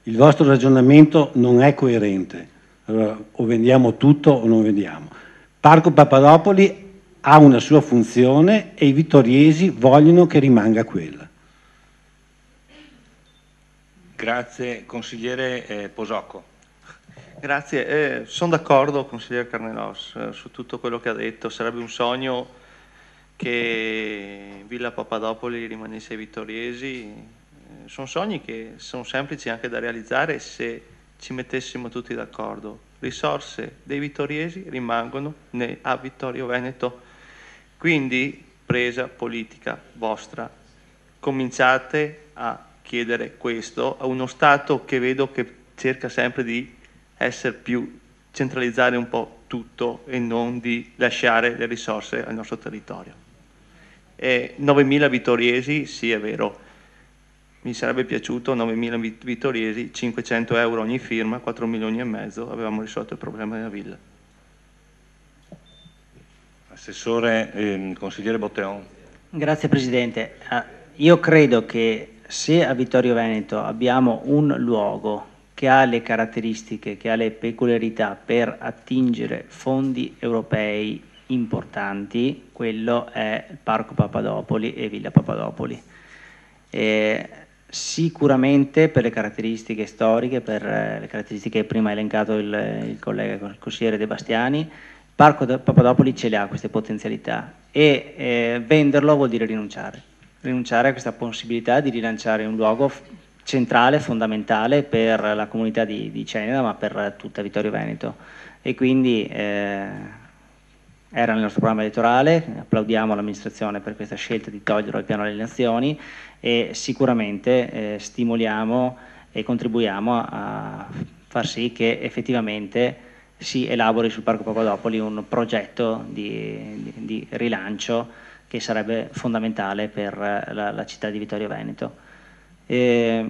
[SPEAKER 18] il vostro ragionamento non è coerente. Allora, o vendiamo tutto o non vendiamo. Parco Papadopoli ha una sua funzione e i vittoriesi vogliono che rimanga quella.
[SPEAKER 1] Grazie. Consigliere Posocco.
[SPEAKER 5] Grazie, sono d'accordo consigliere Carnelos su tutto quello che ha detto. Sarebbe un sogno che Villa Papadopoli rimanesse ai vittoriesi. Sono sogni che sono semplici anche da realizzare se ci mettessimo tutti d'accordo. Risorse dei vittoriesi rimangono a Vittorio Veneto, quindi presa politica vostra. Cominciate a chiedere questo a uno Stato che vedo che cerca sempre di essere più centralizzare un po' tutto e non di lasciare le risorse al nostro territorio. 9.000 vittoriesi, sì è vero, mi sarebbe piaciuto 9.000 vittoriesi, 500 euro ogni firma, 4 milioni e mezzo, avevamo risolto il problema della villa.
[SPEAKER 1] Assessore, consigliere Botteon.
[SPEAKER 10] Grazie Presidente. Io credo che se a Vittorio Veneto abbiamo un luogo che ha le caratteristiche, che ha le peculiarità per attingere fondi europei importanti, quello è il Parco Papadopoli e Villa Papadopoli. Sicuramente per le caratteristiche storiche, per le caratteristiche che prima ha elencato il collega, il consigliere De Bastiani, il Parco Papadopoli ce le ha queste potenzialità e venderlo vuol dire rinunciare a questa possibilità di rilanciare un luogo centrale, fondamentale per la comunità di Ceneda, ma per tutta Vittorio Veneto. E quindi era nel nostro programma elettorale, applaudiamo l'amministrazione per questa scelta di toglierlo dal piano delle nazioni e sicuramente stimoliamo e contribuiamo a far sì che effettivamente si elabori sul Parco Papadopoli un progetto di rilancio che sarebbe fondamentale per la città di Vittorio Veneto. È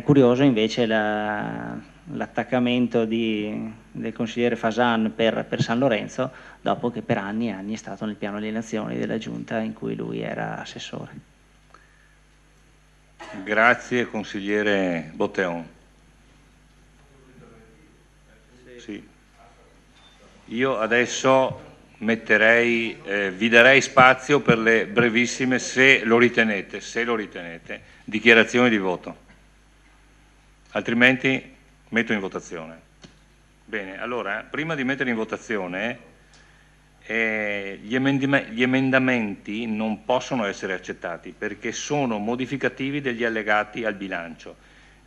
[SPEAKER 10] curioso invece l'attaccamento del consigliere Fasan per San Lorenzo, dopo che per anni e anni è stato nel piano delle nazioni della giunta in cui lui era assessore.
[SPEAKER 1] Grazie consigliere Botteon. Sì. Io adesso vi darei spazio per le brevissime, se lo ritenete, dichiarazioni di voto. Altrimenti metto in votazione. Bene, allora, prima di mettere in votazione, gli emendamenti non possono essere accettati perché sono modificativi degli allegati al bilancio.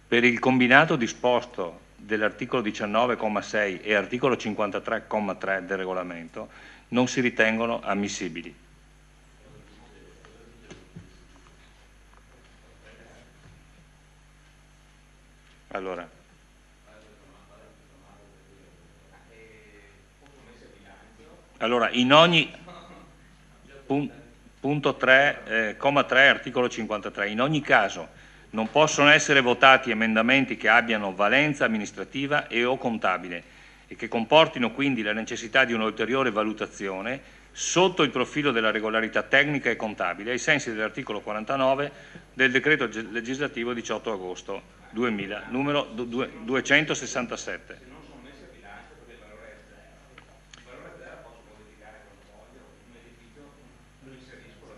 [SPEAKER 1] Per il combinato disposto dell'articolo 19,6 e articolo 53,3 del regolamento non si ritengono ammissibili. Allora in ogni punto 3, comma 3, articolo 53, in ogni caso non possono essere votati emendamenti che abbiano valenza amministrativa e o contabile e che comportino quindi la necessità di un'ulteriore valutazione sotto il profilo della regolarità tecnica e contabile ai sensi dell'articolo 49 del decreto legislativo 18 agosto 2000, numero 267.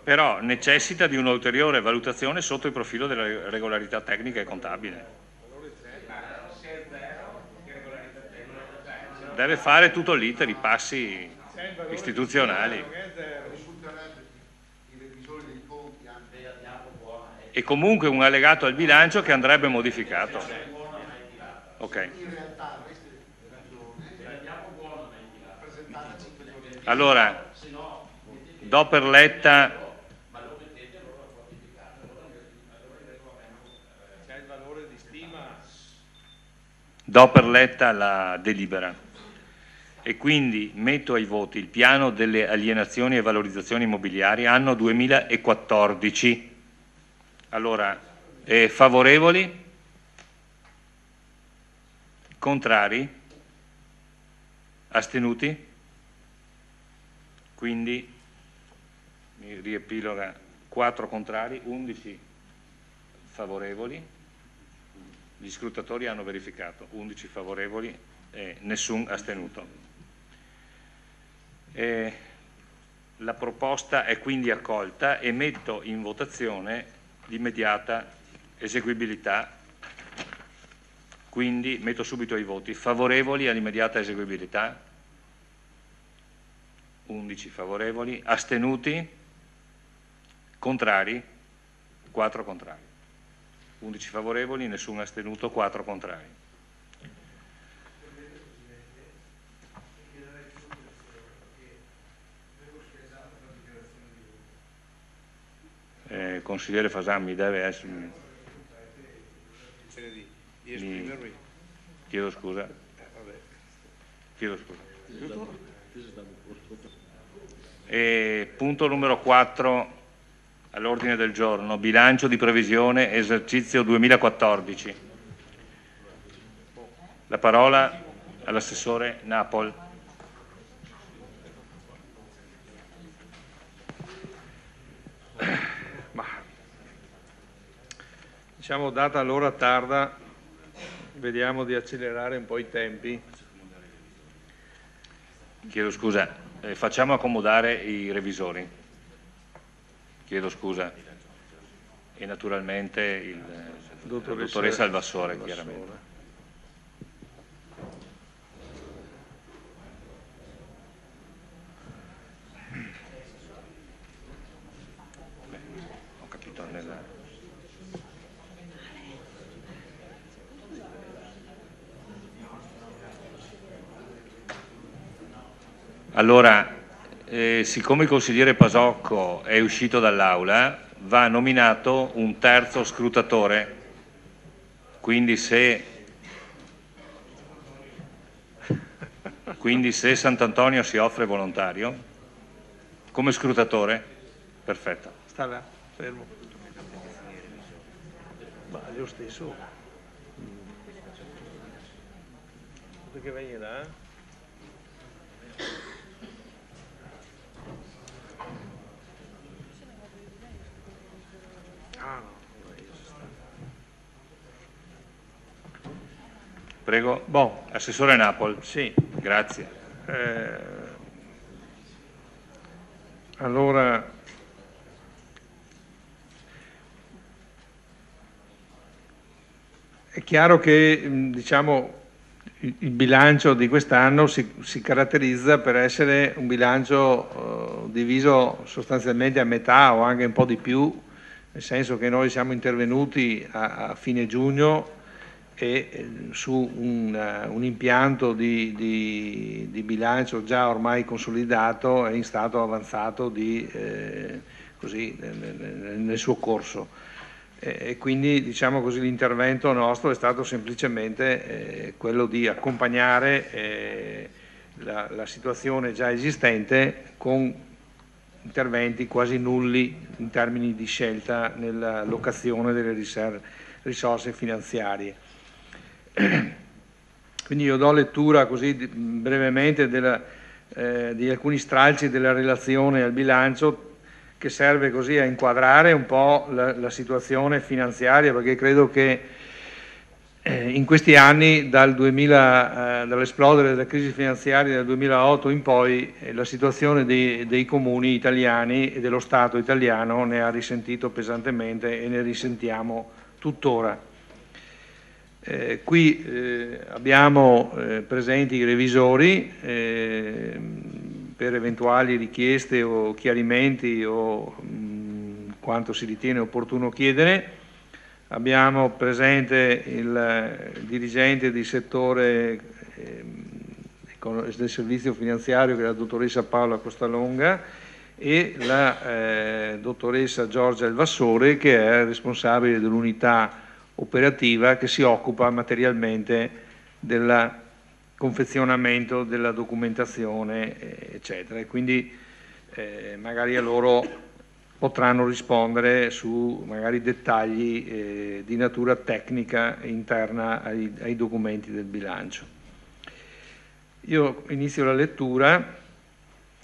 [SPEAKER 1] Però necessita di un'ulteriore valutazione sotto il profilo della regolarità tecnica e contabile. deve fare tutto l'iter, i passi istituzionali. E comunque un allegato al bilancio che andrebbe modificato. Ok. Allora, do per letta. Do per letta la delibera e quindi metto ai voti il piano delle alienazioni e valorizzazioni immobiliari anno 2014. Allora, favorevoli? Contrari? Astenuti? Quindi mi riepiloga 4 contrari, 11 favorevoli. Gli scrutatori hanno verificato 11 favorevoli e nessun astenuto. La proposta è quindi accolta e metto in votazione l'immediata eseguibilità. Quindi metto subito i voti favorevoli all'immediata eseguibilità. 11 favorevoli, astenuti, contrari, 4 contrari. 11 favorevoli, nessun astenuto, 4 contrari. Consigliere Fasan, mi deve essere... Chiedo scusa. Chiedo scusa. Punto numero 4 all'ordine del giorno, bilancio di previsione esercizio 2014. La parola all'assessore Napol.
[SPEAKER 13] Diciamo, data l'ora tarda, vediamo di accelerare un po' i tempi.
[SPEAKER 1] Chiedo scusa, facciamo accomodare i revisori. Chiedo scusa. E naturalmente il dottoressa Alvassore, chiaramente. Ho capito nella... Allora, siccome il consigliere Pasocco è uscito dall'aula, va nominato un terzo scrutatore, quindi se Sant'Antonio si offre volontario come scrutatore, perfetto.
[SPEAKER 13] Sta là, fermo. Ma io stesso. Perché vai là?
[SPEAKER 1] Prego. Assessore Napol.
[SPEAKER 13] Sì.
[SPEAKER 1] Grazie.
[SPEAKER 13] Allora, è chiaro che diciamo, il bilancio di quest'anno si caratterizza per essere un bilancio diviso sostanzialmente a metà o anche un po' di più, nel senso che noi siamo intervenuti a fine giugno e su un impianto di bilancio già ormai consolidato e in stato avanzato nel suo corso. E quindi diciamo così, l'intervento nostro è stato semplicemente quello di accompagnare la situazione già esistente con interventi quasi nulli in termini di scelta nella locazione delle risorse finanziarie. Quindi io do lettura così brevemente di alcuni stralci della relazione al bilancio, che serve così a inquadrare un po' la situazione finanziaria, perché credo che in questi anni, dall'esplodere della crisi finanziaria del 2008 in poi, la situazione dei comuni italiani e dello Stato italiano ne ha risentito pesantemente e ne risentiamo tuttora. Qui abbiamo presenti i revisori per eventuali richieste o chiarimenti o quanto si ritiene opportuno chiedere. Abbiamo presente il dirigente di settore del servizio finanziario, che è la dottoressa Paola Costalonga, e la dottoressa Giorgia Elvassore, che è responsabile dell'unità operativa che si occupa materialmente del confezionamento della documentazione, eccetera. E quindi magari a loro potranno rispondere su magari dettagli di natura tecnica interna ai documenti del bilancio. Io inizio la lettura.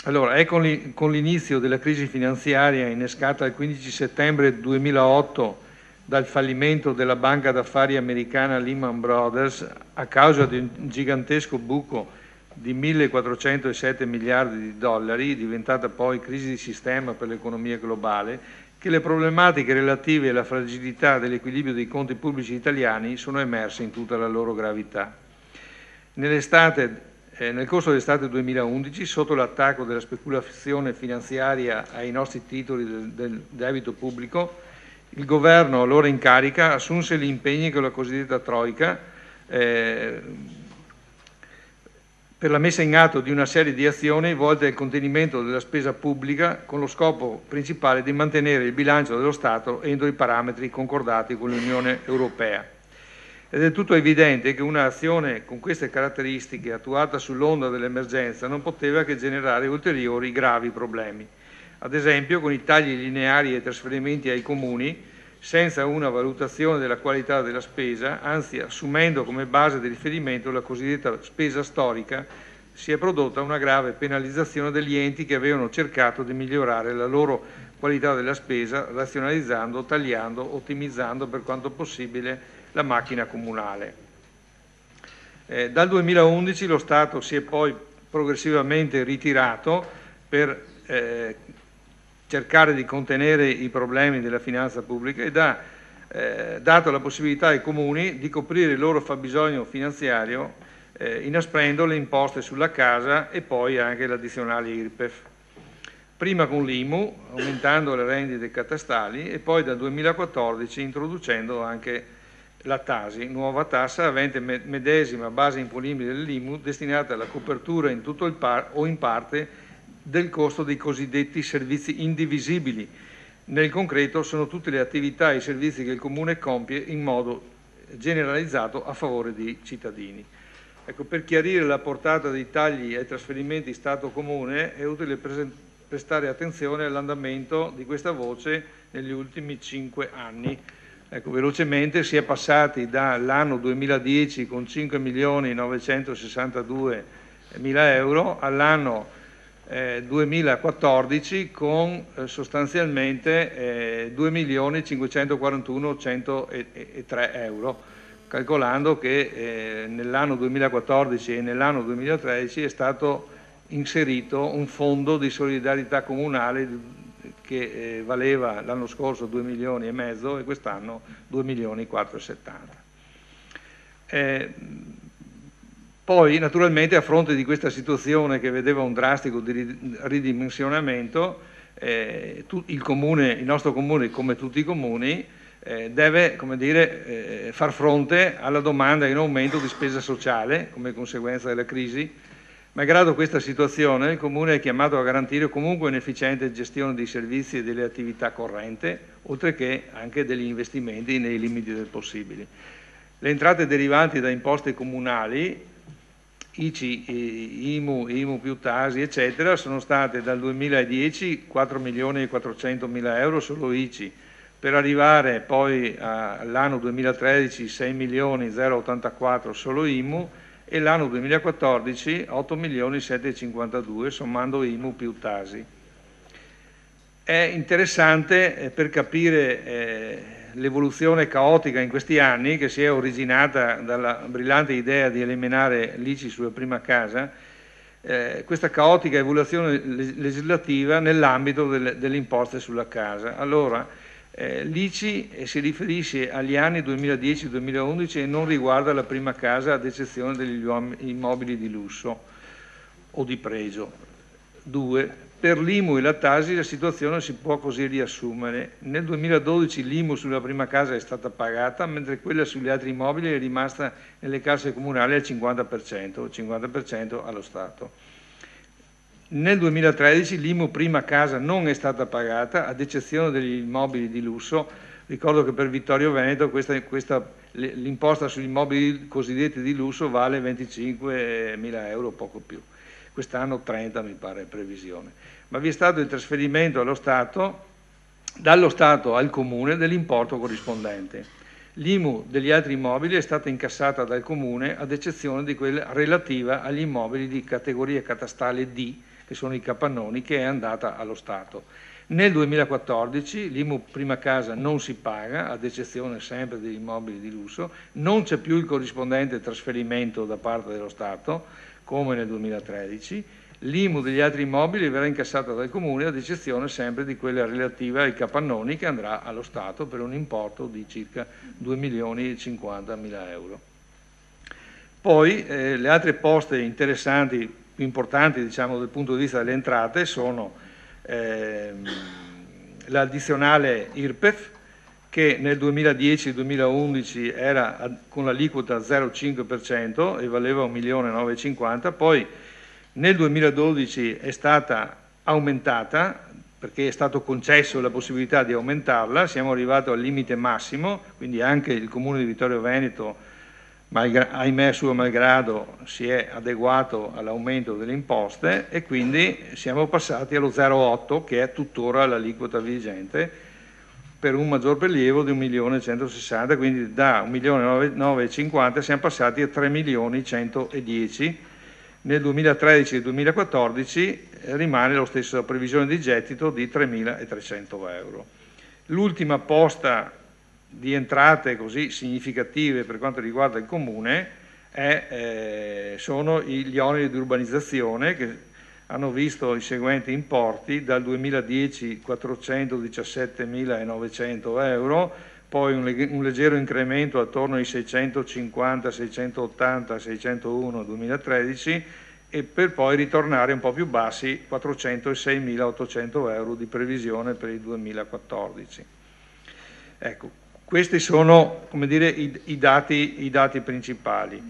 [SPEAKER 13] Allora, è con l'inizio della crisi finanziaria innescata il 15 settembre 2008 dal fallimento della banca d'affari americana Lehman Brothers a causa di un gigantesco buco di 1.407 miliardi di dollari, diventata poi crisi di sistema per l'economia globale, che le problematiche relative alla fragilità dell'equilibrio dei conti pubblici italiani sono emerse in tutta la loro gravità. Nel corso dell'estate 2011, sotto l'attacco della speculazione finanziaria ai nostri titoli del debito pubblico, il governo allora in carica assunse gli impegni con la cosiddetta Troika per la messa in atto di una serie di azioni volte al contenimento della spesa pubblica, con lo scopo principale di mantenere il bilancio dello Stato entro i parametri concordati con l'Unione Europea. È del tutto evidente che un'azione con queste caratteristiche, attuata sull'onda dell'emergenza, non poteva che generare ulteriori gravi problemi. Ad esempio con i tagli lineari ai trasferimenti ai comuni, senza una valutazione della qualità della spesa, anzi assumendo come base di riferimento la cosiddetta spesa storica, si è prodotta una grave penalizzazione degli enti che avevano cercato di migliorare la loro qualità della spesa, razionalizzando, tagliando, ottimizzando per quanto possibile la macchina comunale. Dal 2011 lo Stato si è poi progressivamente ritirato per cercare di contenere i problemi della finanza pubblica ed ha dato la possibilità ai comuni di coprire il loro fabbisogno finanziario inasprendo le imposte sulla casa e poi anche l'addizionale IRPEF. Prima con l'IMU, aumentando le rendite catastali, e poi dal 2014 introducendo anche la TASI, nuova tassa avente medesima base imponibile dell'IMU, destinata alla copertura in tutto o in parte del costo dei cosiddetti servizi indivisibili. Nel concreto sono tutte le attività e i servizi che il Comune compie in modo generalizzato a favore dei cittadini. Ecco, per chiarire la portata dei tagli ai trasferimenti Stato-Comune è utile prestare attenzione all'andamento di questa voce negli ultimi 5 anni. Ecco, velocemente si è passati dall'anno 2010 con 5.962.000 euro all'anno 2014 con sostanzialmente 2.541.103 euro, calcolando che nell'anno 2014 e nell'anno 2013 è stato inserito un fondo di solidarietà comunale che valeva l'anno scorso 2,5 milioni e quest'anno 2.470.000. Poi naturalmente a fronte di questa situazione che vedeva un drastico ridimensionamento, il nostro comune, come tutti i comuni, deve, come dire, far fronte alla domanda in aumento di spesa sociale come conseguenza della crisi. Malgrado questa situazione, il Comune è chiamato a garantire comunque un'efficiente gestione dei servizi e delle attività corrente, oltre che anche degli investimenti nei limiti del possibile. Le entrate derivanti da imposte comunali, ICI, IMU più TASI, eccetera, sono state dal 2010 4.400.000 euro solo ICI, per arrivare poi all'anno 2013 6.084.000 solo IMU, e l'anno 2014 8.752.000 sommando IMU più TASI. È interessante per capire l'evoluzione caotica in questi anni, che si è originata dalla brillante idea di eliminare l'ICI sulla prima casa, questa caotica evoluzione legislativa nell'ambito delle imposte sulla casa. Allora, L'ICI si riferisce agli anni 2010-2011 e non riguarda la prima casa, ad eccezione degli immobili di lusso o di pregio. 2. Per l'IMU e la TASI la situazione si può così riassumere. Nel 2012 l'IMU sulla prima casa è stata pagata, mentre quella sugli altri immobili è rimasta nelle casse comunali al 50%, 50% allo Stato. Nel 2013 l'IMU prima casa non è stata pagata, ad eccezione degli immobili di lusso. Ricordo che per Vittorio Veneto l'imposta sugli immobili cosiddetti di lusso vale 25.000 euro, poco più. Quest'anno 30 mi pare è previsione. Ma vi è stato il trasferimento dallo Stato al Comune dell'importo corrispondente. L'IMU degli altri immobili è stata incassata dal Comune, ad eccezione di quella relativa agli immobili di categoria catastale D, che sono i capannoni, che è andata allo Stato. Nel 2014 l'IMU prima casa non si paga, ad eccezione sempre degli immobili di lusso, non c'è più il corrispondente trasferimento da parte dello Stato, come nel 2013, l'IMU degli altri immobili verrà incassata dal Comune, ad eccezione sempre di quella relativa ai capannoni, che andrà allo Stato per un importo di circa 2.050.000 euro. Poi le altre poste interessanti, più importanti diciamo dal punto di vista delle entrate, sono l'addizionale IRPEF, che nel 2010-2011 era con l'aliquota 0,5% e valeva 1.950.000, poi nel 2012 è stata aumentata perché è stato concesso la possibilità di aumentarla, siamo arrivati al limite massimo, quindi anche il Comune di Vittorio Veneto, ahimè suo malgrado, si è adeguato all'aumento delle imposte e quindi siamo passati allo 0,8 che è tuttora l'aliquota vigente, per un maggior prelievo di 1.160.000, quindi da 1.950.000 siamo passati a 3.110.000. Nel 2013 e 2014 rimane lo stesso previsione di gettito di 3.300 euro. L'ultima posta di entrate così significative per quanto riguarda il Comune sono gli oneri di urbanizzazione, che hanno visto i seguenti importi: dal 2010 417.900 euro, poi un leggero incremento attorno ai 650, 680, 601 nel 2013 e per poi ritornare un po' più bassi, 406.800 euro di previsione per il 2014. Ecco, questi sono, come dire, i dati principali.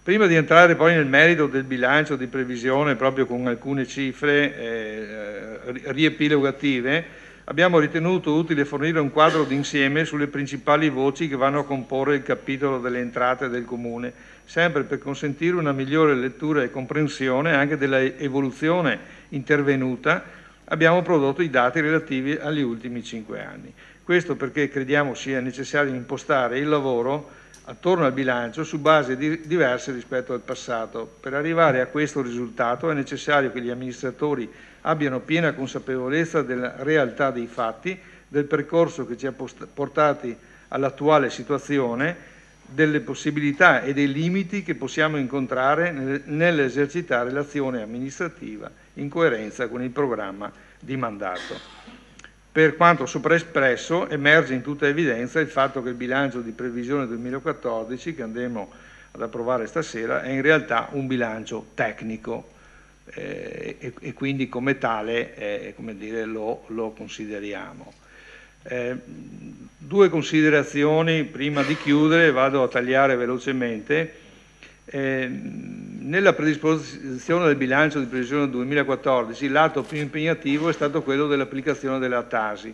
[SPEAKER 13] Prima di entrare poi nel merito del bilancio di previsione, proprio con alcune cifre riepilogative, abbiamo ritenuto utile fornire un quadro d'insieme sulle principali voci che vanno a comporre il capitolo delle entrate del Comune, sempre per consentire una migliore lettura e comprensione anche della evoluzione intervenuta. Abbiamo prodotto i dati relativi agli ultimi 5 anni. Questo perché crediamo sia necessario impostare il lavoro attorno al bilancio su basi diverse rispetto al passato. Per arrivare a questo risultato è necessario che gli amministratori abbiano piena consapevolezza della realtà dei fatti, del percorso che ci ha portati all'attuale situazione, delle possibilità e dei limiti che possiamo incontrare nell'esercitare l'azione amministrativa in coerenza con il programma di mandato. Per quanto sopra espresso, emerge in tutta evidenza il fatto che il bilancio di previsione 2014 che andremo ad approvare stasera è in realtà un bilancio tecnico e quindi come tale come dire, lo consideriamo. Due considerazioni prima di chiudere, vado a tagliare velocemente. Nella predisposizione del bilancio di previsione 2014 l'atto più impegnativo è stato quello dell'applicazione della TASI.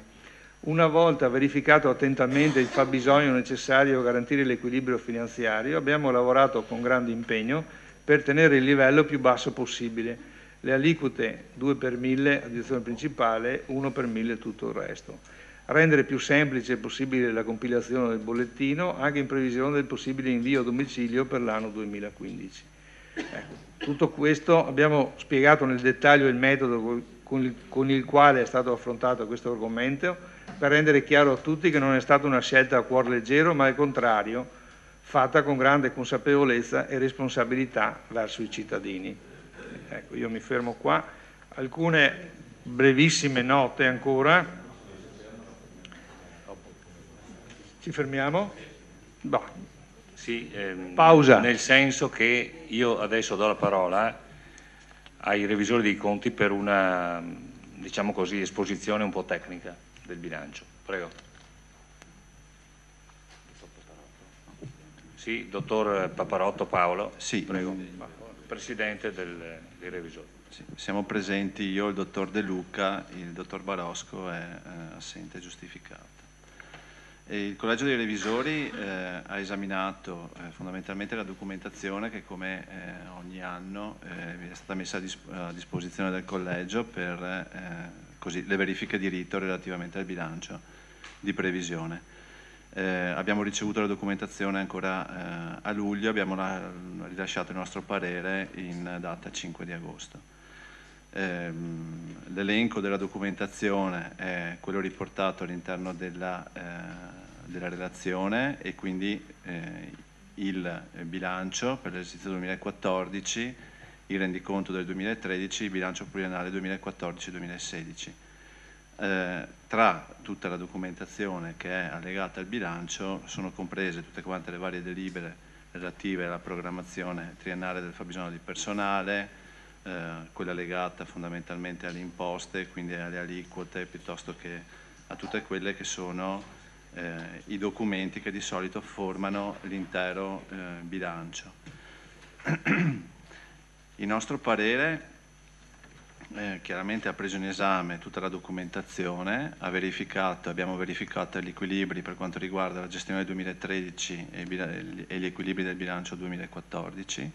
[SPEAKER 13] Una volta verificato attentamente il fabbisogno necessario a garantire l'equilibrio finanziario, abbiamo lavorato con grande impegno per tenere il livello più basso possibile. Le aliquote 2 per 1000 addizione principale, 1 per 1000 tutto il resto. Rendere più semplice possibile la compilazione del bollettino anche in previsione del possibile invio a domicilio per l'anno 2015. Ecco, tutto questo abbiamo spiegato nel dettaglio il metodo con il quale è stato affrontato questo argomento, per rendere chiaro a tutti che non è stata una scelta a cuor leggero, ma al contrario fatta con grande consapevolezza e responsabilità verso i cittadini. Ecco, io mi fermo qua. Alcune brevissime note ancora. Ci fermiamo? Boh.
[SPEAKER 1] Sì,
[SPEAKER 13] pausa.
[SPEAKER 1] Nel senso che io adesso do la parola ai revisori dei conti per una, diciamo così, esposizione un po' tecnica del bilancio. Prego. Sì, dottor Paparotto Paolo.
[SPEAKER 19] Sì.
[SPEAKER 1] Prego. Presidente dei revisori.
[SPEAKER 19] Sì, siamo presenti io, il dottor De Luca, il dottor Barosco è assente e giustificato. E il Collegio dei Revisori ha esaminato fondamentalmente la documentazione che come ogni anno è stata messa a disposizione del Collegio per così, le verifiche di rito relativamente al bilancio di previsione. Abbiamo ricevuto la documentazione ancora a luglio, abbiamo rilasciato il nostro parere in data 5 di agosto. L'elenco della documentazione è quello riportato all'interno della relazione e quindi il bilancio per l'esercizio 2014, il rendiconto del 2013, il bilancio pluriennale 2014-2016. Tra tutta la documentazione che è allegata al bilancio sono comprese tutte quante le varie delibere relative alla programmazione triennale del fabbisogno di personale, quella legata fondamentalmente alle imposte, quindi alle aliquote, piuttosto che a tutte quelle che sono i documenti che di solito formano l'intero bilancio. Il nostro parere chiaramente ha preso in esame tutta la documentazione, abbiamo verificato gli equilibri per quanto riguarda la gestione del 2013 e gli equilibri del bilancio 2014.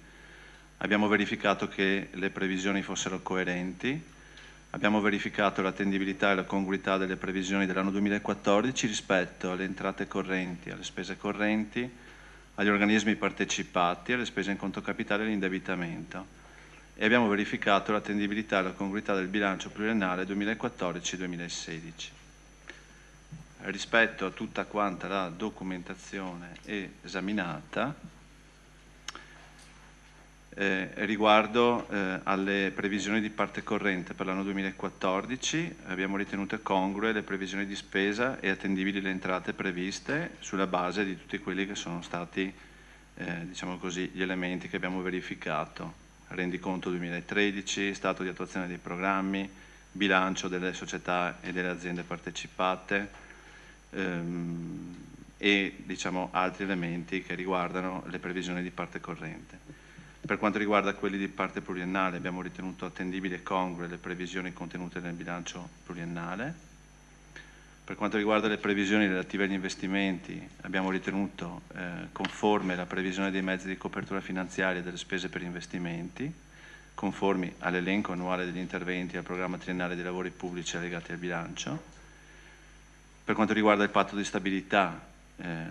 [SPEAKER 19] Abbiamo verificato che le previsioni fossero coerenti, abbiamo verificato l'attendibilità e la congruità delle previsioni dell'anno 2014 rispetto alle entrate correnti, alle spese correnti, agli organismi partecipati, alle spese in conto capitale e all'indebitamento. E abbiamo verificato l'attendibilità e la congruità del bilancio pluriennale 2014-2016. Rispetto a tutta quanta la documentazione esaminata, riguardo alle previsioni di parte corrente per l'anno 2014 abbiamo ritenuto congrue le previsioni di spesa e attendibili le entrate previste sulla base di tutti quelli che sono stati diciamo così, gli elementi che abbiamo verificato: rendiconto 2013, stato di attuazione dei programmi, bilancio delle società e delle aziende partecipate e diciamo, altri elementi che riguardano le previsioni di parte corrente. Per quanto riguarda quelli di parte pluriennale abbiamo ritenuto attendibili e congrue le previsioni contenute nel bilancio pluriennale. Per quanto riguarda le previsioni relative agli investimenti abbiamo ritenuto conforme la previsione dei mezzi di copertura finanziaria delle spese per investimenti, conformi all'elenco annuale degli interventi e al programma triennale dei lavori pubblici allegati al bilancio. Per quanto riguarda il patto di stabilità,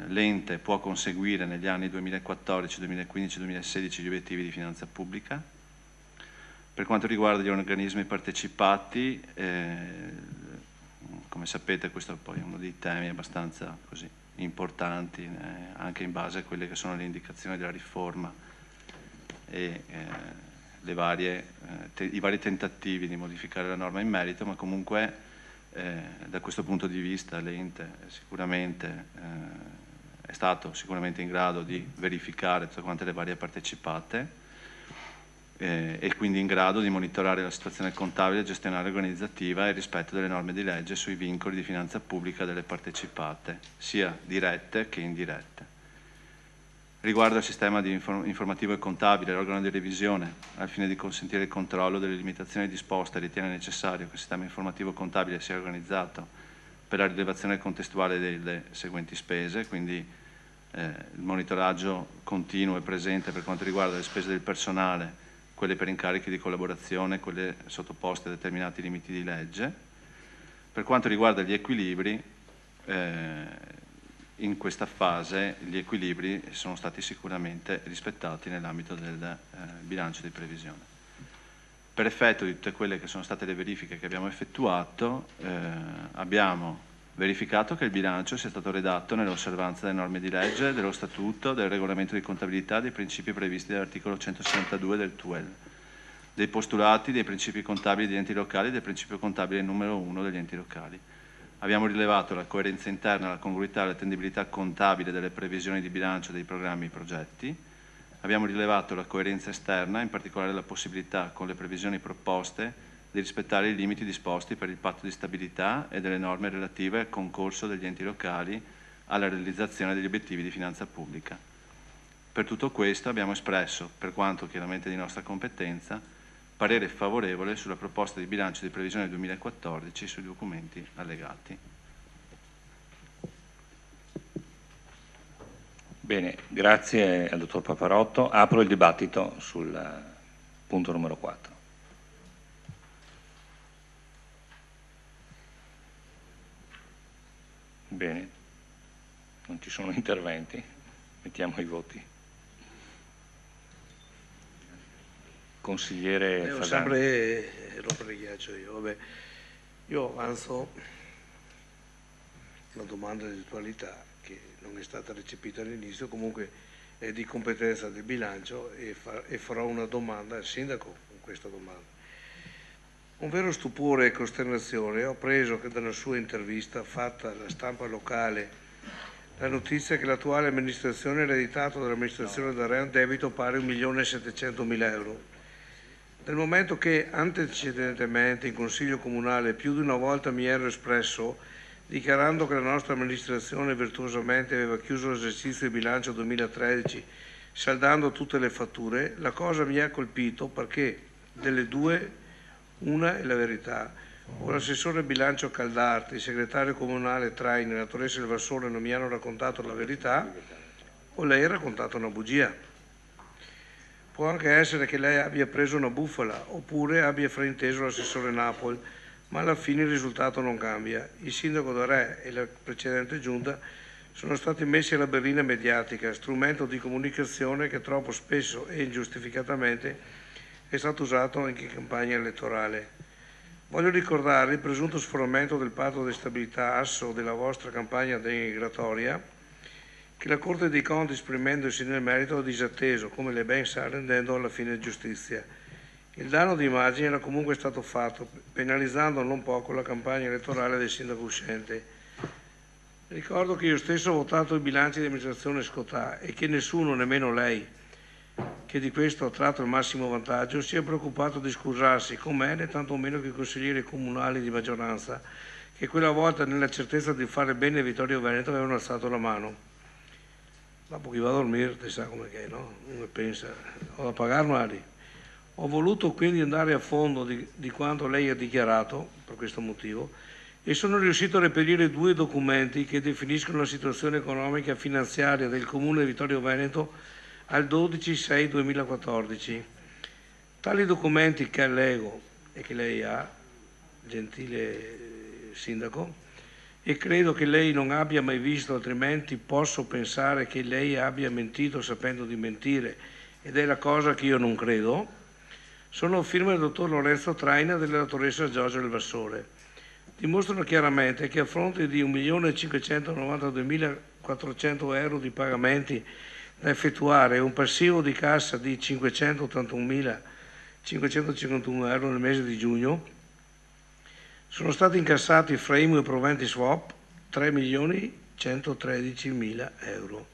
[SPEAKER 19] l'ente può conseguire negli anni 2014, 2015 e 2016 gli obiettivi di finanza pubblica. Per quanto riguarda gli organismi partecipati, come sapete questo è poi uno dei temi abbastanza così importanti, anche in base a quelle che sono le indicazioni della riforma e i vari tentativi di modificare la norma in merito, ma comunque da questo punto di vista l'ente sicuramente è stato sicuramente in grado di verificare tutte quante le varie partecipate e quindi in grado di monitorare la situazione contabile, gestionale e organizzativa e il rispetto delle norme di legge sui vincoli di finanza pubblica delle partecipate, sia dirette che indirette. Riguardo al sistema informativo e contabile, l'organo di revisione, al fine di consentire il controllo delle limitazioni disposte, ritiene necessario che il sistema informativo contabile sia organizzato per la rilevazione contestuale delle seguenti spese, quindi il monitoraggio continuo e presente per quanto riguarda le spese del personale, quelle per incarichi di collaborazione, quelle sottoposte a determinati limiti di legge. Per quanto riguarda gli equilibri, in questa fase gli equilibri sono stati sicuramente rispettati nell'ambito del bilancio di previsione. Per effetto di tutte quelle che sono state le verifiche che abbiamo effettuato, abbiamo verificato che il bilancio sia stato redatto nell'osservanza delle norme di legge, dello statuto, del regolamento di contabilità, dei principi previsti dall'articolo 162 del TUEL. dei postulati, dei principi contabili degli enti locali e del principio contabile numero 1 degli enti locali. Abbiamo rilevato la coerenza interna, la congruità e l'attendibilità contabile delle previsioni di bilancio dei programmi e progetti. Abbiamo rilevato la coerenza esterna, in particolare la possibilità, con le previsioni proposte, di rispettare i limiti disposti per il patto di stabilità e delle norme relative al concorso degli enti locali alla realizzazione degli obiettivi di finanza pubblica. Per tutto questo abbiamo espresso, per quanto chiaramente di nostra competenza, parere favorevole sulla proposta di bilancio di previsione 2014 sui documenti allegati.
[SPEAKER 1] Bene, grazie al dottor Paparotto. Apro il dibattito sul punto numero 4. Bene, non ci sono interventi, mettiamo i voti. Consigliere
[SPEAKER 9] Devo
[SPEAKER 1] Fasano.
[SPEAKER 9] sempre rompere il ghiaccio io. Vabbè, io avanzo una domanda di attualità che non è stata recepita all'inizio, comunque è di competenza del bilancio e farò una domanda al sindaco con questa domanda. Un vero stupore e costernazione ho preso che dalla sua intervista fatta alla stampa locale la notizia che l'attuale amministrazione ha ereditato dall'amministrazione D'Area un debito pari a 1.700.000 euro. Nel momento che antecedentemente in Consiglio Comunale più di una volta mi ero espresso dichiarando che la nostra amministrazione virtuosamente aveva chiuso l'esercizio di bilancio 2013 saldando tutte le fatture, la cosa mi ha colpito perché delle due una è la verità. O l'assessore bilancio Caldarti, il segretario comunale Traini e la dottoressa del Vassore non mi hanno raccontato la verità o lei ha raccontato una bugia. Può anche essere che lei abbia preso una bufala oppure abbia frainteso l'assessore Napoli, ma alla fine il risultato non cambia. Il sindaco D'Area e la precedente giunta sono stati messi alla berlina mediatica, strumento di comunicazione che troppo spesso e ingiustificatamente è stato usato anche in campagna elettorale. Voglio ricordare il presunto sforamento del patto di stabilità asso della vostra campagna denigratoria che la Corte dei Conti, esprimendosi nel merito, ha disatteso, come lei ben sa, rendendo alla fine giustizia. Il danno di immagine era comunque stato fatto, penalizzando non poco la campagna elettorale del sindaco uscente. Ricordo che io stesso ho votato i bilanci di amministrazione Scotà e che nessuno, nemmeno lei, che di questo ha tratto il massimo vantaggio, si è preoccupato di scusarsi con me né tantomeno che i consiglieri comunali di maggioranza che quella volta nella certezza di fare bene a Vittorio Veneto avevano alzato la mano. Dopo chi va a dormire, te sa come che, no? Uno pensa, ho da pagare male. Ho voluto quindi andare a fondo di quanto lei ha dichiarato, per questo motivo, e sono riuscito a reperire due documenti che definiscono la situazione economica e finanziaria del Comune di Vittorio Veneto al 12/6/2014. Tali documenti che allego e che lei ha, gentile sindaco, e credo che lei non abbia mai visto, altrimenti posso pensare che lei abbia mentito sapendo di mentire, ed è la cosa che io non credo, sono firme del dottor Lorenzo Traina e della dottoressa Giorgio del Vassore. Dimostrano chiaramente che a fronte di 1.592.400 euro di pagamenti da effettuare e un passivo di cassa di 581.551 euro nel mese di giugno, sono stati incassati fra IMU e proventi swap 3.113.000 euro.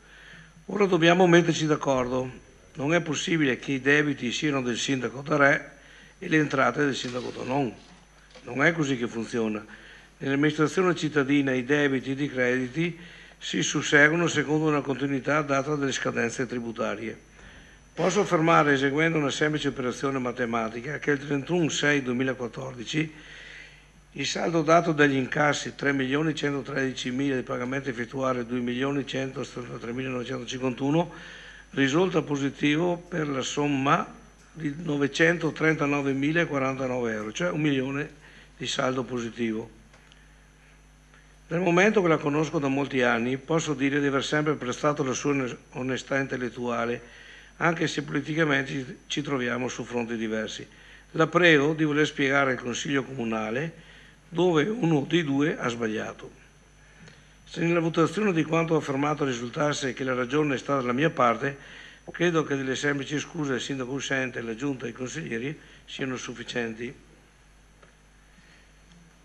[SPEAKER 9] Ora dobbiamo metterci d'accordo. Non è possibile che i debiti siano del sindaco D'Area e le entrate del sindaco Tonon. Non è così che funziona. Nell'amministrazione cittadina i debiti e i crediti si susseguono secondo una continuità data dalle scadenze tributarie. Posso affermare, eseguendo una semplice operazione matematica, che il 31/6/2014 il saldo dato dagli incassi 3.113.000 di pagamenti effettuati e 2.173.951 risulta positivo per la somma di 939.049 euro, cioè 1 milione di saldo positivo. Nel momento che la conosco da molti anni, posso dire di aver sempre prestato la sua onestà intellettuale, anche se politicamente ci troviamo su fronti diversi. La prego di voler spiegare al Consiglio Comunale dove uno dei due ha sbagliato. Se nella votazione di quanto affermato risultasse che la ragione è stata dalla mia parte, Credo che delle semplici scuse del sindaco uscente, la giunta e i consiglieri siano sufficienti.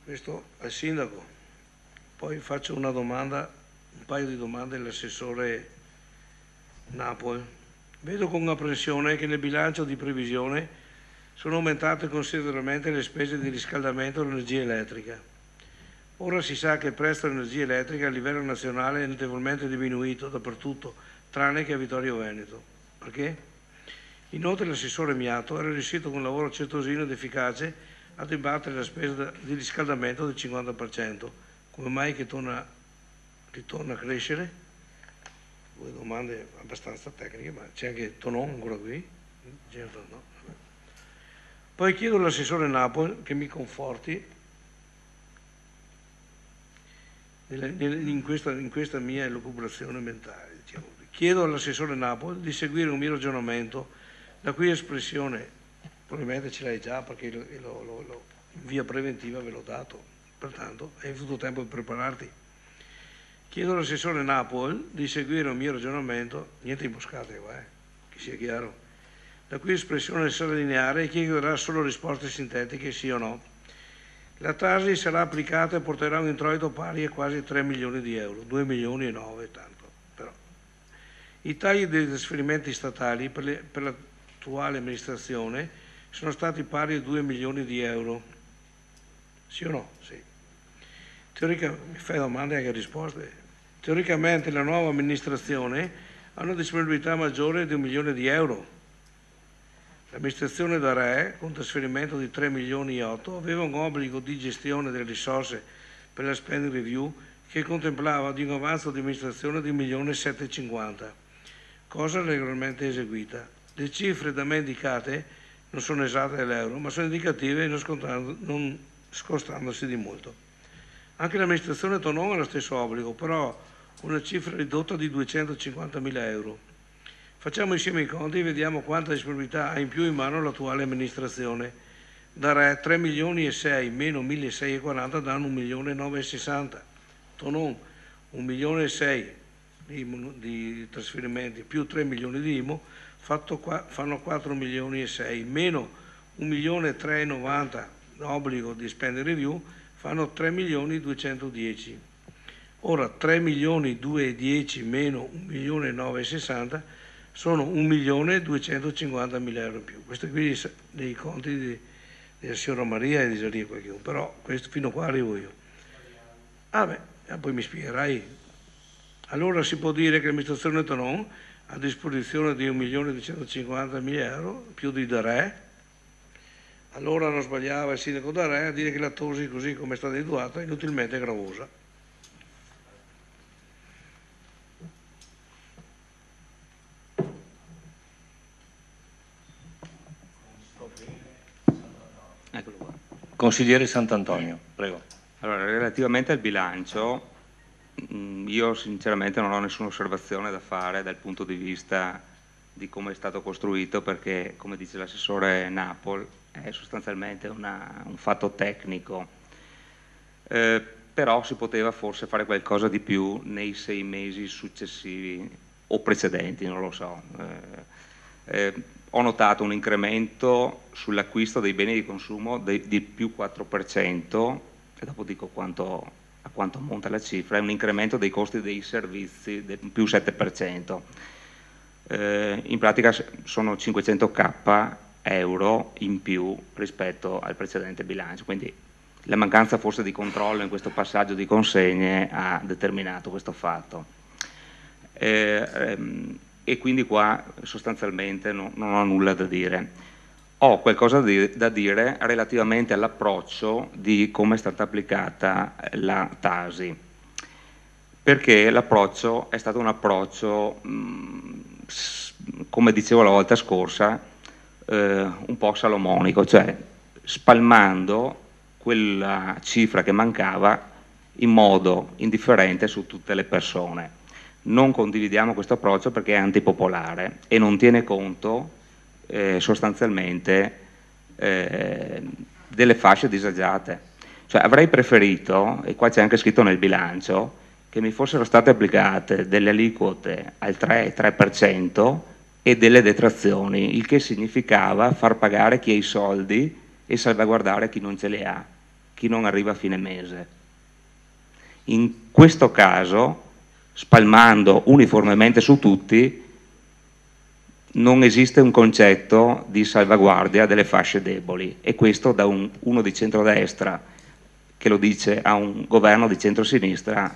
[SPEAKER 9] Questo al sindaco. Poi faccio una domanda, un paio di domande all'assessore Napoli. Vedo con apprensione che nel bilancio di previsione sono aumentate considerevolmente le spese di riscaldamento dell'energia elettrica. Ora si sa che il prezzo dell'energia elettrica a livello nazionale è notevolmente diminuito dappertutto, tranne che a Vittorio Veneto. Perché? Inoltre l'assessore Miato era riuscito con un lavoro certosino ed efficace a abbattere la spesa di riscaldamento del 50%. Come mai che ritorna a crescere? Due domande abbastanza tecniche, ma c'è anche Tonon ancora qui? No. Poi chiedo all'assessore Napoli che mi conforti in questa mia elucubrazione mentale. Diciamo. Chiedo all'assessore Napoli di seguire un mio ragionamento, la cui espressione probabilmente ce l'hai già perché in via preventiva ve l'ho dato, pertanto hai avuto tempo di prepararti. Chiedo all'assessore Napoli di seguire un mio ragionamento, niente imboscate qua, che sia chiaro, la cui espressione sarà lineare e chiederà solo risposte sintetiche sì o no. La Tasi sarà applicata e porterà un introito pari a quasi 3 milioni di euro, 2 milioni e 9 tanto. Però. I tagli dei trasferimenti statali per l'attuale amministrazione sono stati pari a 2 milioni di euro. Sì o no? Sì. Mi fai domande e anche risposte. Teoricamente la nuova amministrazione ha una disponibilità maggiore di 1 milione di euro. L'amministrazione da Re, con trasferimento di 3 milioni e 8, aveva un obbligo di gestione delle risorse per la spending review che contemplava di un avanzo di amministrazione di 1 milione e 750, cosa regolarmente eseguita. Le cifre da me indicate non sono esatte all'euro, ma sono indicative non scostandosi di molto. Anche l'amministrazione Tonon ha lo stesso obbligo, però una cifra ridotta di 250.000 euro. Facciamo insieme i conti e vediamo quanta disponibilità ha in più in mano l'attuale amministrazione. Da Re 3 milioni e 6 meno 1.640 danno 1 milione e 960. Tonon 1 milione e 6 di trasferimenti più 3 milioni di IMU fanno 4 milioni e 6 meno 1 milione e 390 obbligo di spending review fanno 3 milioni 210. Ora 3 milioni 210 meno 1 milione e 960 sono 1 milione e 250.000 euro in più. Questo qui dei conti della signora Maria e di Gianni qualcuno, però questo, fino a qua arrivo io. Poi mi spiegherai. Allora si può dire che l'amministrazione Tonon ha a disposizione di 1 milione e 250.000 euro più di da Re. Allora non sbagliava il sindaco da Re a dire che la Tosi, così come è stata individuata, è inutilmente gravosa.
[SPEAKER 1] Consigliere Sant'Antonio, prego.
[SPEAKER 17] Allora, relativamente al bilancio, io sinceramente non ho nessuna osservazione da fare dal punto di vista di come è stato costruito, perché, come dice l'assessore Napoli, è sostanzialmente un fatto tecnico. Però si poteva forse fare qualcosa di più nei 6 mesi successivi o precedenti, non lo so. Ho notato un incremento sull'acquisto dei beni di consumo di più 4%, e dopo dico a quanto ammonta la cifra, è un incremento dei costi dei servizi del più 7%. In pratica sono 500.000 euro in più rispetto al precedente bilancio, quindi la mancanza forse di controllo in questo passaggio di consegne ha determinato questo fatto. E quindi qua sostanzialmente non ho nulla da dire. Ho qualcosa da dire relativamente all'approccio di come è stata applicata la Tasi, perché l'approccio è stato un approccio, come dicevo la volta scorsa, un po' salomonico, cioè spalmando quella cifra che mancava in modo indifferente su tutte le persone. Non condividiamo questo approccio perché è antipopolare e non tiene conto sostanzialmente delle fasce disagiate. Cioè, avrei preferito, e qua c'è anche scritto nel bilancio, che mi fossero state applicate delle aliquote al 3% e delle detrazioni, il che significava far pagare chi ha i soldi e salvaguardare chi non ce li ha, chi non arriva a fine mese. In questo caso, spalmando uniformemente su tutti, non esiste un concetto di salvaguardia delle fasce deboli, e questo da uno di centrodestra che lo dice a un governo di centrosinistra,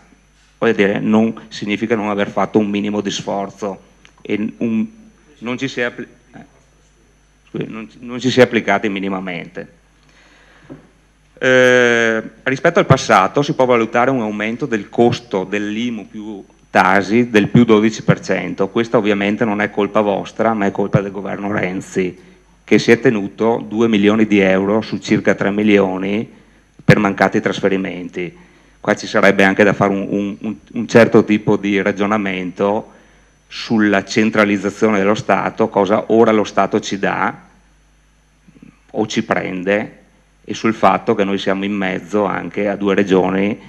[SPEAKER 17] voglio dire, non significa non aver fatto un minimo di sforzo e non ci si è applicati minimamente. Rispetto al passato si può valutare un aumento del costo dell'IMU più Tasi del più 12%, questa ovviamente non è colpa vostra, ma è colpa del governo Renzi, che si è tenuto 2 milioni di euro su circa 3 milioni per mancati trasferimenti. Qua ci sarebbe anche da fare un certo tipo di ragionamento sulla centralizzazione dello Stato, cosa ora lo Stato ci dà o ci prende, e sul fatto che noi siamo in mezzo anche a 2 regioni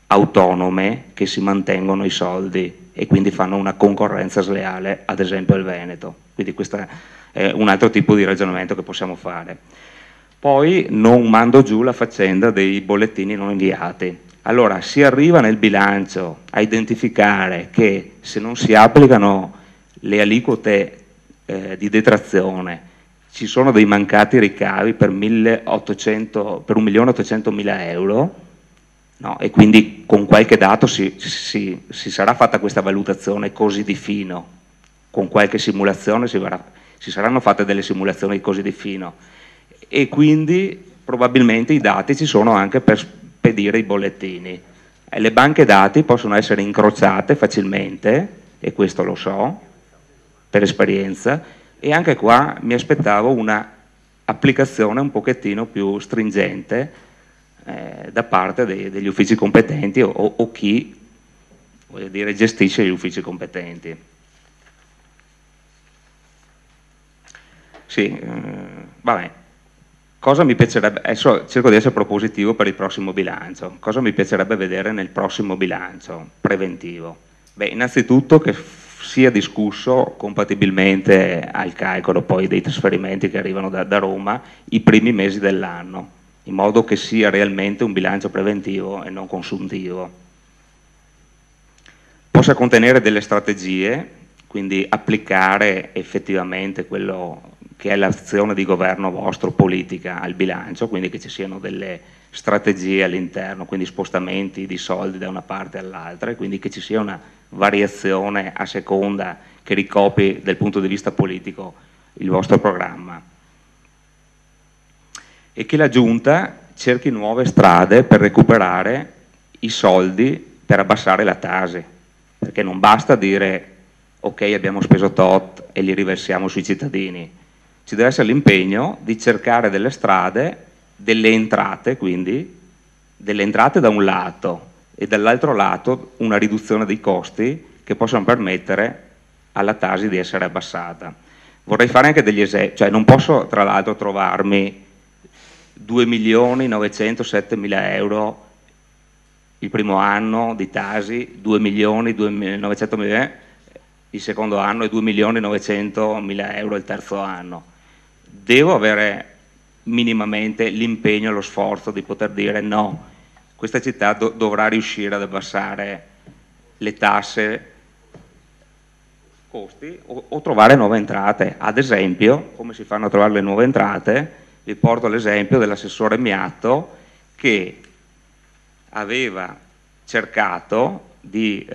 [SPEAKER 17] autonome che si mantengono i soldi e quindi fanno una concorrenza sleale, ad esempio il Veneto. Quindi questo è un altro tipo di ragionamento che possiamo fare. Poi non mando giù la faccenda dei bollettini non inviati. Allora, si arriva nel bilancio a identificare che se non si applicano le aliquote di detrazione ci sono dei mancati ricavi per 1.800.000 euro, no? E quindi con qualche dato si sarà fatta questa valutazione così di fino, con qualche simulazione si saranno fatte delle simulazioni così di fino, e quindi probabilmente i dati ci sono anche per spedire i bollettini. Le banche dati possono essere incrociate facilmente, e questo lo so per esperienza, e anche qua mi aspettavo una applicazione un pochettino più stringente da parte degli uffici competenti o chi, voglio dire, gestisce gli uffici competenti. Sì, vabbè. Cosa mi piacerebbe, adesso cerco di essere propositivo per il prossimo bilancio, cosa mi piacerebbe vedere nel prossimo bilancio preventivo? Beh, innanzitutto che sia discusso compatibilmente al calcolo poi dei trasferimenti che arrivano da Roma i primi mesi dell'anno, in modo che sia realmente un bilancio preventivo e non consuntivo. Possa contenere delle strategie, quindi applicare effettivamente quello che è l'azione di governo vostro politica al bilancio, quindi che ci siano delle strategie all'interno, quindi spostamenti di soldi da una parte all'altra, e quindi che ci sia una variazione a seconda che ricopi dal punto di vista politico il vostro programma, e che la Giunta cerchi nuove strade per recuperare i soldi per abbassare la Tasi, perché non basta dire ok, abbiamo speso tot e li riversiamo sui cittadini. Ci deve essere l'impegno di cercare delle strade, delle entrate, quindi delle entrate da un lato e dall'altro lato una riduzione dei costi che possano permettere alla Tasi di essere abbassata. Vorrei fare anche degli esempi, cioè non posso tra l'altro trovarmi 2.907.000 euro il primo anno di Tasi, 2.900.000 il secondo anno e 2.900.000 euro il terzo anno. Devo avere minimamente l'impegno e lo sforzo di poter dire no, questa città dovrà riuscire ad abbassare le tasse, costi o trovare nuove entrate. Ad esempio, come si fanno a trovare le nuove entrate? Vi porto l'esempio dell'assessore Miatto, che aveva cercato di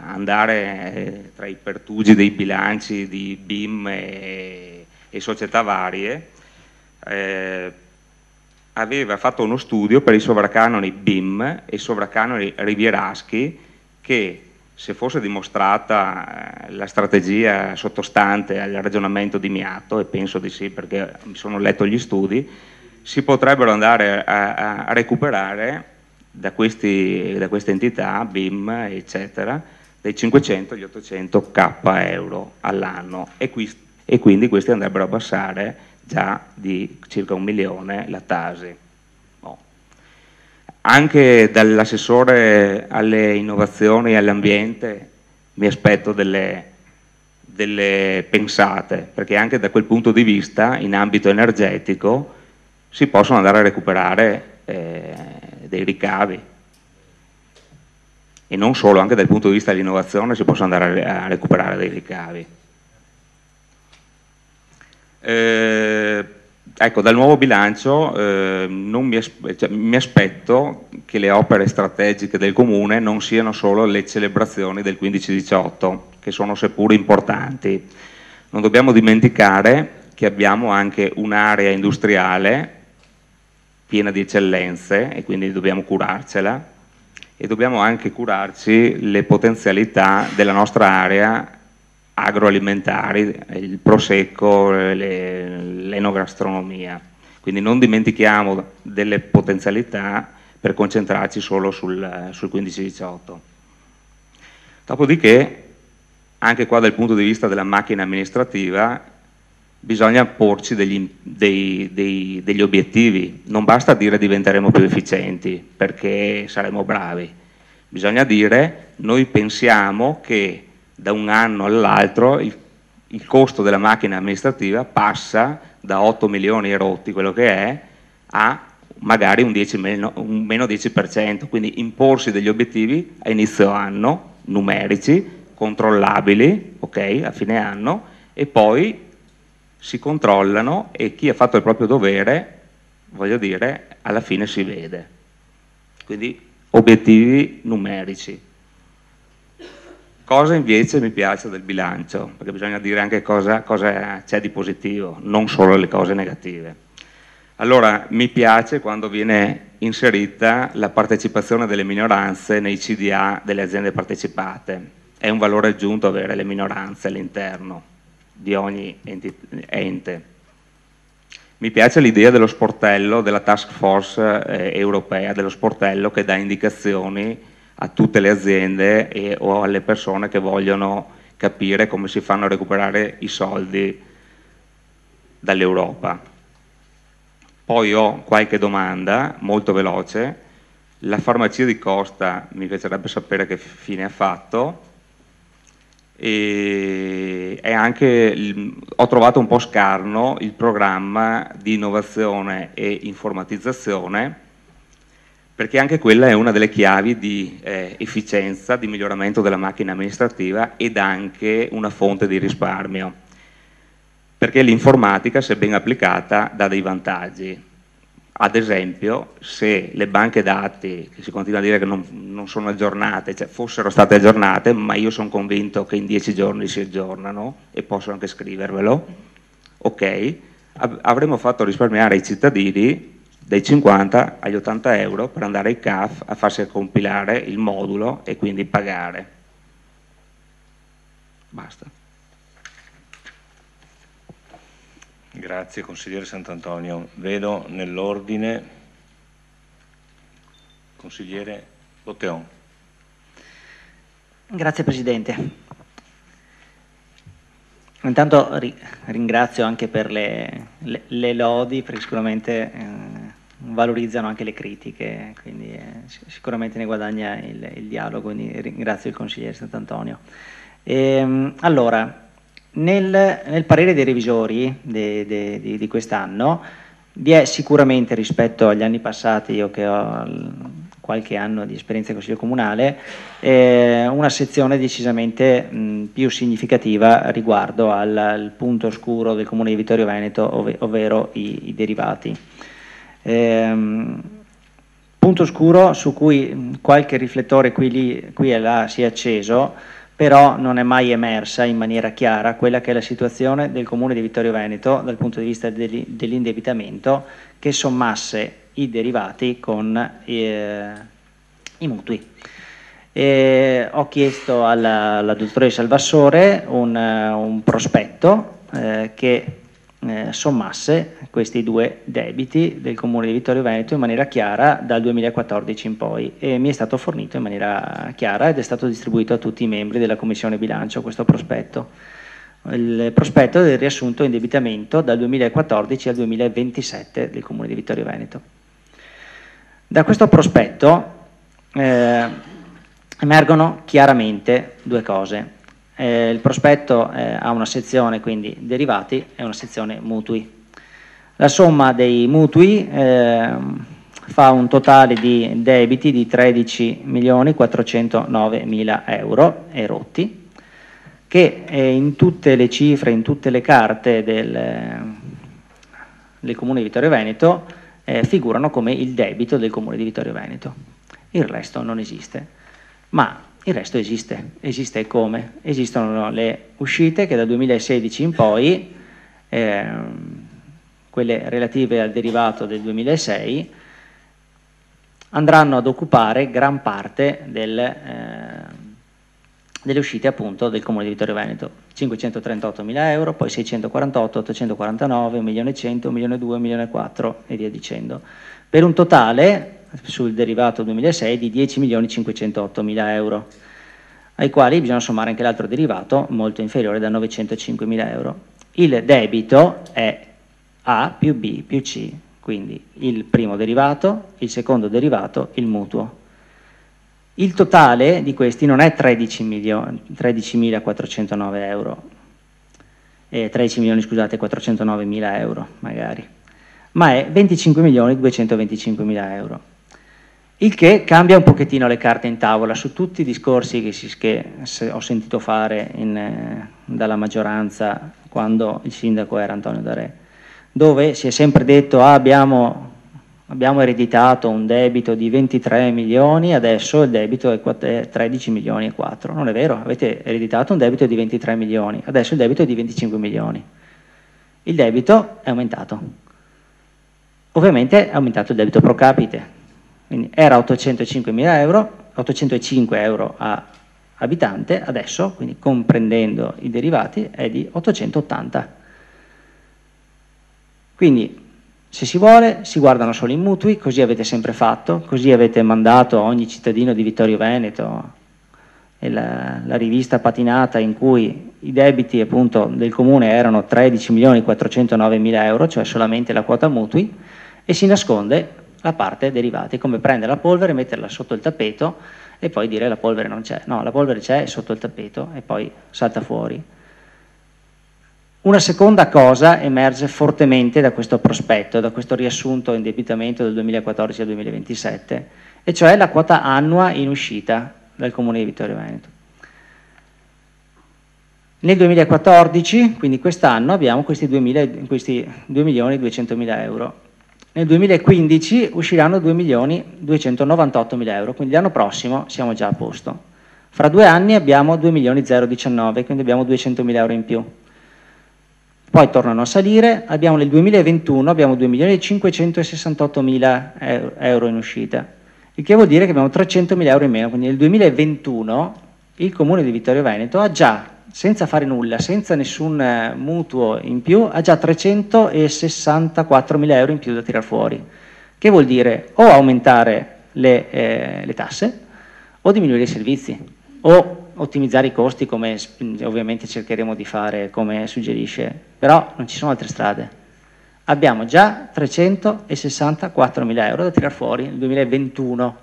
[SPEAKER 17] andare tra i pertugi dei bilanci di BIM e società varie, aveva fatto uno studio per i sovracanoni BIM e i sovracanoni rivieraschi che, se fosse dimostrata la strategia sottostante al ragionamento di Miatto, e penso di sì perché mi sono letto gli studi, si potrebbero andare a recuperare da queste entità BIM eccetera dai 500 agli 800.000 euro all'anno, e quindi questi andrebbero a abbassare già di circa 1 milione la Tasi. Anche dall'assessore alle innovazioni e all'ambiente mi aspetto delle delle pensate, perché anche da quel punto di vista, in ambito energetico, si possono andare a recuperare dei ricavi. E non solo, anche dal punto di vista dell'innovazione si possono andare a recuperare dei ricavi. Ecco, dal nuovo bilancio mi aspetto che le opere strategiche del Comune non siano solo le celebrazioni del 15-18, che sono seppur importanti. Non dobbiamo dimenticare che abbiamo anche un'area industriale piena di eccellenze e quindi dobbiamo curarcela, e dobbiamo anche curarci le potenzialità della nostra area agroalimentari, il prosecco, l'enogastronomia. Quindi non dimentichiamo delle potenzialità per concentrarci solo sul 15-18. Dopodiché, anche qua dal punto di vista della macchina amministrativa, bisogna porci degli obiettivi. Non basta dire diventeremo più efficienti perché saremo bravi. Bisogna dire noi pensiamo che da un anno all'altro il costo della macchina amministrativa passa da 8 milioni e rotti, quello che è, a magari un meno 10%, quindi imporsi degli obiettivi a inizio anno, numerici, controllabili, ok, a fine anno, e poi si controllano e chi ha fatto il proprio dovere, voglio dire, alla fine si vede. Quindi obiettivi numerici. Cosa invece mi piace del bilancio? Perché bisogna dire anche cosa c'è di positivo, non solo le cose negative. Allora, mi piace quando viene inserita la partecipazione delle minoranze nei CDA delle aziende partecipate. È un valore aggiunto avere le minoranze all'interno di ogni ente. Mi piace l'idea dello sportello, della task force europea, dello sportello che dà indicazioni a tutte le aziende o alle persone che vogliono capire come si fanno a recuperare i soldi dall'Europa. Poi ho qualche domanda molto veloce. La farmacia di Costa mi piacerebbe sapere che fine ha fatto. E ho trovato un po' scarno il programma di innovazione e informatizzazione, perché anche quella è una delle chiavi di efficienza, di miglioramento della macchina amministrativa ed anche una fonte di risparmio, perché l'informatica, se ben applicata, dà dei vantaggi. Ad esempio, se le banche dati, che si continua a dire che non sono aggiornate, cioè fossero state aggiornate, ma io sono convinto che in 10 giorni si aggiornano e posso anche scrivervelo, ok, avremmo fatto risparmiare ai cittadini dai 50 agli 80 euro per andare ai CAF a farsi compilare il modulo e quindi pagare. Basta.
[SPEAKER 1] Grazie consigliere Sant'Antonio. Vedo nell'ordine consigliere Botteon.
[SPEAKER 10] Grazie Presidente. Intanto ringrazio anche per le lodi, perché sicuramente valorizzano anche le critiche, quindi sicuramente ne guadagna il dialogo, quindi ringrazio il consigliere Sant'Antonio. Allora, nel parere dei revisori di quest'anno vi è sicuramente, rispetto agli anni passati, io che ho qualche anno di esperienza in Consiglio Comunale, una sezione decisamente più significativa riguardo al punto oscuro del Comune di Vittorio Veneto, ovvero i derivati. Punto oscuro su cui qualche riflettore qui e là si è acceso, però non è mai emersa in maniera chiara quella che è la situazione del Comune di Vittorio Veneto dal punto di vista dell'indebitamento, che sommasse i derivati con i mutui. Ho chiesto alla dottoressa Alvassore un prospetto che sommasse questi due debiti del Comune di Vittorio Veneto in maniera chiara dal 2014 in poi, e mi è stato fornito in maniera chiara ed è stato distribuito a tutti i membri della Commissione Bilancio questo prospetto. Il prospetto del riassunto indebitamento dal 2014 al 2027 del Comune di Vittorio Veneto. Da questo prospetto emergono chiaramente due cose. il prospetto ha una sezione quindi derivati e una sezione mutui. La somma dei mutui fa un totale di debiti di 13.409.000 euro e rotti, che in tutte le cifre, in tutte le carte del Comune di Vittorio Veneto figurano come il debito del Comune di Vittorio Veneto. Il resto non esiste, ma il resto esiste. Esiste come? Esistono le uscite che dal 2016 in poi, quelle relative al derivato del 2006, andranno ad occupare gran parte delle uscite appunto del Comune di Vittorio Veneto. 538.000 euro, poi 648, 849, 1.100.000, 1.200.000, 1.400.000 e via dicendo, per un totale sul derivato 2006 di 10.508.000 euro, ai quali bisogna sommare anche l'altro derivato molto inferiore da 905.000 euro. Il debito è A più B più C, quindi il primo derivato, il secondo derivato, il mutuo. Il totale di questi non è 13.409 euro, 13.409.000 euro magari, ma è 25.225.000 euro. Il che cambia un pochettino le carte in tavola su tutti i discorsi che ho sentito fare dalla maggioranza quando il sindaco era Antonio D'Arè, dove si è sempre detto abbiamo ereditato un debito di 23 milioni, adesso il debito è 13 milioni e 4. Non è vero, avete ereditato un debito di 23 milioni, adesso il debito è di 25 milioni. Il debito è aumentato. Ovviamente è aumentato il debito pro capite, quindi era 805 euro a abitante, adesso, quindi comprendendo i derivati, è di 880. Quindi, se si vuole, si guardano solo i mutui, così avete sempre fatto, così avete mandato a ogni cittadino di Vittorio Veneto la rivista patinata in cui i debiti appunto del comune erano 13.409.000 euro, cioè solamente la quota mutui, e si nasconde la parte derivati, come prendere la polvere, metterla sotto il tappeto e poi dire la polvere non c'è. No, la polvere c'è sotto il tappeto e poi salta fuori. Una seconda cosa emerge fortemente da questo prospetto, da questo riassunto indebitamento del 2014 al 2027, e cioè la quota annua in uscita dal Comune di Vittorio Veneto. Nel 2014, quindi quest'anno, abbiamo questi 2.200.000 euro. Nel 2015 usciranno 2.298.000 euro, quindi l'anno prossimo siamo già a posto. Fra 2 anni abbiamo 2.019, quindi abbiamo 200.000 euro in più. Poi tornano a salire, nel 2021 abbiamo 2.568.000 euro in uscita, il che vuol dire che abbiamo 300.000 euro in meno, quindi nel 2021 il Comune di Vittorio Veneto ha già, senza fare nulla, senza nessun mutuo in più, ha già 364.000 euro in più da tirar fuori, che vuol dire o aumentare le tasse o diminuire i servizi, o ottimizzare i costi come ovviamente cercheremo di fare come suggerisce, però non ci sono altre strade. Abbiamo già 364.000 euro da tirar fuori nel 2021,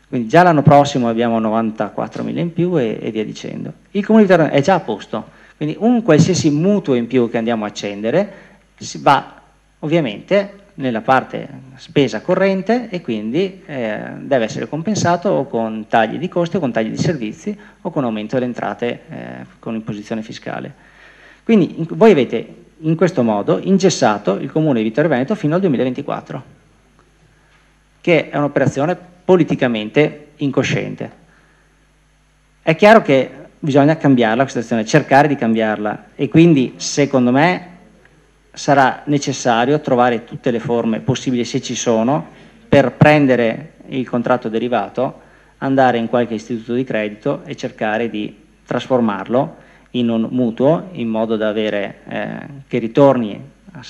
[SPEAKER 10] quindi già l'anno prossimo abbiamo 94.000 in più e via dicendo. Il Comune di Vittorio è già a posto, quindi un qualsiasi mutuo in più che andiamo a accendere va ovviamente nella parte spesa corrente e quindi deve essere compensato o con tagli di costi o con tagli di servizi o con aumento delle entrate con imposizione fiscale. Quindi voi avete in questo modo ingessato il Comune di Vittorio Veneto fino al 2024, che è un'operazione politicamente incosciente. È chiaro che bisogna cambiarla questa situazione, cercare di cambiarla, e quindi secondo me sarà necessario trovare tutte le forme possibili, se ci sono, per prendere il contratto derivato, andare in qualche istituto di credito e cercare di trasformarlo in un mutuo, in modo da avere che ritorni a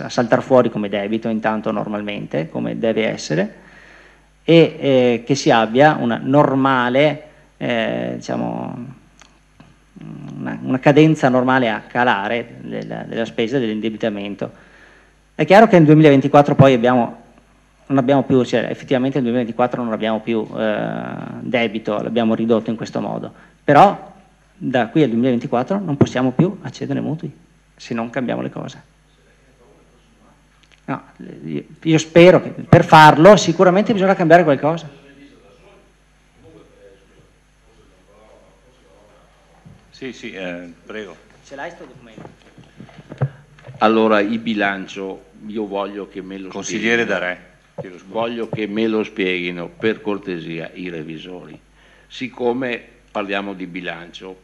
[SPEAKER 10] saltare fuori come debito intanto normalmente, come deve essere, e che si abbia una normale, diciamo, una cadenza normale a calare della spesa e dell'indebitamento. È chiaro che nel 2024 poi non abbiamo più, cioè effettivamente nel 2024 non abbiamo più debito, l'abbiamo ridotto in questo modo, però da qui al 2024 non possiamo più accedere ai mutui, se non cambiamo le cose. No, io spero che per farlo sicuramente bisogna cambiare qualcosa.
[SPEAKER 1] Sì, prego.
[SPEAKER 10] Ce l'hai sto documento?
[SPEAKER 14] Allora, il bilancio, io voglio che me lo
[SPEAKER 1] Consigliere
[SPEAKER 14] spieghino.
[SPEAKER 1] D'Arè.
[SPEAKER 14] Voglio che me lo spieghino per cortesia i revisori. Siccome parliamo di bilancio,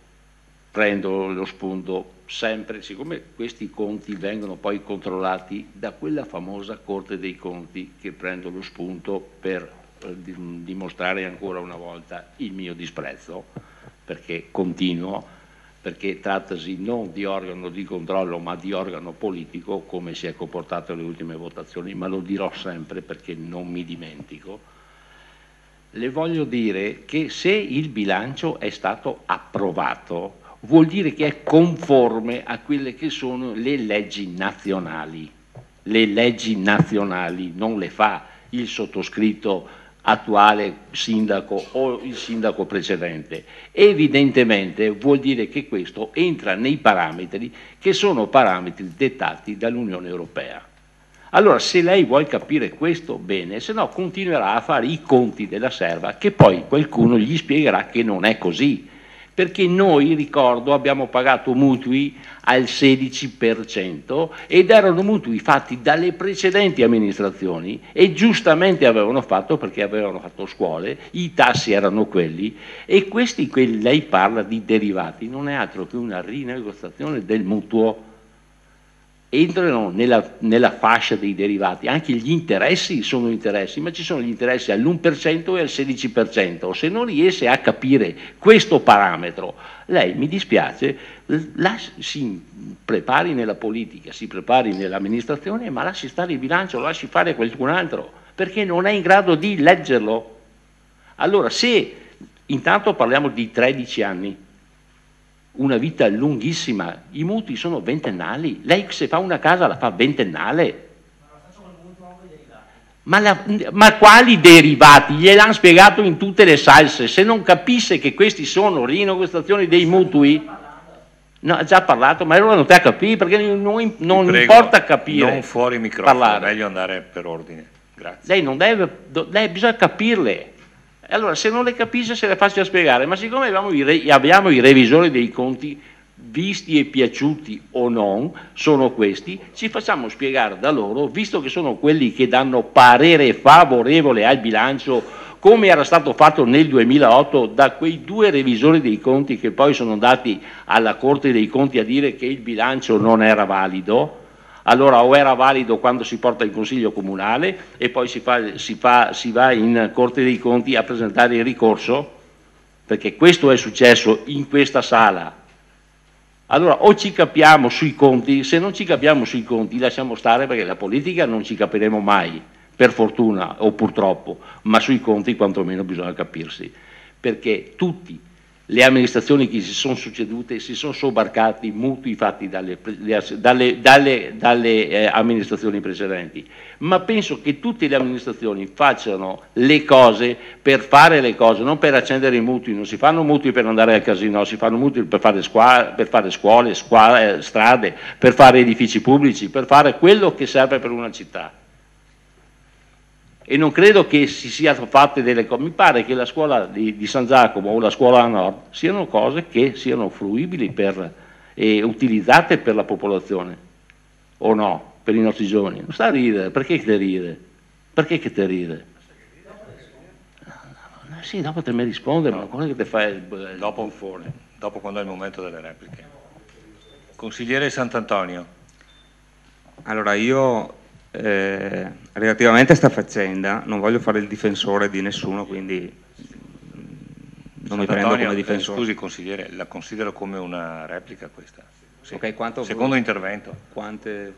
[SPEAKER 14] prendo lo spunto sempre, siccome questi conti vengono poi controllati da quella famosa Corte dei Conti, che prendo lo spunto per dimostrare ancora una volta il mio disprezzo, perché continuo, perché trattasi non di organo di controllo ma di organo politico, come si è comportato alle ultime votazioni, ma lo dirò sempre perché non mi dimentico. Le voglio dire che se il bilancio è stato approvato vuol dire che è conforme a quelle che sono le leggi nazionali. Le leggi nazionali non le fa il sottoscritto attuale sindaco o il sindaco precedente. Evidentemente vuol dire che questo entra nei parametri che sono parametri dettati dall'Unione Europea. Allora, se lei vuole capire questo, bene, se no continuerà a fare i conti della serva, che poi qualcuno gli spiegherà che non è così. Perché noi, ricordo, abbiamo pagato mutui al 16% ed erano mutui fatti dalle precedenti amministrazioni e giustamente avevano fatto, perché avevano fatto scuole, i tassi erano quelli e lei parla di derivati, non è altro che una rinegoziazione del mutuo. Entrano nella fascia dei derivati, anche gli interessi sono interessi, ma ci sono gli interessi all'1% e al 16%. Se non riesce a capire questo parametro, lei, mi dispiace, si prepari nella politica, si prepari nell'amministrazione, ma lasci stare il bilancio, lo lasci fare qualcun altro, perché non è in grado di leggerlo. Allora, se intanto parliamo di 13 anni, una vita lunghissima, i mutui sono ventennali, lei se fa una casa la fa ventennale. Ma quali derivati? Gliel'hanno spiegato in tutte le salse, se non capisse che questi sono rinegoziazioni dei mutui, no, ha già parlato, ma allora non te a capire, perché non importa capire.
[SPEAKER 1] Non fuori microfono,
[SPEAKER 14] parlare.
[SPEAKER 1] meglio andare per ordine. Grazie.
[SPEAKER 14] Lei non deve, lei bisogna capirle. Allora, se non le capisce se le faccia spiegare, ma siccome abbiamo i revisori dei conti, visti e piaciuti o non, sono questi, ci facciamo spiegare da loro, visto che sono quelli che danno parere favorevole al bilancio, come era stato fatto nel 2008 da quei due revisori dei conti che poi sono andati alla Corte dei Conti a dire che il bilancio non era valido. Allora o era valido quando si porta in Consiglio Comunale e poi si va in Corte dei Conti a presentare il ricorso, perché questo è successo in questa sala. Allora o ci capiamo sui conti, se non ci capiamo sui conti lasciamo stare, perché la politica non ci capiremo mai, per fortuna o purtroppo, ma sui conti quantomeno bisogna capirsi, perché tutti le amministrazioni che si sono succedute si sono sobbarcati mutui fatti dalle amministrazioni precedenti, ma penso che tutte le amministrazioni facciano le cose per fare le cose, non per accendere i mutui. Non si fanno mutui per andare al casino, si fanno mutui per fare scuole, strade, per fare edifici pubblici, per fare quello che serve per una città. E non credo che si siano fatte delle cose, mi pare che la scuola di San Giacomo o la scuola a nord siano cose che siano fruibili e utilizzate per la popolazione, o no, per i nostri giovani. Non sta a ridere, perché che te ride? Perché che te ride? Sì, dopo te mi rispondere, ma cosa che te fai
[SPEAKER 1] dopo quando è il momento delle repliche. Consigliere Sant'Antonio.
[SPEAKER 17] Allora io relativamente a sta faccenda non voglio fare il difensore di nessuno, quindi non mi prendo come difensore.
[SPEAKER 1] Scusi consigliere, la considero come una replica questa? Sì.
[SPEAKER 17] Okay,
[SPEAKER 1] secondo intervento.
[SPEAKER 17] Quante?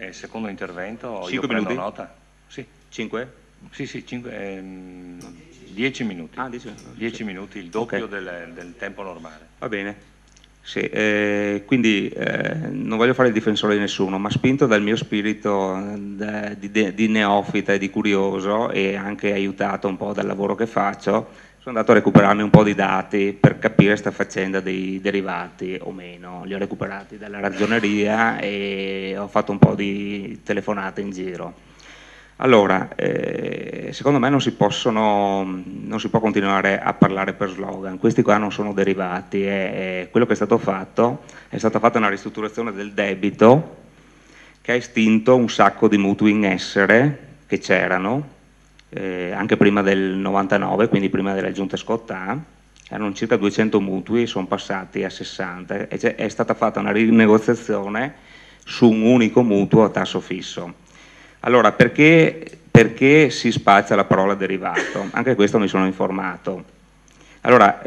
[SPEAKER 1] Secondo intervento
[SPEAKER 17] 5
[SPEAKER 1] io prendo
[SPEAKER 17] minuti?
[SPEAKER 1] Nota. Sì.
[SPEAKER 17] 5?
[SPEAKER 1] Sì, 10 minuti. 10 minuti, il doppio del tempo normale.
[SPEAKER 17] Va bene. Sì, quindi non voglio fare il difensore di nessuno, ma spinto dal mio spirito di neofita e di curioso, e anche aiutato un po' dal lavoro che faccio, sono andato a recuperarmi un po' di dati per capire questa faccenda dei derivati o meno. Li ho recuperati dalla ragioneria e ho fatto un po' di telefonate in giro. Allora, secondo me non si può continuare a parlare per slogan. Questi qua non sono derivati, quello che è stata fatta una ristrutturazione del debito che ha estinto un sacco di mutui in essere che c'erano, anche prima del 99, quindi prima della giunta Scottà. Erano circa 200 mutui, sono passati a 60 e è stata fatta una rinegoziazione su un unico mutuo a tasso fisso. Allora, perché si spazia la parola derivato? Anche questo mi sono informato. Allora,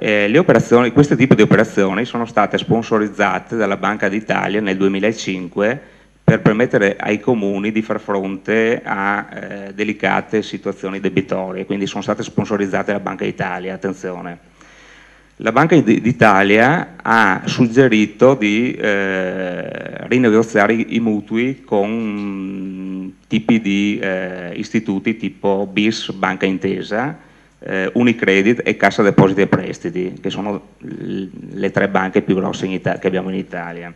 [SPEAKER 17] questo tipo di operazioni sono state sponsorizzate dalla Banca d'Italia nel 2005 per permettere ai comuni di far fronte a delicate situazioni debitorie, quindi sono state sponsorizzate dalla Banca d'Italia, attenzione. La Banca d'Italia ha suggerito di rinegoziare i mutui con tipi di istituti tipo BIS, Banca Intesa, Unicredit e Cassa Depositi e Prestiti, che sono le 3 banche più grosse che abbiamo in Italia.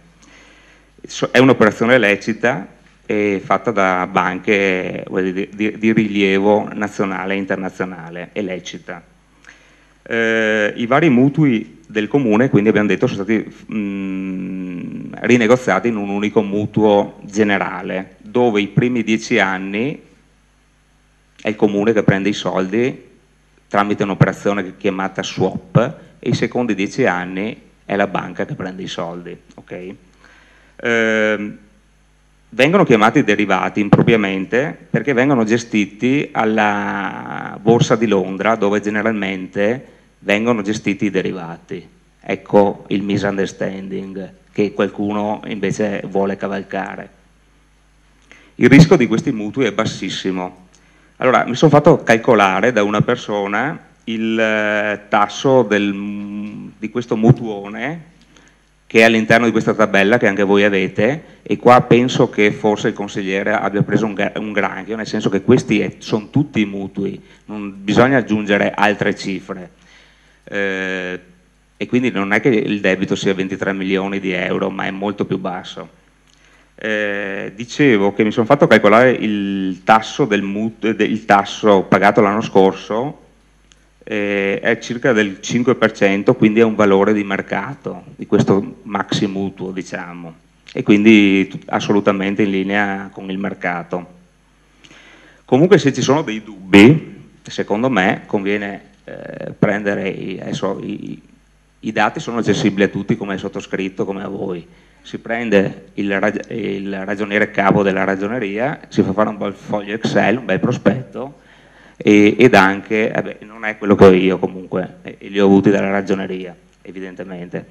[SPEAKER 17] È un'operazione lecita e fatta da banche di rilievo nazionale e internazionale, è lecita. I vari mutui del comune, quindi abbiamo detto, sono stati rinegoziati in un unico mutuo generale, dove i primi 10 anni è il comune che prende i soldi tramite un'operazione chiamata swap e i secondi 10 anni è la banca che prende i soldi. Okay? Vengono chiamati derivati impropriamente perché vengono gestiti alla Borsa di Londra, dove generalmente vengono gestiti i derivati. Ecco il misunderstanding che qualcuno invece vuole cavalcare. Il rischio di questi mutui è bassissimo. Allora, mi sono fatto calcolare da una persona il tasso di questo mutuone che è all'interno di questa tabella che anche voi avete, e qua penso che forse il consigliere abbia preso un granchio, nel senso che questi sono tutti mutui, non bisogna aggiungere altre cifre. E quindi non è che il debito sia 23 milioni di euro, ma è molto più basso. Dicevo che mi sono fatto calcolare il tasso pagato l'anno scorso, è circa del 5%, quindi è un valore di mercato di questo maxi mutuo, diciamo, e quindi assolutamente in linea con il mercato. Comunque, se ci sono dei dubbi, secondo me conviene prendere i dati sono accessibili a tutti, come è sottoscritto, come a voi. Si prende il ragioniere capo della ragioneria, si fa fare un bel foglio Excel, un bel prospetto, ed anche, non è quello che ho io comunque, li ho avuti dalla ragioneria, evidentemente,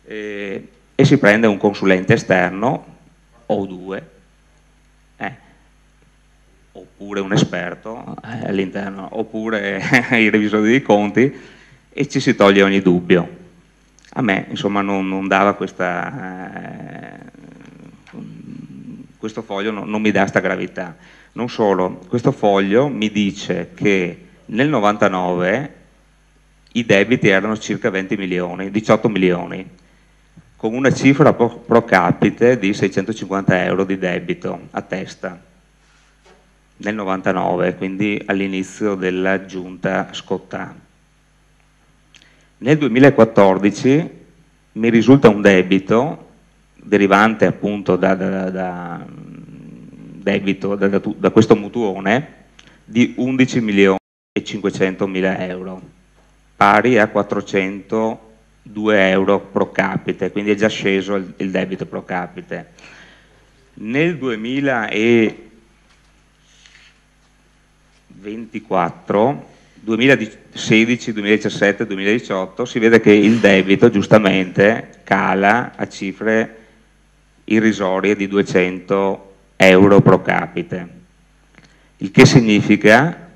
[SPEAKER 17] e si prende un consulente esterno, o 2, oppure un esperto all'interno, oppure i revisori dei conti, e ci si toglie ogni dubbio. A me, insomma, non dava questo foglio, non mi dà questa gravità. Non solo, questo foglio mi dice che nel 99 i debiti erano circa 20 milioni, 18 milioni, con una cifra pro capite di 650 euro di debito a testa. Nel 99, quindi all'inizio della giunta Scottà. Nel 2014 mi risulta un debito derivante appunto da questo mutuone di 11 milioni e 500 mila euro, pari a 402 euro pro capite, quindi è già sceso il debito pro capite. Nel 2024, 2016, 2017, 2018 si vede che il debito giustamente cala a cifre irrisorie di 200 euro pro capite, il che significa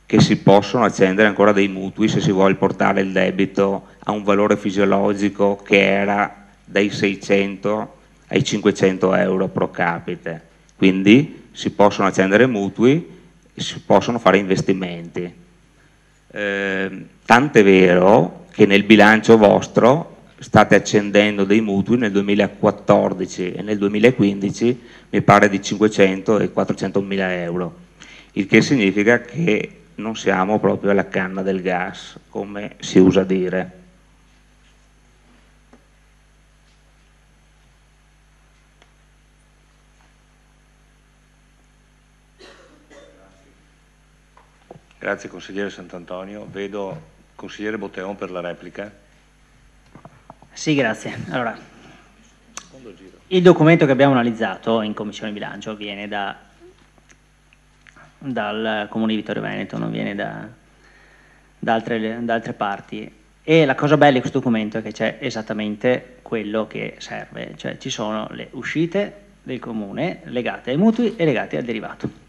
[SPEAKER 17] che si possono accendere ancora dei mutui se si vuole portare il debito a un valore fisiologico che era dai 600 ai 500 euro pro capite, quindi si possono accendere mutui e si possono fare investimenti. Tant'è vero che nel bilancio vostro state accendendo dei mutui nel 2014 e nel 2015 mi pare di 500 e 400 mila euro, il che significa che non siamo proprio alla canna del gas, come si usa dire.
[SPEAKER 1] Grazie consigliere Sant'Antonio. Vedo consigliere Botteon per la replica.
[SPEAKER 20] Sì, grazie. Allora, il documento che abbiamo analizzato in Commissione Bilancio viene dal Comune di Vittorio Veneto, non viene da altre parti. E la cosa bella di questo documento è che c'è esattamente quello che serve, cioè ci sono le uscite del Comune legate ai mutui e legate al derivato.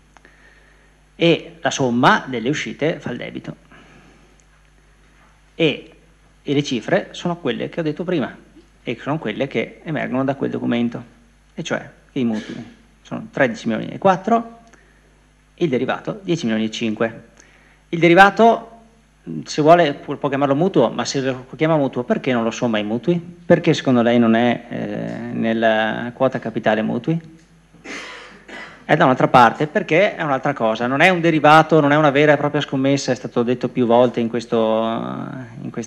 [SPEAKER 20] E la somma delle uscite fa il debito. E le cifre sono quelle che ho detto prima e sono quelle che emergono da quel documento, e cioè che i mutui sono 13 milioni e 4, il derivato 10 milioni e 5. Il derivato, se vuole può chiamarlo mutuo, ma se lo chiama mutuo perché non lo somma ai mutui? Perché secondo lei non è nella quota capitale mutui? È da un'altra parte, perché è un'altra cosa, non è un derivato, non è una vera e propria scommessa, è stato detto più volte in questa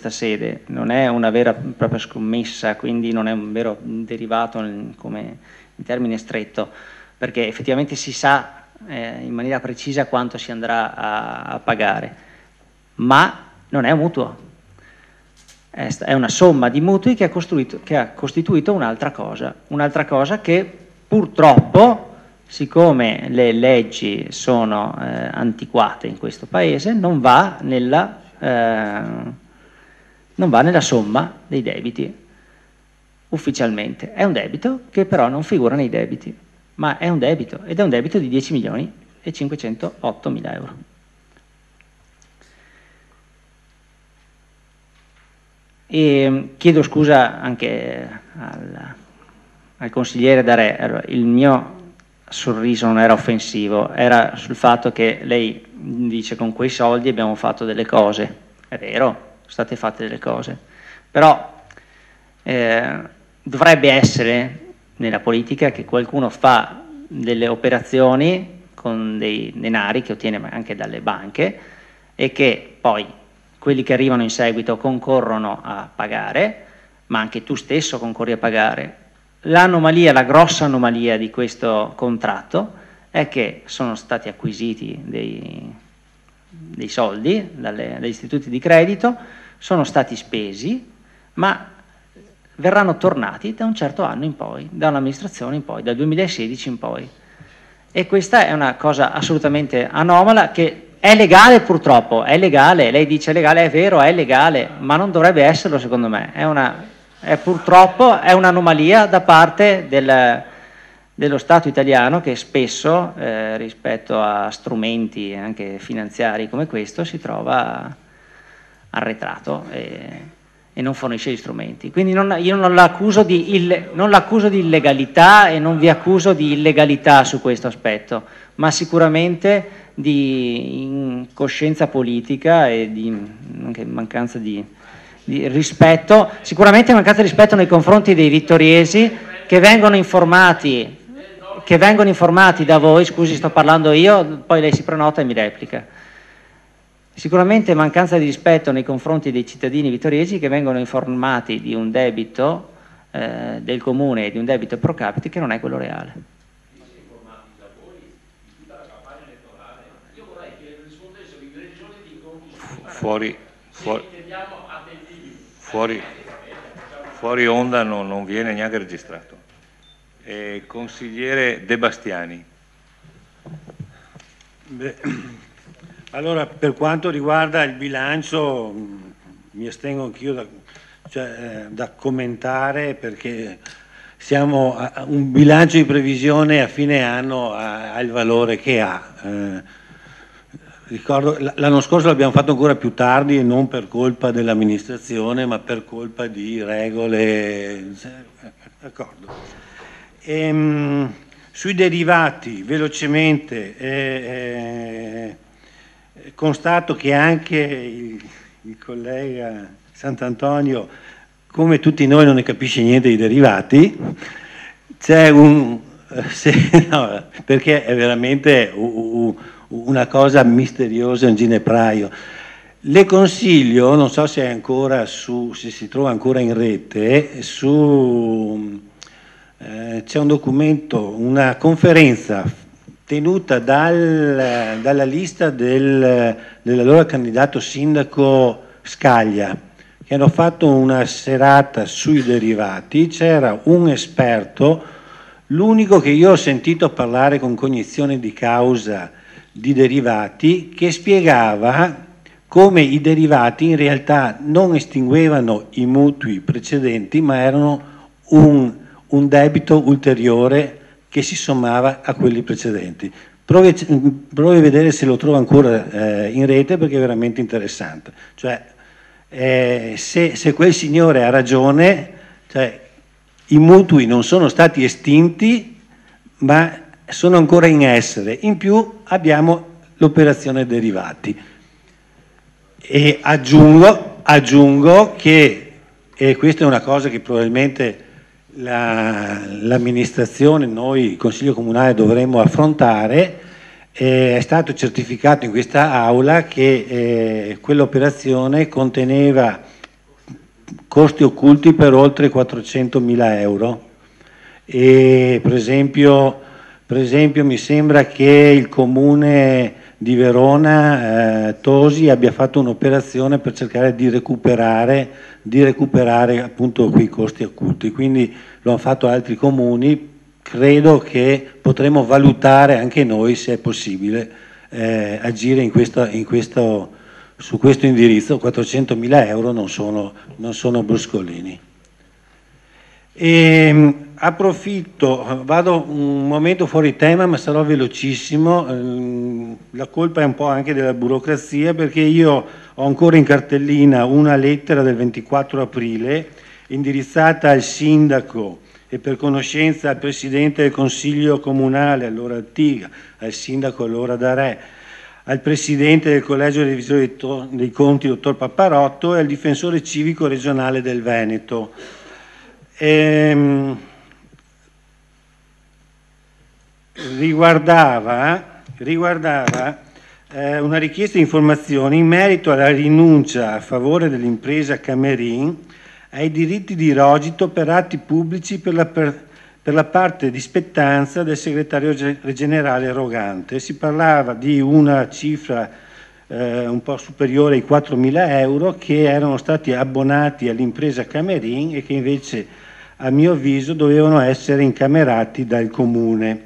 [SPEAKER 20] sede, non è una vera e propria scommessa, quindi non è un vero derivato come in termine stretto, perché effettivamente si sa in maniera precisa quanto si andrà a pagare, ma non è un mutuo, è una somma di mutui che ha costituito un'altra cosa che purtroppo, siccome le leggi sono antiquate in questo Paese, non va nella somma dei debiti ufficialmente. È un debito che però non figura nei debiti, ma è un debito, ed è un debito di 10 milioni e 508 mila euro. E chiedo scusa anche al consigliere Darè, allora, il mio sorriso non era offensivo, era sul fatto che lei dice con quei soldi abbiamo fatto delle cose. È vero, sono state fatte delle cose, però dovrebbe essere nella politica che qualcuno fa delle operazioni con dei denari che ottiene anche dalle banche e che poi quelli che arrivano in seguito concorrono a pagare, ma anche tu stesso concorri a pagare. L'anomalia, la grossa anomalia di questo contratto è che sono stati acquisiti dei soldi dagli istituti di credito, sono stati spesi, ma verranno tornati da un certo anno in poi, da un'amministrazione in poi, dal 2016 in poi. E questa è una cosa assolutamente anomala che è legale purtroppo, è legale, lei dice legale, è vero, è legale, ma non dovrebbe esserlo secondo me, purtroppo è un'anomalia da parte dello Stato italiano che spesso rispetto a strumenti anche finanziari come questo si trova arretrato e non fornisce gli strumenti. Quindi io non l'accuso di illegalità e non vi accuso di illegalità su questo aspetto, ma sicuramente di incoscienza politica e di anche mancanza di rispetto, sicuramente mancanza di rispetto nei confronti dei vittoriesi che vengono informati da voi. Scusi, sto parlando io, poi lei si prenota e mi replica. Sicuramente mancanza di rispetto nei confronti dei cittadini vittoriesi che vengono informati di un debito del comune e di un debito pro capite che non è quello reale.
[SPEAKER 1] Fuori onda non viene neanche registrato. Consigliere De Bastiani.
[SPEAKER 18] Allora, per quanto riguarda il bilancio, mi astengo anch'io da commentare, perché siamo a un bilancio di previsione a fine anno ha il valore che ha. Ricordo, l'anno scorso l'abbiamo fatto ancora più tardi e non per colpa dell'amministrazione, ma per colpa di regole. D'accordo. Sui derivati, velocemente, Constato che anche il collega Sant'Antonio, come tutti noi, non ne capisce niente dei derivati. C'è no, perché è veramente una cosa misteriosa, un ginepraio. Le consiglio, non so se è ancora se si trova ancora in rete, c'è un documento, una conferenza tenuta dalla lista dell'allora candidato sindaco Scaglia, che hanno fatto una serata sui derivati. C'era un esperto, l'unico che io ho sentito parlare con cognizione di causa di derivati, che spiegava come i derivati in realtà non estinguevano i mutui precedenti, ma erano un debito ulteriore che si sommava a quelli precedenti. Provi a vedere se lo trovo ancora in rete, perché è veramente interessante. Cioè, se quel signore ha ragione, cioè, i mutui non sono stati estinti, ma sono ancora in essere. In più abbiamo l'operazione derivati. E aggiungo che, e questa è una cosa che probabilmente l'amministrazione, noi, il Consiglio Comunale, dovremmo affrontare, è stato certificato in questa aula che quell'operazione conteneva costi occulti per oltre 400.000 euro. E per esempio mi sembra che il comune di Verona, Tosi, abbia fatto un'operazione per cercare di recuperare appunto quei costi occulti, quindi lo hanno fatto altri comuni. Credo che potremo valutare anche noi se è possibile agire su questo indirizzo. 400.000 euro non sono bruscolini. Approfitto, vado un momento fuori tema, ma sarò velocissimo. La colpa è un po' anche della burocrazia, perché io ho ancora in cartellina una lettera del 24 aprile indirizzata al sindaco e per conoscenza al presidente del consiglio comunale, allora Altiga, al sindaco allora Darè, al presidente del collegio dei revisori dei conti, dottor Papparotto, e al difensore civico regionale del Veneto. Riguardava una richiesta di informazioni in merito alla rinuncia a favore dell'impresa Camerin ai diritti di rogito per atti pubblici per la parte di spettanza del segretario generale erogante. Si parlava di una cifra un po' superiore ai 4.000 euro che erano stati abbonati all'impresa Camerin e che invece, a mio avviso, dovevano essere incamerati dal comune.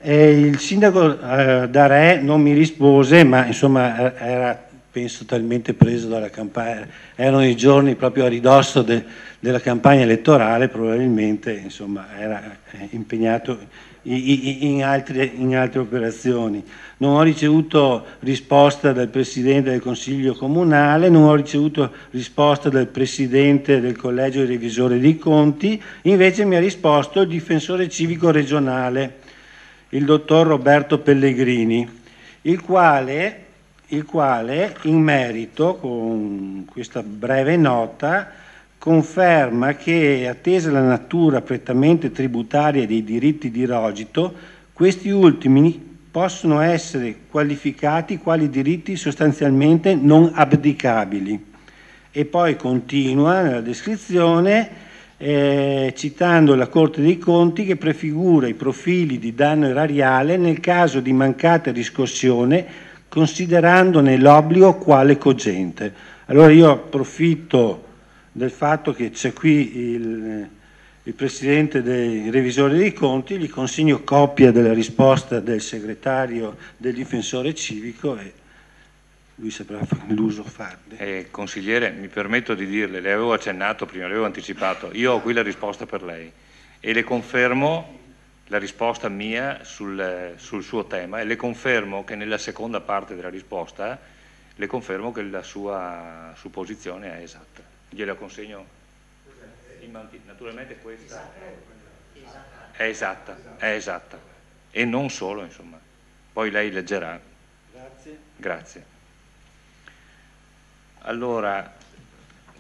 [SPEAKER 18] Il sindaco Darè non mi rispose, ma insomma era, penso, talmente preso dalla campagna, erano i giorni proprio a ridosso della campagna elettorale, probabilmente insomma era impegnato in altre operazioni. Non ho ricevuto risposta dal presidente del consiglio comunale, non ho ricevuto risposta dal presidente del collegio dei revisori dei conti, invece mi ha risposto il difensore civico regionale, il dottor Roberto Pellegrini, il quale in merito, con questa breve nota, conferma che, attesa la natura prettamente tributaria dei diritti di rogito, questi ultimi possono essere qualificati quali diritti sostanzialmente non abdicabili. E poi continua nella descrizione citando la Corte dei Conti, che prefigura i profili di danno erariale nel caso di mancata riscossione, considerandone l'obbligo quale cogente. Allora io approfitto del fatto che c'è qui il presidente dei revisori dei conti, gli consegno copia della risposta del segretario del difensore civico e lui saprà l'uso farne.
[SPEAKER 1] Consigliere, mi permetto di dirle, le avevo accennato prima, le avevo anticipato, io ho qui la risposta per lei e le confermo la risposta mia sul suo tema, e le confermo che nella seconda parte della risposta le confermo che la sua supposizione è esatta. Gliela consegno. Naturalmente questa è esatta e non solo, insomma. Poi lei leggerà.
[SPEAKER 18] Grazie.
[SPEAKER 1] Grazie. Allora,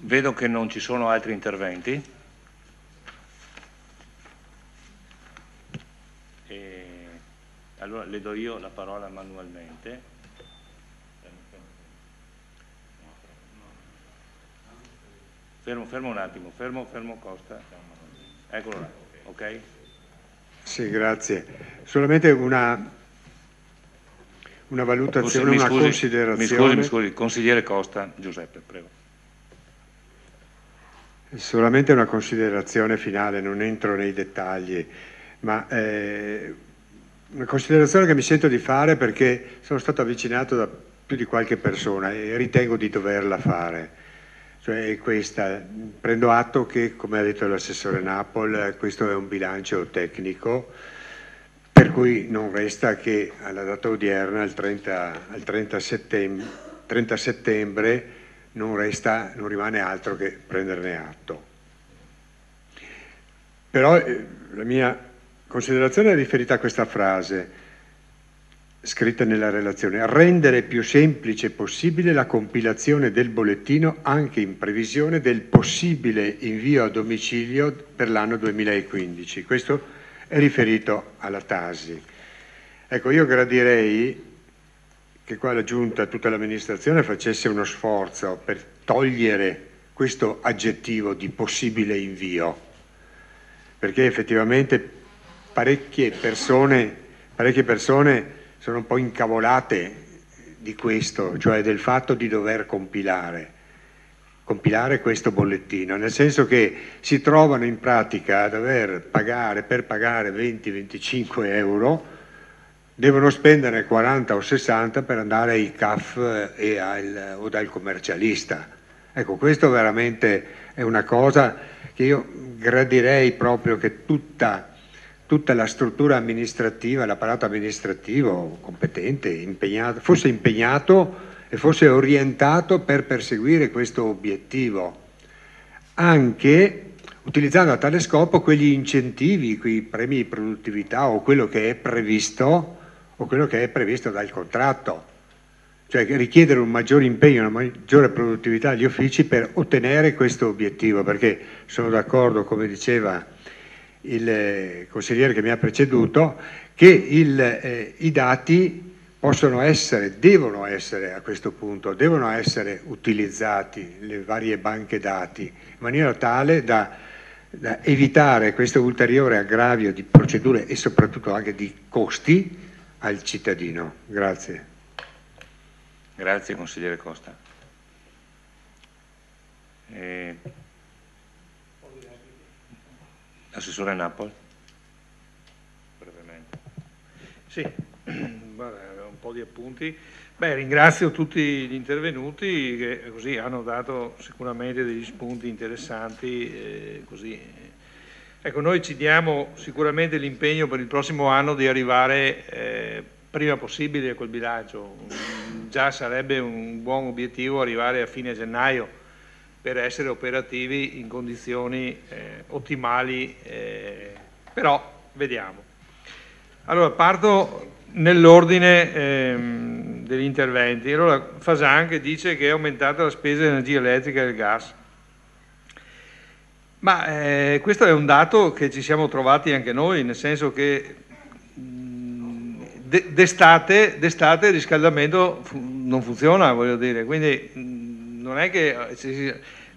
[SPEAKER 1] vedo che non ci sono altri interventi. Allora le do io la parola manualmente. Fermo un attimo, fermo Costa. Eccolo là, ok?
[SPEAKER 3] Sì, grazie. Solamente una valutazione, una considerazione.
[SPEAKER 1] Mi scusi, consigliere Costa, Giuseppe, prego.
[SPEAKER 3] Solamente una considerazione finale, non entro nei dettagli, ma una considerazione che mi sento di fare perché sono stato avvicinato da più di qualche persona e ritengo di doverla fare. Cioè è questa, prendo atto che, come ha detto l'assessore Napol, questo è un bilancio tecnico, per cui non resta che alla data odierna, al 30 settembre, non rimane altro che prenderne atto. Però la mia considerazione è riferita a questa frase scritta nella relazione: rendere più semplice possibile la compilazione del bollettino anche in previsione del possibile invio a domicilio per l'anno 2015. Questo è riferito alla Tasi. Ecco, io gradirei che qua la Giunta, tutta l'amministrazione facesse uno sforzo per togliere questo aggettivo di possibile invio, perché effettivamente parecchie persone sono un po' incavolate di questo, cioè del fatto di dover compilare questo bollettino, nel senso che si trovano in pratica a dover pagare, per pagare 20-25 euro, devono spendere 40 o 60 per andare ai CAF o dal commercialista. Ecco, questo veramente è una cosa che io gradirei proprio che tutta la struttura amministrativa, l'apparato amministrativo competente, fosse impegnato e fosse orientato per perseguire questo obiettivo, anche utilizzando a tale scopo quegli incentivi, quei premi di produttività o quello che è previsto dal contratto, cioè richiedere un maggiore impegno, una maggiore produttività agli uffici per ottenere questo obiettivo, perché sono d'accordo, come diceva il consigliere che mi ha preceduto, che i dati devono essere a questo punto, devono essere utilizzati, le varie banche dati, in maniera tale da evitare questo ulteriore aggravio di procedure e soprattutto anche di costi al cittadino. Grazie.
[SPEAKER 1] Grazie consigliere Costa. Assessore Napoli. Brevemente.
[SPEAKER 13] Sì, un po' di appunti. Ringrazio tutti gli intervenuti che così hanno dato sicuramente degli spunti interessanti. Ecco, noi ci diamo sicuramente l'impegno per il prossimo anno di arrivare prima possibile a quel bilancio. Già sarebbe un buon obiettivo arrivare a fine gennaio per essere operativi in condizioni ottimali, però vediamo. Allora, parto nell'ordine degli interventi. Allora, Fasan che dice che è aumentata la spesa di energia elettrica e del gas. Ma questo è un dato che ci siamo trovati anche noi, nel senso che d'estate il riscaldamento non funziona, voglio dire, quindi non è che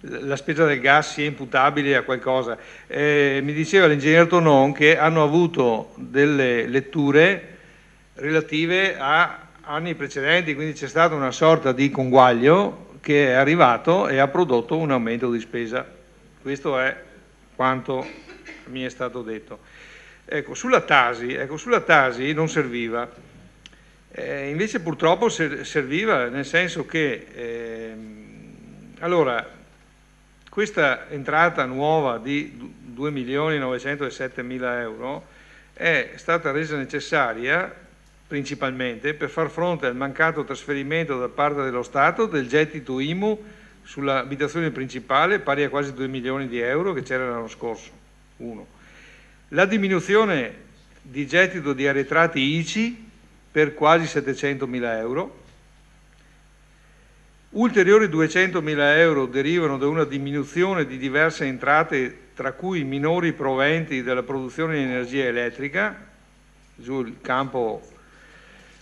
[SPEAKER 13] la spesa del gas sia imputabile a qualcosa. Mi diceva l'ingegnere Tonon che hanno avuto delle letture relative a anni precedenti, quindi c'è stata una sorta di conguaglio che è arrivato e ha prodotto un aumento di spesa. Questo è quanto mi è stato detto. Ecco, sulla Tasi non serviva, invece purtroppo serviva, nel senso che allora questa entrata nuova di 2.907.000 euro è stata resa necessaria principalmente per far fronte al mancato trasferimento da parte dello Stato del gettito IMU sull'abitazione principale pari a quasi 2 milioni di euro che c'era l'anno scorso. La diminuzione di gettito di arretrati ICI per quasi 700.000 euro Ulteriori 200.000 euro derivano da una diminuzione di diverse entrate, tra cui minori proventi della produzione di energia elettrica, giù il campo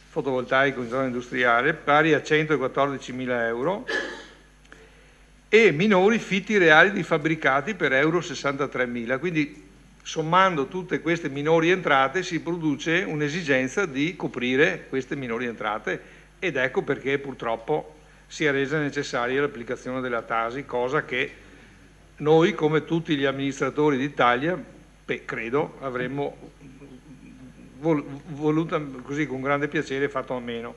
[SPEAKER 13] fotovoltaico in zona industriale, pari a 114.000 euro, e minori fitti reali di fabbricati per euro 63.000. Quindi, sommando tutte queste minori entrate, si produce un'esigenza di coprire queste minori entrate, ed ecco perché purtroppo si è resa necessaria l'applicazione della Tasi, cosa che noi, come tutti gli amministratori d'Italia, credo avremmo voluto così con grande piacere fatto a meno.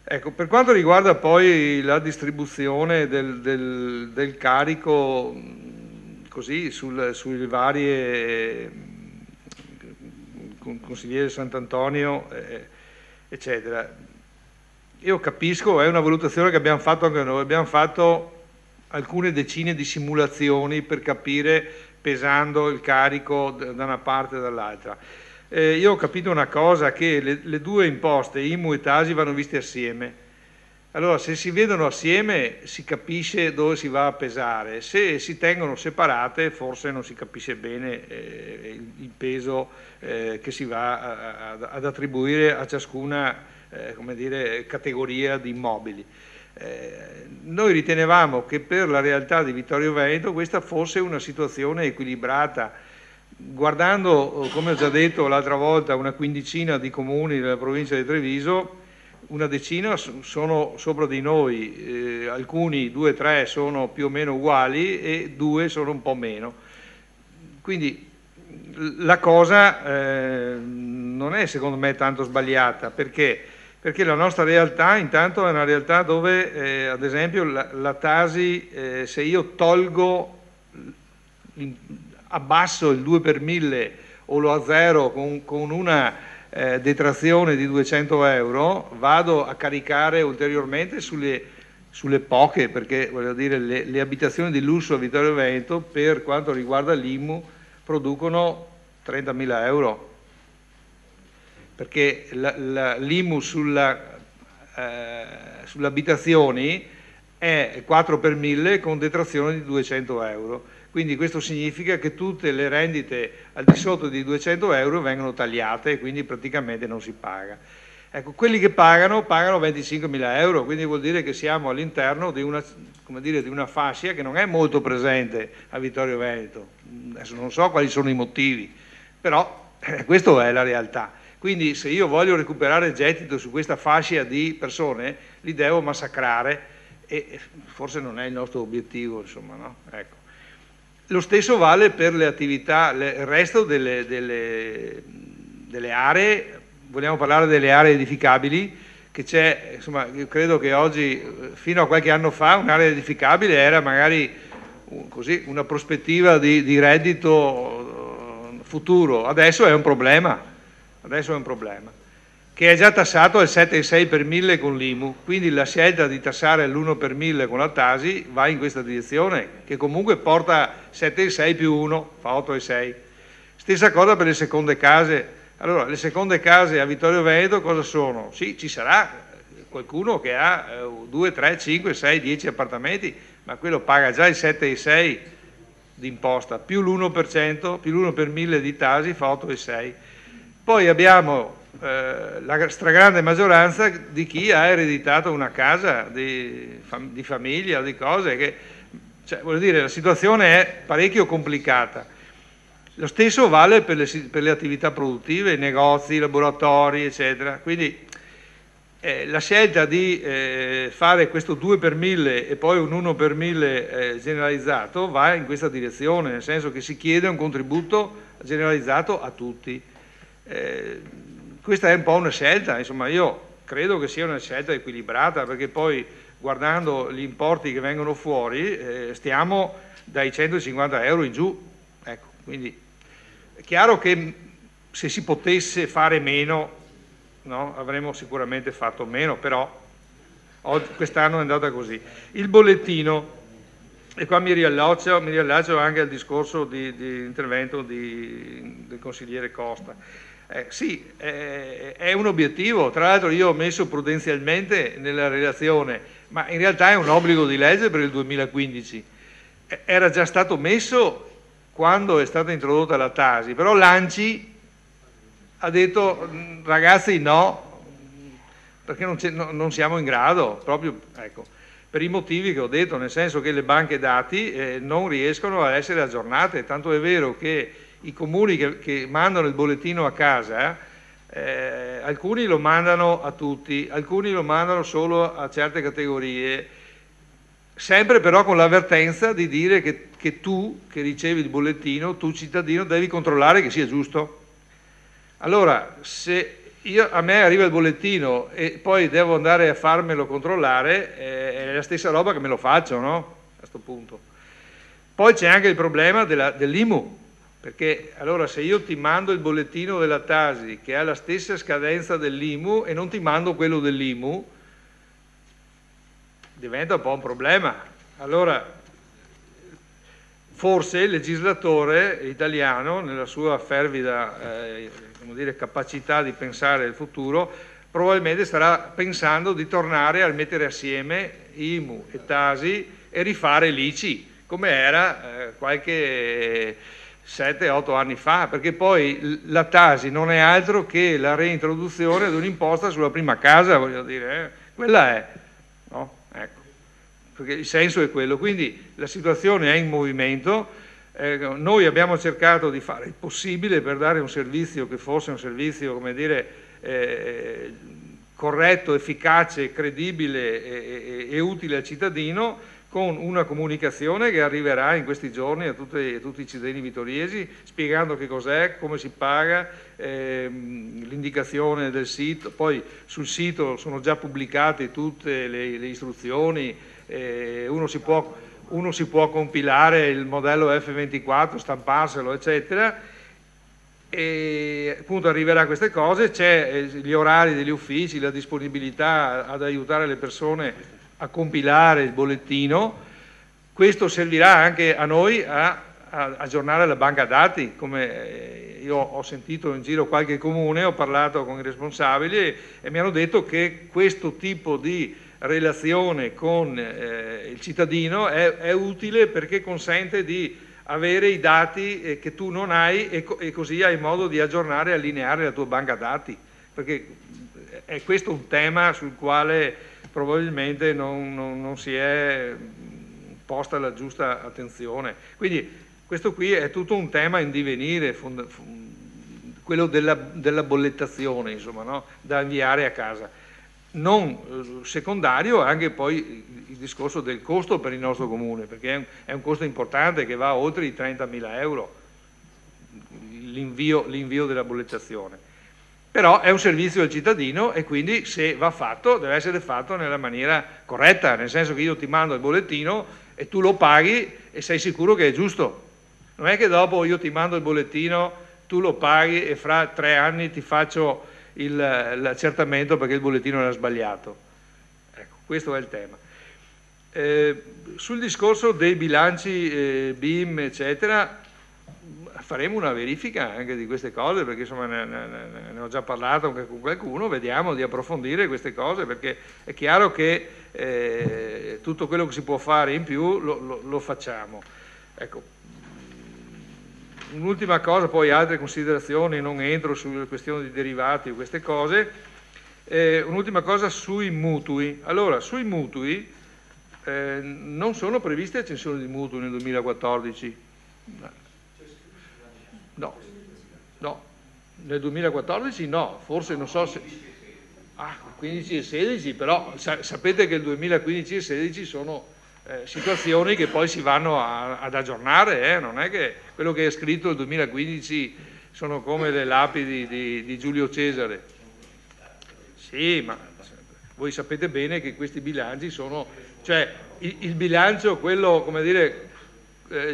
[SPEAKER 13] Ecco, per quanto riguarda poi la distribuzione del carico così sulle varie consigliere Sant'Antonio, eccetera, io capisco, è una valutazione che abbiamo fatto anche noi, abbiamo fatto alcune decine di simulazioni per capire, pesando il carico da una parte e dall'altra. Io ho capito una cosa, che le due imposte, IMU e Tasi, vanno viste assieme. Allora, se si vedono assieme si capisce dove si va a pesare, se si tengono separate forse non si capisce bene il peso che si va ad attribuire a ciascuna come dire, categoria di immobili. Noi ritenevamo che per la realtà di Vittorio Veneto questa fosse una situazione equilibrata. Guardando, come ho già detto l'altra volta, una quindicina di comuni della provincia di Treviso, una decina sono sopra di noi, alcuni 2 o 3 sono più o meno uguali e 2 sono un po' meno. Quindi la cosa non è secondo me tanto sbagliata, perché la nostra realtà intanto è una realtà dove ad esempio la Tasi, se io tolgo, abbasso il 2 per 1000 o lo azzero con una detrazione di 200 euro, vado a caricare ulteriormente sulle poche, perché voglio dire le abitazioni di lusso a Vittorio Veneto per quanto riguarda l'IMU producono 30.000 euro, perché l'IMU sulle abitazioni è 4 per 1000 con detrazione di 200 euro. Quindi questo significa che tutte le rendite al di sotto di 200 euro vengono tagliate e quindi praticamente non si paga. Ecco, quelli che pagano 25.000 euro, quindi vuol dire che siamo all'interno di una, come dire, di una fascia che non è molto presente a Vittorio Veneto. Adesso non so quali sono i motivi, però questa è la realtà. Quindi se io voglio recuperare gettito su questa fascia di persone, li devo massacrare e forse non è il nostro obiettivo, insomma, no? Ecco. Lo stesso vale per le attività, il resto delle aree, vogliamo parlare delle aree edificabili, che c'è, insomma, io credo che oggi, fino a qualche anno fa, un'area edificabile era magari così, una prospettiva di reddito futuro, adesso è un problema, che è già tassato al 7,6 per 1000 con l'IMU, quindi la scelta di tassare l'1 per 1000 con la Tasi va in questa direzione, che comunque porta 7,6 più 1, fa 8,6. Stessa cosa per le seconde case. Allora, le seconde case a Vittorio Veneto cosa sono? Sì, ci sarà qualcuno che ha 2, 3, 5, 6, 10 appartamenti, ma quello paga già il 7,6 di imposta, più l'1%, più l'1 per 1000 di Tasi fa 8,6. Poi abbiamo la stragrande maggioranza di chi ha ereditato una casa di famiglia, di cose che, cioè, voglio dire, la situazione è parecchio complicata. Lo stesso vale per le attività produttive, i negozi, i laboratori, eccetera. Quindi la scelta di fare questo 2 per 1000 e poi un 1 per 1000 generalizzato va in questa direzione, nel senso che si chiede un contributo generalizzato a tutti. Questa è un po' una scelta, insomma, io credo che sia una scelta equilibrata, perché poi guardando gli importi che vengono fuori stiamo dai 150 euro in giù, ecco, quindi è chiaro che se si potesse fare meno, no, avremmo sicuramente fatto meno, però quest'anno è andata così. Il bollettino, e qua mi riallaccio anche al discorso di intervento del consigliere Costa. Sì, è un obiettivo, tra l'altro io ho messo prudenzialmente nella relazione ma in realtà è un obbligo di legge per il 2015. Era già stato messo quando è stata introdotta la Tasi, però l'ANCI ha detto ragazzi no, perché non siamo in grado, proprio ecco, per i motivi che ho detto, nel senso che le banche dati non riescono a essere aggiornate, tanto è vero che i comuni che mandano il bollettino a casa, alcuni lo mandano a tutti, alcuni lo mandano solo a certe categorie, sempre però con l'avvertenza di dire che tu che ricevi il bollettino, tu cittadino, devi controllare che sia giusto. Allora, se a me arriva il bollettino e poi devo andare a farmelo controllare, è la stessa roba che me lo faccio, no? A questo punto. Poi c'è anche il problema dell'IMU, perché allora se io ti mando il bollettino della Tasi che ha la stessa scadenza dell'IMU e non ti mando quello dell'IMU, diventa un po' un problema. Allora, forse il legislatore italiano, nella sua fervida capacità di pensare al futuro, probabilmente starà pensando di tornare a mettere assieme IMU e Tasi e rifare l'ICI, come era qualche 7-8 anni fa, perché poi la Tasi non è altro che la reintroduzione di un'imposta sulla prima casa, voglio dire, quella è, no? Ecco, perché il senso è quello, quindi la situazione è in movimento, noi abbiamo cercato di fare il possibile per dare un servizio che fosse un servizio, come dire, corretto, efficace, credibile e utile al cittadino, con una comunicazione che arriverà in questi giorni a tutti i cittadini vittoriesi, spiegando che cos'è, come si paga, l'indicazione del sito, poi sul sito sono già pubblicate tutte le istruzioni, uno si può compilare il modello F24, stamparselo, eccetera, e appunto arriverà queste cose, c'è gli orari degli uffici, la disponibilità ad aiutare le persone a compilare il bollettino. Questo servirà anche a noi a aggiornare la banca dati, come io ho sentito in giro qualche comune, ho parlato con i responsabili e mi hanno detto che questo tipo di relazione con il cittadino è utile perché consente di avere i dati che tu non hai e così hai modo di aggiornare e allineare la tua banca dati, perché è questo un tema sul quale probabilmente non si è posta la giusta attenzione. Quindi questo qui è tutto un tema in divenire, quello della bollettazione, insomma, no? Da inviare a casa. Non secondario anche poi il discorso del costo per il nostro comune, perché è un costo importante che va oltre i 30.000 euro l'invio della bollettazione. Però è un servizio al cittadino e quindi se va fatto deve essere fatto nella maniera corretta, nel senso che io ti mando il bollettino e tu lo paghi e sei sicuro che è giusto. Non è che dopo io ti mando il bollettino, tu lo paghi e fra 3 anni ti faccio l'accertamento perché il bollettino era sbagliato. Ecco, questo è il tema. Sul discorso dei bilanci BIM, eccetera, faremo una verifica anche di queste cose, perché insomma ne ho già parlato anche con qualcuno, vediamo di approfondire queste cose, perché è chiaro che tutto quello che si può fare in più lo facciamo. Ecco. Un'ultima cosa, poi altre considerazioni, non entro sulle questioni di derivati o queste cose, un'ultima cosa sui mutui. Allora, sui mutui non sono previste accensioni di mutui nel 2014. No, nel 2014 no, forse non so se... 15 e 16, però sapete che il 2015 e 16 sono situazioni che poi si vanno ad aggiornare, non è che quello che è scritto il 2015 sono come le lapidi di Giulio Cesare. Sì, ma voi sapete bene che questi bilanci sono... cioè il bilancio, quello, come dire...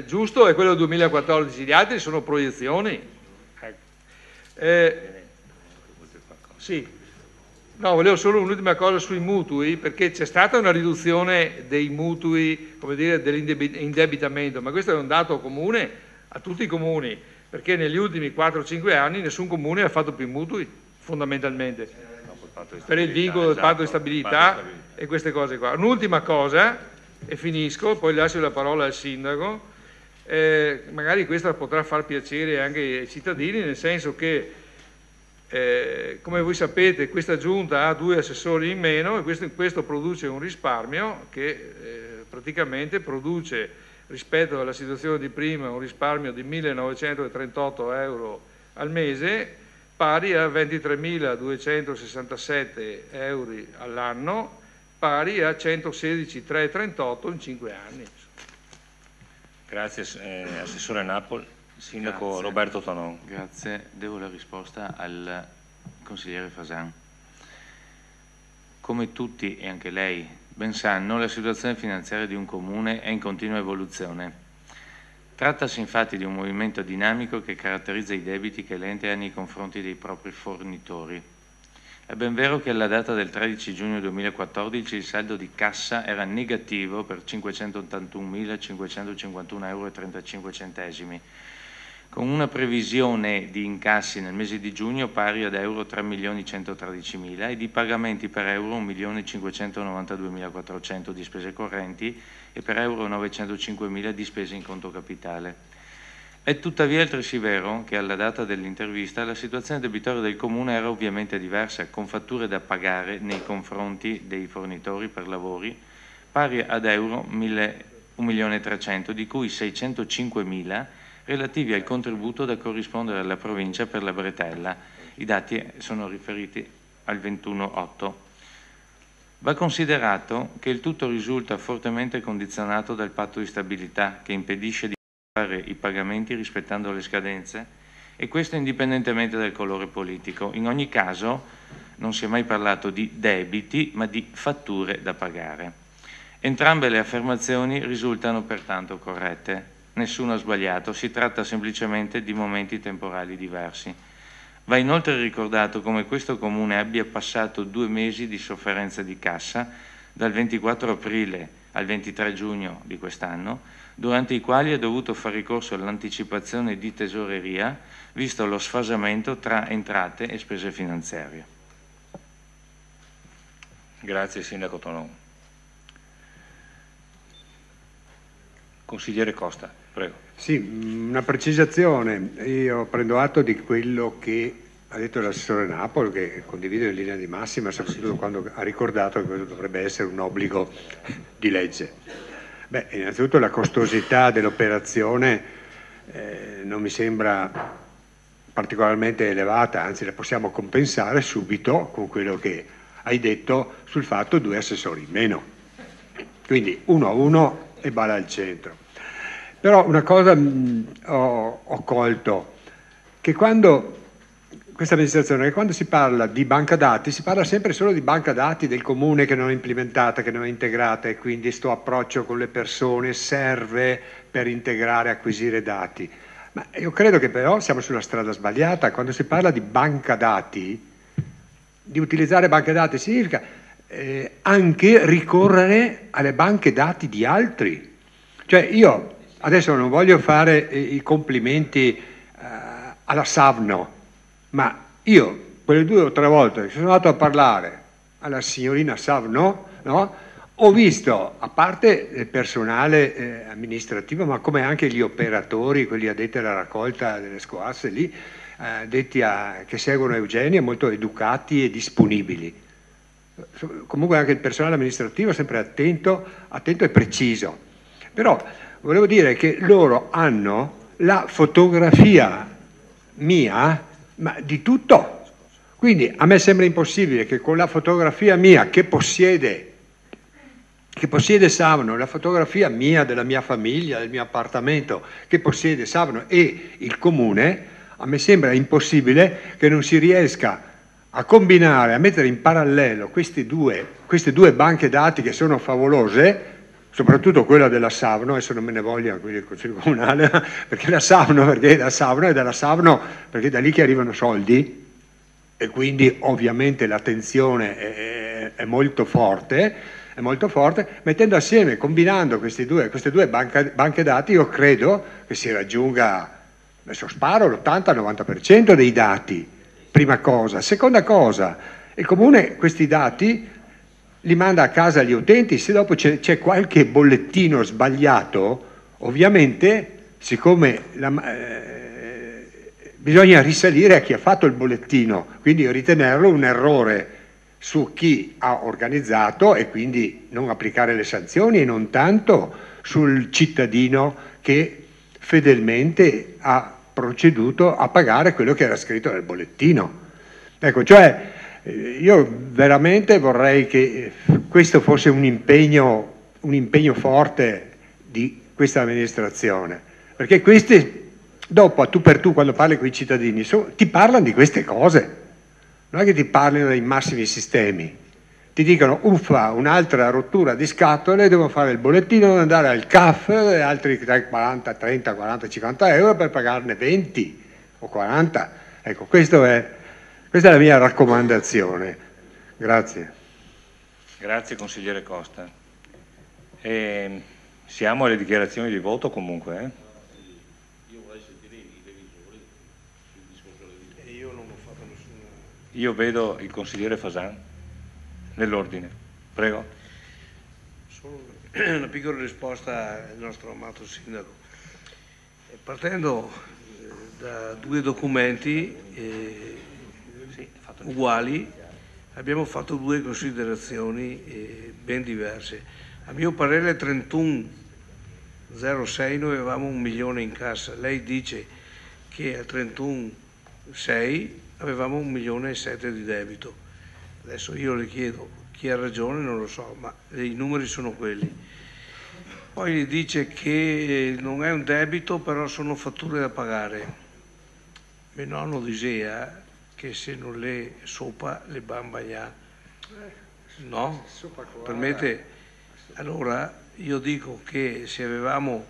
[SPEAKER 13] giusto è quello del 2014, gli altri sono proiezioni. Sì, no, volevo solo un'ultima cosa sui mutui, perché c'è stata una riduzione dei mutui, come dire, dell'indebitamento, ma questo è un dato comune a tutti i comuni, perché negli ultimi 4-5 anni nessun comune ha fatto più mutui, fondamentalmente. per il vincolo del patto di stabilità e queste cose qua. Un'ultima cosa, e finisco, poi lascio la parola al sindaco. Magari questa potrà far piacere anche ai cittadini, nel senso che come voi sapete questa giunta ha 2 assessori in meno e questo produce un risparmio che praticamente produce rispetto alla situazione di prima un risparmio di 1.938 euro al mese, pari a 23.267 euro all'anno, pari a 116.338 in 5 anni.
[SPEAKER 1] Grazie Assessore Napoli. Sindaco
[SPEAKER 4] Grazie.
[SPEAKER 1] Roberto Tonon.
[SPEAKER 4] Grazie, devo la risposta al consigliere Fasan. Come tutti e anche lei ben sanno, la situazione finanziaria di un comune è in continua evoluzione. Trattasi infatti di un movimento dinamico che caratterizza i debiti che l'ente ha nei confronti dei propri fornitori. È ben vero che alla data del 13 giugno 2014 il saldo di cassa era negativo per 581.551,35 euro, con una previsione di incassi nel mese di giugno pari ad euro 3.113.000 e di pagamenti per euro 1.592.400 di spese correnti e per euro 905.000 di spese in conto capitale. È tuttavia altresì vero che alla data dell'intervista la situazione debitoria del Comune era ovviamente diversa, con fatture da pagare nei confronti dei fornitori per lavori pari ad euro 1.300.000, di cui 605.000 relativi al contributo da corrispondere alla provincia per la bretella. I dati sono riferiti al 21/8. Va considerato che il tutto risulta fortemente condizionato dal patto di stabilità che impedisce di fare i pagamenti rispettando le scadenze, e questo indipendentemente dal colore politico. In ogni caso non si è mai parlato di debiti ma di fatture da pagare. Entrambe le affermazioni risultano pertanto corrette. Nessuno ha sbagliato, si tratta semplicemente di momenti temporali diversi. Va inoltre ricordato come questo Comune abbia passato 2 mesi di sofferenza di cassa, dal 24 aprile al 23 giugno di quest'anno, durante i quali ha dovuto far ricorso all'anticipazione di tesoreria, visto lo sfasamento tra entrate e spese finanziarie.
[SPEAKER 1] Grazie Sindaco Tonon. Consigliere Costa, prego.
[SPEAKER 3] Sì, una precisazione. Io prendo atto di quello che ha detto l'assessore Napoli, che condivido in linea di massima, soprattutto quando ha ricordato che questo dovrebbe essere un obbligo di legge. Beh, innanzitutto la costosità dell'operazione non mi sembra particolarmente elevata, anzi la possiamo compensare subito con quello che hai detto sul fatto 2 assessori in meno. Quindi 1 a 1 e balla al centro. Però una cosa ho colto, che quando questa amministrazione, che quando si parla di banca dati, si parla sempre solo di banca dati del comune che non è implementata, che non è integrata, e quindi sto approccio con le persone serve per integrare e acquisire dati. Ma io credo che però siamo sulla strada sbagliata. Quando si parla di banca dati, di utilizzare banche dati significa anche ricorrere alle banche dati di altri. Cioè io adesso non voglio fare i complimenti alla Savno, ma io quelle 2 o 3 volte che sono andato a parlare alla signorina Savno, no? Ho visto, a parte il personale amministrativo, ma come anche gli operatori, quelli addetti alla raccolta delle scoasse lì, che seguono Eugenia, molto educati e disponibili. Comunque anche il personale amministrativo è sempre attento e preciso. Però volevo dire che loro hanno la fotografia mia, ma di tutto. Quindi a me sembra impossibile che con la fotografia mia che possiede Savno, la fotografia mia, della mia famiglia, del mio appartamento, che possiede Savno e il comune, a me sembra impossibile che non si riesca a combinare, a mettere in parallelo queste due banche dati che sono favolose, soprattutto quella della Savno. Adesso non me ne voglia quelli del Consiglio Comunale, perché la Savno, perché è da Savno, e dalla Savno perché è da lì che arrivano soldi, e quindi ovviamente l'attenzione è molto forte, mettendo assieme, combinando queste due banche dati, io credo che si raggiunga, adesso sparo, l'80-90% dei dati, prima cosa. Seconda cosa, Il comune questi dati li manda a casa agli utenti. Se dopo c'è qualche bollettino sbagliato, ovviamente, siccome bisogna risalire a chi ha fatto il bollettino, quindi ritenerlo un errore su chi ha organizzato e quindi non applicare le sanzioni, e non tanto sul cittadino che fedelmente ha proceduto a pagare quello che era scritto nel bollettino. Ecco, cioè io veramente vorrei che questo fosse un impegno forte di questa amministrazione, perché queste, dopo a tu per tu, quando parli con i cittadini, ti parlano di queste cose, non è che ti parlino dei massimi sistemi, ti dicono uffa, un'altra rottura di scatole, devono fare il bollettino, devono andare al CAF, altri 40, 30, 40, 50 euro per pagarne 20 o 40. Ecco, questa è la mia raccomandazione. Grazie.
[SPEAKER 1] Grazie consigliere Costa. Siamo alle dichiarazioni di voto comunque.
[SPEAKER 9] Io vorrei sentire i revisori sul discorso delle visite. Io non ho fatto nessuna...
[SPEAKER 1] Io vedo il consigliere Fasan nell'ordine. Prego.
[SPEAKER 9] Solo una piccola risposta al nostro amato sindaco. Partendo da due documenti uguali, abbiamo fatto due considerazioni ben diverse. A mio parere il 31/06 noi avevamo 1 milione in cassa, lei dice che al 31/6 avevamo 1,7 milioni di debito. Adesso io le chiedo chi ha ragione, non lo so, ma i numeri sono quelli. Poi dice che non è un debito, però sono fatture da pagare. Mio nonno diceva che se non le sopa le bambagna, no? Permette? Allora io dico che se avevamo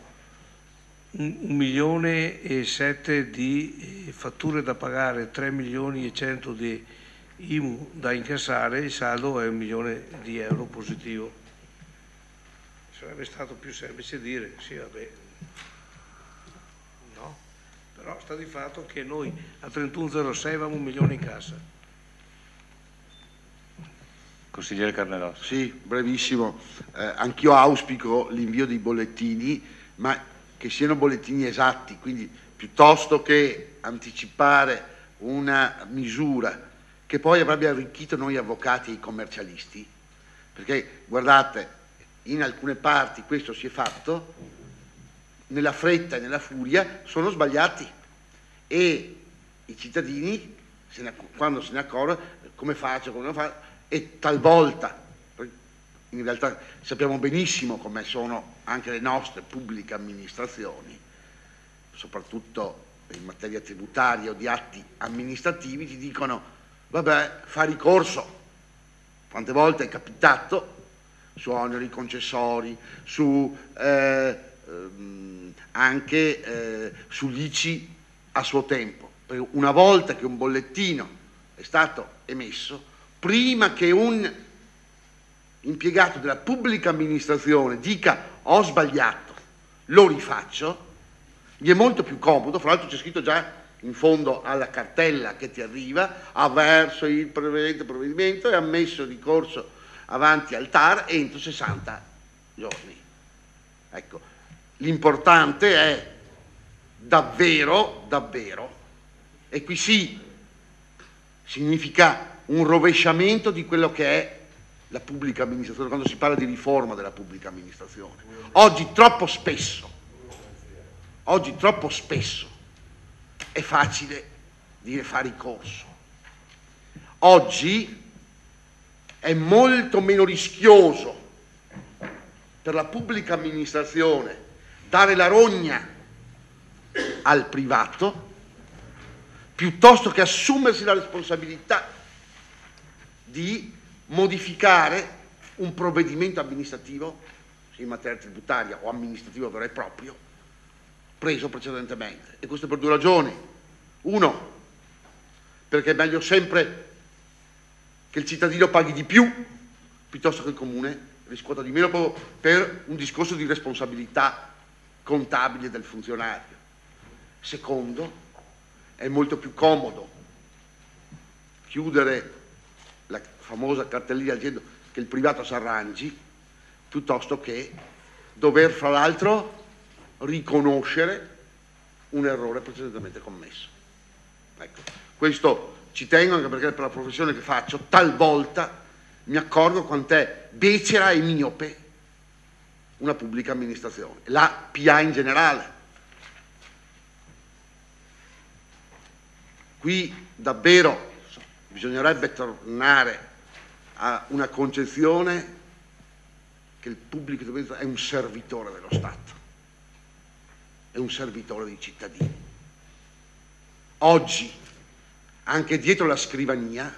[SPEAKER 9] 1,7 milioni di fatture da pagare, 3,1 milioni di IMU da incassare, il saldo è 1 milione di euro positivo. Sarebbe stato più semplice dire sì, vabbè, no? Però sta di fatto che noi a 31/06 avevamo 1 milione in cassa.
[SPEAKER 1] Consigliere Carnelossi.
[SPEAKER 11] Sì, brevissimo. Anch'io auspico l'invio dei bollettini, ma che siano bollettini esatti, quindi piuttosto che anticipare una misura che poi avrebbe arricchito noi avvocati e i commercialisti, perché guardate, in alcune parti questo si è fatto, nella fretta e nella furia sono sbagliati e i cittadini, quando se ne accorgono, come faccio, come non faccio, e talvolta, in realtà sappiamo benissimo come sono anche le nostre pubbliche amministrazioni, soprattutto in materia tributaria o di atti amministrativi, ti dicono vabbè, fa ricorso. Quante volte è capitato su oneri concessori, su anche sull'ICI a suo tempo. Una volta che un bollettino è stato emesso, prima che un impiegato della pubblica amministrazione dica ho sbagliato, lo rifaccio, gli è molto più comodo, fra l'altro c'è scritto già in fondo alla cartella che ti arriva, avverso il provvedimento e ammesso ricorso avanti al TAR entro 60 giorni. Ecco, l'importante è davvero, e qui sì, significa un rovesciamento di quello che è la pubblica amministrazione, quando si parla di riforma della pubblica amministrazione. Oggi troppo spesso è facile dire fa ricorso. Oggi è molto meno rischioso per la pubblica amministrazione dare la rogna al privato piuttosto che assumersi la responsabilità di modificare un provvedimento amministrativo, in materia tributaria o amministrativo vero e proprio, preso precedentemente. E questo per due ragioni. Uno, perché è meglio sempre che il cittadino paghi di più piuttosto che il comune riscuota di meno, proprio per un discorso di responsabilità contabile del funzionario. Secondo, è molto più comodo chiudere la famosa cartellina dicendo che il privato si arrangi, piuttosto che dover fra l'altro riconoscere un errore precedentemente commesso. Ecco, questo ci tengo anche perché per la professione che faccio talvolta mi accorgo quant'è becera e miope una pubblica amministrazione, la PA in generale. Qui davvero bisognerebbe tornare a una concezione che il pubblico è un servitore dello Stato, è un servitore dei cittadini. Oggi, anche dietro la scrivania,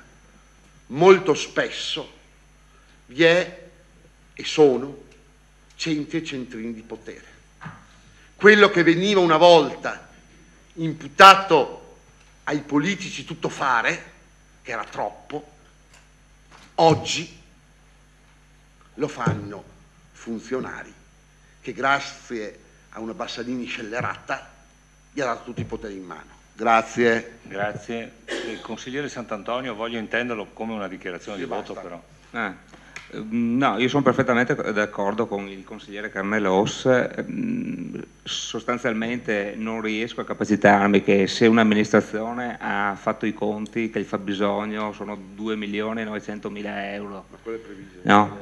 [SPEAKER 11] molto spesso vi è e sono centri e centrini di potere. Quello che veniva una volta imputato ai politici tutto fare, che era troppo, oggi lo fanno funzionari che grazie a una Bassanini scellerata gli ha dato tutti i poteri in mano. Grazie.
[SPEAKER 1] Grazie. Il consigliere Sant'Antonio, voglio intenderlo come una dichiarazione di voto però.
[SPEAKER 17] No, io sono perfettamente d'accordo con il consigliere Carnelos, sostanzialmente non riesco a capacitarmi che se un'amministrazione ha fatto i conti che il fabbisogno sono 2.900.000 euro.
[SPEAKER 11] Ma quello è previsionale.
[SPEAKER 17] No?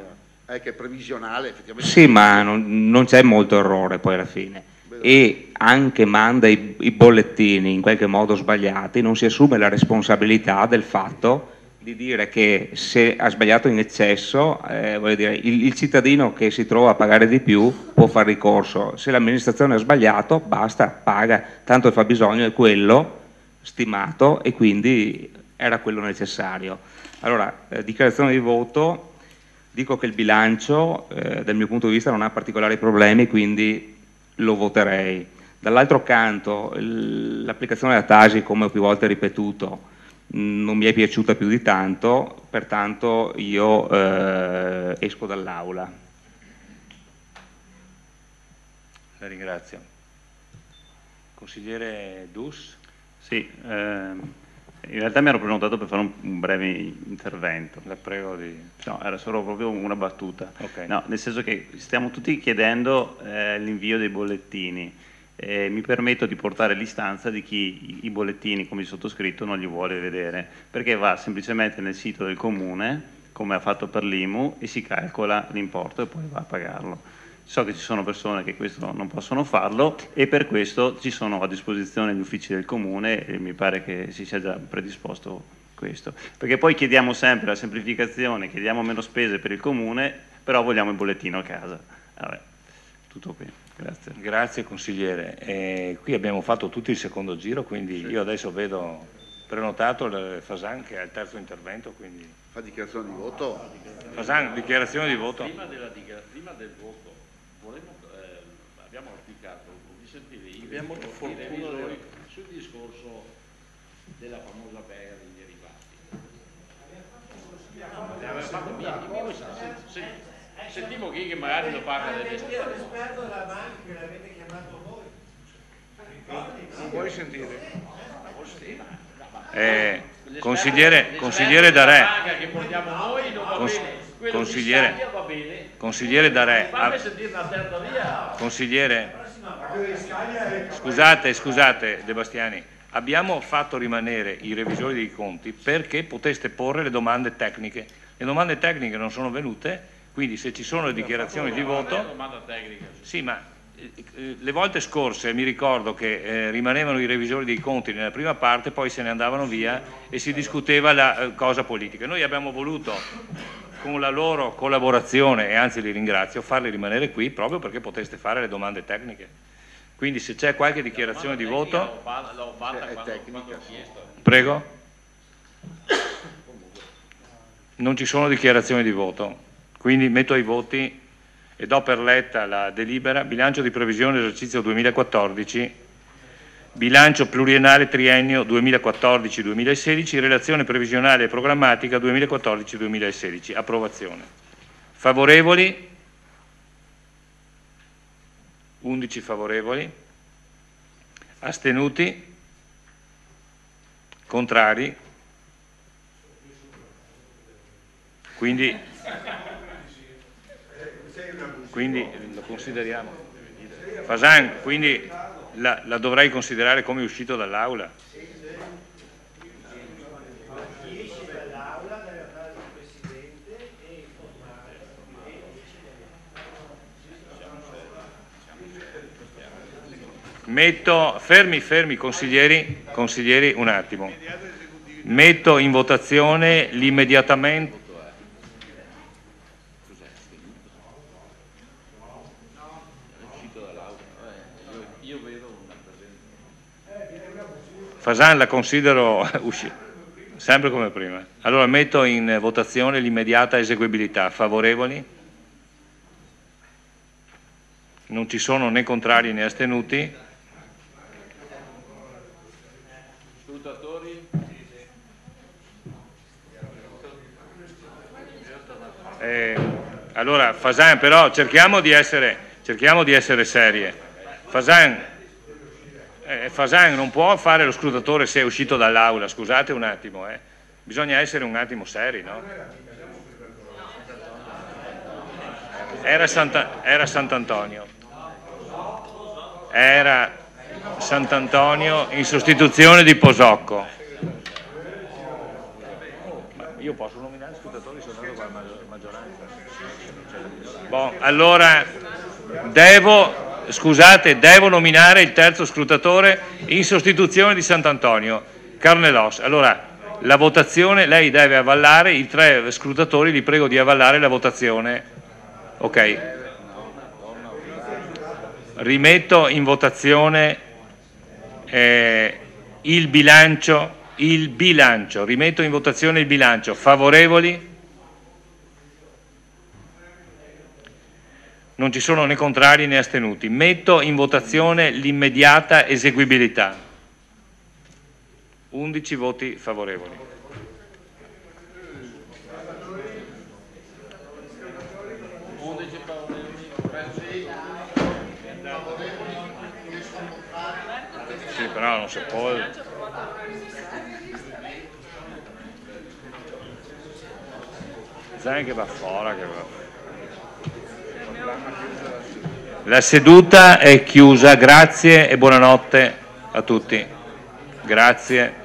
[SPEAKER 11] Che è previsionale effettivamente.
[SPEAKER 17] Sì, ma non c'è molto errore poi alla fine. E anche manda i bollettini in qualche modo sbagliati, non si assume la responsabilità del fatto di dire che se ha sbagliato in eccesso, voglio dire, il cittadino che si trova a pagare di più può fare ricorso. Se l'amministrazione ha sbagliato, basta, paga, tanto il fabbisogno è quello stimato e quindi era quello necessario. Allora, dichiarazione di voto, dico che il bilancio dal mio punto di vista non ha particolari problemi, quindi lo voterei. Dall'altro canto, l'applicazione della Tasi, come ho più volte ripetuto, non mi è piaciuta più di tanto, pertanto io esco dall'aula.
[SPEAKER 1] La ringrazio. Consigliere Dus?
[SPEAKER 12] Sì, in realtà mi ero prenotato per fare un breve intervento.
[SPEAKER 1] La prego di...
[SPEAKER 12] No, era solo proprio una battuta.
[SPEAKER 1] Okay.
[SPEAKER 12] No, nel senso che stiamo tutti chiedendo l'invio dei bollettini. Mi permetto di portare l'istanza di chi i bollettini, come il sottoscritto, non li vuole vedere, perché va semplicemente nel sito del comune, come ha fatto per l'IMU, e si calcola l'importo e poi va a pagarlo. So che ci sono persone che questo non possono farlo e per questo ci sono a disposizione gli uffici del comune e mi pare che si sia già predisposto questo. Perché poi chiediamo sempre la semplificazione, chiediamo meno spese per il comune, però vogliamo il bollettino a casa. Vabbè, tutto qui. Grazie.
[SPEAKER 1] Grazie consigliere. Qui abbiamo fatto tutto il secondo giro, quindi io adesso vedo prenotato il Fasan che ha il terzo intervento. Quindi...
[SPEAKER 11] Fa dichiarazione di voto?
[SPEAKER 1] Fasan, dichiarazione di voto.
[SPEAKER 16] Prima del voto abbiamo auspicato di sentire i revisori sul discorso della famosa pega dei derivati. Sentiamo chi che magari lo parla del mestiere.
[SPEAKER 13] L'esperto della banca che l'avete chiamato voi. Non vuoi sentire?
[SPEAKER 1] Consigliere Darè.
[SPEAKER 16] Che portiamo noi non va bene.
[SPEAKER 1] Consigliere Darè.
[SPEAKER 16] Fammi sentire una terza via.
[SPEAKER 1] Consigliere, scusate De Bastiani, abbiamo fatto rimanere i revisori dei conti perché poteste porre le domande tecniche. Le domande tecniche non sono venute. Quindi se ci sono le dichiarazioni di voto, sì, ma le volte scorse mi ricordo che rimanevano i revisori dei conti nella prima parte, poi se ne andavano via e si discuteva la cosa politica. Noi abbiamo voluto, con la loro collaborazione, e anzi li ringrazio, farli rimanere qui proprio perché poteste fare le domande tecniche. Quindi se c'è qualche dichiarazione di voto... Prego? Non ci sono dichiarazioni di voto. Quindi metto ai voti e do per letta la delibera, bilancio di previsione esercizio 2014, bilancio pluriennale triennio 2014-2016, relazione previsionale e programmatica 2014-2016. Approvazione. Favorevoli? 11 favorevoli. Astenuti? Contrari? quindi lo consideriamo. Fasan, quindi la dovrei considerare come uscito dall'aula? Metto, fermi consiglieri un attimo, metto in votazione l'immediatamente. Fasan la considero sempre come prima. Allora metto in votazione l'immediata eseguibilità. Favorevoli? Non ci sono né contrari né astenuti. Allora Fasan, però cerchiamo di essere serie. Fasan non può fare lo scrutatore se è uscito dall'aula, scusate un attimo, bisogna essere un attimo seri, no? Era Sant'Antonio in sostituzione di Posocco. Ma io posso nominare scrutatori soltanto con la maggioranza. Allora devo nominare il terzo scrutatore in sostituzione di Sant'Antonio, Carnelos. Allora la votazione, lei deve avvallare, i 3 scrutatori li prego di avvallare la votazione. Ok. Rimetto in votazione il bilancio, rimetto in votazione il bilancio. Favorevoli? Non ci sono né contrari né astenuti. Metto in votazione l'immediata eseguibilità. 11 voti favorevoli. Sì, però non si può. Sai che va fuori, che va. La seduta è chiusa, grazie e buonanotte a tutti. Grazie.